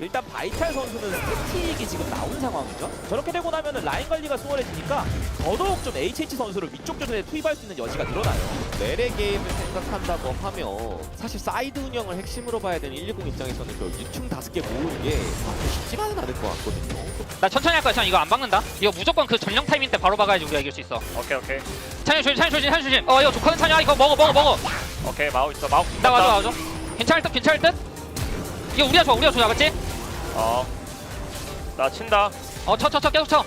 일단 바이탈 선수는 스태틱이 지금 나온 상황이죠. 저렇게 되고 나면은 라인 관리가 수월해지니까 더더욱 좀 HH 선수를 위쪽 조준에 투입할 수 있는 여지가 늘어나요. 내래 게임을 생각한다고 하면 사실 사이드 운영을 핵심으로 봐야 되는 120 입장에서는 그 유충 5개 모으는 게 쉽지만은 않을 것 같거든요. 나 천천히 할 거야. 전 이거 안 박는다. 이거 무조건 그 전령 타이밍 때 바로 박아야지 우리가 이길 수 있어. 오케이 오케이. 찬이 조심, 찬이 조심, 찬이 조심. 이거 좋거든 찬이야. 이거 먹어. 오케이 마우 있어 마우. 나 맞아. 괜찮을 듯. 이거 우리가 좋아, 맞지? 나 친다. 쳐, 계속 쳐.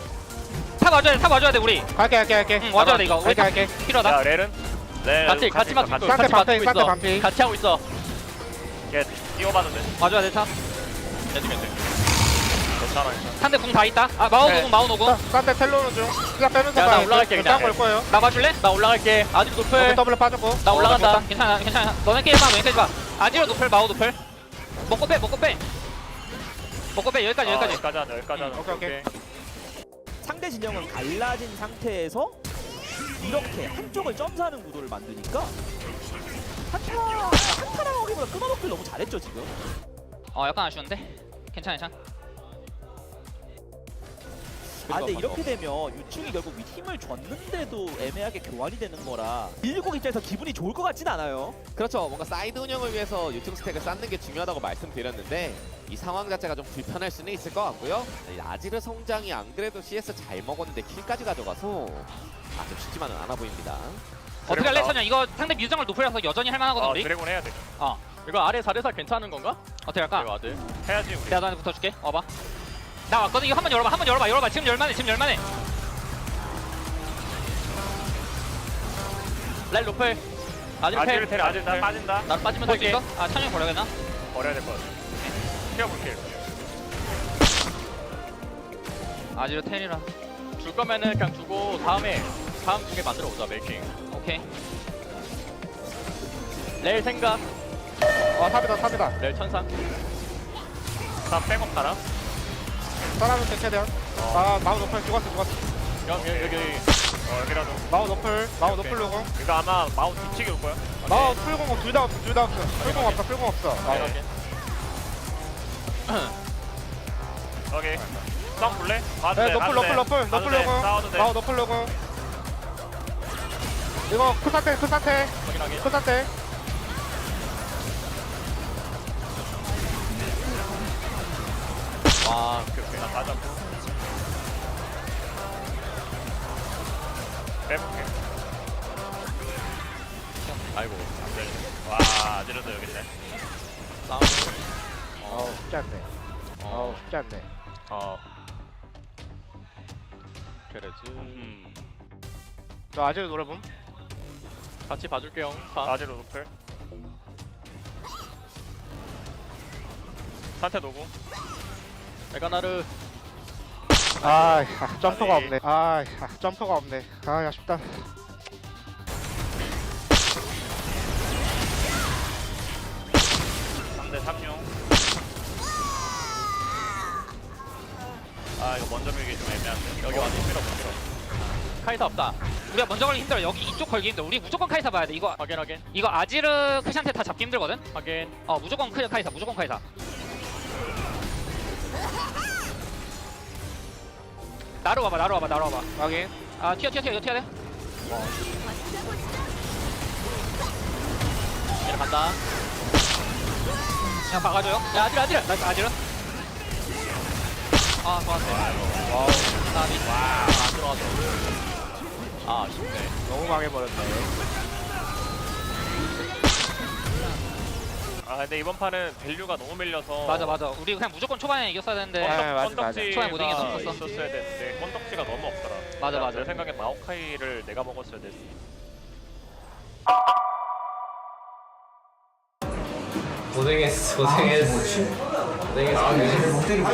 타 봐줘야 돼 우리. 갈게. 응, 와줘야 돼 이거. 우리 갈게. 필요하다. 야 렐은? 렐 같이 맞고 있어. 상태 반피. 같이 하고 있어. 얘 뛰어봐도 돼. 와줘야 돼 타. 괜찮아. 상대 궁 다 있다. 마우 노궁. 싼데 텔로는 중. 그냥 빼면서 야, 나 올라갈게 그냥. 올 거예요. 나 봐줄래? 나 올라갈게. 아지로 노플. 더블 빠졌고. 나 올라간다. 괜찮아. 너네 게임만 봐. 아지로 노플, 마우 노플. 먹고 빼. 여기까지. 여기까지 하자. 오케이. 상대 진영은 갈라진 상태에서 이렇게 한쪽을 점사하는 구도를 만드니까 한타랑 하기보다 끊어먹기를 너무 잘했죠 지금. 약간 아쉬운데? 괜찮아. 근데 이렇게 되면 유충이 결국 힘을 줬는데도 애매하게 교환이 되는 거라 119 입장에서 기분이 좋을 것 같진 않아요. 그렇죠. 뭔가 사이드 운영을 위해서 유충 스택을 쌓는 게 중요하다고 말씀드렸는데 이 상황 자체가 좀 불편할 수는 있을 것 같고요. 아지르 성장이 안 그래도 CS 잘 먹었는데 킬까지 가져가서 좀 쉽지만은 않아 보입니다. 어떻게 할래 선야? 이거 상대 뮤정을 노플이라서 여전히 할만하거든 우리. 드래곤 해야 돼. 이거 아래 4대4 괜찮은 건가? 어떻게 할까? 아들 해야지 우리. 내가 너한테 붙어줄게. 와봐. 나 왔거든. 이거 한번 열어봐. 지금 열만해. 렐 노플. 아지르 텔. 아질 나 빠진다. 나 빠지면 될 수 있어? 찬영 버려야겠나? 버려야 될 것 같아. 튀어볼게. 아지르 텔이라. 줄 거면은 그냥 주고 다음 중에 만들어 오자 메이킹. 오케이. 렐 생각. 탑이다. 렐 천상. 탑 백업 가라. 사람은 최대한. 마우 노플 죽었어. 여기라도. 마우 노플 로공. 이거 아마 마우 뒤치기 올 거야. 마우 풀공 둘 다 없어. 풀공 없어. 오케이. 싸움 볼래? 노플 로공. 마우 노플 로공. 이거 큰 상태. 와, 오케이. 나 맞았고. 빼볼게. 아이고, 안 돼. 와, 아지르도 여기 있네. 쉽지 않네. 그래지. 저 아지르 노래봄. 같이 봐줄게요. 아지르 노플. 산태 노구. 에가나르. 점프가 없네. 아쉽다. 상대 3용. 이거 먼저 밀기 좀 애매한데. 여기 와서 밀어. 카이사 없다. 우리가 먼저 걸기 힘들어. 여기 이쪽 걸기 힘들어. 우리 무조건 카이사 봐야 돼. 이거 확인. 이거 아지르 크샨테 다 잡기 힘들거든. 확인. 무조건 카이사. 나로 와봐. 확인. 튀어 돼. 얘를 간다. 그냥 박아줘요. 야 아지르. 나이스 아지르. 좋았네. 와우. 안 들어가서. 아쉽네. 너무 망해버렸네. 근데 이번 판은 밸류가 너무 밀려서. 맞아. 우리 그냥 무조건 초반에 이겼어야 되는데. 초반에 못 이긴 거 없었어. 있었어야 되는데 건덕지가 너무 없더라. 맞아. 내 생각에 마오카이를 내가 먹었어야 됐어. 고생했어. 아니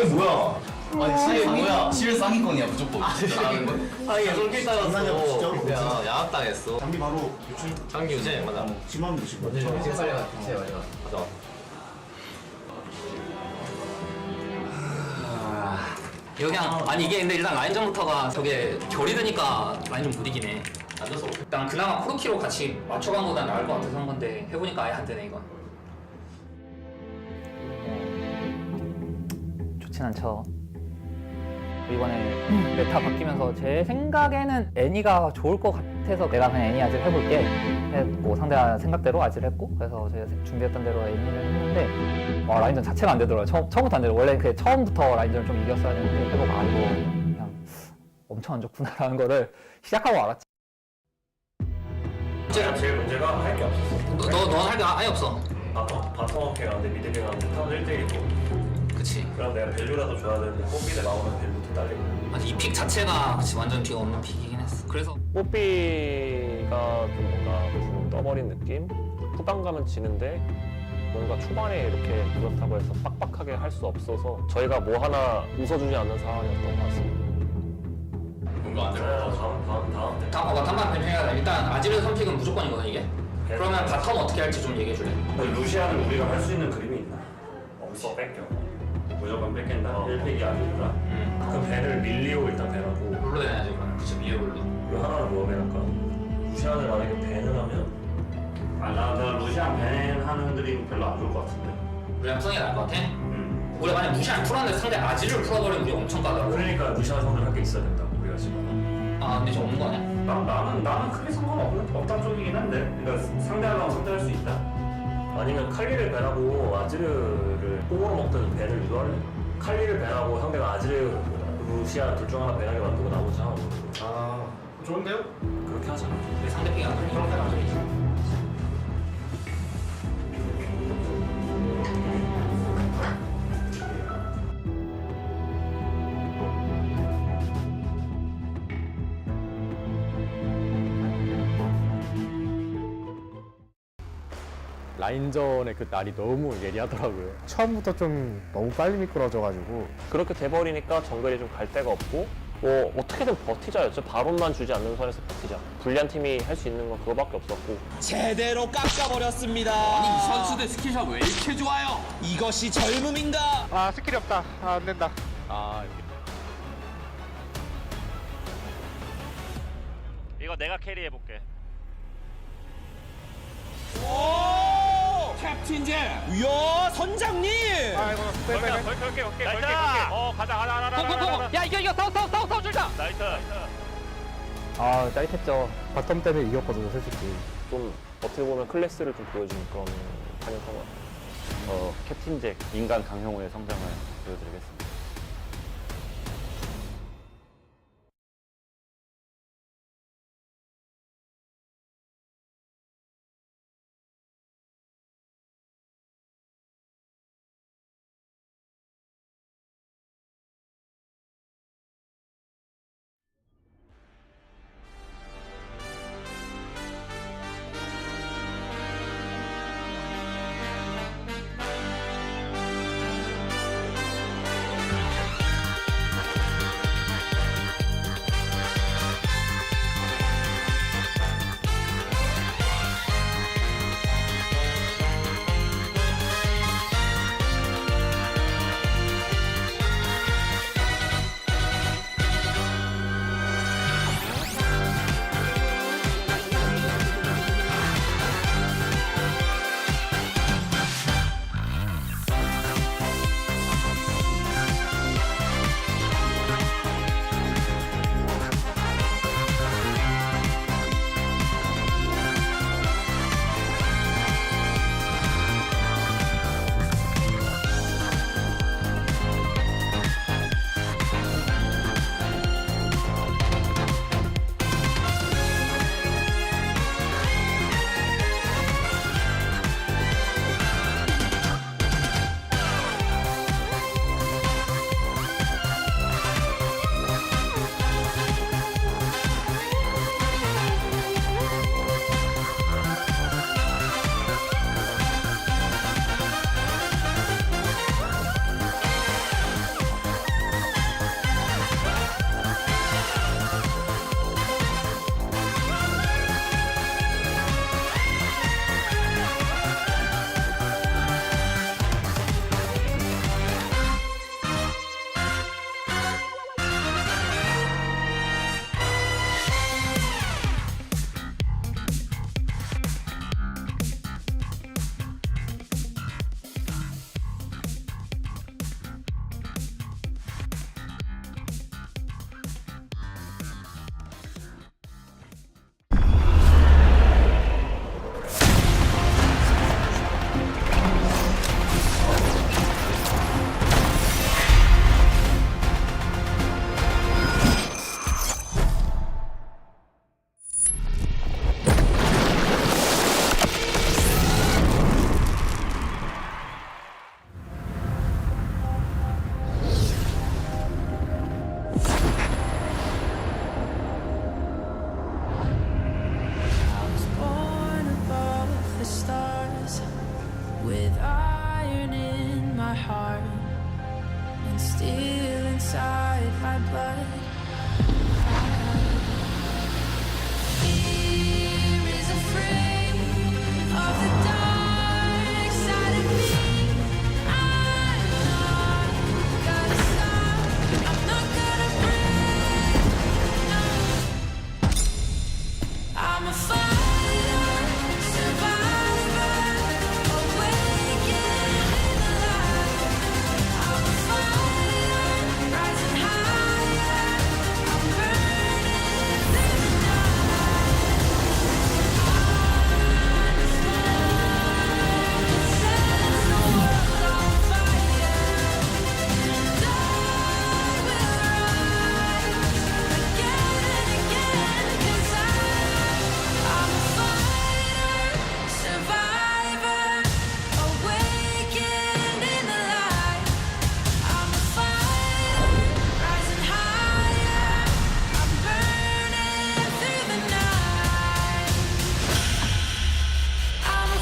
뭐야? 아니 뭐야? 실을 상위권이야 무조건. 상위에 솔길 따랐어. 야 야합당했어. 장비 바로 유충. 장비 유재 맞아. 지만 유충. 유재 살려가 유재 맞아. 이거 그냥 아니 이게 근데 일단 라인전부터가 저게 결이 되니까 라인전 못 이기네. 앉아서 일단 그나마 코르키로 같이 맞춰간 거보단 나을 것 같아서 한 건데 해보니까 아예 안 되네 이건. 좋진 않죠. 이번에 메타 바뀌면서 제 생각에는 애니가 좋을 것 같아서 내가 그냥 애니 아질 해볼게 했고, 상대가 생각대로 아질 했고, 그래서 제가 준비했던 대로 애니를 했는데 라인전 자체가 안 되더라고요. 처음부터 안 되더라고요. 원래 그 처음부터 라인전을 좀 이겼어야 되는데 해보고 이거 그냥 엄청 안 좋구나라는 거를 시작하고 알았지. 제일 문제가 할 게 없었어. 너는 할 게 아예 없어. 바텀업계 가는데 미드계 가는데 턴 1대1이고. 그치. 그럼 내가 밸류라도 줘야 되는데 뽀삐에 나오는 밸류도 딸리고. 아니 이 픽 자체가 그치 완전 뒤가 없는 픽이긴 했어. 그래서 뽀삐가 좀 뭔가 좀 떠버린 느낌? 후반 가면 지는데 뭔가 초반에 이렇게 그렇다고 해서 빡빡하게 할 수 없어서 저희가 뭐 하나 웃어주지 않는 상황이었던 것 같습니다. 뭔가 안 되고 다음만 변형해야 돼. 일단 아지르 선픽은 무조건이거든 이게. 그러면 바텀 어떻게 할지 좀 얘기해줄래? 루시안을 우리가 할 수 있는 그림이 있나? 없어. 뺏겨. 무조건 뺏긴다. 1픽이 아니라. 그럼 벤을 밀리오 일단 벤하고. 룰로 해야지 그러면. 그치 밀리오로. 이거 하나는 뭐 벤할까? 루시안을 만약에 벤을 하면 나 루시안 벤 하는 그림 별로 안 좋을 것 같은데. 우리랑 성이 나을 것 같아? 우리가 만약 루시안 풀었는데 상대 아지르를 풀어버리면 우리 엄청 까다로워. 그러니까 루시안 성을 할 게 있어야 된다. 우리가 지금. 근데 지금 없는 거 아니야? 나는 크게 상관없다 쪽이긴 한데. 그러니까 상대하고 상대할 수 있다. 아니면 칼리를 벤하고 아지르를 꽁으로 먹든 벤을 유도할래? 칼리를 벤하고 상대가 아지르, 루시안 둘 중 하나 벤하게 만들고 나머지 하나 먹고. 좋은데요? 그렇게 하자. 내 상대픽이 안 그래. 그런 생각 좀 있어. 라인전의 그 날이 너무 예리하더라고요. 처음부터 좀 너무 빨리 미끄러져가지고 그렇게 돼버리니까 정글이 좀 갈 데가 없고 뭐 어떻게든 버티자였죠. 바론만 주지 않는 선에서 버티자. 불리한 팀이 할 수 있는 건 그거밖에 없었고. 제대로 깎아버렸습니다. 아니 이 선수들 스킬샷 왜 이렇게 좋아요? 이것이 젊음인가? 스킬이 없다. 안 된다. 이거 내가 캐리해볼게. 오! 캡틴제! 이야, 선장님! 아이고, 걸게. 가자. 야 이거 싸워 줄자. 나이스. 짜릿했죠. 바텀 때문에 이겼거든요, 솔직히. 좀 어떻게 보면 클래스를 좀 보여주는 그런 판이었던 것 같아요. 캡틴 잭 인간 강형우의 성장을 보여드리겠습니다. still inside my blood. Fear is afraid of the dark side of me. I'm not gonna stop. I'm not gonna break. No. I'm a fighter, survivor, awakened in the light. I'm a fighter, rising higher. I'm burning through the night. Sets the world on fire, and I will rise again and again, 'cause I'm a fighter, survivor, awakened in the light. I'm a fighter, rising higher. I'm burning through the night. I'm a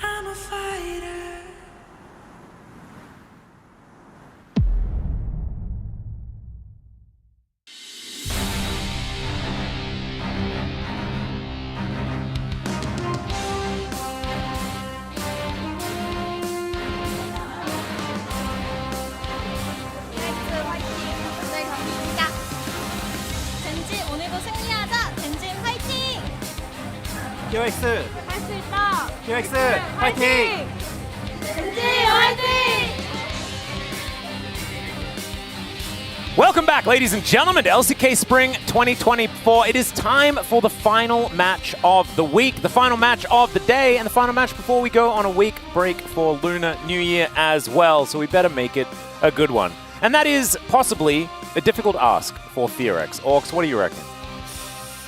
I'm a fighter. 오늘 경기입니다. 젠지 오늘도 승리하자. 젠지 화이팅! QX 할 수 있다. QX 화이팅! 젠지 화이팅! Welcome back, ladies and gentlemen, to LCK Spring 2024. It is time for the final match of the week, the final match of the day, and the final match before we go on a week break for Lunar New Year as well. So we better make it a good one. And that is possibly a difficult ask for Fearex. Orcs, what do you reckon?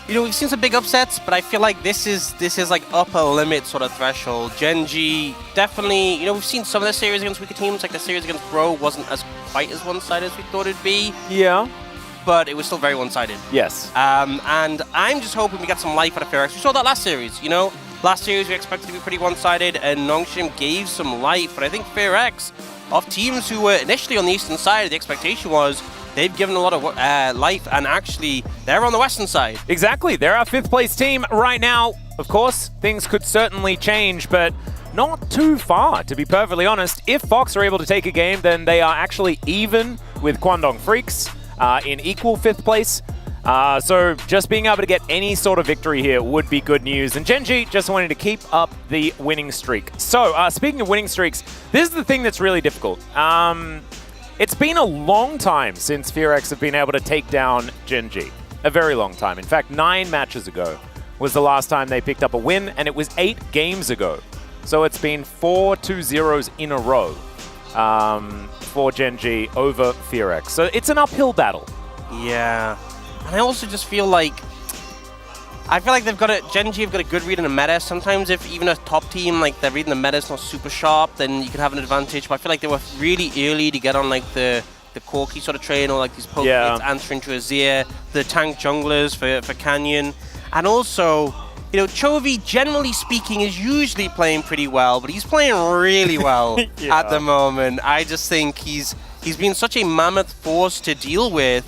You know, we've seen some big upsets, but I feel like this is like upper limit sort of threshold. Gen.G definitely, you know, we've seen some of the series against weaker teams, like the series against Bro wasn't as quite as one-sided as we thought it'd be. Yeah. But it was still very one-sided. Yes. And I'm just hoping we get some life out of Fearex. We saw that last series, you know? Last series we expected to be pretty one-sided, and Nongshim gave some life, but I think Fearex, of teams who were initially on the eastern side, the expectation was they've given a lot of life, and actually they're on the western side. Exactly. They're our 5th place team right now. Of course, things could certainly change, but not too far, to be perfectly honest. If Fox are able to take a game, then they are actually even with Kwangdong Freaks in equal 5th place. So just being able to get any sort of victory here would be good news. And Gen.G just wanted to keep up the winning streak. So speaking of winning streaks, this is the thing that's really difficult. It's been a long time since Fearex have been able to take down Gen.G. A very long time. In fact, 9 matches ago was the last time they picked up a win, and it was 8 games ago. So it's been 4 2-0s in a row for Gen.G over Fearex. So it's an uphill battle. Yeah. And I also just feel like they've got Gen.G have got a good read on the meta. Sometimes if even a top team, like they're reading the meta is not super sharp, then you can have an advantage. But I feel like they were really early to get on like the Corki sort of train, or like these poke hits answering to Azir, the tank junglers for Canyon. And also, you know, Chovy, generally speaking, is usually playing pretty well, but he's playing really well at the moment. I just think he's been such a mammoth force to deal with.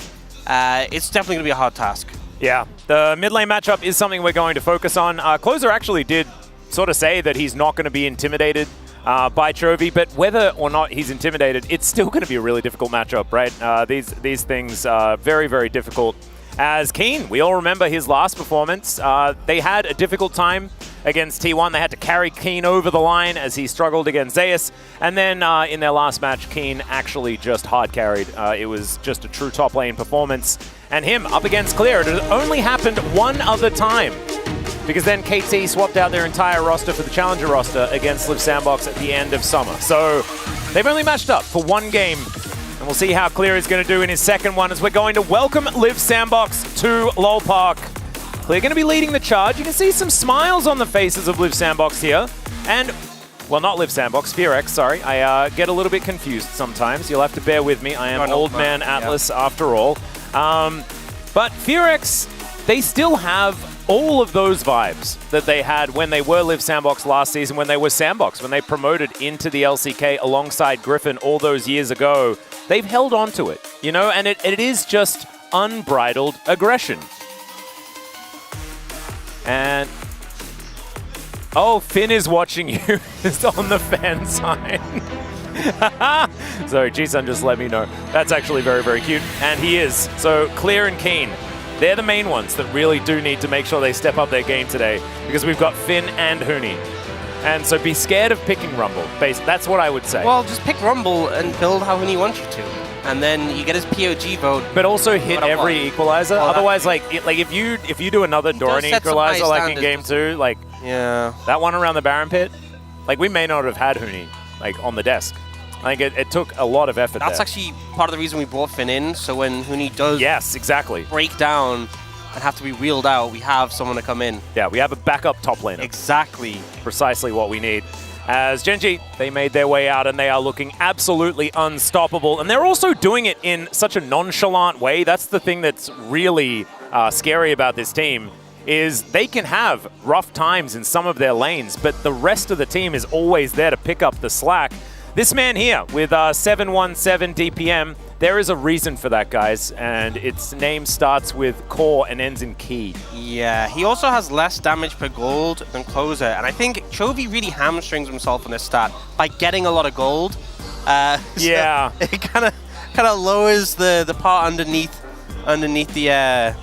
It's definitely going to be a hard task. Yeah, the mid lane matchup is something we're going to focus on. Closer actually did sort of say that he's not going to be intimidated by Chovy, but whether or not he's intimidated, it's still going to be a really difficult matchup, right? These things are very, very difficult. As Keen, we all remember his last performance. They had a difficult time against T1. They had to carry Keen over the line as he struggled against Zeus. And then in their last match, Keen actually just hard carried. It was just a true top lane performance. And him up against Clear. It had only happened one other time, because then KT swapped out their entire roster for the Challenger roster against Live Sandbox at the end of summer. So they've only matched up for one game. And we'll see how Clear is going to do in his second one, as we're going to welcome Live Sandbox to LoL Park. Clear going to be leading the charge. You can see some smiles on the faces of Live Sandbox here. And Well, not Live Sandbox, Fearex, sorry. I get a little bit confused sometimes. You'll have to bear with me. I am Old Man Atlas after all. But Fearex, they still have all of those vibes that they had when they were Live Sandbox last season, when they were Sandbox, when they promoted into the LCK alongside Griffin all those years ago. They've held on to it, you know, and it is just unbridled aggression. And oh, Finn is watching you. It's on the fan sign. Sorry, G-Sun just let me know. That's actually very, very cute. And he is. So Clear and Keen, they're the main ones that really do need to make sure they step up their game today, because we've got Finn and Huni. And so be scared of picking Rumble. That's what I would say. Well, just pick Rumble and build how Huni wants you to. And then you get his POG vote. But also hit every equalizer. Well, otherwise, like if you do another Dorani equalizer like in game 2, like that one around the Baron pit, like we may not have had Huni like on the desk. I think it took a lot of effort. That's actually part of the reason we brought Finn in. So when Huni does break down and have to be wheeled out, we have someone to come in. Yeah, we have a backup top laner. Exactly. Precisely what we need. As Gen.G, they made their way out and they are looking absolutely unstoppable. And they're also doing it in such a nonchalant way. That's the thing that's really scary about this team, is they can have rough times in some of their lanes, but the rest of the team is always there to pick up the slack. This man here with 717 DPM, there is a reason for that, guys, and its name starts with core and ends in key. Yeah, he also has less damage per gold than Closer, and I think Chovy really hamstrings himself on this stat by getting a lot of gold. Yeah. So it kind of lowers the part underneath the...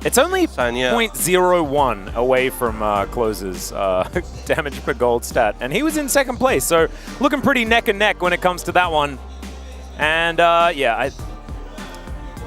It's only 0.01 away from Closer's damage per gold stat, and he was in second place, so looking pretty neck and neck when it comes to that one. And yeah, I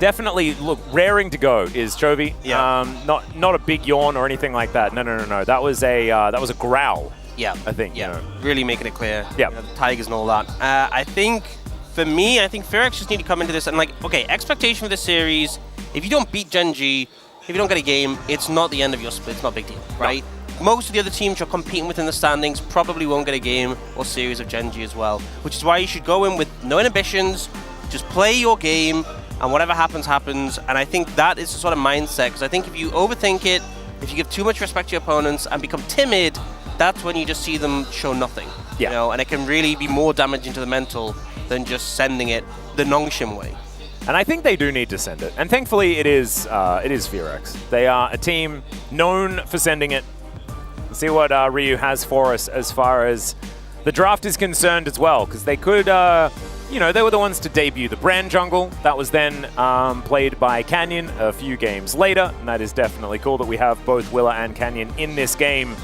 definitely look raring to go is Chovy. Yeah. Not a big yawn or anything like that. No. That was a growl. Yeah, I think. Yeah, really making it clear. Yeah, the Tigers and all that. I think for me, Fearex just need to come into this and okay, expectation for this series. If you don't beat Gen.G, if you don't get a game, it's not the end of your split. It's not a big deal, right? No. Most of the other teams you're competing with in the standings probably won't get a game or series of Gen.G as well, which is why you should go in with no inhibitions, just play your game, and whatever happens, happens. And I think that is the sort of mindset, because I think if you overthink it, if you give too much respect to your opponents and become timid, that's when you just see them show nothing. Yeah. You know, and it can really be more damaging to the mental than just sending it the Nongshim way. And I think they do need to send it. And thankfully, it is Fearex. They are a team known for sending it. Let's see what Ryu has for us as far as the draft is concerned as well, because they could, they were the ones to debut the brand jungle. That was then played by Canyon a few games later, and that is definitely cool that we have both Willa and Canyon in this game.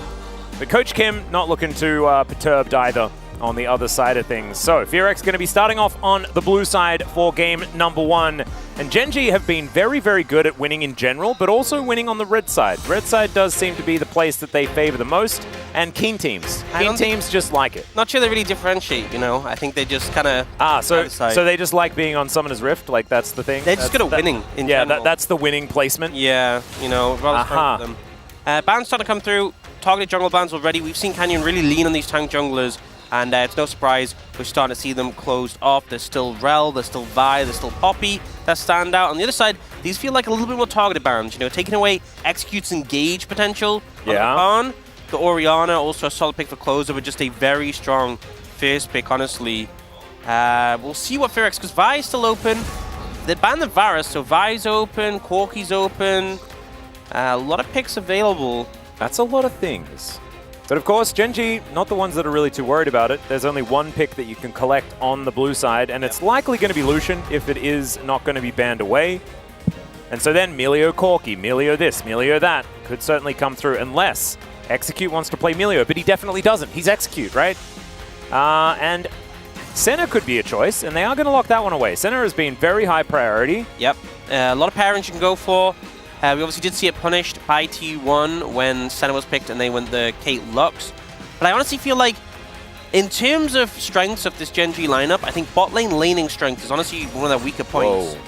But Coach Kim not looking too perturbed either on the other side of things. So Fearex going to be starting off on the blue side for game number 1. And Gen.G have been very, very good at winning in general, but also winning on the red side. Red side does seem to be the place that they favor the most, and Keen teams. Keen teams just like it. Not sure they really differentiate, you know? I think they just kind of... So they just like being on Summoner's Rift? Like, that's the thing? They're just good at winning in general. That's the winning placement? Yeah, rather them. Bans starting to come through. Targeted jungle bans already. We've seen Canyon really lean on these tank junglers, and it's no surprise we're starting to see them closed off. There's still Rel, there's still Vi, there's still Poppy that stand out. On the other side, these feel like a little bit more targeted bans, taking away Execute's engage potential on the Orianna, also a solid pick for Closer, but just a very strong first pick, honestly. We'll see what Fearex, because Vi is still open. They banned the Varus, so Vi's open, Corki's open. A lot of picks available. That's a lot of things. But of course, Gen.G, not the ones that are really too worried about it. There's only one pick that you can collect on the blue side, and it's likely going to be Lucian if it is not going to be banned away. And so then Melio Corki, Melio this, Melio that could certainly come through, unless Execute wants to play Melio, but he definitely doesn't. He's Execute, right? And Senna could be a choice, and they are going to lock that one away. Senna has been very high priority. Yep, a lot of pairings you can go for. We obviously did see it punished by T1 when Senna was picked and they went the Kate Lux. But I honestly feel like, in terms of strengths of this Gen.G lineup, I think bot lane laning strength is honestly one of their weaker points. Whoa.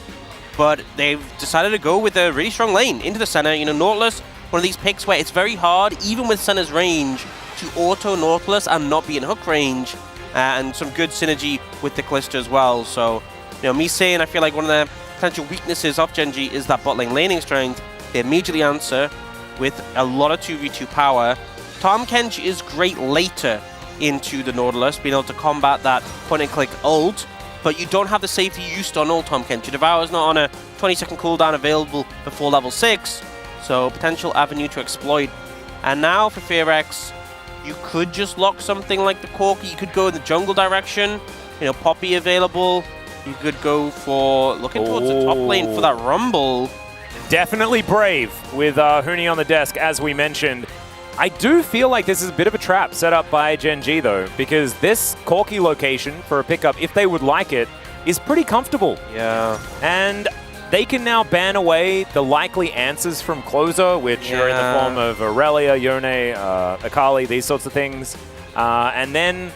But they've decided to go with a really strong lane into the Senna. Nautilus, one of these picks where it's very hard, even with Senna's range, to auto Nautilus and not be in hook range, and some good synergy with the Callisto as well. So, you know, me saying I feel like one of the potential weaknesses of Gen G is that bot lane laning strength. They immediately answer with a lot of 2v2 power. Tahm Kench is great later into the Nautilus, being able to combat that point-and-click ult, but you don't have the safety you used to on old Tahm Kench. Your Devour's not on a 20-second cooldown available before level 6, so potential avenue to exploit. And now for Fearx, you could just lock something like the Corki. You could go in the jungle direction, you know, Poppy available. You could go for looking towards the top lane for that Rumble. Definitely brave with Huni on the desk, as we mentioned. I do feel like this is a bit of a trap set up by Gen G, though, because this Corki location for a pickup, if they would like it, is pretty comfortable. Yeah. And they can now ban away the likely answers from Closer, which are in the form of Aurelia, Yone, Akali, these sorts of things. And then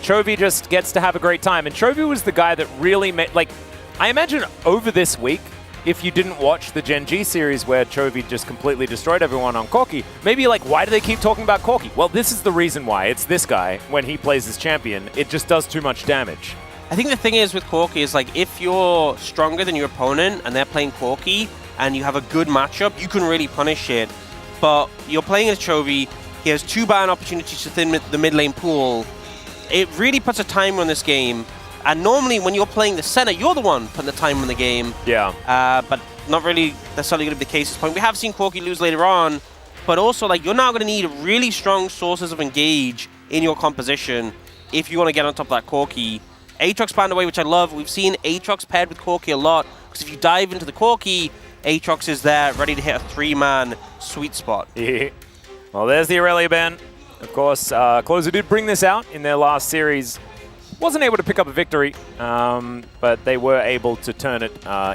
Chovy just gets to have a great time. And Chovy was the guy that really made, like, I imagine over this week, if you didn't watch the Gen G series where Chovy just completely destroyed everyone on Corki, maybe you're like, why do they keep talking about Corki? Well, this is the reason why. It's this guy, when he plays as champion, it just does too much damage. I think the thing is with Corki is, like, if you're stronger than your opponent and they're playing Corki and you have a good matchup, you can really punish it. But you're playing as Chovy, he has 2 ban opportunities within the mid lane pool. It really puts a timer on this game. And normally when you're playing the center, you're the one putting the timer on the game. Yeah. But not really necessarily going to be the case at this point. We have seen Corki lose later on, but also, like, you're now going to need really strong sources of engage in your composition if you want to get on top of that Corki. Aatrox banned away, which I love. We've seen Aatrox paired with Corki a lot, because if you dive into the Corki, Aatrox is there ready to hit a 3-man sweet spot. Yeah. Well, there's the Aurelia ban. Of course, Closer did bring this out in their last series. Wasn't able to pick up a victory, but they were able to turn it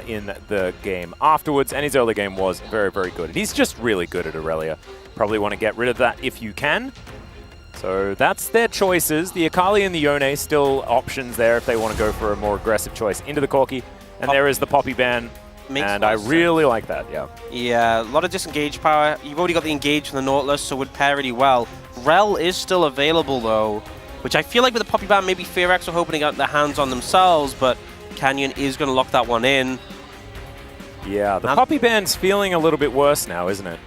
in the game afterwards, and his early game was very, very good. He's just really good at Aurelia. Probably want to get rid of that if you can. So that's their choices. The Akali and the Yone still options there if they want to go for a more aggressive choice into the Corki. And there is the Poppy ban, and I really like that, yeah. Yeah, a lot of disengage power. You've already got the engage from the Nautilus, so would pair really well. Rel is still available, though, which I feel like with the Poppy ban, maybe Fearx are hoping to get their hands on themselves, but Canyon is going to lock that one in. Yeah, the Poppy ban's feeling a little bit worse now, isn't it?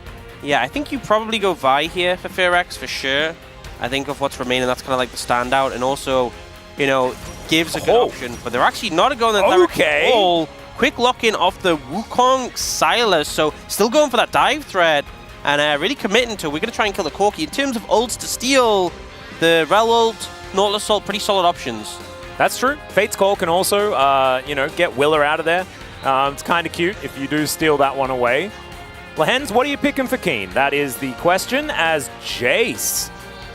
Yeah, I think you probably go Vi here for Fearx, for sure. I think of what's remaining, that's kind of like the standout, and also, you know, gives a good option, but they're actually not going that direction at all. Quick lock-in off the Wukong Silas, so still going for that dive threat, and really committing to, we're going to try and kill the Corki. In terms of ults to steal, the Rel ult, Nautilus ult, pretty solid options. That's true. Fate's Call can also, you know, get Willer out of there. It's kind of cute if you do steal that one away. Lehens, what are you picking for Keen? That is the question, as Jace,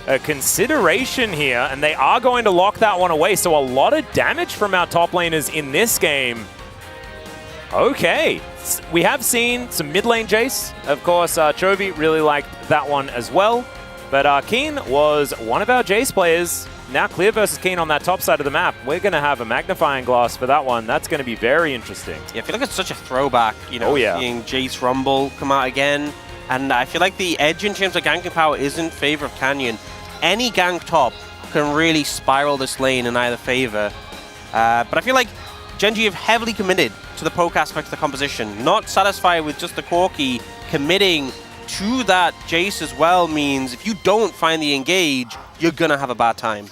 a consideration here, and they are going to lock that one away. So a lot of damage from our top laners in this game. Okay, we have seen some mid lane Jace. Of course, Chovy really liked that one as well. But Keen was one of our Jace players. Now Clear versus Keen on that top side of the map. We're going to have a magnifying glass for that one. That's going to be very interesting. Yeah, I feel like it's such a throwback, you know, seeing Jace Rumble come out again. And I feel like the edge in terms of ganking power is in favor of Canyon. Any gank top can really spiral this lane in either favor. But I feel like Gen G have heavily committed to the poke aspect of the composition. Not satisfied with just the Corki, committing to that Jace as well means if you don't find the engage, you're going to have a bad time.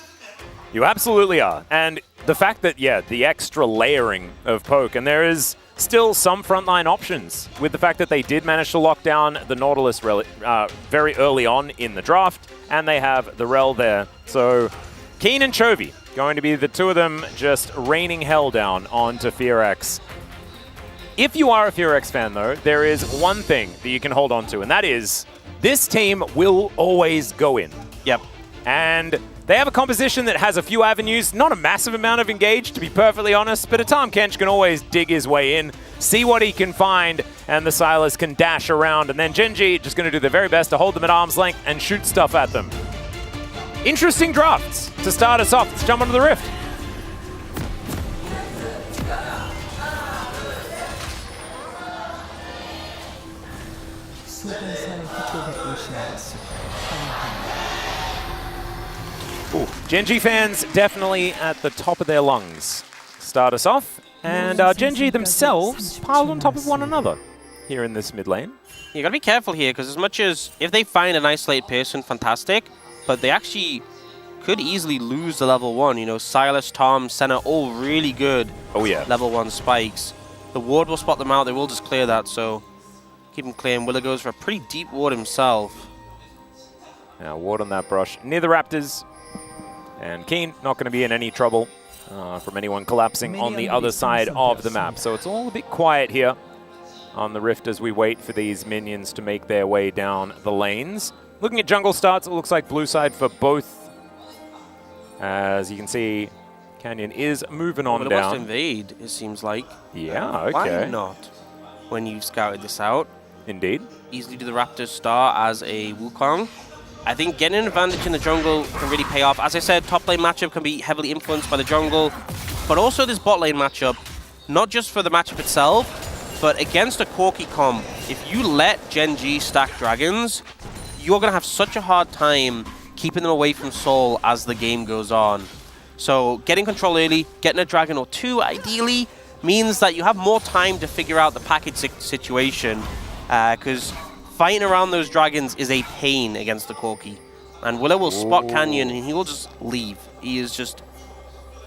You absolutely are. And the fact that, yeah, the extra layering of poke, and there is still some frontline options with the fact that they did manage to lock down the Nautilus very early on in the draft, and they have the Rel there. So Keen and Chovy going to be the two of them just raining hell down onto Fearx. If you are a Fearx fan, though, there is one thing that you can hold on to, and that is this team will always go in. Yep. And they have a composition that has a few avenues, not a massive amount of engage, to be perfectly honest, but a Tahm Kench can always dig his way in, see what he can find, and the Silas can dash around, and then Gen G just going to do their very best to hold them at arm's length and shoot stuff at them. Interesting drafts to start us off. Let's jump onto the Rift. Ooh, Gen.G fans definitely at the top of their lungs. Start us off, and Gen.G themselves piled on top of one another here in this mid lane. You gotta be careful here, because as much as if they find an isolated person, fantastic, but they actually could easily lose the level 1. You know, Silas, Tom, Senna, all really good. Oh yeah. Level 1 spikes. The ward will spot them out. They will just clear that, so keep them clear. And Willa goes for a pretty deep ward himself. Now ward on that brush near the Raptors, and Keen not going to be in any trouble from anyone collapsing on the other side of the map. So it's all a bit quiet here on the Rift as we wait for these minions to make their way down the lanes. Looking at jungle starts, it looks like blue side for both. As you can see, Canyon is moving on Wants down. to invade, it seems like. Yeah, okay. Why not? When you've scouted this out. Indeed. Easily do the Raptors star as a Wukong. I think getting an advantage in the jungle can really pay off. As I said, top lane matchup can be heavily influenced by the jungle, but also this bot lane matchup, not just for the matchup itself, but against a Corki comp. If you let Gen.G stack dragons, you're going to have such a hard time keeping them away from Soul as the game goes on. So getting control early, getting a dragon or two ideally, means that you have more time to figure out the package situation, because fighting around those dragons is a pain against the Corki. And Willow will spot Canyon and he will just leave. He is just...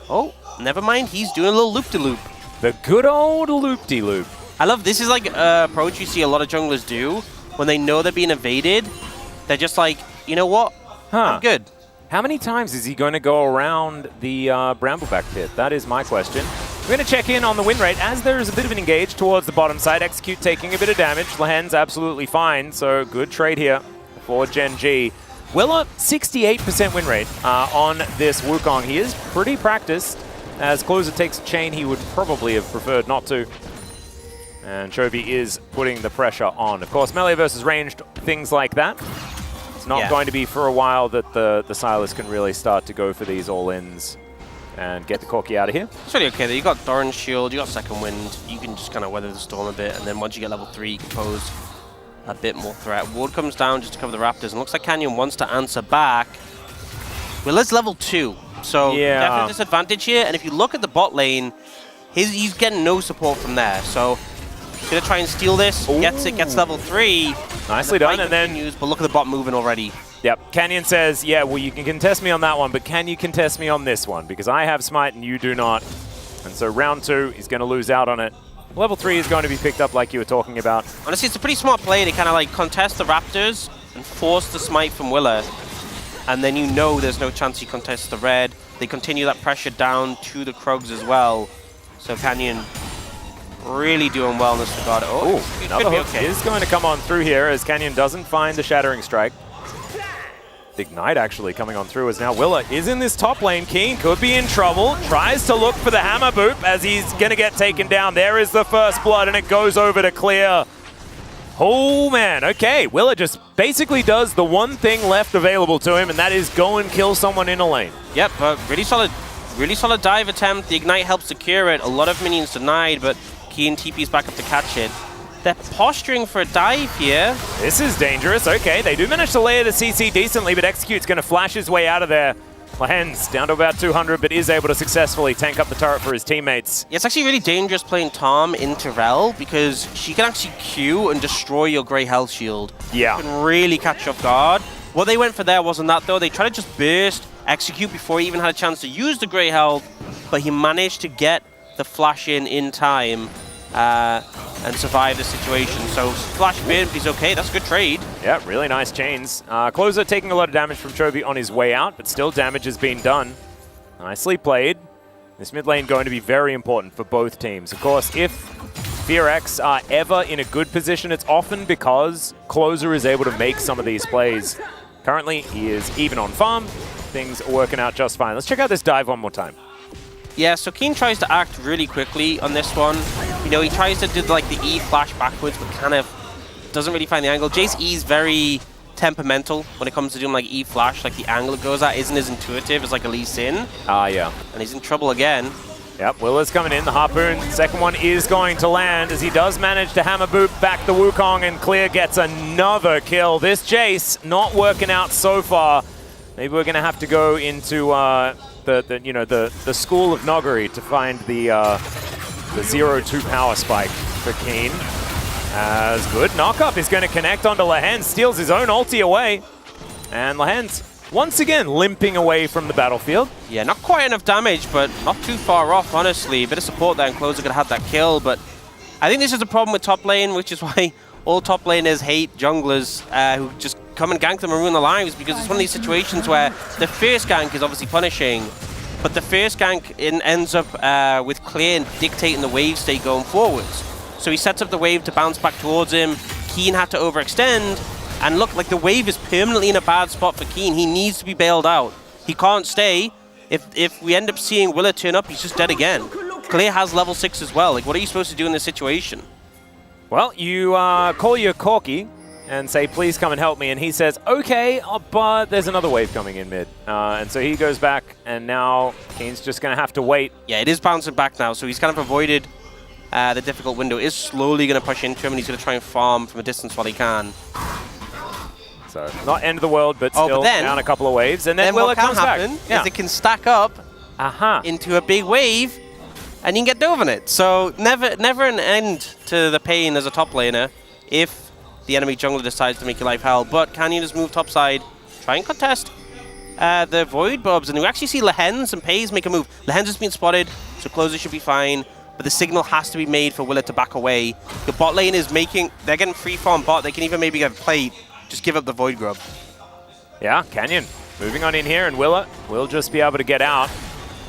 Oh, never mind. He's doing a little loop-de-loop. The good old loop-de-loop. I love this. Is like an approach you see a lot of junglers do when they know they're being evaded. They're just like, you know what? I'm good. How many times is he going to go around the Brambleback pit? That is my question. We're going to check in on the win rate as there is a bit of an engage towards the bottom side. Execute taking a bit of damage. Lahen's absolutely fine, so good trade here for Gen.G. Willa, 68% win rate on this Wukong. He is pretty practiced. As Closer takes a chain he would probably have preferred not to. And Chovy is putting the pressure on. Of course, melee versus ranged, things like that. It's not going to be for a while that the Silas can really start to go for these all-ins and get the Corki out of here. It's really okay though. You got Doran's shield, you got second wind. You can just kind of weather the storm a bit, and then once you get level 3, you can pose a bit more threat. Ward comes down just to cover the Raptors, and looks like Canyon wants to answer back. Willa's level 2, so definitely disadvantage here. And if you look at the bot lane, he's getting no support from there. So he's gonna try and steal this. Gets level 3. Nicely done, and then but look at the bot moving already. Yep, Canyon says, yeah, well, you can contest me on that one, but can you contest me on this one? Because I have Smite and you do not. And so round 2, he's going to lose out on it. Level 3 is going to be picked up like you were talking about. Honestly, it's a pretty smart play to kind of like contest the Raptors and force the Smite from Willa. And then you know there's no chance he contests the red. They continue that pressure down to the Krugs as well. So Canyon really doing well in this regard. Oh, another hook is going to come on through here as Canyon doesn't find the Shattering Strike. Ignite actually coming on through as now Willa is in this top lane. Keen could be in trouble. Tries to look for the hammer boop as he's going to get taken down. There is the first blood and it goes over to clear. Oh man, okay. Willa just basically does the one thing left available to him, and that is go and kill someone in a lane. Yep, really solid dive attempt. The Ignite helps secure it. A lot of minions denied, but Keen TP's back up to catch it. They're posturing for a dive here. This is dangerous. Okay, they do manage to layer the CC decently, but Execute's going to flash his way out of there. Lahen's down to about 200, but is able to successfully tank up the turret for his teammates. Yeah, it's actually really dangerous playing Tom into Rel because she can actually Q and destroy your Grey Health Shield. Yeah. You can really catch you off guard. What they went for there wasn't that, though. They tried to just burst Execute before he even had a chance to use the Grey Health, but he managed to get the flash in time. And survive the situation. So flash bid, he's okay. That's a good trade. Yeah, really nice chains. Closer taking a lot of damage from Chovy on his way out, but still damage has been done. Nicely played. This mid lane going to be very important for both teams. Of course, if FearX are ever in a good position, it's often because Closer is able to make some of these plays. Currently, he is even on farm. Things are working out just fine. Let's check out this dive one more time. Yeah, so Keen tries to act really quickly on this one. You know, he tries to do like the E flash backwards, but kind of doesn't really find the angle. Jace E is very temperamental when it comes to doing like E flash. Like the angle it goes at isn't as intuitive as like a Lee Sin. Yeah. And he's in trouble again. Yep, Willa's coming in. The Harpoon, second one is going to land as he does manage to hammer boop back the Wukong, and Clear gets another kill. This Jace not working out so far. Maybe we're going to have to go into the school of Nogari to find the 0-2 power spike for Keen. As good knockup is going to connect onto Lehen, steals his own ulti away. And Lehen's once again limping away from the battlefield. Yeah, not quite enough damage, but not too far off, honestly. A bit of support there, and Closer could have had that kill, but I think this is a problem with top lane, which is why all top laners hate junglers who just come and gank them and ruin their lives, because it's one of these situations where the first gank is obviously punishing, but the first gank ends up with Clear dictating the wave state going forwards. So he sets up the wave to bounce back towards him. Keen had to overextend, and look, like the wave is permanently in a bad spot for Keen. He needs to be bailed out. He can't stay. If we end up seeing Willa turn up, he's just dead again. Clear has level 6 as well. Like, what are you supposed to do in this situation? Well, you call your Corki and say, please come and help me. And he says, okay, but there's another wave coming in mid. And so he goes back, and now Keen's just going to have to wait. Yeah, it is bouncing back now, so he's kind of avoided the difficult window. It is slowly going to push into him, and he's going to try and farm from a distance while he can. So, not end of the world, but still down a couple of waves. And then Willa comes back. Is it can stack up into a big wave, and you can get Dove it. So never an end to the pain as a top laner if the enemy jungler decides to make your life hell. But Canyon just move topside, try and contest the Void Bubs, and we actually see Lehens and Pays make a move. Lehens has been spotted, so Closer should be fine. But the signal has to be made for Willa to back away. The bot lane is they're getting free farm bot. They can even maybe get a plate. Just give up the Void Grub. Yeah, Canyon moving on in here, and Willa will just be able to get out.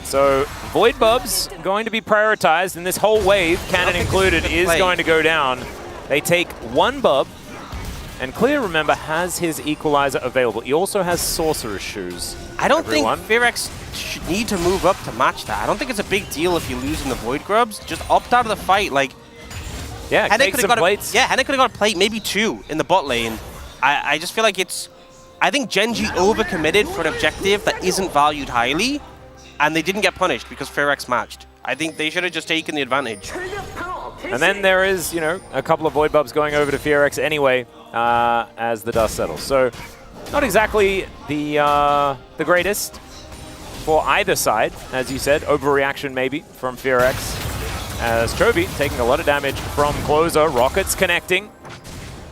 So Void Bubs going to be prioritized, and this whole wave, Cannon included, is going to go down. They take one Bub, and Clear, remember, has his Equalizer available. He also has Sorcerer's Shoes. I don't think Fearx should need to move up to match that. I don't think it's a big deal if you're losing the Void Grubs. Just opt out of the fight. Like, yeah, take some plates. Henna could have got a plate, maybe 2 in the bot lane. I just feel like I think Genji overcommitted for an objective that isn't valued highly, and they didn't get punished because Fearx matched. I think they should have just taken the advantage. And then there is, a couple of Void Bubs going over to Fearx anyway as the dust settles. So not exactly the greatest for either side, as you said. Overreaction maybe from Fearx. As Chovy taking a lot of damage from Closer. Rockets connecting.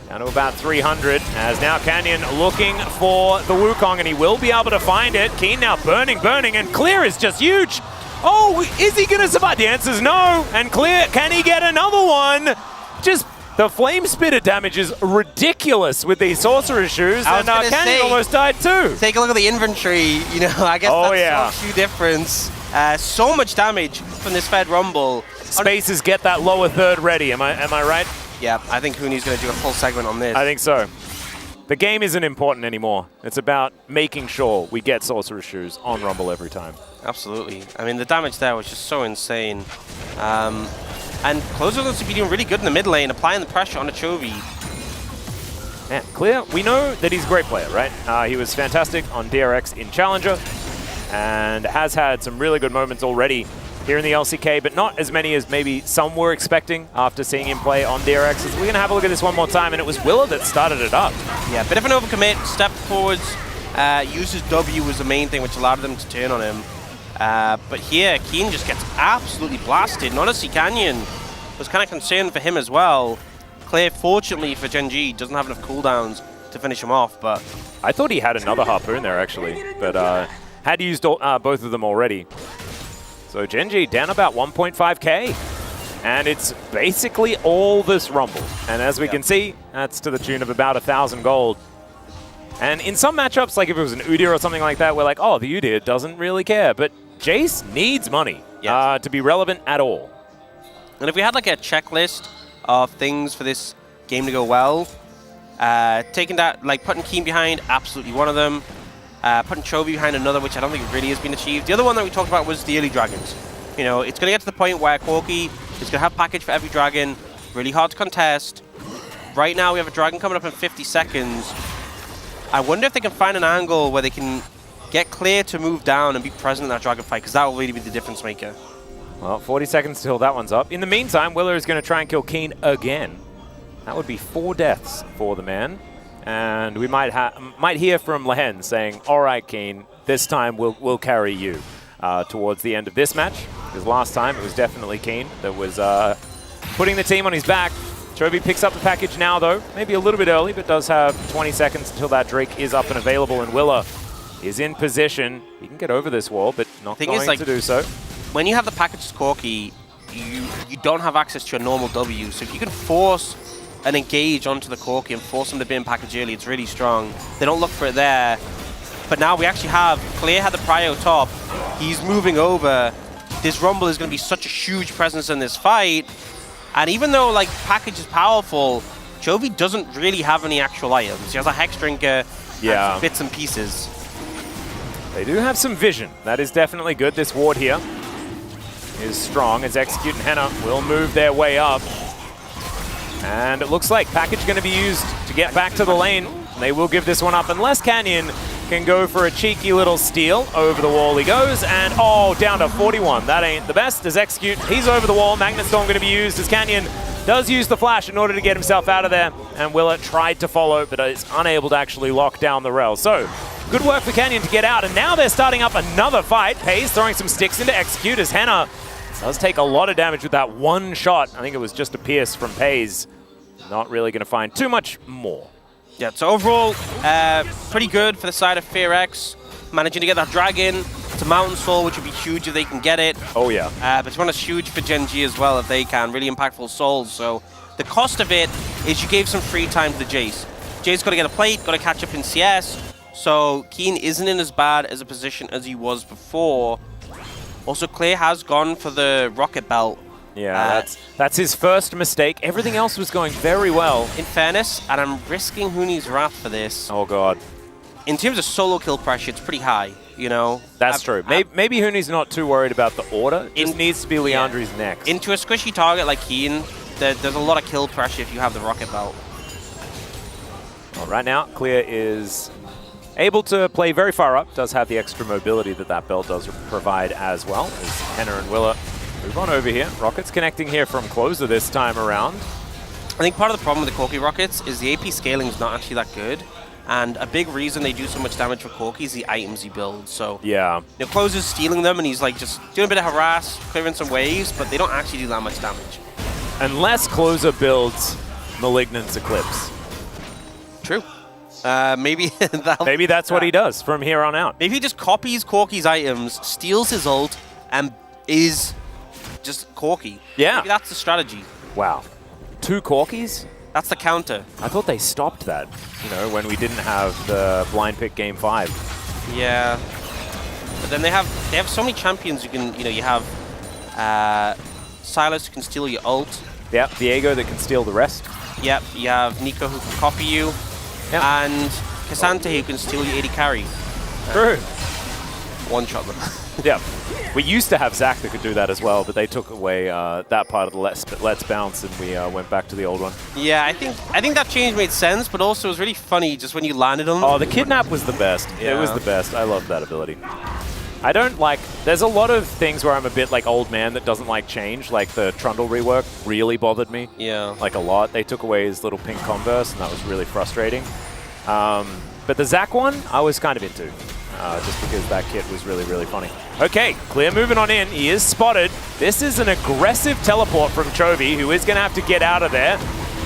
Down to about 300, as now Canyon looking for the Wukong, and he will be able to find it. Keen now burning, and Clear is just huge. Oh, is he going to survive? The answer is no. And Clear, can he get another one? Just the Flame Spitter damage is ridiculous with these Sorcerer's Shoes, and Canyon almost died too. Take a look at the inventory, I guess that's a few difference. So much damage from this Fed Rumble. Spaces get that lower third ready, am I right? Yeah, I think Huni's going to do a full segment on this. I think so. The game isn't important anymore. It's about making sure we get Sorcerer's Shoes on Rumble every time. Absolutely. I mean, the damage there was just so insane. And Closer looks to be doing really good in the mid lane, applying the pressure on a Chovy. Man, Clear, we know that he's a great player, right? He was fantastic on DRX in Challenger and has had some really good moments already here in the LCK, but not as many as maybe some were expecting after seeing him play on DRX. We're going to have a look at this one more time, and it was Willa that started it up. Yeah, bit of an overcommit, stepped forwards, uses W was the main thing, which allowed them to turn on him. But here, Keen just gets absolutely blasted, and honestly, Canyon was kind of concerned for him as well. Clear, fortunately for Genji, doesn't have enough cooldowns to finish him off, but... I thought he had another Harpoon there, actually, but had used both of them already. So Genji down about 1.5k, and it's basically all this Rumble. And as we can see, that's to the tune of about 1,000 gold. And in some matchups, like if it was an Udyr or something like that, we're like, oh, the Udyr doesn't really care. But Jace needs money to be relevant at all. And if we had like a checklist of things for this game to go well, taking that, like putting Keen behind, absolutely one of them. Putting Chovy behind another, which I don't think really has been achieved. The other one that we talked about was the early dragons. It's going to get to the point where Corki is going to have package for every dragon, really hard to contest. Right now we have a dragon coming up in 50 seconds. I wonder if they can find an angle where they can get Clear to move down and be present in that dragon fight, because that will really be the difference maker. Well, 40 seconds till that one's up. In the meantime, Willa is going to try and kill Keen again. That would be 4 deaths for the man. and we might hear from Lehen saying, "All right, Keen, this time we'll carry you." Towards the end of this match, because last time it was definitely Keen that was putting the team on his back. Chovy picks up the package now, though, maybe a little bit early, but does have 20 seconds until that Drake is up and available, and Willa is in position. He can get over this wall, but not going to do so. When you have the package Corki, you don't have access to a normal W, so if you can force an engage onto the Corki and force them to be in package early, it's really strong. They don't look for it there. But now we actually have, Clear had the prio top, he's moving over. This Rumble is going to be such a huge presence in this fight. And even though like package is powerful, Chovy doesn't really have any actual items. He has a Hex Drinker and some bits and pieces. They do have some vision. That is definitely good. This ward here is strong as Execute and Henna will move their way up. And it looks like package going to be used to get back to the lane. They will give this one up unless Canyon can go for a cheeky little steal. Over the wall he goes, and down to 41. That ain't the best as Execute. He's over the wall. Magnet Storm going to be used as Canyon does use the flash in order to get himself out of there. And Willa tried to follow, but is unable to actually lock down the rail. So, good work for Canyon to get out, and now they're starting up another fight. Pays throwing some sticks into Execute as Henna does take a lot of damage with that one shot. I think it was just a pierce from Pays. Not really going to find too much more. Yeah, so overall, pretty good for the side of FearX. Managing to get that Dragon to Mountain Soul, which would be huge if they can get it. Oh, yeah. But it's one that's huge for Gen G as well if they can. Really impactful souls. So the cost of it is you gave some free time to the Jace. Jace got to get a plate, got to catch up in CS. So Keen isn't in as bad as a position as he was before. Also, Clay has gone for the Rocket Belt. Yeah, that's his first mistake. Everything else was going very well. In fairness, and I'm risking Huni's Wrath for this. Oh, God. In terms of solo kill pressure, it's pretty high, you know? That's true. Maybe Huni's not too worried about the order. It just needs to be Leandri's next. Into a squishy target like Keen, there's a lot of kill pressure if you have the Rocket Belt. Well, right now, Clear is able to play very far up. Does have the extra mobility that belt does provide as well. As Henna and Willa move on over here. Rockets connecting here from Closer this time around. I think part of the problem with the Corki Rockets is the AP scaling is not actually that good. And a big reason they do so much damage for Corki is the items he builds. So yeah, Closer's stealing them and he's like just doing a bit of harass, clearing some waves, but they don't actually do that much damage. Unless Closer builds Malignant's Eclipse. True. Maybe that's what he does from here on out. Maybe he just copies Corki's items, steals his ult, and is just Corki. Yeah. Maybe that's the strategy. Wow. 2 Corkis? That's the counter. I thought they stopped that, you know, when we didn't have the blind pick game 5. Yeah. But then they have so many champions you can, you have Silas who can steal your ult. Yep, Viego that can steal the rest. Yep, you have Nico who can copy you. Yep. And Cassante who can steal your AD carry. True. One-shot them. Yeah. We used to have Zach that could do that as well, but they took away that part of the Let's Bounce, and we went back to the old one. Yeah, I think that change made sense, but also it was really funny just when you landed on them. Oh, the Kidnap was the best. Yeah. It was the best. I loved that ability. I don't like... There's a lot of things where I'm a bit like old man that doesn't like change, like the Trundle rework really bothered me. Yeah. Like a lot. They took away his little pink Converse, and that was really frustrating. But the Zach one, I was kind of into. Just because that kit was really, really funny. Okay, Clear moving on in. He is spotted. This is an aggressive teleport from Chovy, who is going to have to get out of there.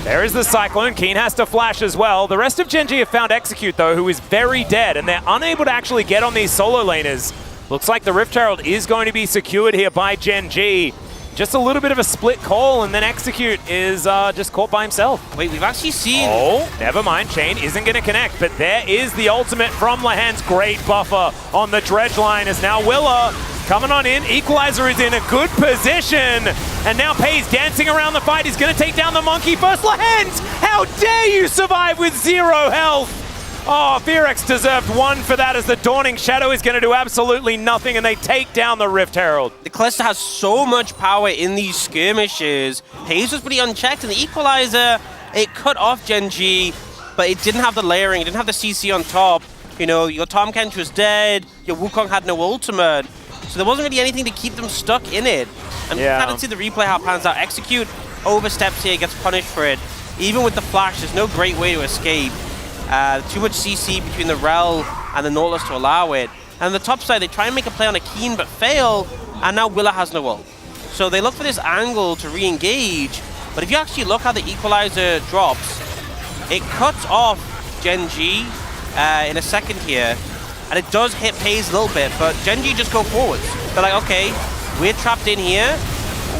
There is the Cyclone. Keen has to flash as well. The rest of Gen G have found Execute, though, who is very dead, and they're unable to actually get on these solo laners. Looks like the Rift Herald is going to be secured here by Gen G. Just a little bit of a split call, and then Execute is just caught by himself. Wait, we've actually seen... Oh, never mind. Chain isn't going to connect, but there is the ultimate from Lehen's. Great buffer on the dredge line as now Willa coming on in. Equalizer is in a good position, and now Pays dancing around the fight. He's going to take down the monkey first. Lehen's, how dare you survive with 0 health? Oh, FearX deserved 1 for that as the Dawning Shadow is going to do absolutely nothing, and they take down the Rift Herald. The Callista has so much power in these skirmishes. Hayes was pretty unchecked, and the Equalizer, it cut off Gen G, but it didn't have the layering, it didn't have the CC on top. You know, your Tahm Kench was dead, your Wukong had no ultimate, so there wasn't really anything to keep them stuck in it. And we kind of see the replay how it pans out. Execute oversteps here, gets punished for it. Even with the flash, there's no great way to escape. Too much CC between the Rel and the Nautilus to allow it. And on the top side, they try and make a play on a Keen but fail, and now Willa has no ult. So they look for this angle to re-engage, but if you actually look how the equalizer drops, it cuts off Gen.G in a second here, and it does hit FaZe a little bit, but Gen.G just go forwards. They're like, okay, we're trapped in here,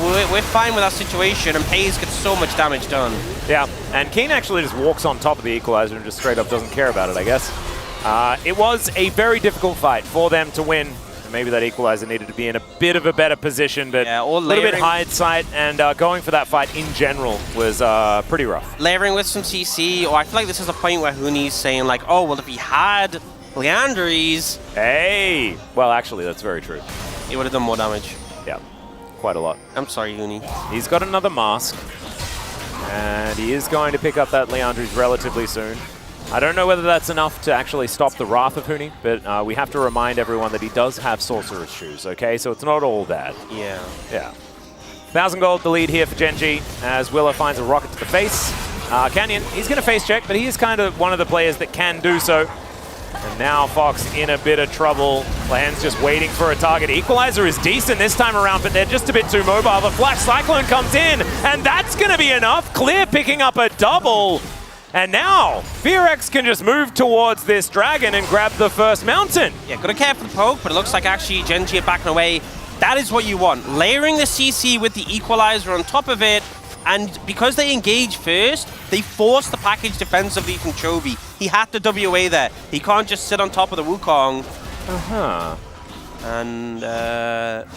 we're fine with our situation, and FaZe gets so much damage done. Yeah, and Keen actually just walks on top of the equalizer and just straight up doesn't care about it, I guess. It was a very difficult fight for them to win. Maybe that equalizer needed to be in a bit of a better position, but a little bit hindsight, and going for that fight in general was pretty rough. Layering with some CC, or I feel like this is a point where Huni's saying like, oh, well, if he had Leandries... Hey! Well, actually, that's very true. He would have done more damage. Yeah, quite a lot. I'm sorry, Huni. He's got another mask, and he is going to pick up that Leandries relatively soon. I don't know whether that's enough to actually stop the wrath of Huni, but we have to remind everyone that he does have Sorcerer's Shoes, okay? So it's not all bad. Yeah. Yeah. 1,000 gold, the lead here for Gen.G, as Willa finds a rocket to the face. Canyon, he's going to face check, but he is kind of one of the players that can do so. And now Fox in a bit of trouble. Lan's just waiting for a target. Equalizer is decent this time around, but they're just a bit too mobile. The Flash Cyclone comes in, and that's going to be enough. Clear picking up a double. And now, Fearex can just move towards this dragon and grab the first mountain. Yeah, gotta care for the poke, but it looks like actually Gen.G are backing away. That is what you want. Layering the CC with the equalizer on top of it, and because they engage first, they force the package defensively from Chovy. He had to WA there. He can't just sit on top of the Wukong. Uh-huh. And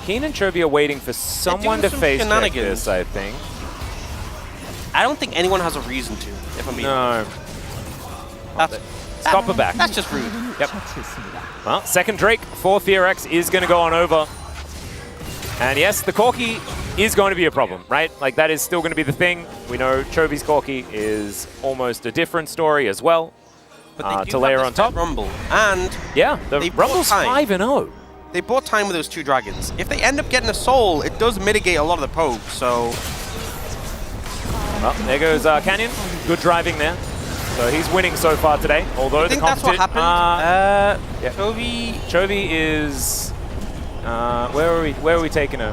Keen and Chovy are waiting for someone to face check this, I think. I don't think anyone has a reason to, if I'm being honest. Stop her back. That's just rude. Yep. Well, second Drake for Fearex is going to go on over. And yes, the Corki is going to be a problem, right? Like, that is still going to be the thing. We know Chovy's Corki is almost a different story as well. But they do to layer have on top. Rumble, and yeah, the Rumble's 5-0. They bought time with those two dragons. If they end up getting a soul, it does mitigate a lot of the poke, so... Well, there goes Canyon. Good driving there. So he's winning so far today. Although think that's what happened. Yeah. Chovy is. Where are we taking her?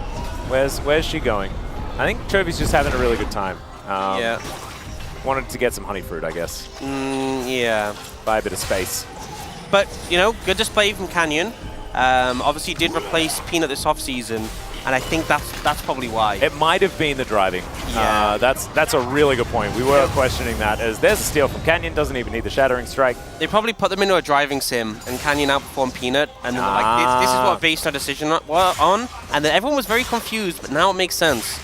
Where's she going? I think Chovy's just having a really good time. Yeah. Wanted to get some honey fruit, I guess. Yeah. Buy a bit of space. But you know, good display from Canyon. Obviously, did replace Peanut this offseason. And I think that's probably why. It might have been the driving. Yeah. That's a really good point. We were questioning that, as there's a steal from Canyon, doesn't even need the Shattering Strike. They probably put them into a driving sim, and Canyon outperformed Peanut, and then they're like, this is what based our decision on. And then everyone was very confused, but now it makes sense.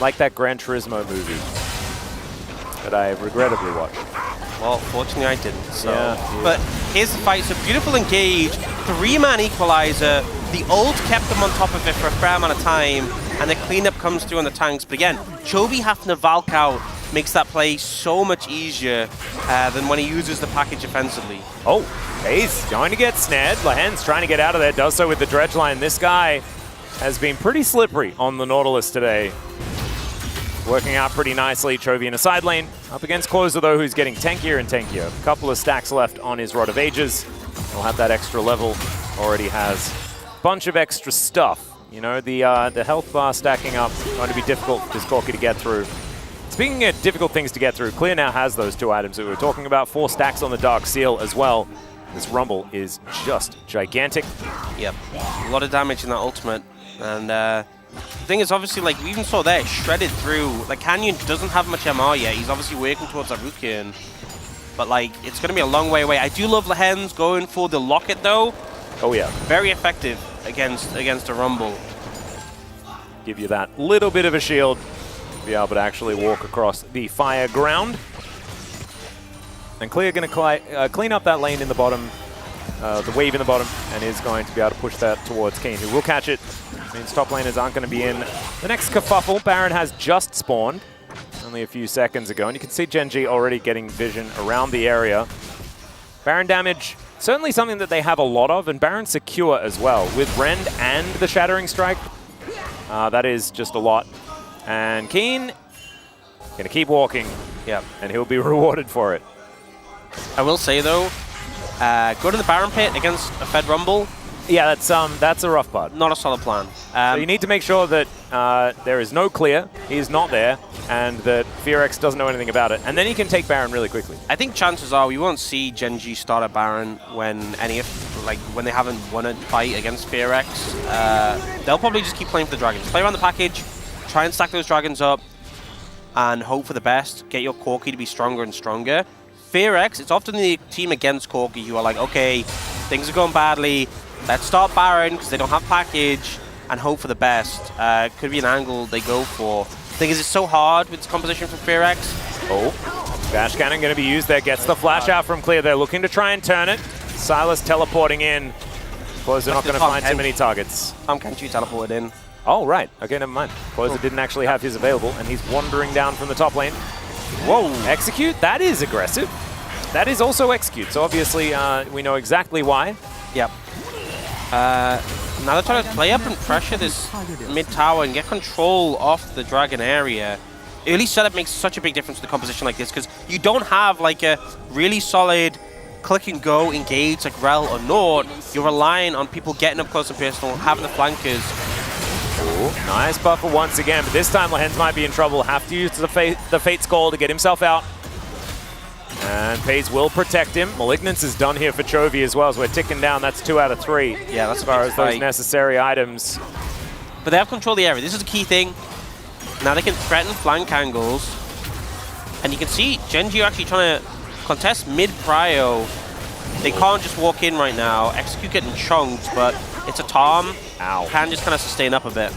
Like that Gran Turismo movie that I regrettably watched. Well, fortunately I didn't. So. Yeah. But here's the fight. So beautiful engage, 3-man equalizer. The ult kept them on top of it for a fair amount of time, and the cleanup comes through on the tanks. But again, Chovy having to Valk out makes that play so much easier than when he uses the package offensively. Oh, he's going to get snared. Lahen's trying to get out of there, does so with the dredge line. This guy has been pretty slippery on the Nautilus today. Working out pretty nicely. Chovy in a side lane. Up against Closer, though, who's getting tankier and tankier. A couple of stacks left on his Rod of Ages. He'll have that extra level. Already has a bunch of extra stuff. You know, the health bar stacking up. Going to be difficult for this Corki to get through. Speaking of difficult things to get through, Clear now has those two items that we were talking about. 4 stacks on the Dark Seal as well. This Rumble is just gigantic. Yep, a lot of damage in that ultimate. And the thing is, obviously, like, we even saw there, shredded through. Like, Canyon doesn't have much MR yet. He's obviously working towards that Rukian. But, like, it's going to be a long way away. I do love Lahen's going for the Locket, though. Oh, yeah. Very effective against a Rumble. Give you that little bit of a shield. Be able to actually walk across the fire ground. And Clear going to clean up that lane in the bottom, the wave in the bottom, and is going to be able to push that towards Keen, who will catch it. Means top laners aren't going to be in the next kerfuffle. Baron has just spawned only a few seconds ago, and you can see Gen.G already getting vision around the area. Baron damage, certainly something that they have a lot of, and Baron secure as well. With Rend and the Shattering Strike, that is just a lot. And Keen going to keep walking, yep, and he'll be rewarded for it. I will say though, go to the Baron pit against a Fed Rumble. Yeah, that's a rough part. Not a solid plan. So you need to make sure that there is no clear, he's not there, and that Fearex doesn't know anything about it. And then he can take Baron really quickly. I think chances are we won't see Gen G start a Baron when when they haven't won a fight against Fearex. They'll probably just keep playing for the dragons. Play around the package, try and stack those dragons up, and hope for the best. Get your Corki to be stronger and stronger. Fearex, it's often the team against Corki who are like, okay, things are going badly. Let's start Baron because they don't have package and hope for the best. Could be an angle they go for. The thing is, it's so hard with this composition from Fearex. Oh, Dash Cannon going to be used there. Gets the flash out from Clear. They're looking to try and turn it. Silas teleporting in. Closer not going to find too many targets. Kenchi teleported in. Oh, right. Okay, never mind. Closer didn't actually have his available, and he's wandering down from the top lane. Whoa, Execute? That is aggressive. That is also Execute, so obviously we know exactly why. Yep. Now they're trying to play up and pressure this mid tower and get control off the dragon area. Early setup makes such a big difference with a composition like this because you don't have like a really solid click and go engage like Rel or Nord. You're relying on people getting up close and personal, having the flankers. Ooh, nice buffer once again, but this time Lehens might be in trouble. Have to use the Fate's Call to get himself out. And FaZe will protect him. Malignance is done here for Chovy as well, as we're ticking down. That's 2 out of 3. Yeah, that's as far as those necessary items. But they have control of the area. This is the key thing. Now they can threaten flank angles. And you can see Gen G are actually trying to contest mid-prio. They can't just walk in right now. Execute getting chunked, but it's a Tom. Ow. Can just kind of sustain up a bit.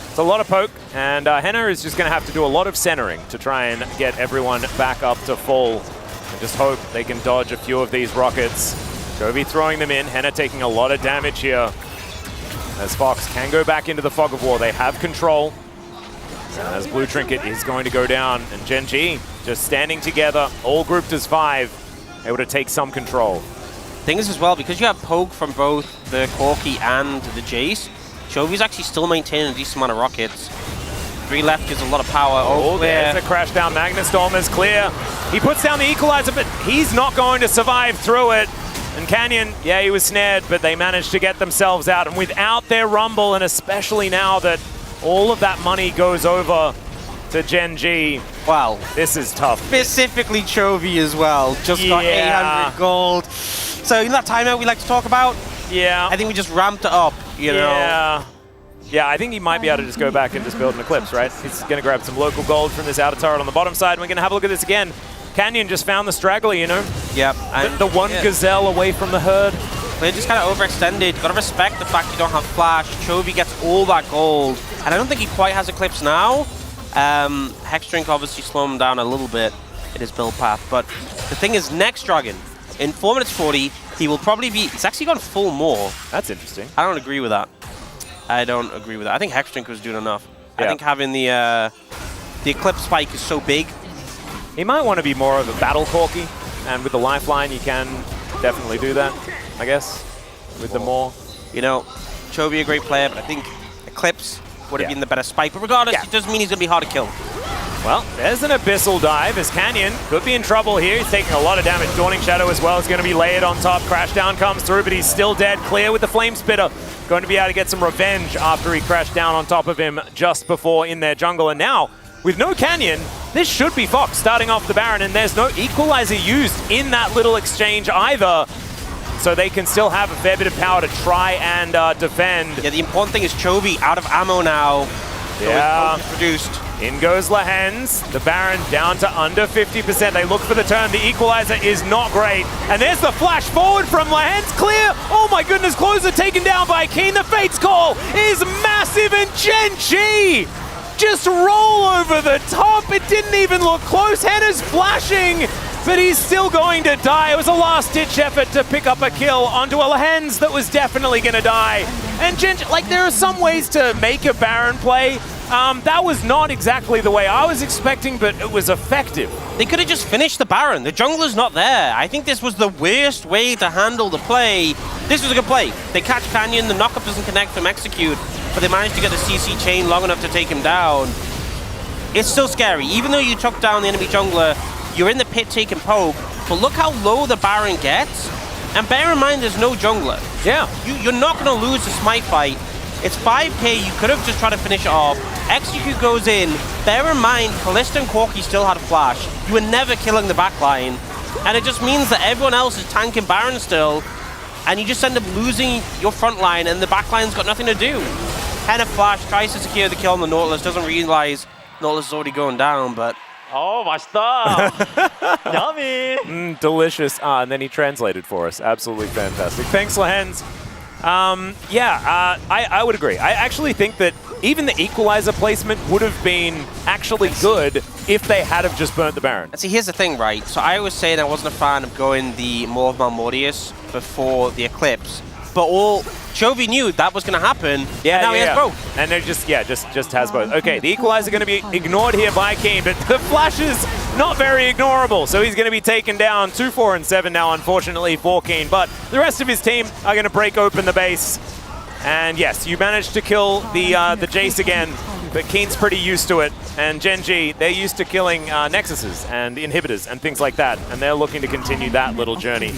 It's a lot of poke, and Henna is just going to have to do a lot of centering to try and get everyone back up to full. And just hope they can dodge a few of these rockets. Chovy throwing them in. Henna taking a lot of damage here. As Fox can go back into the Fog of War. They have control. As Blue Trinket is going to go down. And Gen G just standing together, all grouped as 5, able to take some control. Thing is as well, because you have poke from both the Corki and the Jace, Chovy's actually still maintaining a decent amount of rockets. 3 left gives a lot of power. Oh, there's a crash down. Magnustorm is clear. He puts down the equalizer, but he's not going to survive through it. And Canyon, yeah, he was snared, but they managed to get themselves out. And without their Rumble, and especially now that all of that money goes over to Gen G, wow, this is tough. Specifically Chovy as well. Just got 800 gold. So, you know that timeout we like to talk about? Yeah. I think we just ramped it up, you know? Yeah, I think he might be able to just go back and just build an Eclipse, right? He's going to grab some local gold from this outer turret on the bottom side. And we're going to have a look at this again. Canyon just found the straggler, you know? Yep. The one Gazelle away from the herd. They just kind of overextended. Gotta respect the fact you don't have flash. Chovy gets all that gold. And I don't think he quite has Eclipse now. Hexdrink obviously slowed him down a little bit in his build path. But the thing is, next Dragon, in 4 minutes 40, he will probably be... He's actually gone full more. That's interesting. I don't agree with that. I don't agree with that. I think Hexdrink was doing enough. Yeah. I think having the Eclipse spike is so big. He might want to be more of a battle Corki, and with the lifeline, you can definitely do that, I guess, with the more. You know, Chovy a great player, but I think Eclipse would have been the better spike. But regardless, it doesn't mean he's going to be hard to kill. Well, there's an Abyssal dive as Canyon could be in trouble here. He's taking a lot of damage. Dawning Shadow as well is going to be layered on top. Crashdown comes through, but he's still dead. Clear with the Flame Spitter. Going to be able to get some revenge after he crashed down on top of him just before in their jungle. And now, with no Canyon, this should be Fox starting off the Baron, and there's no equalizer used in that little exchange either. So they can still have a fair bit of power to try and defend. Yeah, the important thing is Chovy out of ammo now. Yeah. Reduced. In goes Lehens. The Baron down to under 50%. They look for the turn. The equalizer is not great. And there's the flash forward from Lehens. Clear. Oh my goodness. Closer taken down by Keen. The Fate's Call is massive, and Gen G just roll over the top. It didn't even look close. Henna's flashing, but he's still going to die. It was a last-ditch effort to pick up a kill onto a Lehens that was definitely going to die. And Gen G, like, there are some ways to make a Baron play. That was not exactly the way I was expecting, but it was effective. They could have just finished the Baron. The jungler's not there. I think this was the worst way to handle the play. This was a good play. They catch Canyon, the knockup doesn't connect from Execute, but they managed to get the CC chain long enough to take him down. It's still scary. Even though you took down the enemy jungler, you're in the pit taking poke. but look how low the Baron gets. And bear in mind, there's no jungler. Yeah. You're not going to lose the Smite fight. It's 5k, you could have just tried to finish it off. Execute goes in. Bear in mind, Kalista and Corki still had a flash. You were never killing the backline. And it just means that everyone else is tanking Baron still. And you just end up losing your front line, and the back line's got nothing to do. Henna flash, tries to secure the kill on the Nautilus, doesn't realize Nautilus is already going down, but... Oh, 맛있다. Yummy. Delicious. And then he translated for us. Absolutely fantastic. Thanks, Lahens. I would agree. I actually think that even the equalizer placement would have been actually good if they had have just burnt the Baron. And see, here's the thing, right? So I was saying I wasn't a fan of going the Maw of Malmortius before the Eclipse, but all Chovy knew that was going to happen. Yeah, and now he has both. And they're just has both. Okay, the equalizer going to be ignored here by Keen, but the flash is not very ignorable, so he's going to be taken down 2, 4, and 7 now, unfortunately, for Keen. But the rest of his team are going to break open the base. And yes, you managed to kill the Jace again, but Keen's pretty used to it. And Gen.G, they're used to killing Nexuses and inhibitors and things like that, and they're looking to continue that little journey.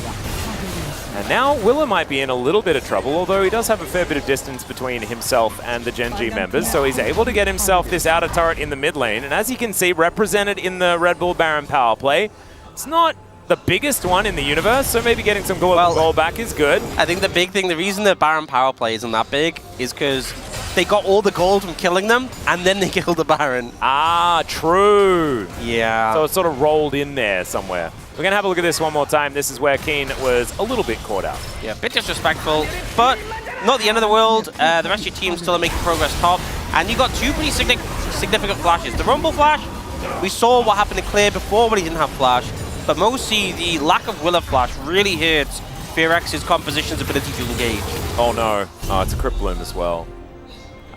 And now Willa might be in a little bit of trouble, although he does have a fair bit of distance between himself and the Gen.G members, so he's able to get himself this outer turret in the mid lane, and as you can see, represented in the Red Bull Baron power play, it's not the biggest one in the universe, so maybe getting some gold back is good. I think the big thing, the reason the Baron power play isn't that big is because they got all the gold from killing them, and then they killed the Baron. Ah, true. Yeah. So it sort of rolled in there somewhere. We're going to have a look at this one more time. This is where Keen was a little bit caught out. Yeah, a bit disrespectful, but not the end of the world. The rest of your team still are making progress top, and you got two pretty significant flashes. The Rumble flash, we saw what happened to Clear before when he didn't have flash, but mostly the lack of Willa flash really hurts Fearx's composition's ability to engage. Oh no, it's a Crypt Bloom as well.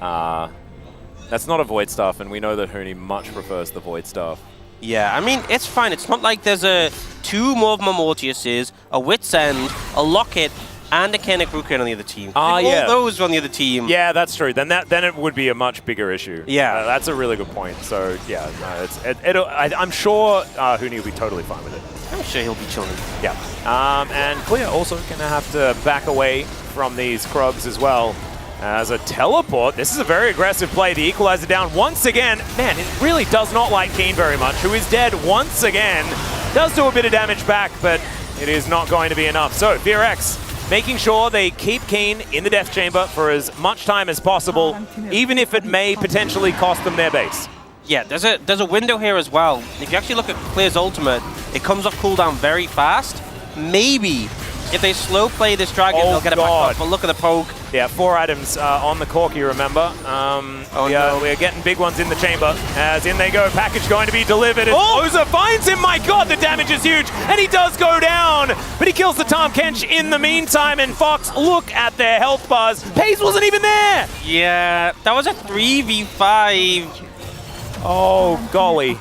That's not a Void Staff, and we know that Huni much prefers the Void Staff. Yeah, I mean, it's fine. It's not like there's two Maw of Malmortiuses, a Wit's End, a Locket, and a Kenneth Rukin on the other team. Ah, yeah. All those on the other team. Yeah, that's true. Then it would be a much bigger issue. Yeah. That's a really good point. So, yeah, no, I'm sure Huni will be totally fine with it. I'm sure he'll be chilling. Yeah. And Clear also going to have to back away from these Krugs as well. As a teleport, this is a very aggressive play. The equalizer down once again. Man, it really does not like Keen very much, who is dead once again. Does do a bit of damage back, but it is not going to be enough. So, Fearx making sure they keep Keen in the death chamber for as much time as possible, even if it may potentially cost them their base. Yeah, there's a window here as well. If you actually look at Clear's ultimate, it comes off cooldown very fast. Maybe if they slow play this dragon, they'll get it back up. But look at the poke. Yeah, 4 items on the Corki, remember? We're getting big ones in the chamber. As in they go, package going to be delivered. Oza finds him, my god, the damage is huge. And he does go down, but he kills the Tahm Kench in the meantime. And Fox, look at their health bars. Pace wasn't even there. Yeah, that was a 3v5. Oh, golly.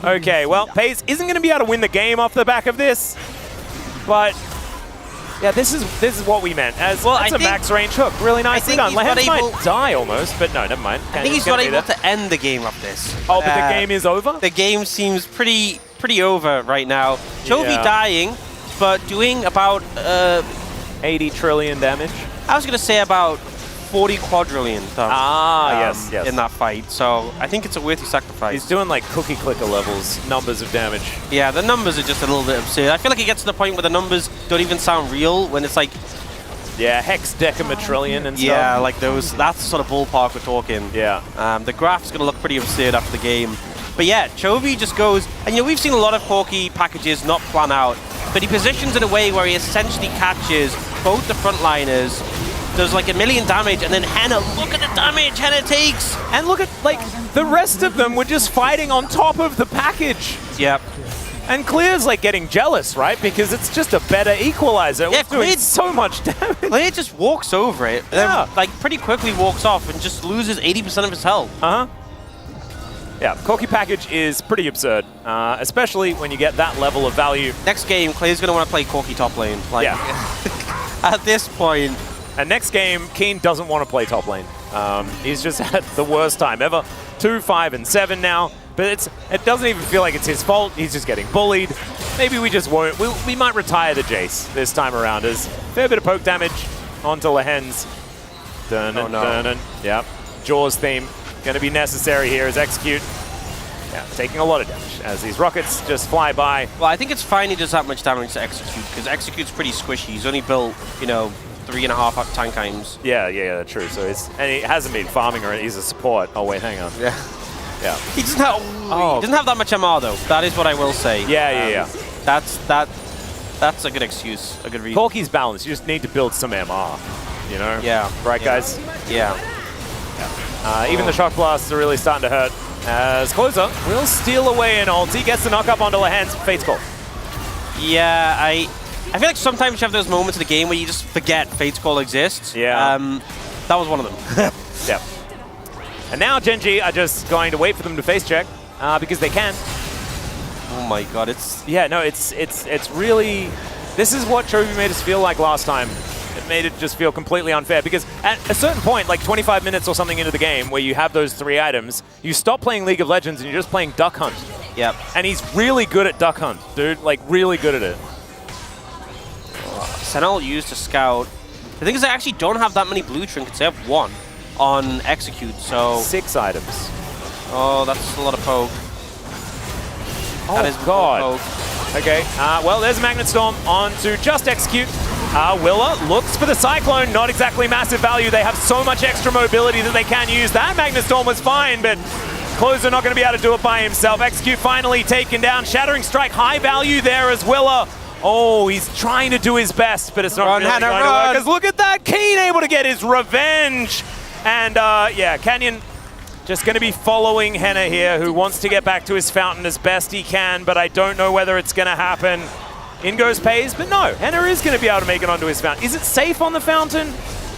Okay, well, Pace isn't going to be able to win the game off the back of this. But yeah, this is what we meant. As well, that's a max range hook. Really nicely done. Lahens might die almost, but no, never mind. I think he's not able to end the game of this. Oh, but the game is over? The game seems pretty over right now. Chovy dying, but doing about 80 trillion damage. I was going to say about 40 quadrillion yes. in that fight. So I think it's a worthy sacrifice. He's doing like cookie clicker levels, numbers of damage. Yeah, the numbers are just a little bit absurd. I feel like it gets to the point where the numbers don't even sound real when it's like... Yeah, hex-decametrillion and stuff. Yeah, like those. That's the sort of ballpark we're talking. Yeah. The graph's going to look pretty absurd after the game. But yeah, Chovy just goes... And we've seen a lot of Corki packages not plan out, but he positions in a way where he essentially catches both the frontliners, does like 1 million damage, and then Henna, look at the damage Henna takes! And look at, like, the rest of them were just fighting on top of the package. Yep. And Clear's, like, getting jealous, right? Because it's just a better equalizer. Yeah, it's doing so much damage. Clear just walks over it, and then, like, pretty quickly walks off and just loses 80% of his health. Yeah, Corki package is pretty absurd, especially when you get that level of value. Next game, Clear's going to want to play Corki top lane. Like, at this point... And next game, Keen doesn't want to play top lane. He's just had the worst time ever. 2, 5, and 7 now. but it doesn't even feel like it's his fault. He's just getting bullied. Maybe we just won't. We might retire the Jace this time around. There's a fair bit of poke damage onto Lehens. Dun. Yep. Jaws theme going to be necessary here as Execute. Yeah, taking a lot of damage as these rockets just fly by. Well, I think it's fine he does that much damage to Execute, because Execute's pretty squishy. He's only built, 3.5 tank times. Yeah, true. So and he hasn't been farming or he's a support. Oh wait, hang on. Yeah. He doesn't have. He doesn't have that much MR though. That is what I will say. Yeah. That's a good excuse. A good reason. Corki's balanced. You just need to build some MR. Yeah. Right, guys. Yeah. Even the shock blasts are really starting to hurt. As Closer will steal away an ulti, gets the knock up onto Lehens. Fate's call. Yeah, I feel like sometimes you have those moments in the game where you just forget Fate's call exists. Yeah. That was one of them. Yep. And now Genji are just going to wait for them to face check because they can. Oh my god, it's really. This is what Chovy made us feel like last time. It made it just feel completely unfair because at a certain point, like 25 minutes or something into the game where you have those 3 items, you stop playing League of Legends and you're just playing Duck Hunt. Yep. And he's really good at Duck Hunt, dude. Like, really good at it. Sentinel used to scout. The thing is, I actually don't have that many blue trinkets. I have 1 on Execute, so... 6 items. Oh, that's a lot of poke. That is God. Poke. Okay, well, there's a Magnet Storm onto just Execute. Willa looks for the Cyclone, not exactly massive value. They have so much extra mobility that they can use. That Magnet Storm was fine, but Closer not going to be able to do it by himself. Execute finally taken down. Shattering Strike, high value there as Willa. Oh, he's trying to do his best, but it's not really going to work. Because look at that, Keen able to get his revenge. And yeah, Canyon just going to be following Henna here, who wants to get back to his fountain as best he can, but I don't know whether it's going to happen. In goes Pays, but no, Henna is going to be able to make it onto his fountain. Is it safe on the fountain?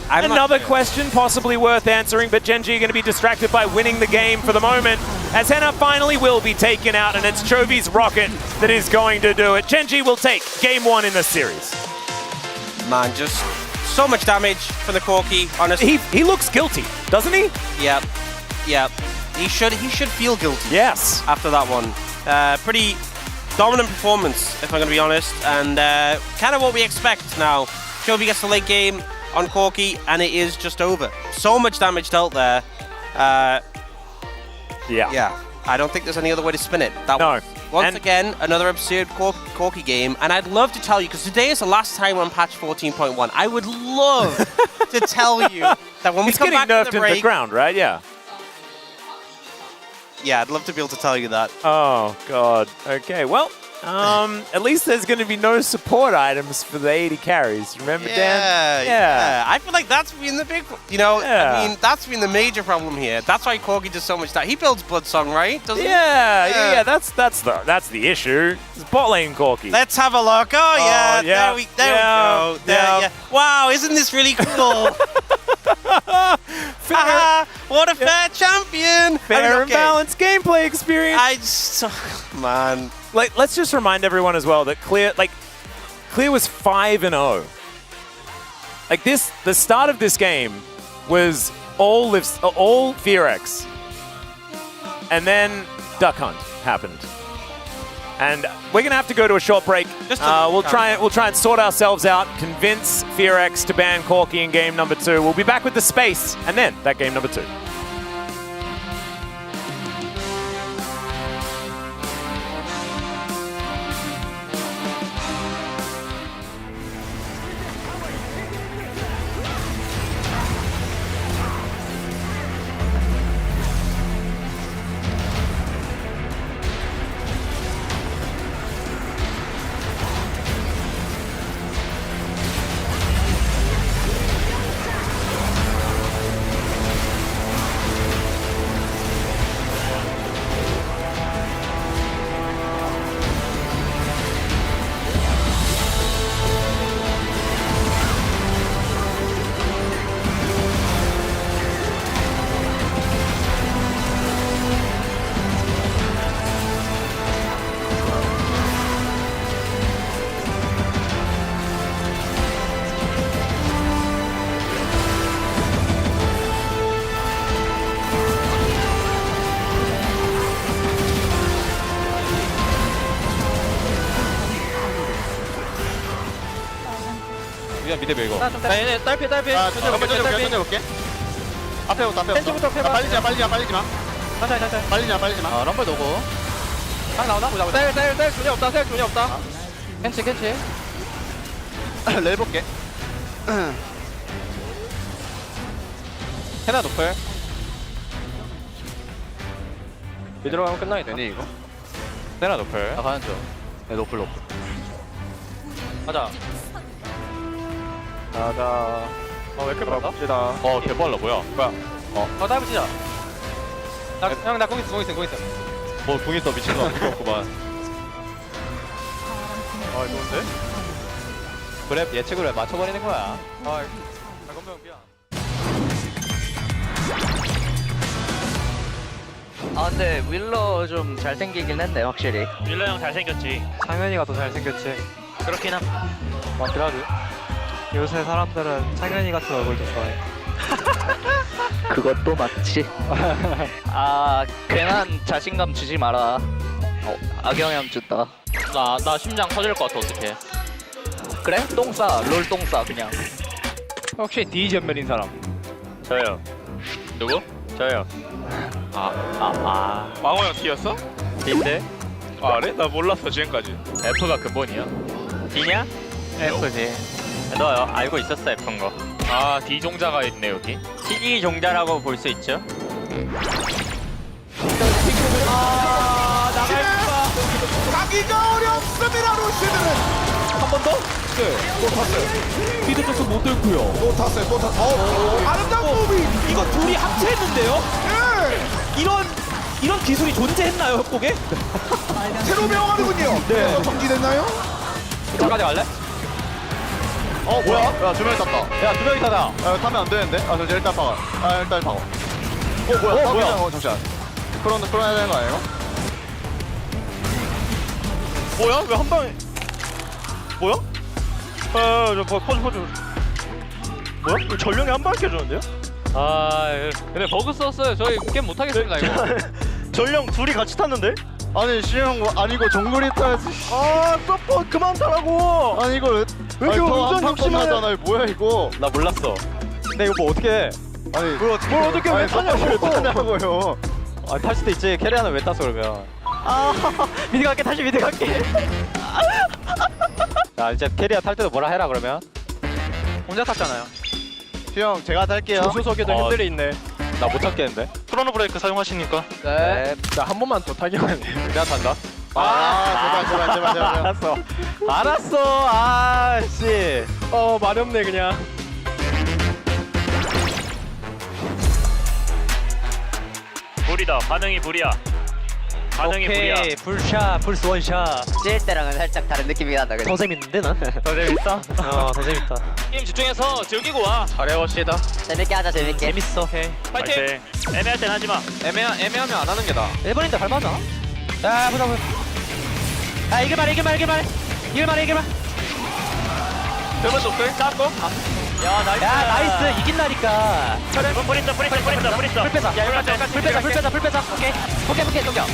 Another question possibly worth answering, but Genji are going to be distracted by winning the game for the moment, as Henna finally will be taken out, and it's Chovy's rocket that is going to do it. Genji will take game 1 in this series. Man, just so much damage from the Corki, honestly. He looks guilty, doesn't he? Yep. He should feel guilty. Yes. After that one. Pretty dominant performance, if I'm going to be honest, and kind of what we expect now. Chovy gets the late game on Corki, and it is just over. So much damage dealt there. Yeah. I don't think there's any other way to spin it. That was, once again, another absurd Corki game, and I'd love to tell you, because today is the last time on patch 14.1. I would love to tell you that when we come back nerfed from the break... into the ground, right? Yeah. Yeah, I'd love to be able to tell you that. Oh, God. Okay, well, at least there's going to be no support items for the 80 carries. Remember, Dan? Yeah. I feel like that's been the big, I mean, that's been the major problem here. That's why Corki does so much that. He builds Bloodsong, right? Doesn't he? Yeah, that's the issue. It's bot lane Corki. Let's have a look. Oh, yeah, there we go. Yeah. Wow, isn't this really cool? What a fair champion! Fair and balanced gameplay experience. Man. Let's just remind everyone as well that Clear was 5-0. Like the start of this game was all Fearex, and then Duck Hunt happened. And we're gonna have to go to a short break. We'll try and sort ourselves out, convince Fearex to ban Corki in game number 2. We'll be back with the space, and then that game number 2. 그냥 미드 밀고. 나 얘네 딸피. 천천히 볼게. 앞에부터. 펜치부터 패봐. 빨리지 마. 천천히. 빨리지 마. 럼블 노고. 상 나오나? 보자. 셀 존이 없다. 셀 존이 없다. 캔치. 레일 볼게. 헤나 노플. 미드로 가면 끝나게 되니 이거? 헤나 노플. 나 가는 중. 네 노플. 가자. 왜 이렇게 빨라? 개빨라 뭐야? 따블치자. 나 공 있어. 뭐 공 있어 미친놈 없구만. 좋은데? 그래 예측을 맞춰버리는 거야. 건명 미안. 근데 윌러 좀 잘생기긴 했네 확실히. 윌러 형 잘생겼지. 창현이가 더 잘생겼지. 그렇긴 함. 맞긴 하지. 요새 사람들은 창현이 같은 얼굴도 좋아해. 그것도 맞지. 괜한 자신감 주지 마라. 악영향 준다. 나 심장 터질 것 같아 어떡해. 그래? 똥 싸. 롤 똥 싸 그냥. 혹시 D 전멸인 사람? 저요. 누구? 저요. 망호 형 D였어? D인데? 그래? 나 몰랐어 지금까지. F가 근본이야. D냐? F지. 너 알고 있었어 F인 거. D 종자가 있네 여기. TD 종자라고 볼 수 있죠. 가기가 어렵습니다. 루시드는 한 번 더? 또 탔어요. 미드 쪽도 못 들고요. 또 탔어요. 아름다운 무비. 이거 둘이 합체했는데요? 이런 기술이 존재했나요, 협곡에? 새로 배워가는군요. 네. 정지됐나요? 끝까지 갈래? 뭐야? 야, 두 명이 탔다. 야 2명이 타다. 야, 타면 안 되는데? 저 일단 박아. 일단 박아. 뭐야? 잠시만. 풀어야 되는 거 아니에요? 뭐야? 왜 한 방에? 뭐야? 퍼져. 뭐야? 이거 전령이 한 방에 켜주는데요? 근데 버그 썼어요. 저희 게임 못 하겠습니다 이거. 전령 둘이 같이 탔는데? 아니 시영 아니고 정글이 타야지. 서포 그만 타라고. 아니 이걸 왜 이렇게 운전 욕심하잖아. 뭐야 이거? 나 몰랐어. 근데 이거 뭐 어떻게 해? 아니 뭘 어떻게 왜 타냐고요? 탈 수도 있지. 캐리어는 왜 탔어 그러면? 미드 갈게. 다시 미드 갈게. 야 이제 캐리어 탈 때도 뭐라 해라 그러면. 혼자 탔잖아요. 시영 제가 탈게요. 조수석에도 핸들이 있네. 나 못 찾겠는데? 크로노 브레이크 사용하시니까. 네. 나 한 번만 더 타기만 해. 내가 탄다. 제발. 알았어. 씨. 말이 없네 그냥. 불이다. 반응이 불이야. 풀샷, 풀스 원샷. 찔 때랑은 살짝 다른 느낌이긴 하다. 더 재밌는데 난? 더 재밌어? 더 재밌다. 게임 집중해서 즐기고 와. 잘해봅시다. 재밌게 하자 재밌게. 재밌어. 파이팅. 애매할 땐 하지 마. 애매하면 안 하는 게 나아. 1번인데 밟아자. 야 보자. 이길만. 그러면 높을 깎고. 야 나이스. 나이스. 이긴다니까. 불 있어. 불 빼자. 오케이, 동경.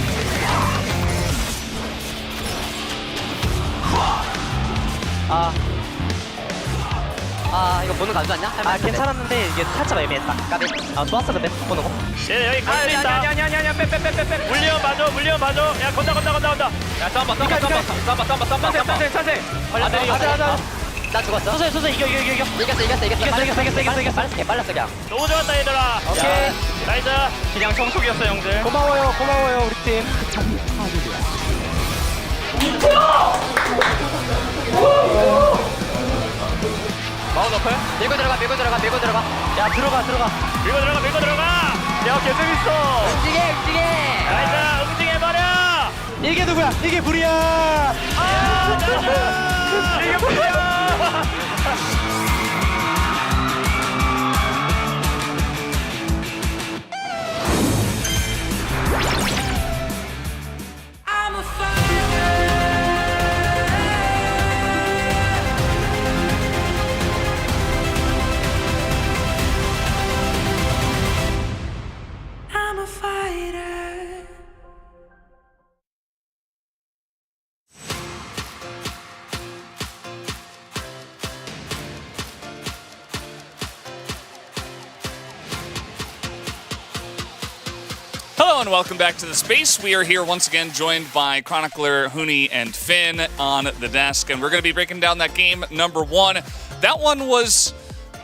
이거 보는 거 안 좋았냐? 괜찮았는데 이게 살짝 애매했다. 까비. 좋았어 근데 보는 거. 얘 여기 갈 수 있다. 아니야. 빼. 물려 맞아. 야 건다. 야 싸움봐. 찬생. 가자. 나 죽었어. 소세 이겨. 이겼어. 빨랐어 그냥. 너무 좋았다 얘들아. 오케이. 나이스. 그냥 청소기였어 형들. 고마워요 우리 팀. 마운 어플. 밀고 들어가. 야 들어가. 밀고 들어가. 야 개재밌어. 움직여. 나이스. 움직여버려. 이게 누구야? 이게 불이야. 이게 뭐야? I'm a fighter. I'm a fighter. Hello and welcome back to the space. We are here once again joined by Chronicler, Huni, and Finn on the desk, and we're going to be breaking down that game number 1. That one was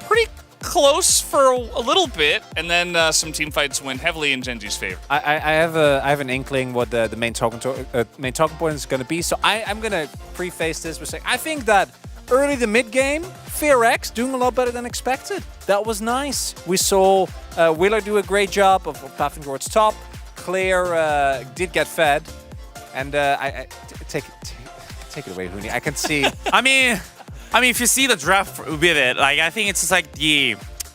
pretty close for a little bit, and then some team fights went heavily in Genji's favor. I have an inkling what the main talking point is going to be, so I'm going to preface this with saying I think that early to mid game, FearX doing a lot better than expected. That was nice. We saw Wheeler do a great job of pathing towards top. Claire did get fed, and I take it away, Huni. I can see. I mean, if you see the draft with it, like I think it's just like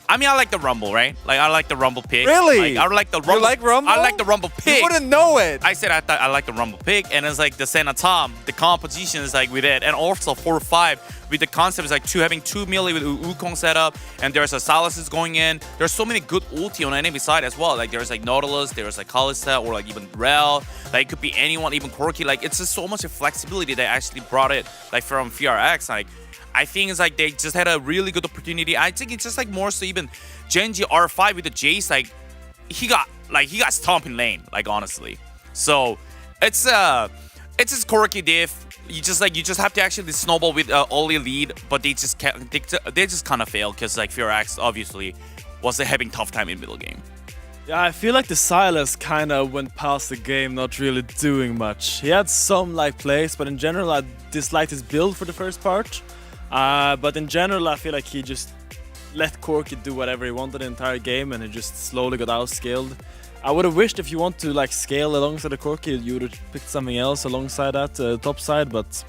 I like the Rumble, right? Like I like the Rumble pick. Really? Like, I like the Rumble. You like Rumble? I like the Rumble pick. You wouldn't know it. I said I like the Rumble pick, and it's like the Senna Tom. The composition is like with it, and also 4-5 with the concept is like having 2 melee with Wukong setup, and there's a Salas going in. There's so many good ulti on the enemy side as well. Like there's like Nautilus, there's like Kalista, or like even Rel. Like it could be anyone, even Corki. Like it's just so much flexibility they actually brought it like from FearX. Like I think it's like they just had a really good opportunity. I think it's just like more so even Genji R5 with the Jace, like he got stomping lane, like honestly. So it's just Corki diff. You just have to actually snowball with Oli lead, but they just kind of failed because like FearX obviously was having tough time in middle game. Yeah, I feel like the Silas kind of went past the game not really doing much. He had some like plays, but in general I disliked his build for the first part. But in general, I feel like he just let Corki do whatever he wanted the entire game, and he just slowly got outscaled. I would have wished if you want to like scale alongside the Corki, you would have picked something else alongside that top side, but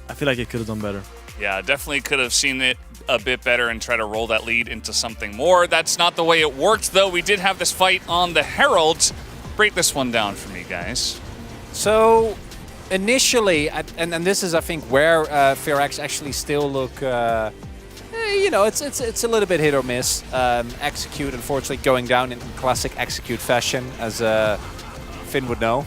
I feel like he could have done better. Yeah, definitely could have seen it a bit better and try to roll that lead into something more. That's not the way it worked, though. We did have this fight on the Herald. Break this one down for me, guys. So initially, and this is I think where FearX actually still look, you know, it's a little bit hit or miss. Execute, unfortunately, going down in classic Execute fashion, as Finn would know.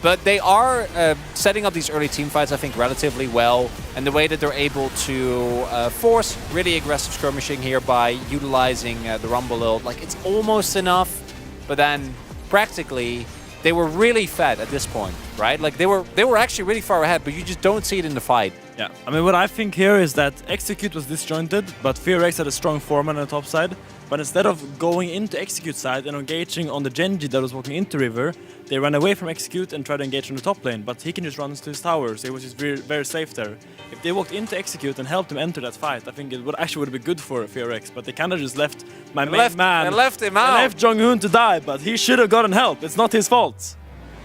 But they are setting up these early team fights, I think, relatively well. And the way that they're able to force really aggressive skirmishing here by utilizing the Rumble ult, like it's almost enough. But then practically, they were really fed at this point, right? Like they were actually really far ahead, but you just don't see it in the fight. Yeah, I mean, what I think here is that Execute was disjointed, but FearX had a strong foreman on the top side. But instead of going into Execute side and engaging on the Genji that was walking into River, they ran away from Execute and tried to engage on the top lane. But he can just run to his tower, so he was just very, very safe there. If they walked into Execute and helped him enter that fight, I think it would have been good for FearX. But they kind of just left my main man. They left him out. They left Jong-hoon to die, but he should have gotten help. It's not his fault.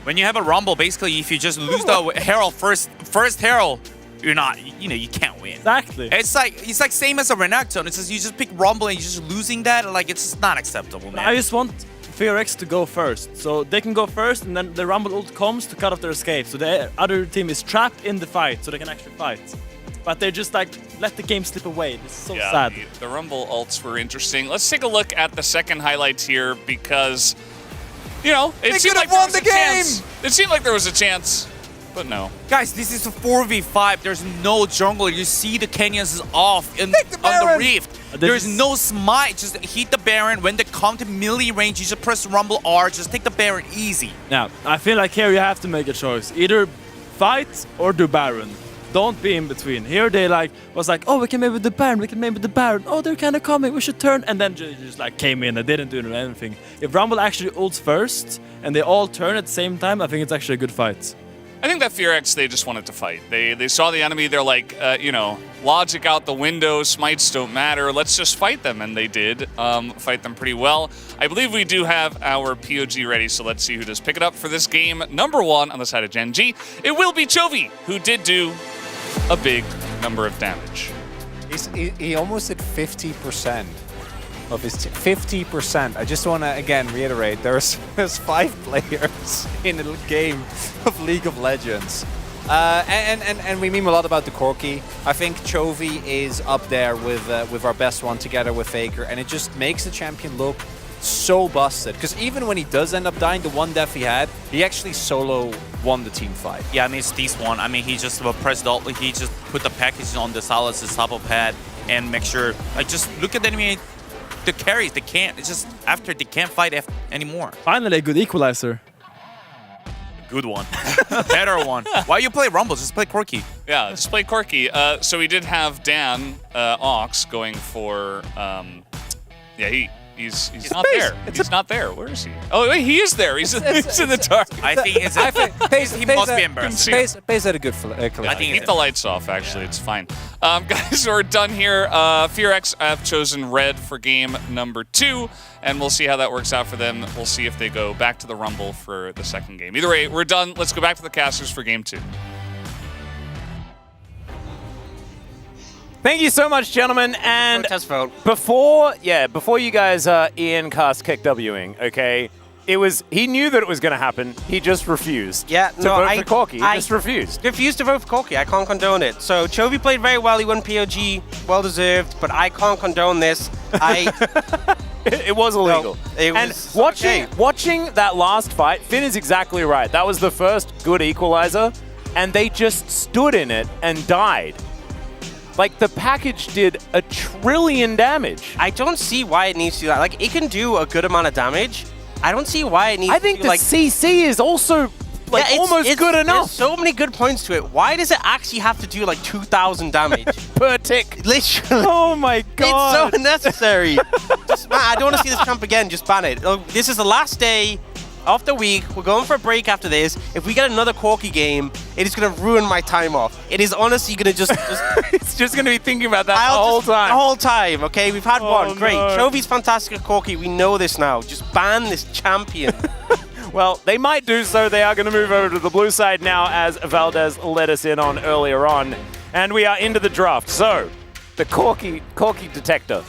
When you have a Rumble, basically, if you just lose the Herald first Herald, you're not, you can't win. Exactly. It's like same as a Renekton. It's just you just pick Rumble and you're just losing that. Like it's just not acceptable, man. I just want FearX to go first, so they can go first, and then the Rumble ult comes to cut off their escape. So the other team is trapped in the fight, so they can actually fight. But they just like let the game slip away. This is so sad. The Rumble ults were interesting. Let's take a look at the second highlights here because, it seemed like there was a chance. It seemed like there was a chance. But no. Guys, this is a 4v5. There's no jungle. You see the Kenyans is off on the Rift. There's no smite. Just hit the Baron. When they come to melee range, you just press Rumble R. Just take the Baron easy. Now, I feel like here you have to make a choice. Either fight or do Baron. Don't be in between. Here they was like, oh, we can maybe the Baron. We can maybe the Baron. Oh, they're kind of coming. We should turn. And then just came in and didn't do anything. If Rumble actually ults first and they all turn at the same time, I think it's actually a good fight. I think that FearX, they just wanted to fight. They saw the enemy, they're like, logic out the window, smites don't matter, let's just fight them, and they did fight them pretty well. I believe we do have our POG ready, so let's see who does pick it up for this game. Number 1 on the side of Genji, it will be Chovy, who did do a big number of damage. He almost did 50% of his 50%. I just want to again reiterate, there's 5 players in the game of League of Legends, and we meme a lot about the Corki. I think Chovy is up there with our best one together with Faker, and it just makes the champion look so busted. Because even when he does end up dying, the one death he had, he actually solo won the team fight. Yeah, I mean it's this one. I mean he just pressed alt. He just put the package on the Salas' top of head and make sure. Just look at the enemy. the carries. They can't. It's just after they can't fight anymore. Finally, a good equalizer. Good one. Better one. Why you play Rumble? Just play Corki. Yeah, just play Corki. So we did have Dan Ox going for. He's not there. He's not there. Where is he? Oh wait, he is there. He's in the dark. I think he must be embarrassed. Pays at a good I think keep the lights off. Actually, it's fine. Guys, we're done here. FearX have chosen red for game number 2, and we'll see how that works out for them. We'll see if they go back to the Rumble for the second game. Either way, we're done. Let's go back to the casters for game 2. Thank you so much, gentlemen. And before you guys Ian cast kick Wing, okay, he knew that it was going to happen. He just refused. Yeah, to vote for Corki. He just refused. Refused to vote for Corki. I can't condone it. So Chovy played very well. He won POG, well deserved. But I can't condone this. It was illegal. No, it was watching that last fight, Finn is exactly right. That was the first good equalizer, and they just stood in it and died. Like, the package did 1 trillion damage. I don't see why it needs to do that. Like, it can do a good amount of damage. I don't see why it needs to do, I think the CC is also, like, almost good enough. There's so many good points to it. Why does it actually have to do, like, 2,000 damage? Per tick. Literally. Oh, my God. It's so unnecessary. Just, man, I don't want to see this champ again. Just ban it. This is the last day of the week. We're going for a break after this. If we get another Corki game, it is going to ruin my time off. It is honestly going to just... It's just going to be thinking about that the whole time. The whole time, okay? We've had one. Great. No. Chovy's fantastic at Corki. We know this now. Just ban this champion. Well, they might do so. They are going to move over to the blue side now, as Valdez let us in on earlier on. And we are into the draft. So, the Corki detector.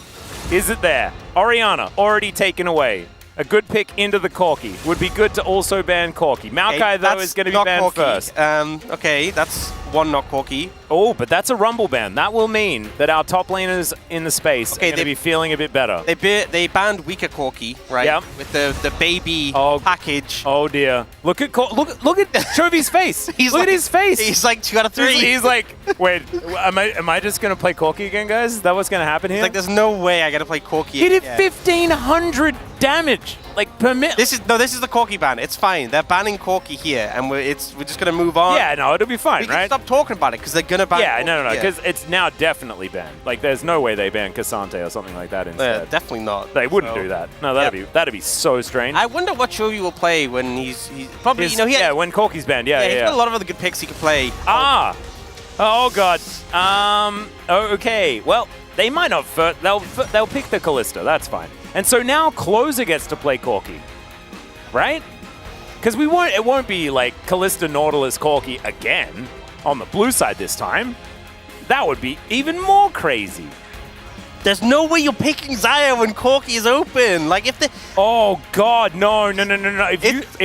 Is it there? Oriana, already taken away. A good pick into the Corki. Would be good to also ban Corki. Maokai, though, is going to be banned first. Okay, that's one not Corki. Oh, but that's a Rumble ban. That will mean that our top laners in the space are going to be feeling a bit better. They banned weaker Corki, right? Yep. With the baby package. Oh dear! Look at Chovy's face. Look at his face. He's like 2 out of 3. He's like, wait, am I just gonna play Corki again, guys? Is that what's gonna happen here? It's like, there's no way I gotta play Corki. He did 1,500 damage, like per minute. This is the Corki ban. It's fine. They're banning Corki here, and we're just gonna move on. Yeah, no, it'll be fine, we right? Can stop talking about it because they're gonna ban. Yeah, Corki no, here. because it's now definitely banned. Like, there's no way they ban Cassante or something like that instead. Definitely not. They wouldn't do that. No, that'd be so strange. I wonder what Chovy will play when he's probably when Corki's banned. Yeah, he's got a lot of other good picks he could play. Oh god. Okay. Well, they might not. They'll pick the Callista. That's fine. And so now Closer gets to play Corki, right? Because it won't be like Callista, Nautilus, Corki again on the blue side this time. That would be even more crazy. There's no way you're picking Xayah when Corki is open. Like, if they... Oh, God, no. If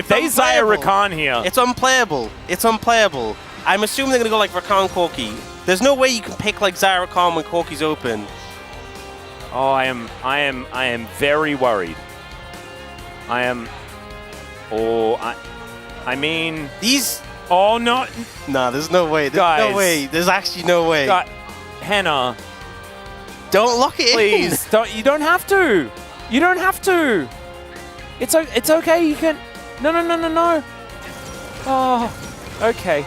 they Xayah Rakan here... It's unplayable. It's unplayable. I'm assuming they're going to go like Rakan Corki. There's no way you can pick like Xayah Rakan when Corki's open. Oh, I am very worried. I mean... These... Oh, no. Nah, there's no way. There's no way. There's actually no way. Henna... Don't lock it Please, you don't have to. You don't have to. It's okay. You can. No. Oh, okay.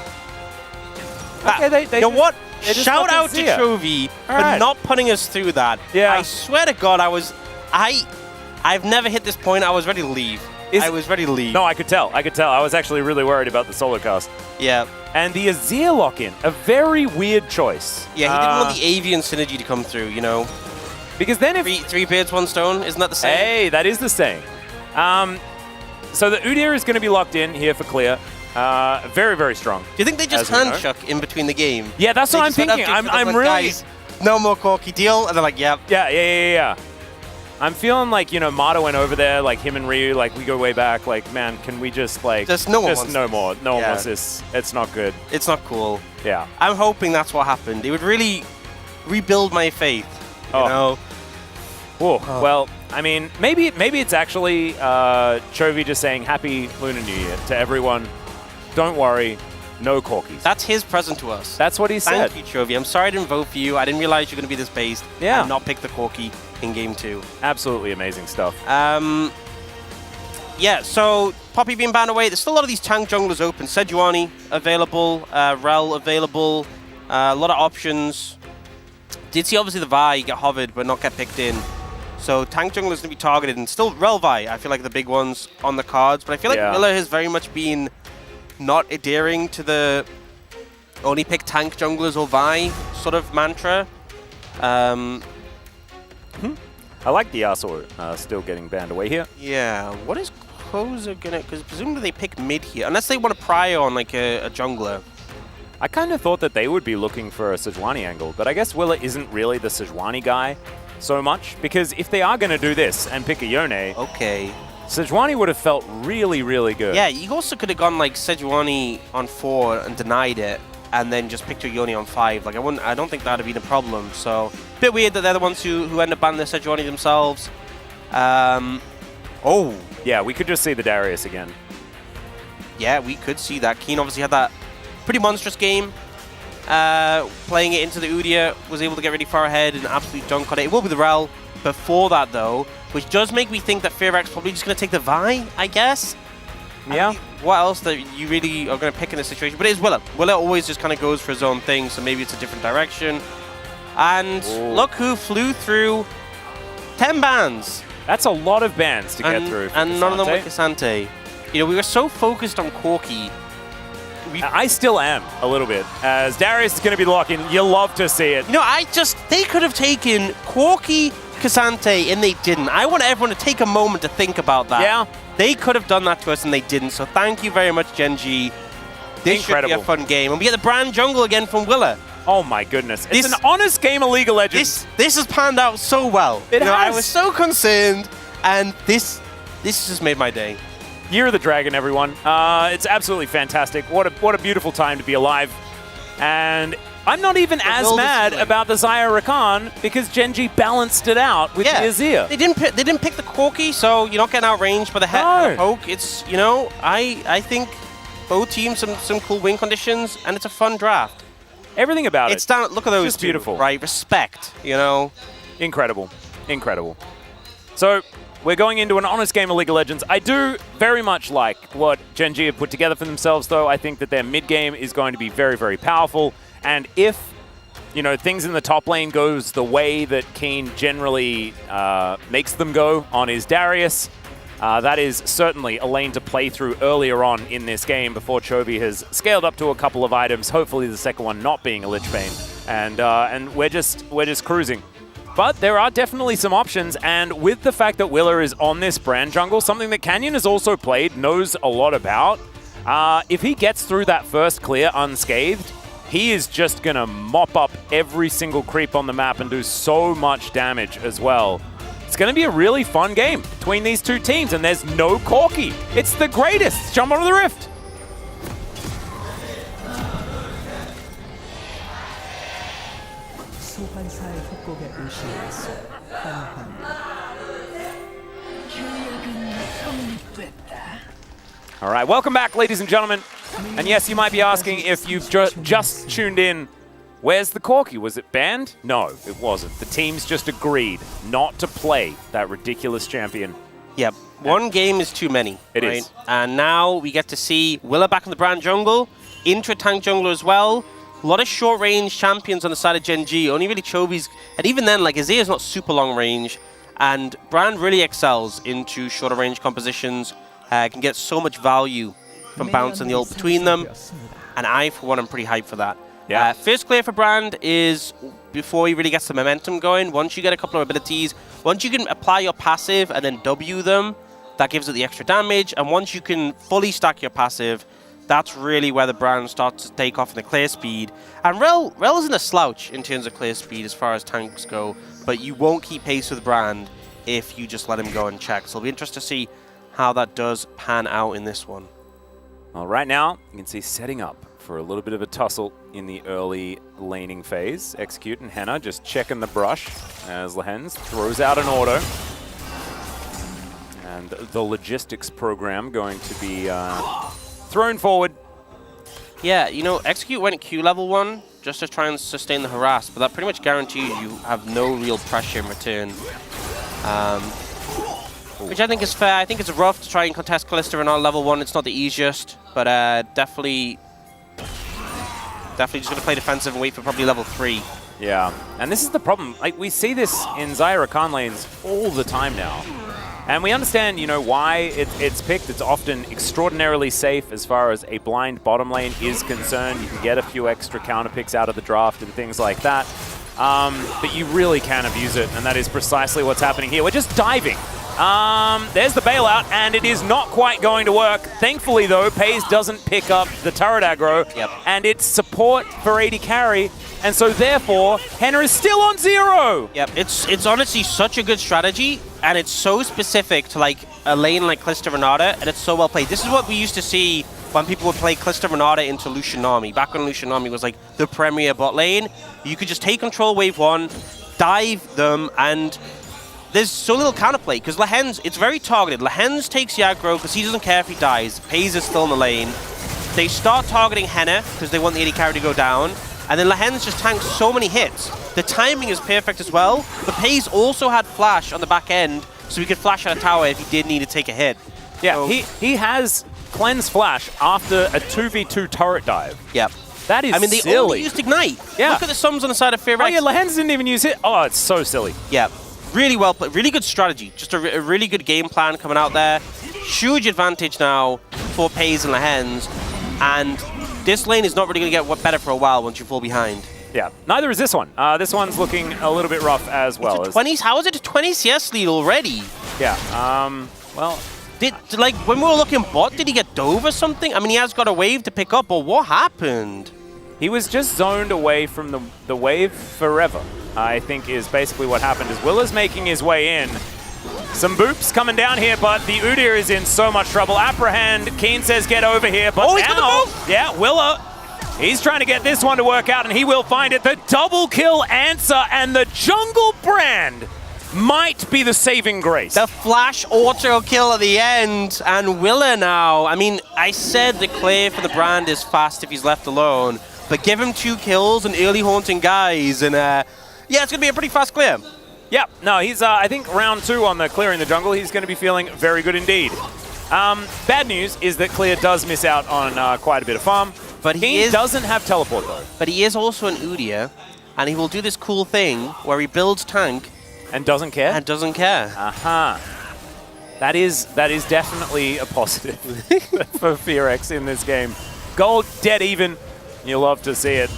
Okay, they you know what? Just Shout out to Chovy for not putting us through that. Yeah. I swear to God, I've never hit this point. I was ready to leave. I was ready to leave. No, I could tell. I was actually really worried about the solo cast. Yeah. And the Azir lock-in, a very weird choice. Yeah, he didn't want the Avian synergy to come through, you know. Because then if... Three birds, one stone, isn't that the same? Hey, that is the same. So the Udyr is going to be locked in here for clear. Very, very strong. Do you think they just hand-chuck in between the game? Yeah, that's what I'm thinking. I'm really... Guys, no more Corki deal. And they're like, yep. Yeah. I'm feeling like, Mata went over there, like him and Ryu, like we go way back. Like, man, can we just like... No one wants this. It's not good. It's not cool. Yeah. I'm hoping that's what happened. It would really rebuild my faith, you know? Well, I mean, maybe it's actually Chovy just saying Happy Lunar New Year to everyone. Don't worry, no Corkies. That's his present to us. That's what he said. Thank you, Chovy. I'm sorry I didn't vote for you. I didn't realize you're going to be this based. Yeah. And not pick the Corki. in game 2. Absolutely amazing stuff. Yeah, so Poppy being banned away. There's still a lot of these tank junglers open. Sejuani available, Rel available, a lot of options. Did see obviously the Vi get hovered but not get picked in. So tank junglers going to be targeted, and still Rel Vi, I feel like the big ones on the cards. But I feel like Willa has very much been not adhering to the only pick tank junglers or Vi sort of mantra. I like the Yasuo still getting banned away here. Yeah, what is Closer gonna... Because presumably they pick mid here, unless they want to pry on like a jungler. I kind of thought that they would be looking for a Sejuani angle, but I guess Willa isn't really the Sejuani guy so much, because if they are going to do this and pick a Yone, Sejuani would have felt really, really good. Yeah, you also could have gone like Sejuani on 4 and denied it, and then just picked your Yone on 5. Like I don't think that would have been a problem. So a bit weird that they're the ones who end up banning the Sejuani themselves. Oh, yeah, we could just see the Darius again. Yeah, we could see that. Keen obviously had that pretty monstrous game. Playing it into the Udyr, was able to get really far ahead and absolutely dunk on it. It will be the Rel before that though, which does make me think that Fearax probably just going to take the Vi, I guess. Yeah. I mean, what else that you really are going to pick in this situation? But it is Willa. Willa always just kind of goes for his own thing, so maybe it's a different direction. And look who flew through 10 bans. That's a lot of bans to get through. And none of them were Cassante. You know, we were so focused on Corki. I still am a little bit. As Darius is going to be locking, you'll love to see it. You know, they could have taken Corki, Cassante, and they didn't. I want everyone to take a moment to think about that. Yeah. They could have done that to us and they didn't. So thank you very much, Gen G. This should be a fun game. And we get the brand jungle again from Willa. Oh my goodness. It's an honest game of League of Legends. This has panned out so well. It has. I was so concerned, and this just made my day. Year of the Dragon, everyone. It's absolutely fantastic. What a beautiful time to be alive. And I'm not even as mad about the Xayah Rakan because Gen G balanced it out with the Azir. They didn't pick the Corki, so you're not getting outranged by the poke. It's, you know, I think both teams some cool win conditions, and it's a fun draft. Everything about it. It's down. Look at those. Just beautiful, right? Respect. You know. Incredible, incredible. So we're going into an honest game of League of Legends. I do very much like what Gen G have put together for themselves, though. I think that their mid game is going to be very, very powerful. And if, you know, things in the top lane goes the way that Keen generally makes them go on his Darius, that is certainly a lane to play through earlier on in this game before Chovy has scaled up to a couple of items, hopefully the second one not being a Lich Bane. And we're just cruising. But there are definitely some options, and with the fact that Willa is on this brand jungle, something that Canyon has also played, knows a lot about, if he gets through that first clear unscathed, he is just going to mop up every single creep on the map and do so much damage as well. It's going to be a really fun game between these two teams, and there's no Corki. It's the greatest. Jump onto the Rift. 소환사의 협곡에 오신 것을 환영합니다. 계약은 성립됐다. All right, welcome back, ladies and gentlemen. And yes, you might be asking if you've just tuned in, where's the Corki? Was it banned? No, it wasn't. The teams just agreed not to play that ridiculous champion. Yep, one game is too many. It is. And now we get to see Willa back in the brand jungle, intra-tank jungler as well. A lot of short-range champions on the side of Gen G. Only really Chovy's, and even then, like, Azir's not super long range. And Brand really excels into shorter range compositions. Can get so much value from bouncing the ult between them. And I, for one, am pretty hyped for that. Yeah. First clear for Brand is before he really gets the momentum going. Once you get a couple of abilities, once you can apply your passive and then W them, that gives it the extra damage. And once you can fully stack your passive, that's really where the Brand starts to take off in the clear speed. And Rel isn't a slouch in terms of clear speed as far as tanks go, but you won't keep pace with Brand if you just let him go and check. So it'll be interesting to see how that does pan out in this one. Well, right now, you can see setting up for a little bit of a tussle in the early laning phase. Execute and Henna just checking the brush as Lehens throws out an auto. And the logistics program going to be thrown forward. Yeah, you know, Execute went Q level 1 just to try and sustain the harass, but that pretty much guarantees you have no real pressure in return. Which I think is fair. I think it's rough to try and contest Kalista on level 1. It's not the easiest, but definitely just going to play defensive and wait for probably level 3. Yeah, and this is the problem. Like, we see this in Zyra Khan lanes all the time now. And we understand, you know, why it's picked. It's often extraordinarily safe as far as a blind bottom lane is concerned. You can get a few extra counter picks out of the draft and things like that. But you really can abuse it, and that is precisely what's happening here. We're just diving. There's the bailout, and it is not quite going to work. Thankfully, though, FaZe doesn't pick up the turret aggro, and it's support for AD carry, and so therefore, Henna is still on 0! Yep, it's honestly such a good strategy, and it's so specific to like a lane like Kalista Renata, and it's so well played. This is what we used to see when people would play Kalista Renata into Lucian Nami. Back when Lucian Nami was like the premier bot lane, you could just take control wave 1, dive them, and there's so little counterplay, because Lehens, it's very targeted. Lehens takes the aggro because he doesn't care if he dies. FaZe is still in the lane. They start targeting Henna because they want the AD carry to go down, and then Lehens just tanks so many hits. The timing is perfect as well, but FaZe also had flash on the back end, so he could flash out a tower if he did need to take a hit. Yeah, so, he has cleanse flash after a 2v2 turret dive. Yep. That is I mean, they silly. only used Ignite. Yeah. Look at the sums on the side of Fear Oh yeah, Lehens didn't even use it. Oh, it's so silly. Yeah. Really well played, really good strategy. Just a really good game plan coming out there. Huge advantage now for FaZe and Lehens, and this lane is not really going to get better for a while once you fall behind. Yeah, neither is this one. This one's looking a little bit rough as well. It's a 20s, how is it a 20 CS lead already? Yeah, well... Like, when we were looking bot, did he get dove or something? I mean, he has got a wave to pick up, but what happened? He was just zoned away from the wave forever, I think is basically what happened. As Willa's making his way in. Some boops coming down here, but the Udyr is in so much trouble. Apprehend, Keen says get over here, but he's got the move! Yeah, Willa, he's trying to get this one to work out, and he will find it. The double kill answer, and the jungle brand might be the saving grace. The flash auto kill at the end, and Willa now. I mean, I said the clear for the brand is fast if he's left alone, but give him 2 kills and early haunting guys, and yeah, it's going to be a pretty fast clear. Yeah, no, he's, I think, round 2 on the clearing the jungle. He's going to be feeling very good indeed. Bad news is that Clear does miss out on quite a bit of farm, but he doesn't have teleport, though. But he is also an Udyr, and he will do this cool thing where he builds tank, and doesn't care? And doesn't care. Aha. That is definitely a positive for FearX in this game. Gold dead even. You'll love to see it.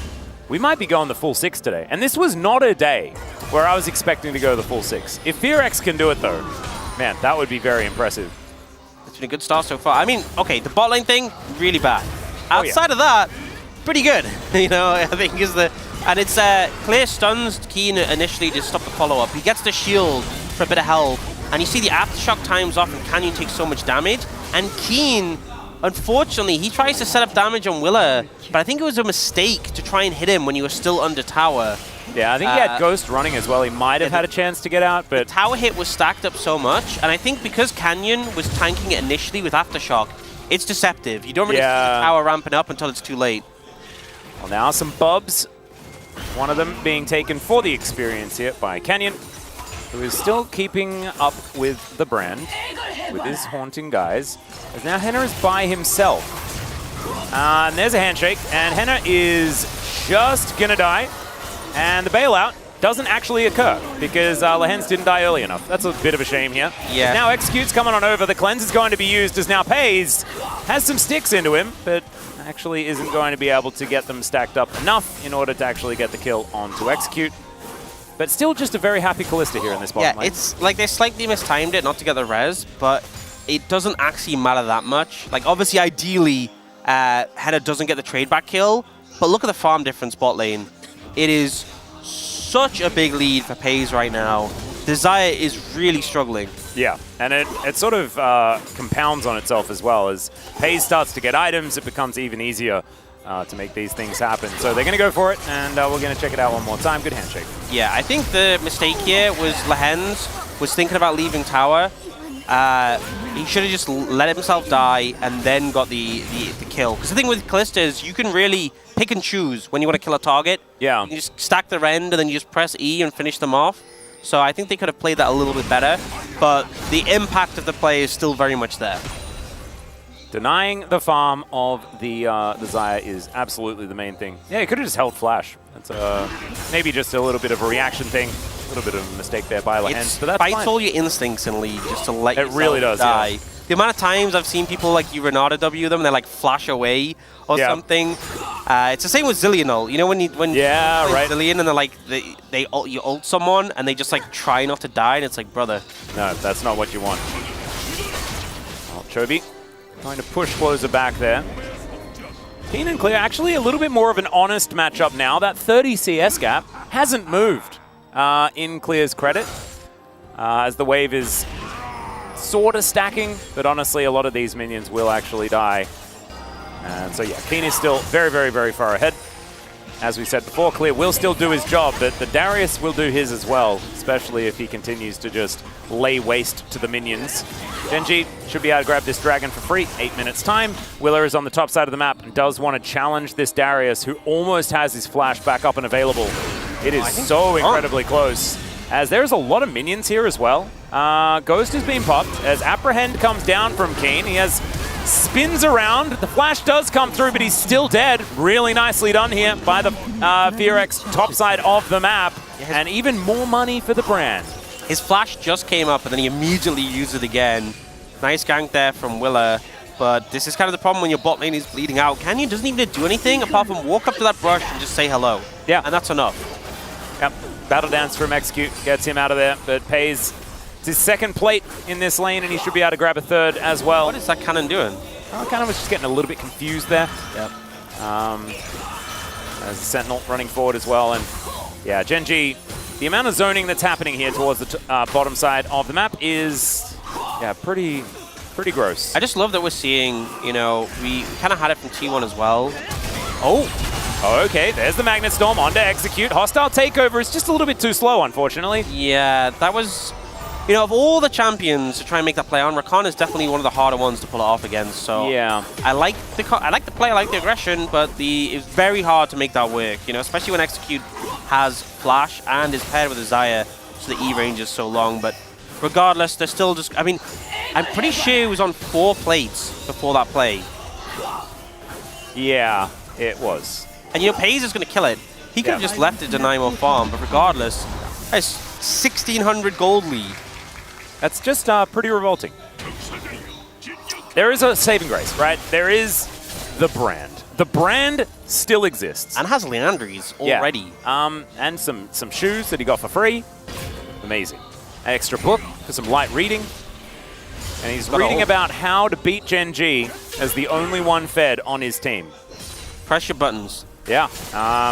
We might be going the full 6 today. And this was not a day where I was expecting to go the full 6. If FearX can do it though, man, that would be very impressive. It's been a good start so far. I mean, okay, the bot lane thing, really bad. Outside of that, pretty good. You know, I think is the... And it's Clear stuns Keen initially to stop the follow-up. He gets the shield for a bit of health, and you see the aftershock times off, and Canyon takes so much damage. And Keen, unfortunately, he tries to set up damage on Willa, but I think it was a mistake to try and hit him when he was still under tower. Yeah, I think he had Ghost running as well. He might have had a chance to get out, but... The tower hit was stacked up so much, and I think because Canyon was tanking it initially with aftershock, it's deceptive. You don't really see the tower ramping up until it's too late. Well, now some bubs. One of them being taken for the experience here by Canyon, who is still keeping up with the brand, with his haunting guys. As now Henna is by himself. And there's a handshake, and Henna is just gonna die. And the bailout doesn't actually occur, because Lehens didn't die early enough. That's a bit of a shame here. Yeah. Now Execute's coming on over. The cleanse is going to be used as now FaZe has some sticks into him, but actually isn't going to be able to get them stacked up enough in order to actually get the kill onto Execute. But still just a very happy Kalista here in this bottom lane. It's like they slightly mistimed it not to get the res, but it doesn't actually matter that much. Like, obviously, ideally, Henna doesn't get the trade back kill, but look at the farm difference bot lane. It is such a big lead for FaZe right now. Desire is really struggling. Yeah, and it sort of compounds on itself as well. As FaZe starts to get items, it becomes even easier to make these things happen. So they're going to go for it, and we're going to check it out one more time. Good handshake. Yeah, I think the mistake here was Lehens was thinking about leaving tower. He should have just let himself die and then got the kill. Because the thing with Kalista is you can really pick and choose when you want to kill a target. Yeah. You just stack the rend and then you just press E and finish them off. So I think they could have played that a little bit better, but the impact of the play is still very much there. Denying the farm of the Xayah is absolutely the main thing. Yeah, he could have just held flash. That's maybe just a little bit of a reaction thing. A little bit of a mistake there by Lehens, but that's fights fine. all your instincts in League just to let yourself really does, die. yeah. The amount of times I've seen people like you Renata W them and they like flash away or something. It's the same with Zillion ult. You know when you play Zillion and they're like you ult someone and they just like try not to die and it's like, brother. No, that's not what you want. Well, Chovy trying to push Closer back there. Keen and Clear actually a little bit more of an honest matchup now. That 30 CS gap hasn't moved in Clear's credit as the wave is sort of stacking, but honestly a lot of these minions will actually die. And so yeah, Keen is still very, very, very far ahead. As we said before, Clear will still do his job, but the Darius will do his as well, especially if he continues to just lay waste to the minions. Genji should be able to grab this dragon for free. 8 minutes time. Willer is on the top side of the map and does want to challenge this Darius, who almost has his flash back up and available. It is so incredibly close, as there's a lot of minions here as well. Ghost is being popped as Apprehend comes down from Keen. He has spins around. The flash does come through, but he's still dead. Really nicely done here by the Fearex top side of the map. And even more money for the brand. His flash just came up and then he immediately used it again. Nice gank there from Willer. But this is kind of the problem when your bot lane is bleeding out. Canyon doesn't even do anything apart from walk up to that brush and just say hello. Yeah. And that's enough. Yep. Battle Dance from Execute gets him out of there, but pays his second plate in this lane, and he should be able to grab a third as well. What is that Cannon doing? Cannon was just getting a little bit confused there. Yep. As the Sentinel running forward as well, and yeah, Genji, the amount of zoning that's happening here towards the bottom side of the map is, yeah, pretty gross. I just love that we're seeing, you know, we kind of had it from T1 as well. Okay, there's the Magnet Storm on to Execute. Hostile Takeover is just a little bit too slow, unfortunately. Yeah, that was, you know, of all the champions to try and make that play on, Rakan is definitely one of the harder ones to pull it off against. So yeah, I like the play, I like the aggression, but it's very hard to make that work. You know, especially when Execute has flash and is paired with a Xayah, so the E range is so long. But regardless, they're still just. I mean, I'm pretty sure he was on 4 plates before that play. Yeah, it was. And you know, Pays is going to kill it. He could have just left it to 9 more farm, but regardless, that's 1,600 gold lead. That's just pretty revolting. There is a saving grace, right? There is the brand. The brand still exists. And has Leandries already. Yeah. And some shoes that he got for free. Amazing. An extra book for some light reading. And he's reading about how to beat Genji as the only one fed on his team. Press your buttons. Yeah,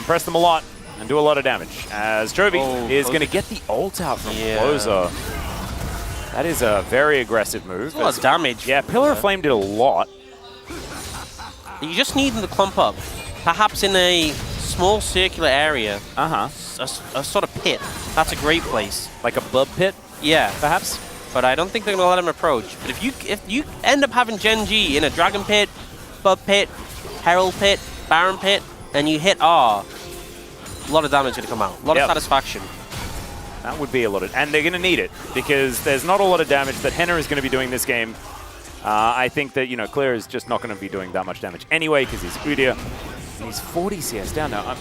press them a lot and do a lot of damage. As Chovy is going to get the ult out from Closer. That is a very aggressive move. A lot of damage. Yeah, Pillar of Flame did a lot. You just need them to clump up. Perhaps in a small circular area. A sort of pit. That's a great place. Like a bub pit? Yeah. Perhaps? But I don't think they're going to let him approach. But if you end up having Genji in a Dragon Pit, Bub Pit, Herald Pit, Baron Pit, and you hit R, a lot of damage going to come out. A lot of satisfaction. That would be a lot of... And they're going to need it, because there's not a lot of damage that Henna is going to be doing this game. I think that, you know, Clear is just not going to be doing that much damage anyway, because he's Udyr. He's 40 CS down now.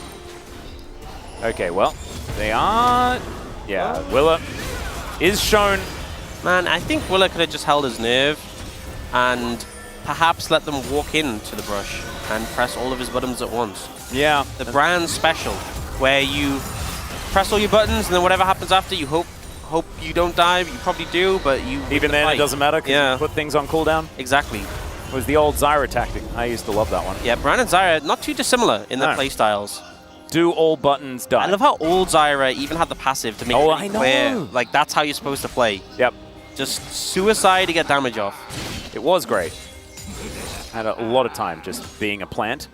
Okay, well, they are... Yeah, Willer is shown... Man, I think Willer could have just held his nerve and perhaps let them walk into the brush and press all of his buttons at once. Yeah. The brand special, where you press all your buttons and then whatever happens after, you hope you don't die. You probably do, but you... Even then, it doesn't matter because you put things on cooldown. Exactly. It was the old Zyra tactic. I used to love that one. Yeah, Brand and Zyra, not too dissimilar in their playstyles. Do all buttons die? I love how old Zyra even had the passive to make it really clear. Like, that's how you're supposed to play. Yep. Just suicide to get damage off. It was great. Had a lot of time just being a plant.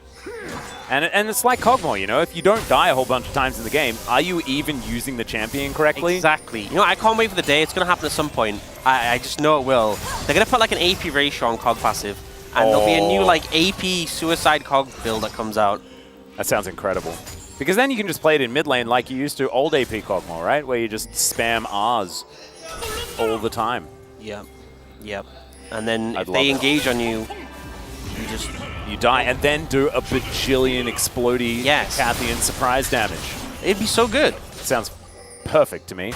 And it's like Kog'Maw, you know, if you don't die a whole bunch of times in the game, are you even using the champion correctly? Exactly. You know, I can't wait for the day. It's going to happen at some point. I just know it will. They're going to put like an AP ratio on Cog passive. And there'll be a new like AP suicide Cog build that comes out. That sounds incredible. Because then you can just play it in mid lane like you used to old AP Kog'Maw, right? Where you just spam R's all the time. Yep. Yep. And then I'd if they love it. engage on you, you die and then do a bajillion explodey Cathian surprise damage. It'd be so good. Sounds perfect to me.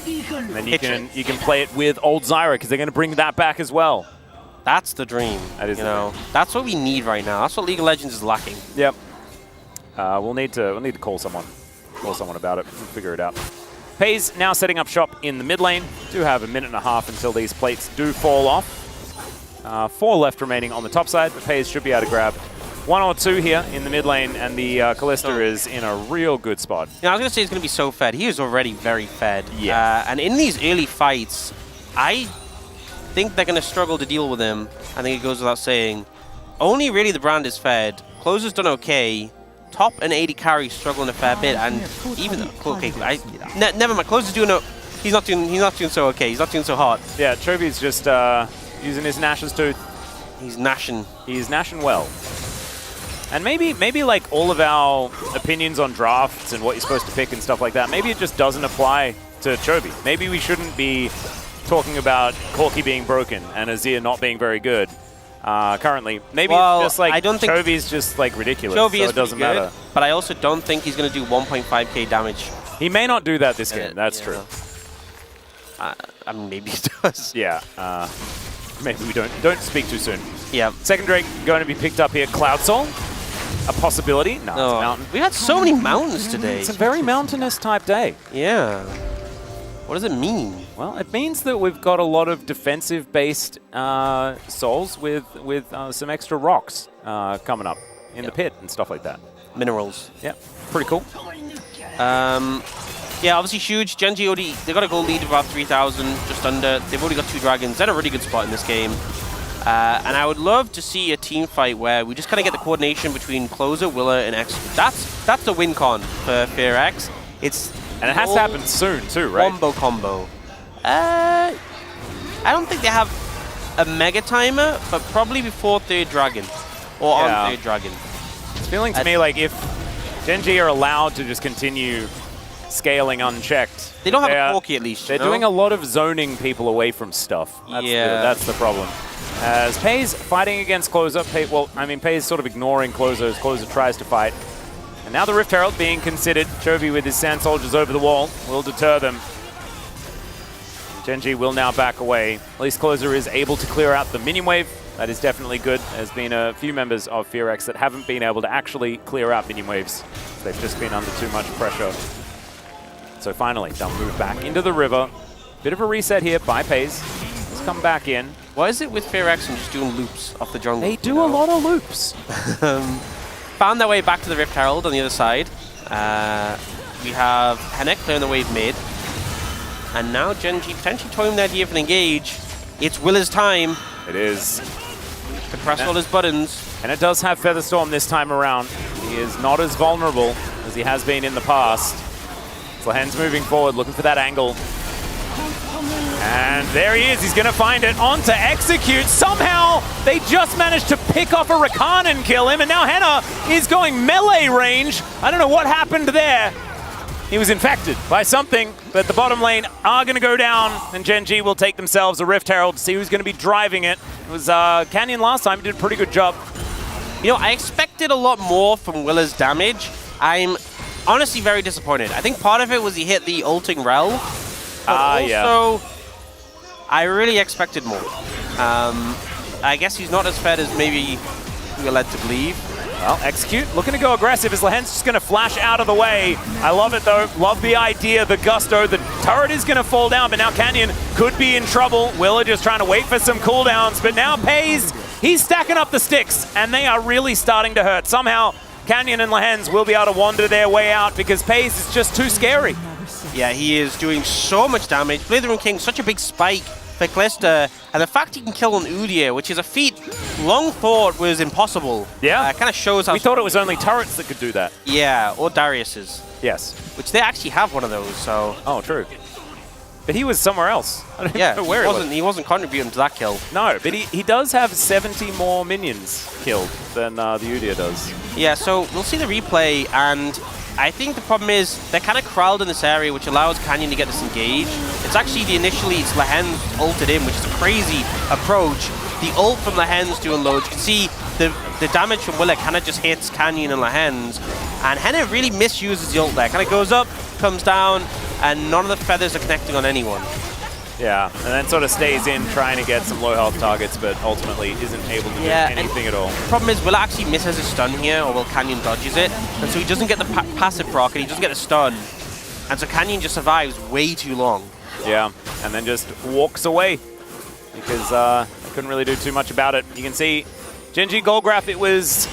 And then you can play it with old Zyra because they're going to bring that back as well. That's the dream. That is, you know, that's what we need right now. That's what League of Legends is lacking. Yep. We'll need to call someone about it. We'll figure it out. FaZe now setting up shop in the mid lane. Do have a minute and a half until these plates do fall off. 4 left remaining on the top side, but FaZe should be able to grab 1 or 2 here in the mid lane, and the Kalista is in a real good spot. Yeah, I was going to say he's going to be so fed. He is already very fed. Yeah. And in these early fights, I think they're going to struggle to deal with him. I think it goes without saying. Only really the brand is fed. Closer's done okay. Top and 80 carry struggling a fair bit, and even though never mind. Closer's doing he's not doing so okay. He's not doing so hot. Yeah, Chovy's just using his Nash's tooth. He's gnashing. He's gnashing well. And maybe like all of our opinions on drafts and what you're supposed to pick and stuff like that, maybe it just doesn't apply to Chovy. Maybe we shouldn't be talking about Corki being broken and Azir not being very good currently. Maybe it's just like Chovy's just like ridiculous, Chovy so is it doesn't good, matter. But I also don't think he's going to do 1.5k damage. He may not do that this game, that's true. I mean, maybe he does. Yeah. Maybe we don't speak too soon. Yeah. Second Drake going to be picked up here. Cloud Soul, a possibility. No, it's a mountain. We had so many mountains today. It's a very mountainous type day. Yeah. What does it mean? Well, it means that we've got a lot of defensive-based souls with some extra rocks coming up in the pit and stuff like that. Minerals. Yeah, pretty cool. Yeah, obviously huge. Genji already, they got a gold lead of about 3,000, just under. They've already got 2 dragons. They're in a really good spot in this game. And I would love to see a team fight where we just kind of get the coordination between Closer, Willa, and X. That's the win con for FearX. And it has to happen soon too, right? Combo. I don't think they have a mega timer, but probably before 3rd dragon. Or on 3rd dragon. It's feeling to me like if Genji are allowed to just continue scaling unchecked. They don't have a Corki at least. They're doing a lot of zoning people away from stuff. That's the problem. As FaZe fighting against Closer, FaZe sort of ignoring Closer as Closer tries to fight. And now the Rift Herald being considered. Chovy with his Sand Soldiers over the wall will deter them. Genji will now back away. At least Closer is able to clear out the minion wave. That is definitely good. There's been a few members of FearX that haven't been able to actually clear out minion waves. They've just been under too much pressure. So finally, they'll move back into the river. Bit of a reset here by FaZe. Let's come back in. Why is it with FearX and just doing loops off the jungle? They do a lot of loops. Found their way back to the Rift Herald on the other side. We have Hennek clearing the wave mid. And now Genji potentially toying the idea of an engage. It's Willa's time. It is. To press all his buttons. And it does have Featherstorm this time around. He is not as vulnerable as he has been in the past. Slahen's moving forward, looking for that angle. And there he is. He's going to find it. On to Execute. Somehow, they just managed to pick off a Rakan and kill him. And now Henna is going melee range. I don't know what happened there. He was infected by something, but the bottom lane are going to go down, and Genji will take themselves a Rift Herald to see who's going to be driving it. It was Canyon last time. He did a pretty good job. You know, I expected a lot more from Willa's damage. I'm honestly very disappointed. I think part of it was he hit the ulting Rel. But also, I really expected more. I guess he's not as fed as maybe we were led to believe. Well, Execute looking to go aggressive as Lahen's just going to flash out of the way. I love it though. Love the idea, the gusto. The turret is going to fall down, but now Canyon could be in trouble. Willa just trying to wait for some cooldowns, but now FaZe, he's stacking up the sticks, and they are really starting to hurt. Somehow, Canyon and Lahen's will be able to wander their way out because FaZe is just too scary. Yeah, he is doing so much damage. Blithering King, such a big spike for Kalista, and the fact he can kill an Udyr, which is a feat long thought was impossible. Yeah. Kind of shows how... We thought it was only turrets that could do that. Yeah, or Darius's. Yes. Which they actually have one of those, so... Oh, true. But he was somewhere else. I don't Yeah, know where he wasn't contributing to that kill. No, but he does have 70 more minions killed than the Udyr does. Yeah, so we'll see the replay, and I think the problem is they're kind of crowded in this area, which allows Canyon to get disengaged. It's actually it's Lahen's ulted in, which is a crazy approach. The ult from Lahen's doing loads. You can see the damage from Willa kind of just hits Canyon and Lahen's, and Henna really misuses the ult there. Kind of goes up, comes down, and none of the feathers are connecting on anyone. Yeah, and then sort of stays in trying to get some low health targets, but ultimately isn't able to do anything at all. The problem is Will actually misses a stun here, or Will Canyon dodges it, and so he doesn't get the passive proc, and he doesn't get the stun, and so Canyon just survives way too long. Yeah, and then just walks away because they couldn't really do too much about it. You can see Genji Golgraph, it was,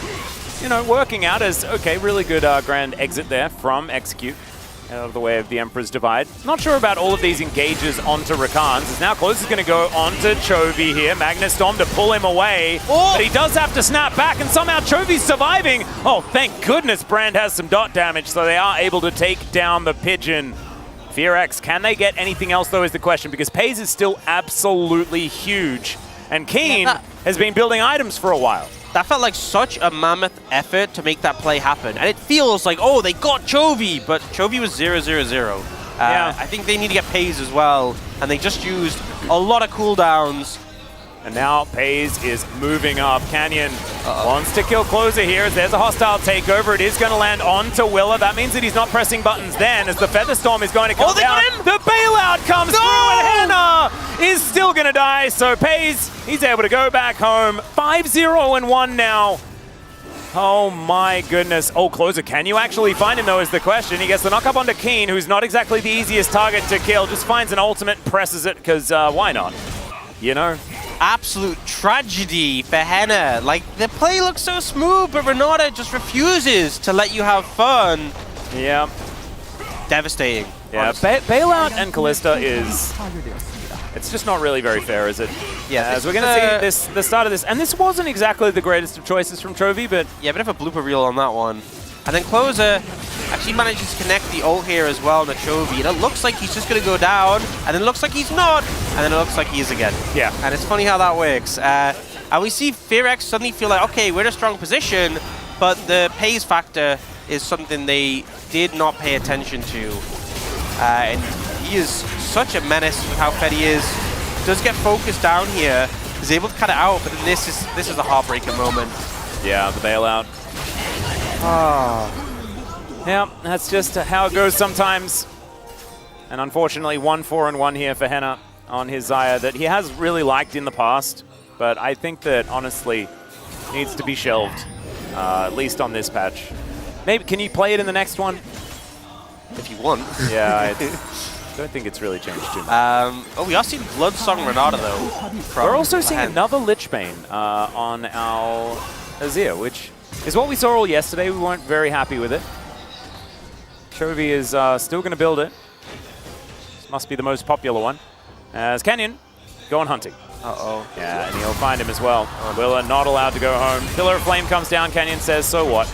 you know, working out as, okay, really good grand exit there from Execute. Out of the way of the Emperor's Divide. Not sure about all of these engages onto Rakans. As now Close is going to go onto Chovy here. Magnus Storm to pull him away. But he does have to snap back, and somehow Chovy's surviving. Oh, thank goodness Brand has some dot damage, so they are able to take down the Pigeon. FearX, can they get anything else, though, is the question, because Pays is still absolutely huge. And Keen has been building items for a while. That felt like such a mammoth effort to make that play happen. And it feels like, oh, they got Chovy, but Chovy was 0-0-0. I think they need to get Pays as well, and they just used a lot of cooldowns. And now Pays is moving up. Canyon wants to kill Closer here as there's a hostile takeover. It is going to land onto Willa. That means that he's not pressing buttons then as the Featherstorm is going to come down. The bailout comes through and Henna is still going to die. So Pays, he's able to go back home. 5-0-1 now. Oh my goodness. Oh, Closer, can you actually find him though is the question. He gets the knock up onto Keen, who's not exactly the easiest target to kill. Just finds an ultimate, presses it, because why not? You know? Absolute tragedy for Henna. Like, the play looks so smooth, but Renata just refuses to let you have fun. Yeah. Devastating. Yeah, Bailout and Callista is... It's just not really very fair, is it? Yeah, as we're going to see the start of this. And this wasn't exactly the greatest of choices from Chovy, but... Yeah, a bit of a blooper reel on that one. And then Closer actually manages to connect the ult here as well on the Chovy. And it looks like he's just going to go down, and then it looks like he's not, and then it looks like he is again. Yeah. And it's funny how that works. And we see FearX suddenly feel like, okay, we're in a strong position, but the Pays factor is something they did not pay attention to. And he is such a menace with how fed he is. Does get focused down here. Is able to cut it out, but then this is a heartbreaker moment. Yeah, the bailout. Yeah, that's just how it goes sometimes. And unfortunately, 1-4-1 here for Henna on his Xayah that he has really liked in the past. But I think that, honestly, needs to be shelved, at least on this patch. Maybe, can you play it in the next one? If you want. Yeah, I don't think it's really changed too much. Oh, we are seeing Bloodsong Renata, though. We're also seeing another Lichbane on our Azir, which is what we saw all yesterday. We weren't very happy with it. Chovy is still going to build it. This must be the most popular one. As Canyon going hunting. Uh-oh. Yeah, and he'll find him as well. Willa not allowed to go home. Pillar of Flame comes down. Canyon says, so what?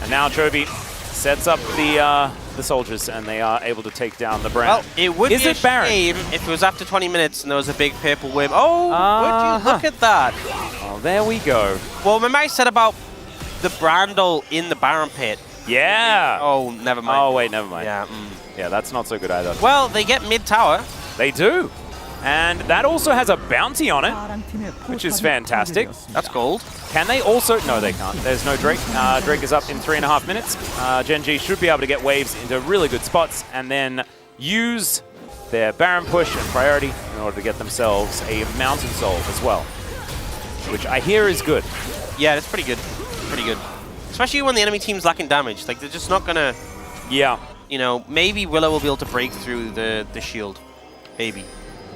And now Chovy sets up the soldiers, and they are able to take down the Brand. Well, it would be a shame if it was after 20 minutes and there was a big purple wave. Oh, would you look at that? Oh, there we go. Well, remember I said about the Brandle in the Baron pit? Yeah. Oh, never mind. Oh, wait, never mind. Yeah. Yeah, that's not so good either. Well, they get mid-tower. They do. And that also has a bounty on it, which is fantastic. That's gold. Can they also... No, they can't. There's no Drake. Drake is up in 3.5 minutes. Genji should be able to get waves into really good spots and then use their Baron push and priority in order to get themselves a Mountain Soul as well, which I hear is good. Yeah, that's pretty good. Pretty good. Especially when the enemy team's lacking damage. Like, they're just not going to... Yeah. You know, maybe Willow will be able to break through the shield. Maybe.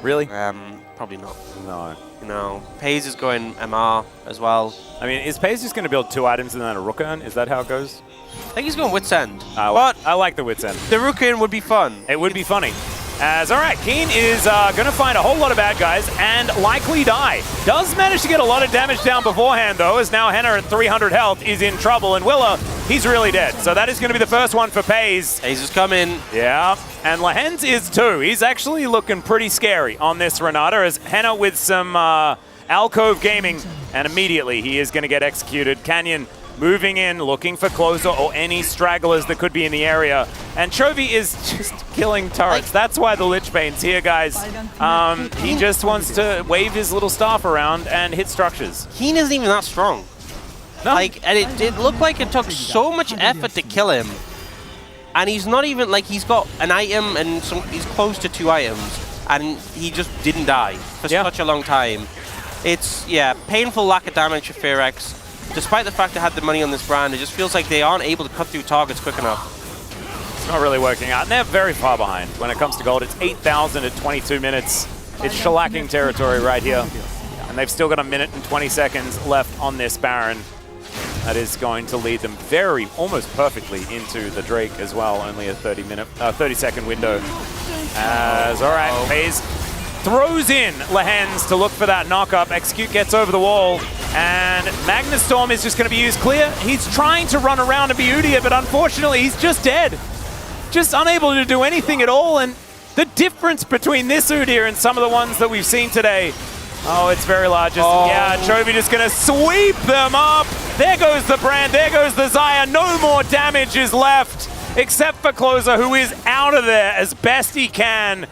Really? Probably not. No. No. Pays is going MR as well. I mean, is Pays just going to build 2 items and then a Rook-Urn? Is that how it goes? I think he's going Wit's End. But I like the Wit's End. The Rook-Urn would be fun. It would be funny. As, all right, Keen is going to find a whole lot of bad guys and likely die. Does manage to get a lot of damage down beforehand, though, as now Henna at 300 health is in trouble, and Willa he's really dead. So that is going to be the first one for Pays. Pays is coming. Yeah, and Lehens is too. He's actually looking pretty scary on this Renata as Henna with some alcove gaming, and immediately he is going to get executed. Canyon moving in, looking for closer or any stragglers that could be in the area. And Chovy is just killing turrets. That's why the Lich Bane's here, guys. He just wants to wave his little staff around and hit structures. Keen isn't even that strong. No. Like, and it looked like it took so much effort to kill him. And he's not even, like, he's got an item and he's close to 2 items. And he just didn't die for such a long time. It's, painful lack of damage for Fearx. Despite the fact they had the money on this brand, it just feels like they aren't able to cut through targets quick enough. It's not really working out. And they're very far behind when it comes to gold. It's 8,000 at 22 minutes. It's shellacking territory right here. And they've still got a minute and 20 seconds left on this Baron. That is going to lead them almost perfectly into the Drake as well. Only a 30-second window. All right, FaZe throws in Lehens to look for that knock-up. Execute gets over the wall, and Magnus Storm is just going to be used clear. He's trying to run around and be Udyr, but unfortunately he's just dead. Just unable to do anything at all, and the difference between this Udyr and some of the ones that we've seen today, it's very large. Chovy just going to sweep them up. There goes the Brand, there goes the Xayah. No more damage is left, except for Closer, who is out of there as best he can.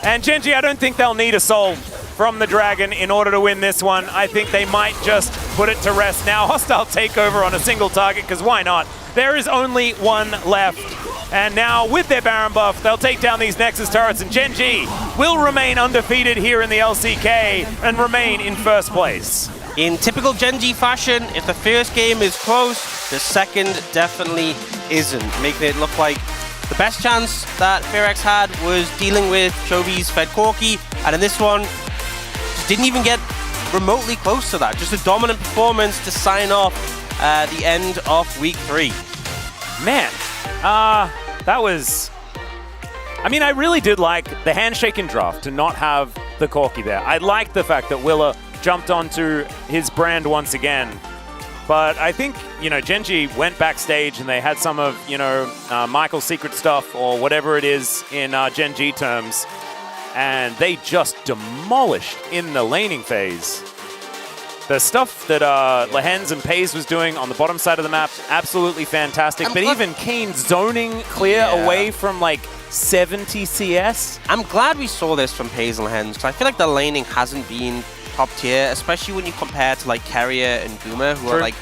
And Gen.G, I don't think they'll need a soul from the Dragon in order to win this one. I think they might just put it to rest now. Hostile takeover on a single target, because why not? There is only one left. And now, with their Baron buff, they'll take down these Nexus turrets, and Gen.G will remain undefeated here in the LCK and remain in first place. In typical Gen.G fashion, if the first game is close, the second definitely isn't, making it look like the best chance that Fearx had was dealing with Chovy's Fed Corki, and in this one, just didn't even get remotely close to that. Just a dominant performance to sign off the end of week 3. Man, that was... I mean, I really did like the handshake and draft to not have the Corki there. I liked the fact that Willa jumped onto his Brand once again. But I think, Gen.G went backstage and they had some of, Michael's secret stuff or whatever it is in Gen.G terms. And they just demolished in the laning phase. The stuff that Lehens and Pays was doing on the bottom side of the map, absolutely fantastic. But even Keen zoning clear away from like 70 CS. I'm glad we saw this from Pays and Lehens, because I feel like the laning hasn't been top tier, especially when you compare to like Carrier and Guma, who are like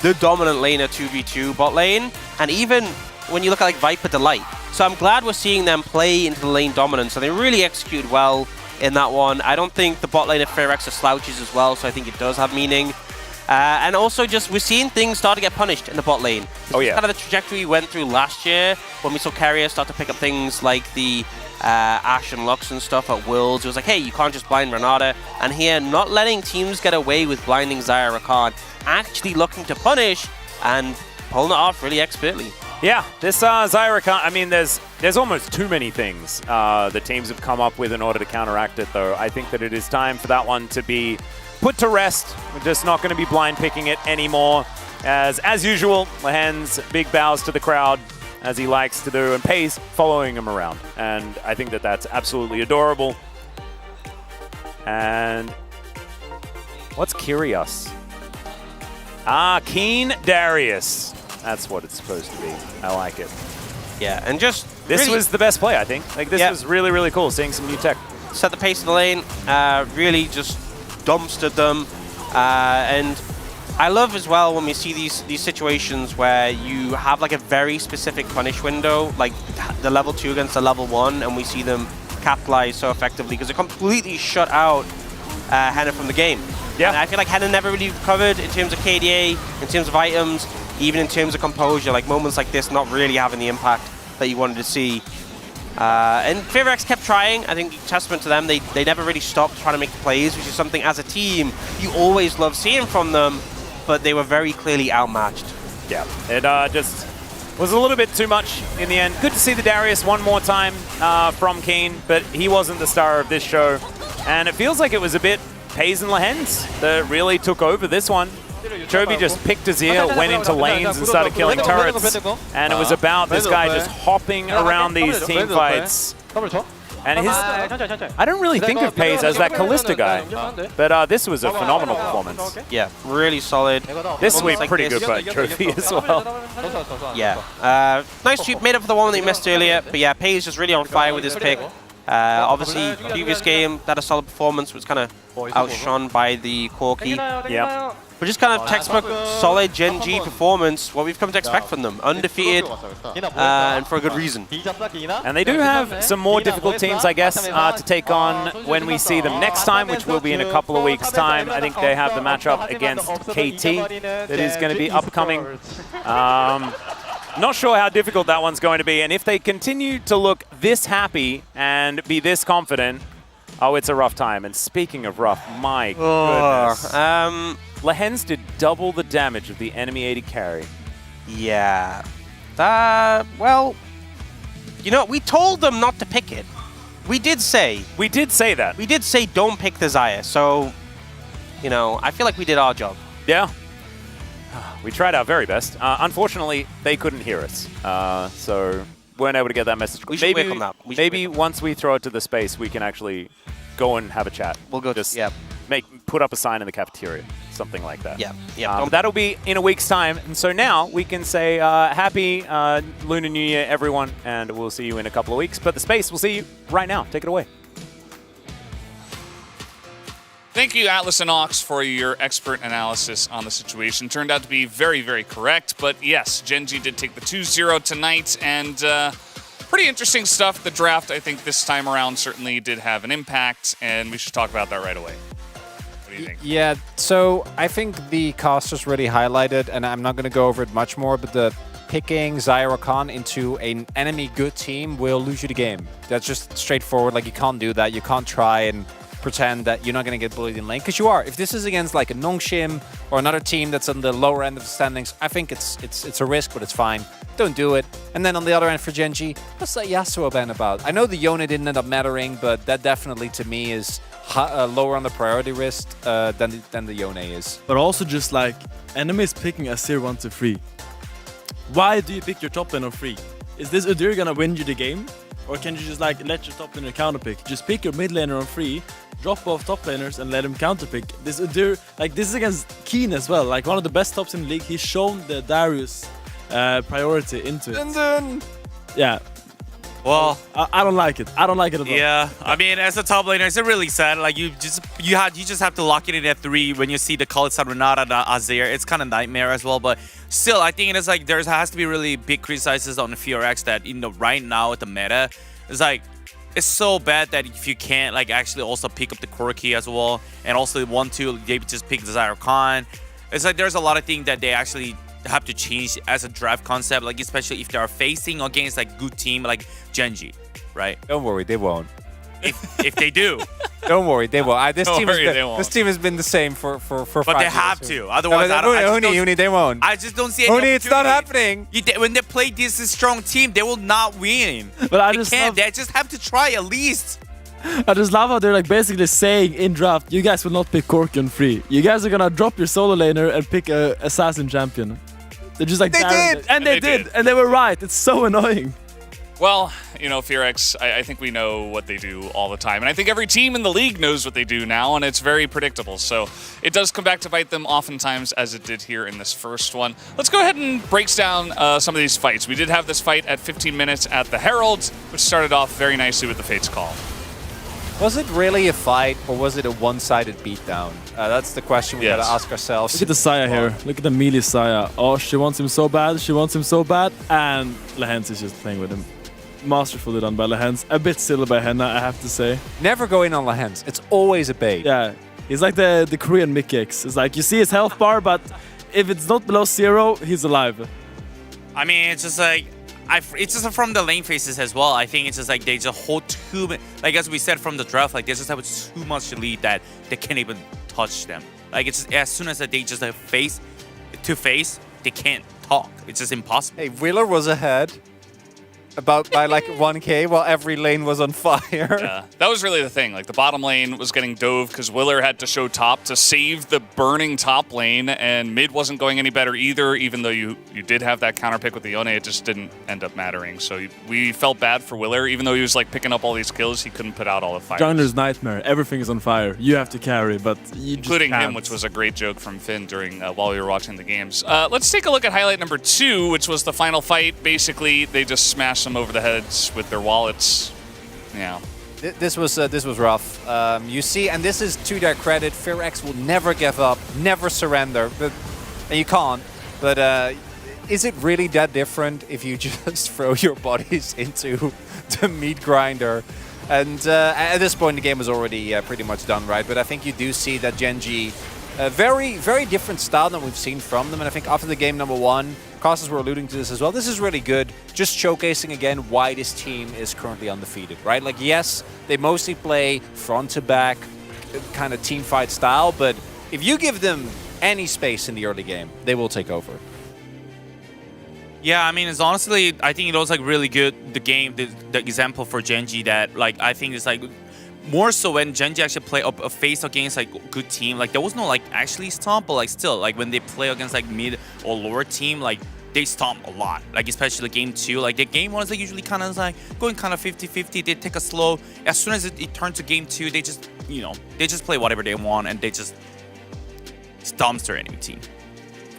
the dominant laner 2v2 bot lane, and even when you look at like Viper Delight. So I'm glad we're seeing them play into the lane dominance, and they really execute well in that one. I don't think the bot lane of Fearx are slouches as well, so I think it does have meaning. And also just we're seeing things start to get punished in the bot lane. It's kind of the trajectory we went through last year when we saw Carrier start to pick up things like the Ashe and Lux and stuff at Worlds. It was like, hey, you can't just blind Renata. And here, not letting teams get away with blinding Xayah Rakan, actually looking to punish and pulling it off really expertly. Yeah, this Xayah Rakan, I mean, there's almost too many things the teams have come up with in order to counteract it, though. I think that it is time for that one to be put to rest. We're just not going to be blind picking it anymore. As usual, Lehens, big bows to the crowd, as he likes to do, and Pays following him around. And I think that that's absolutely adorable. And what's Kyrios? Keen Darius. That's what it's supposed to be. I like it. Yeah, and just this really was the best play, I think. Like, this was really, really cool, seeing some new tech. Set the pace of the lane, really just dumpstered them. And I love as well when we see these situations where you have like a very specific punish window, like the level 2 against the level 1, and we see them capitalize so effectively because it completely shut out Henna from the game. Yeah. And I feel like Henna never really recovered in terms of KDA, in terms of items, even in terms of composure. Like moments like this not really having the impact that you wanted to see. And Fearx kept trying. I think testament to them, they never really stopped trying to make plays, which is something as a team you always love seeing from them, but they were very clearly outmatched. Yeah, it just was a little bit too much in the end. Good to see the Darius one more time from Keen, but he wasn't the star of this show. And it feels like it was a bit Pays and Lehens that really took over this one. Chovy just picked his ear, went into lanes and started killing turrets. And it was about this guy just hopping around these team fights. And his, I don't really think of Paze as that Kalista guy, but this was a phenomenal performance. Yeah, really solid. This sweep pretty good by Chovy as well. Yeah, nice sweep, made up for the one that he missed earlier, but yeah, Paze just really on fire with his pick. Obviously, previous game, that a solid performance, was kind of outshone by the Corki. Yeah. But just kind of textbook solid Gen G performance, what we've come to expect from them. Undefeated, and for a good reason. And they do have some more difficult teams, I guess, to take on when we see them next time, which will be in a couple of weeks' time. I think they have the matchup against KT that is going to be upcoming. Not sure how difficult that one's going to be. And if they continue to look this happy and be this confident, oh, it's a rough time. And speaking of rough, my goodness. Lehens did double the damage of the enemy AD carry. Yeah. Well, you know, we told them not to pick it. We did say. We did say that. We did say don't pick the Xayah. So, you know, I feel like we did our job. Yeah. We tried our very best. Unfortunately, they couldn't hear us. So weren't able to get that message. We should work on that. Maybe once we throw it to the space, we can actually go and have a chat. We'll go just yeah. Put up a sign in the cafeteria, something like that. Yeah. That'll be in a week's time, and so now we can say happy Lunar New Year, everyone, and we'll see you in a couple of weeks. But the space, we'll see you right now. Take it away. Thank you, Atlas and Ox, for your expert analysis on the situation. Turned out to be very, very correct. But yes, Gen G did take the 2-0 tonight, and pretty interesting stuff. The draft, I think, this time around certainly did have an impact, and we should talk about that right away. What do you think? Yeah, so I think the casters really highlighted, and I'm not going to go over it much more, but the picking Xayah Khan into an enemy good team will lose you the game. That's just straightforward. Like, you can't do that. You can't try and pretend that you're not going to get bullied in lane, because you are. If this is against like a Nongshim or another team that's on the lower end of the standings, I think it's a risk, but it's fine. Don't do it. And then on the other end for Gen G, what's that Yasuo ban about? I know the Yone didn't end up mattering, but that definitely to me is lower on the priority list than the Yone is. But also just like enemies picking Azir 1 to 3. Why do you pick your top lane on 3? Is this Udyr gonna win you the game? Or can you just like let your top laner counterpick? Just pick your mid laner on 3, drop both top laners and let him counterpick. This Udyr, like this is against Keen as well, like one of the best tops in the league. He's shown the Darius priority into it. And then, yeah. Well, I don't like it. I don't like it at all. Yeah, I mean, as a top laner, it's really sad. Like you just have to lock it in at 3 when you see the Khaleed Renata and Azir. It's kind of nightmare as well, but still, I think it is like there has to be really big criticizes on the FRX that right now at the meta, it's like it's so bad that if you can't like actually also pick up the Corki as well, and also want to maybe just pick the Xayah Khan. It's like there's a lot of things that they actually have to change as a draft concept, like especially if they are facing against like good team like Gen G, right? Don't worry, they won't. If they do, don't worry, they won't. This team has been the same for 5 years. But they have to, otherwise they won't. I just don't see any it's not happening. When they play this strong team, they will not win. But they just have to try at least. I just love how they're like basically saying in draft, you guys will not pick Corki on 3. You guys are gonna drop your solo laner and pick a assassin champion. They're just like they did, and they did, and they were right. It's so annoying. Well, you know, FRX, I think we know what they do all the time. And I think every team in the league knows what they do now, and it's very predictable. So it does come back to bite them oftentimes, as it did here in this first one. Let's go ahead and break down some of these fights. We did have this fight at 15 minutes at the Herald, which started off very nicely with the Fates call. Was it really a fight, or was it a one-sided beatdown? That's the question we gotta ask ourselves. Look at the Xayah here. Look at the melee Xayah. Oh, she wants him so bad. She wants him so bad. And Lehens is just playing with him. Masterfully done by Lehens. A bit silly by Henna, I have to say. Never go in on Lehens. It's always a bait. Yeah. He's like the Korean Mickix. It's like, you see his health bar, but if it's not below 0, he's alive. I mean, it's just like, it's just from the lane phases as well. I think it's just like they just hold too much, like as we said from the draft, like they just have too much lead that they can't even touch them. Like it's just, as soon as they just have face to face, they can't talk. It's just impossible. Hey, Wheeler was ahead. by like 1k while every lane was on fire. Yeah, that was really the thing. Like the bottom lane was getting dove because Willer had to show top to save the burning top lane, and mid wasn't going any better either. Even though you did have that counter pick with the Yone, it just didn't end up mattering. So we felt bad for Willer, even though he was like picking up all these kills, he couldn't put out all the fires. Jungler's nightmare. Everything is on fire. You have to carry, but you including just him, which was a great joke from Finn during while we were watching the games. Let's take a look at highlight number 2, which was the final fight. Basically, they just smashed them over the heads with their wallets. Yeah. This was rough. You see, and this is to their credit, FairX will never give up, never surrender. But and you can't. But is it really that different if you just throw your bodies into the meat grinder? And at this point, the game was already pretty much done, right? But I think you do see that Gen.G, a very, very different style than we've seen from them. And I think after the game number 1, Costas were alluding to this as well. This is really good, just showcasing again why this team is currently undefeated, right? Like, yes, they mostly play front to back kind of team fight style, but if you give them any space in the early game, they will take over. Yeah, I mean, it's honestly, I think it was like really good, the game, the example for Gen.G that, like, I think it's like more so when Gen.G actually play a face against like good team, like there was no like actually stomp, but like still, like when they play against like mid or lower team, like they stomp a lot, like especially game 2. Like the game 1 is like usually kind of like going kind of 50-50. They take a slow. As soon as it turned to game 2, they just, you know, they just play whatever they want and they just stomps their enemy team.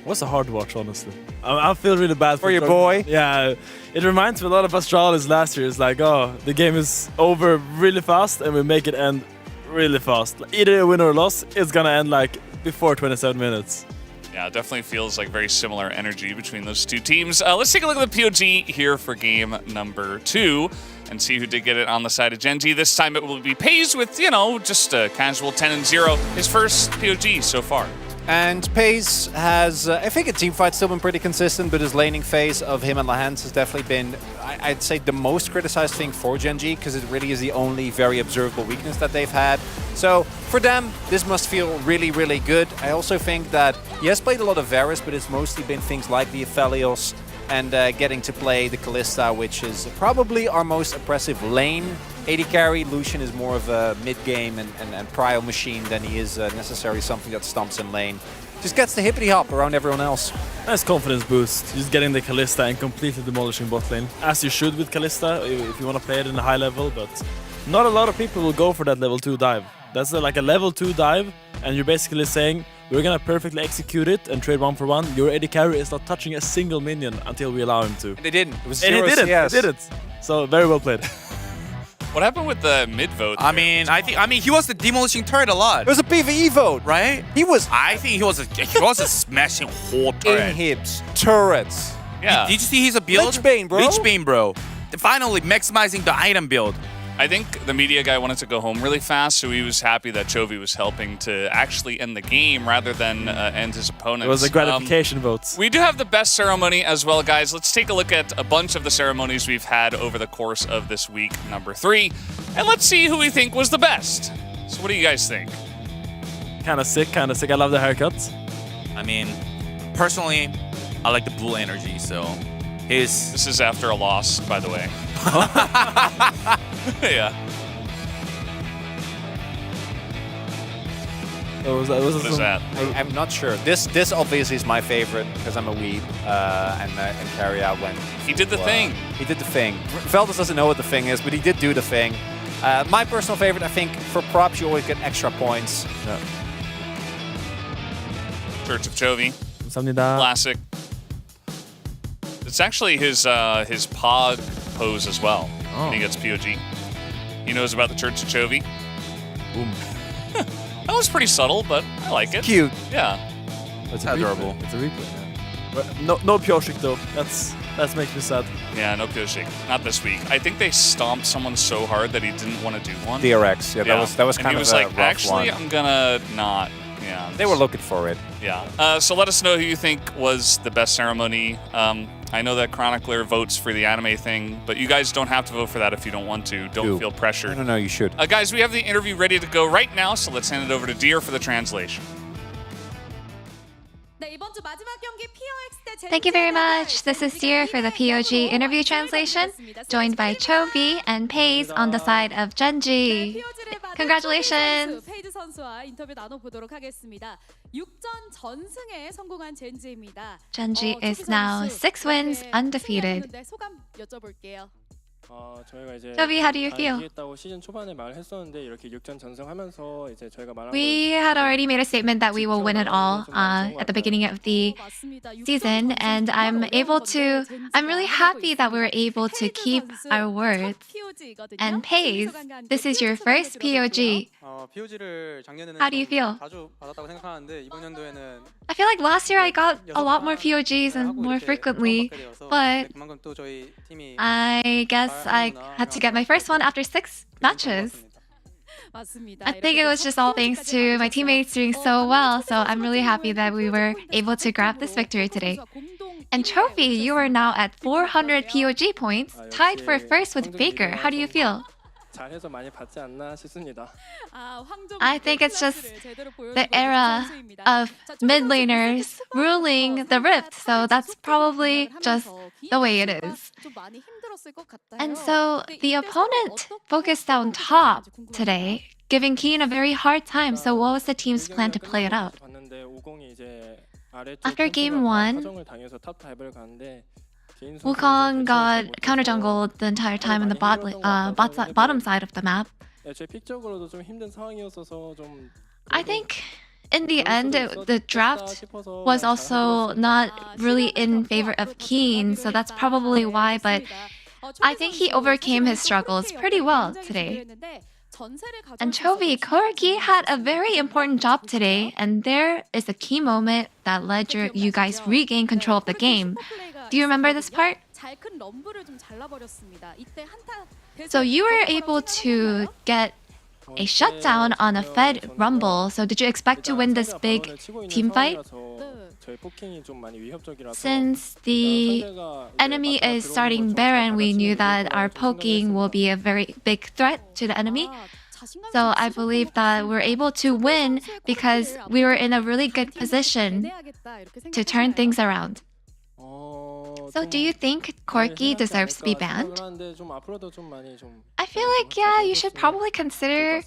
What's a hard watch, honestly? I feel really bad for your boy. Yeah, it reminds me a lot of Astralis last year. It's like, oh, the game is over really fast and we make it end really fast. Either a win or a loss, it's gonna end like before 27 minutes. Yeah, it definitely feels like very similar energy between those two teams. Let's take a look at the POG here for game number 2 and see who did get it on the side of Gen.G. This time it will be Pays with, you know, just a casual 10-0. His first POG so far. And Pays has, I think, a teamfight's still been pretty consistent, but his laning phase of him and Lahans has definitely been, I'd say, the most criticized thing for Gen.G, because it really is the only very observable weakness that they've had. So for them, this must feel really, really good. I also think that he has played a lot of Varus, but it's mostly been things like the Aphelios and getting to play the Kalista, which is probably our most oppressive lane. AD carry, Lucian is more of a mid-game and prio machine than he is necessarily something that stomps in lane. Just gets the hippity-hop around everyone else. Nice confidence boost, just getting the Kalista and completely demolishing bot lane. As you should with Kalista, if you want to play it in a high level, but not a lot of people will go for that level 2 dive. That's like a level 2 dive, and you're basically saying, we're gonna perfectly execute it and trade 1 for 1. Your AD carry is not touching a single minion until we allow him to. And they didn't. It was and zero he did it. CS. He did it. So very well played. What happened with the mid vote? I mean, I mean, he was the demolishing turret a lot. It was a PvE vote, right? He was. I think he was a smashing whole turret. Inhibs, turrets. Yeah. Did you see his build? Lichbane, bro. Lichbane, bro. Finally maximizing the item build. I think the media guy wanted to go home really fast, so he was happy that Chovy was helping to actually end the game rather than end his opponents. It was a gratification vote. We do have the best ceremony as well, guys. Let's take a look at a bunch of the ceremonies we've had over the course of this week, number 3, and let's see who we think was the best. So what do you guys think? Kind of sick, kind of sick. I love the haircut. I mean, personally, I like the blue energy, so This is after a loss, by the way. Yeah. What is that? I'm not sure. This obviously is my favorite because I'm a weeb and carry out when he did the thing. He did the thing. Veldus doesn't know what the thing is, but he did do the thing. My personal favorite, I think, for props you always get extra points. Yeah. Church of Chovy. Classic. It's actually his pod pose as well. When he gets POG. He knows about the Church of Chovy. Boom. That was pretty subtle, but I like it. Cute. Yeah. It's adorable. It's a replay. Yeah. But no Pyoshik though. That makes me sad. Yeah, no Pyoshik. Not this week. I think they stomped someone so hard that he didn't want to do one. DRX. Yeah, that was kind and he of was a like, rough actually, one. I'm gonna not. Yeah. They were looking for it. Yeah. So let us know who you think was the best ceremony. I know that Chronicler votes for the anime thing, but you guys don't have to vote for that if you don't want to. Don't feel pressured. No, you should. Guys, we have the interview ready to go right now, so let's hand it over to Deer for the translation. 네, Thank you very much. This is Dear for the POG interview translation, joined by Chovy and Paige on the side of Genji. Congratulations. 페이즈 선수와 인터뷰 나눠보도록 하겠습니다. 6전 전승에 성공한 젠지입니다. Genji is now 6 wins undefeated. 소감 여쭤볼게요. 저희가 이제 Chovy, how do you feel? 이겼다고 시즌 초반에 말했었는데 이렇게 6전 전승하면서 이제 저희가 말한 We had already made a statement that we will win it all at the beginning of the season, and I'm really happy that we were able to keep our words. And Paige, this is your first POG. POG를 작년에는 How do you feel? 자주 받았다고 생각하는데 이번 연도에는 I feel like last year I got a lot more POGs and more frequently, but 그만큼 또 저희 팀이 I guess I had to get my first one after 6 matches. I think it was just all thanks to my teammates doing so well, so I'm really happy that we were able to grab this victory today. And Chovy, you are now at 400 POG points, tied for first with Baker. How do you feel? 잘해서 많이 받지 않나 싶습니다. I think it's just the era of mid laners ruling the Rift, so that's probably just the way it is. And so the opponent focused on top today, giving Keen a very hard time. So what was the team's plan to play it out? After game 1, Wukong got counter jungled the entire time in the bottom side of the map. I think in the end, the draft was also not really in favor of Keen, so that's probably why, but I think he overcame his struggles pretty well today. And Chovy, Corgi had a very important job today, and there is a key moment that led you guys regain control of the game. Do you remember this part? So you were able to get a shutdown on a Fed Rumble. So did you expect to win this big team fight? Since the enemy is starting Baron, we knew that our poking will be a very big threat to the enemy. So I believe that we're able to win because we were in a really good position to turn things around. So do you think Corgi deserves to be banned? I feel like, yeah, you should probably consider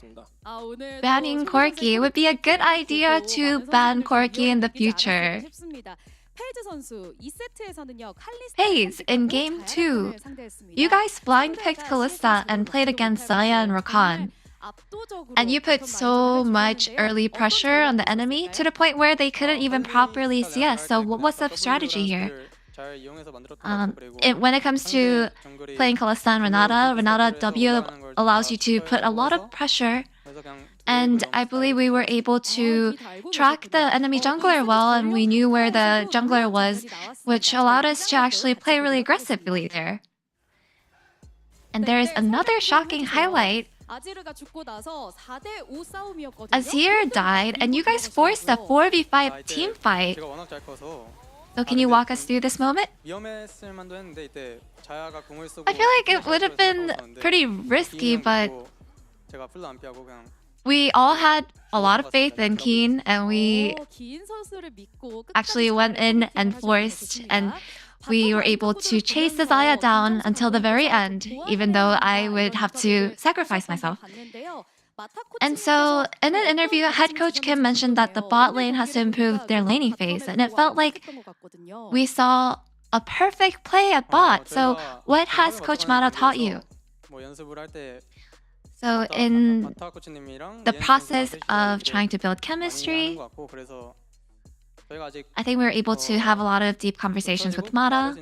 banning Corgi. It would be a good idea to ban Corgi in the future. Paige, in game 2, you guys blind picked Kalista and played against Zaya and Rakan. And you put so much early pressure on the enemy to the point where they couldn't even properly see us. So what was the strategy here? When it comes to playing Kalista and Renata W allows you to put a lot of pressure. And I believe we were able to track the enemy jungler well, and we knew where the jungler was, which allowed us to actually play really aggressively there. And there is another shocking highlight. Azir died, and you guys forced a 4v5 team fight. So can you walk us through this moment? I feel like it would have been pretty risky, but we all had a lot of faith in Keen, and we actually went in and forced, and we were able to chase the Zaya down until the very end, even though I would have to sacrifice myself. And so, in an interview, head coach Kim mentioned that the bot lane has to improve their laning phase, and it felt like we saw a perfect play at bot. So, what has Coach Mata taught you? So, in the process of trying to build chemistry, I think we were able to have a lot of deep conversations with Mata.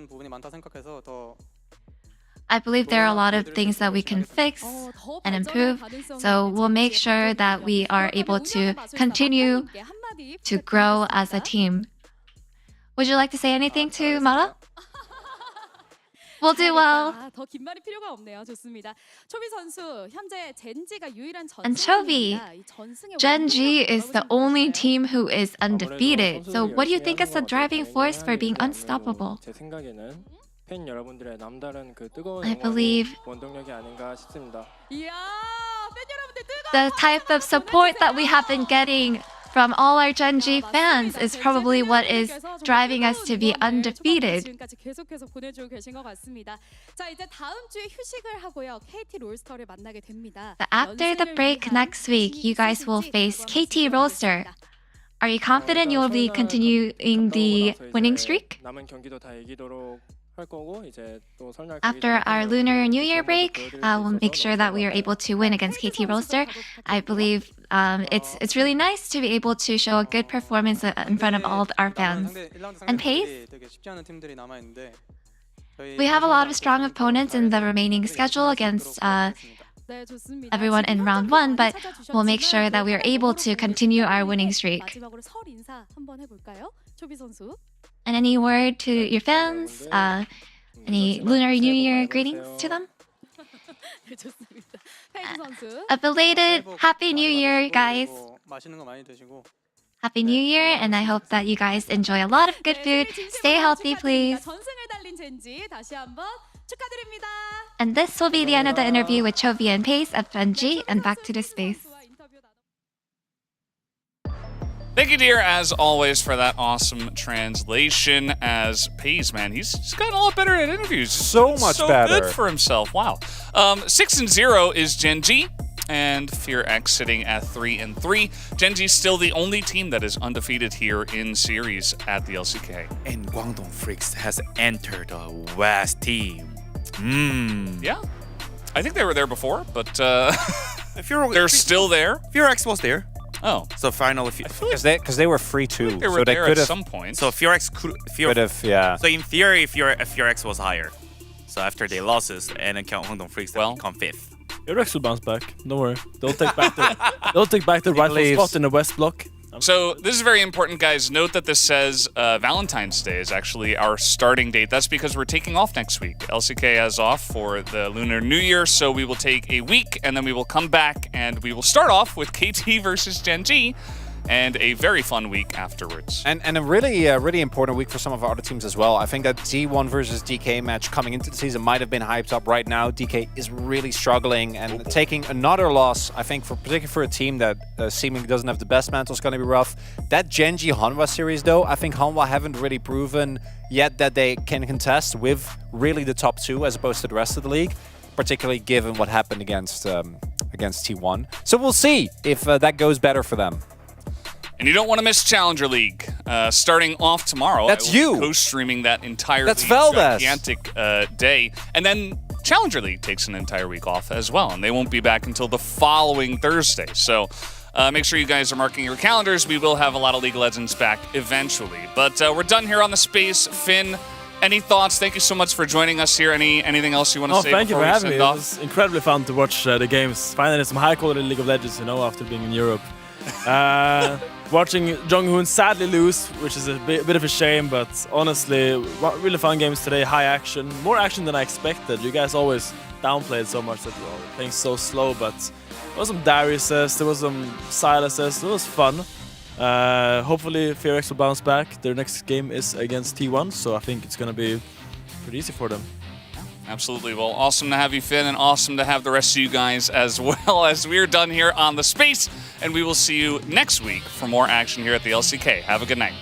I believe there are a lot of things that we can fix and improve, so we'll make sure that we are able to continue to grow as a team. Would you like to say anything to Mata? We'll do well. And Chovy, Genji is the only team who is undefeated. So what do you think is the driving force for being unstoppable? I believe the type of support that we have been getting from all our Genji fans is probably what is driving us to be undefeated. 지금까지 계속해서 보내주고 계신 것 같습니다. 자, 이제 다음 주에 휴식을 하고요. KT 롤스터를 만나게 됩니다. After the break next week, you guys will face KT Rolster. Are you confident you will be continuing the winning streak? 남은 경기도 다 이기도록 할 거고 이제 또 설날 After our Lunar New Year break, we'll make sure that we are able to win against KT Rolster. I believe it's really nice to be able to show a good performance in front of all our fans. And Pace? 되게 쉽지 않은 팀들이 남아 있는데 We have a lot of strong opponents in the remaining schedule against everyone in round 1, but we'll make sure that we are able to continue our winning streak. 마지막으로 설 인사 한번 해볼까요? 초비 선수. And any word to your fans? Any Lunar New Year greetings to them? 네, 좋습니다. 페이지 선수. A belated Happy New Year, guys. 맛있는 거 많이 드시고 Happy New Year, and I hope that you guys enjoy a lot of good food. Stay healthy, please. 전승을 달린 젠지 다시 한번 축하드립니다. And this will be the end of the interview with Chovy and Pace of Genji, and back to the space. Thank you, dear, as always, for that awesome translation. As Pace, man, he's gotten a lot better at interviews. So much better. Good for himself. Wow. 6-0 is Genji, and Fear X sitting at 3-3. Genji's still the only team that is undefeated here in series at the LCK. And Guangdong Freaks has entered the West team. Yeah, I think they were there before, but they're still there. Fear X was there. Oh, so final because they were free too. They were so there they could at have some point. So Fear X could have, yeah. So in theory, Fear X was higher. So after they losses and then Guangdong Freaks come 5th. Fear X will bounce back. Don't worry. They'll take back the rightful spot in the West block. So this is very important, guys. Note that this says Valentine's Day is actually our starting date. That's because we're taking off next week. LCK has off for the Lunar New Year, so we will take a week, and then we will come back, and we will start off with KT versus Genji, and a very fun week afterwards. And a really important week for some of our other teams as well. I think that D1 versus DK match coming into the season might have been hyped up right now. DK is really struggling, and taking another loss, I think, particularly for a team that seemingly doesn't have the best mantle, is going to be rough. That Genji Hanwha series, though, I think Hanwha haven't really proven yet that they can contest with really the top 2 as opposed to the rest of the league, particularly given what happened against T1. So we'll see if that goes better for them. And you don't want to miss Challenger League. Starting off tomorrow, That's I will you. be co-streaming that entire That's Valdez. gigantic day. And then Challenger League takes an entire week off as well, and they won't be back until the following Thursday. So make sure you guys are marking your calendars. We will have a lot of League of Legends back eventually. But we're done here on the space. Finn, any thoughts? Thank you so much for joining us here. Anything else you want to say thank you before for we having me. send It off? was incredibly fun to watch the games. Finally, some high-quality League of Legends, after being in Europe. Watching Jonghoon sadly lose, which is a bit of a shame, but honestly, really fun games today. High action, more action than I expected. You guys always downplayed so much that you were playing so slow, but there was some Dariuses, there was some Silases, it was fun. Hopefully Fear X will bounce back. Their next game is against T1, so I think it's going to be pretty easy for them. Absolutely. Well, awesome to have you, Finn, and awesome to have the rest of you guys as well, as we're done here on the space. And we will see you next week for more action here at the LCK. Have a good night.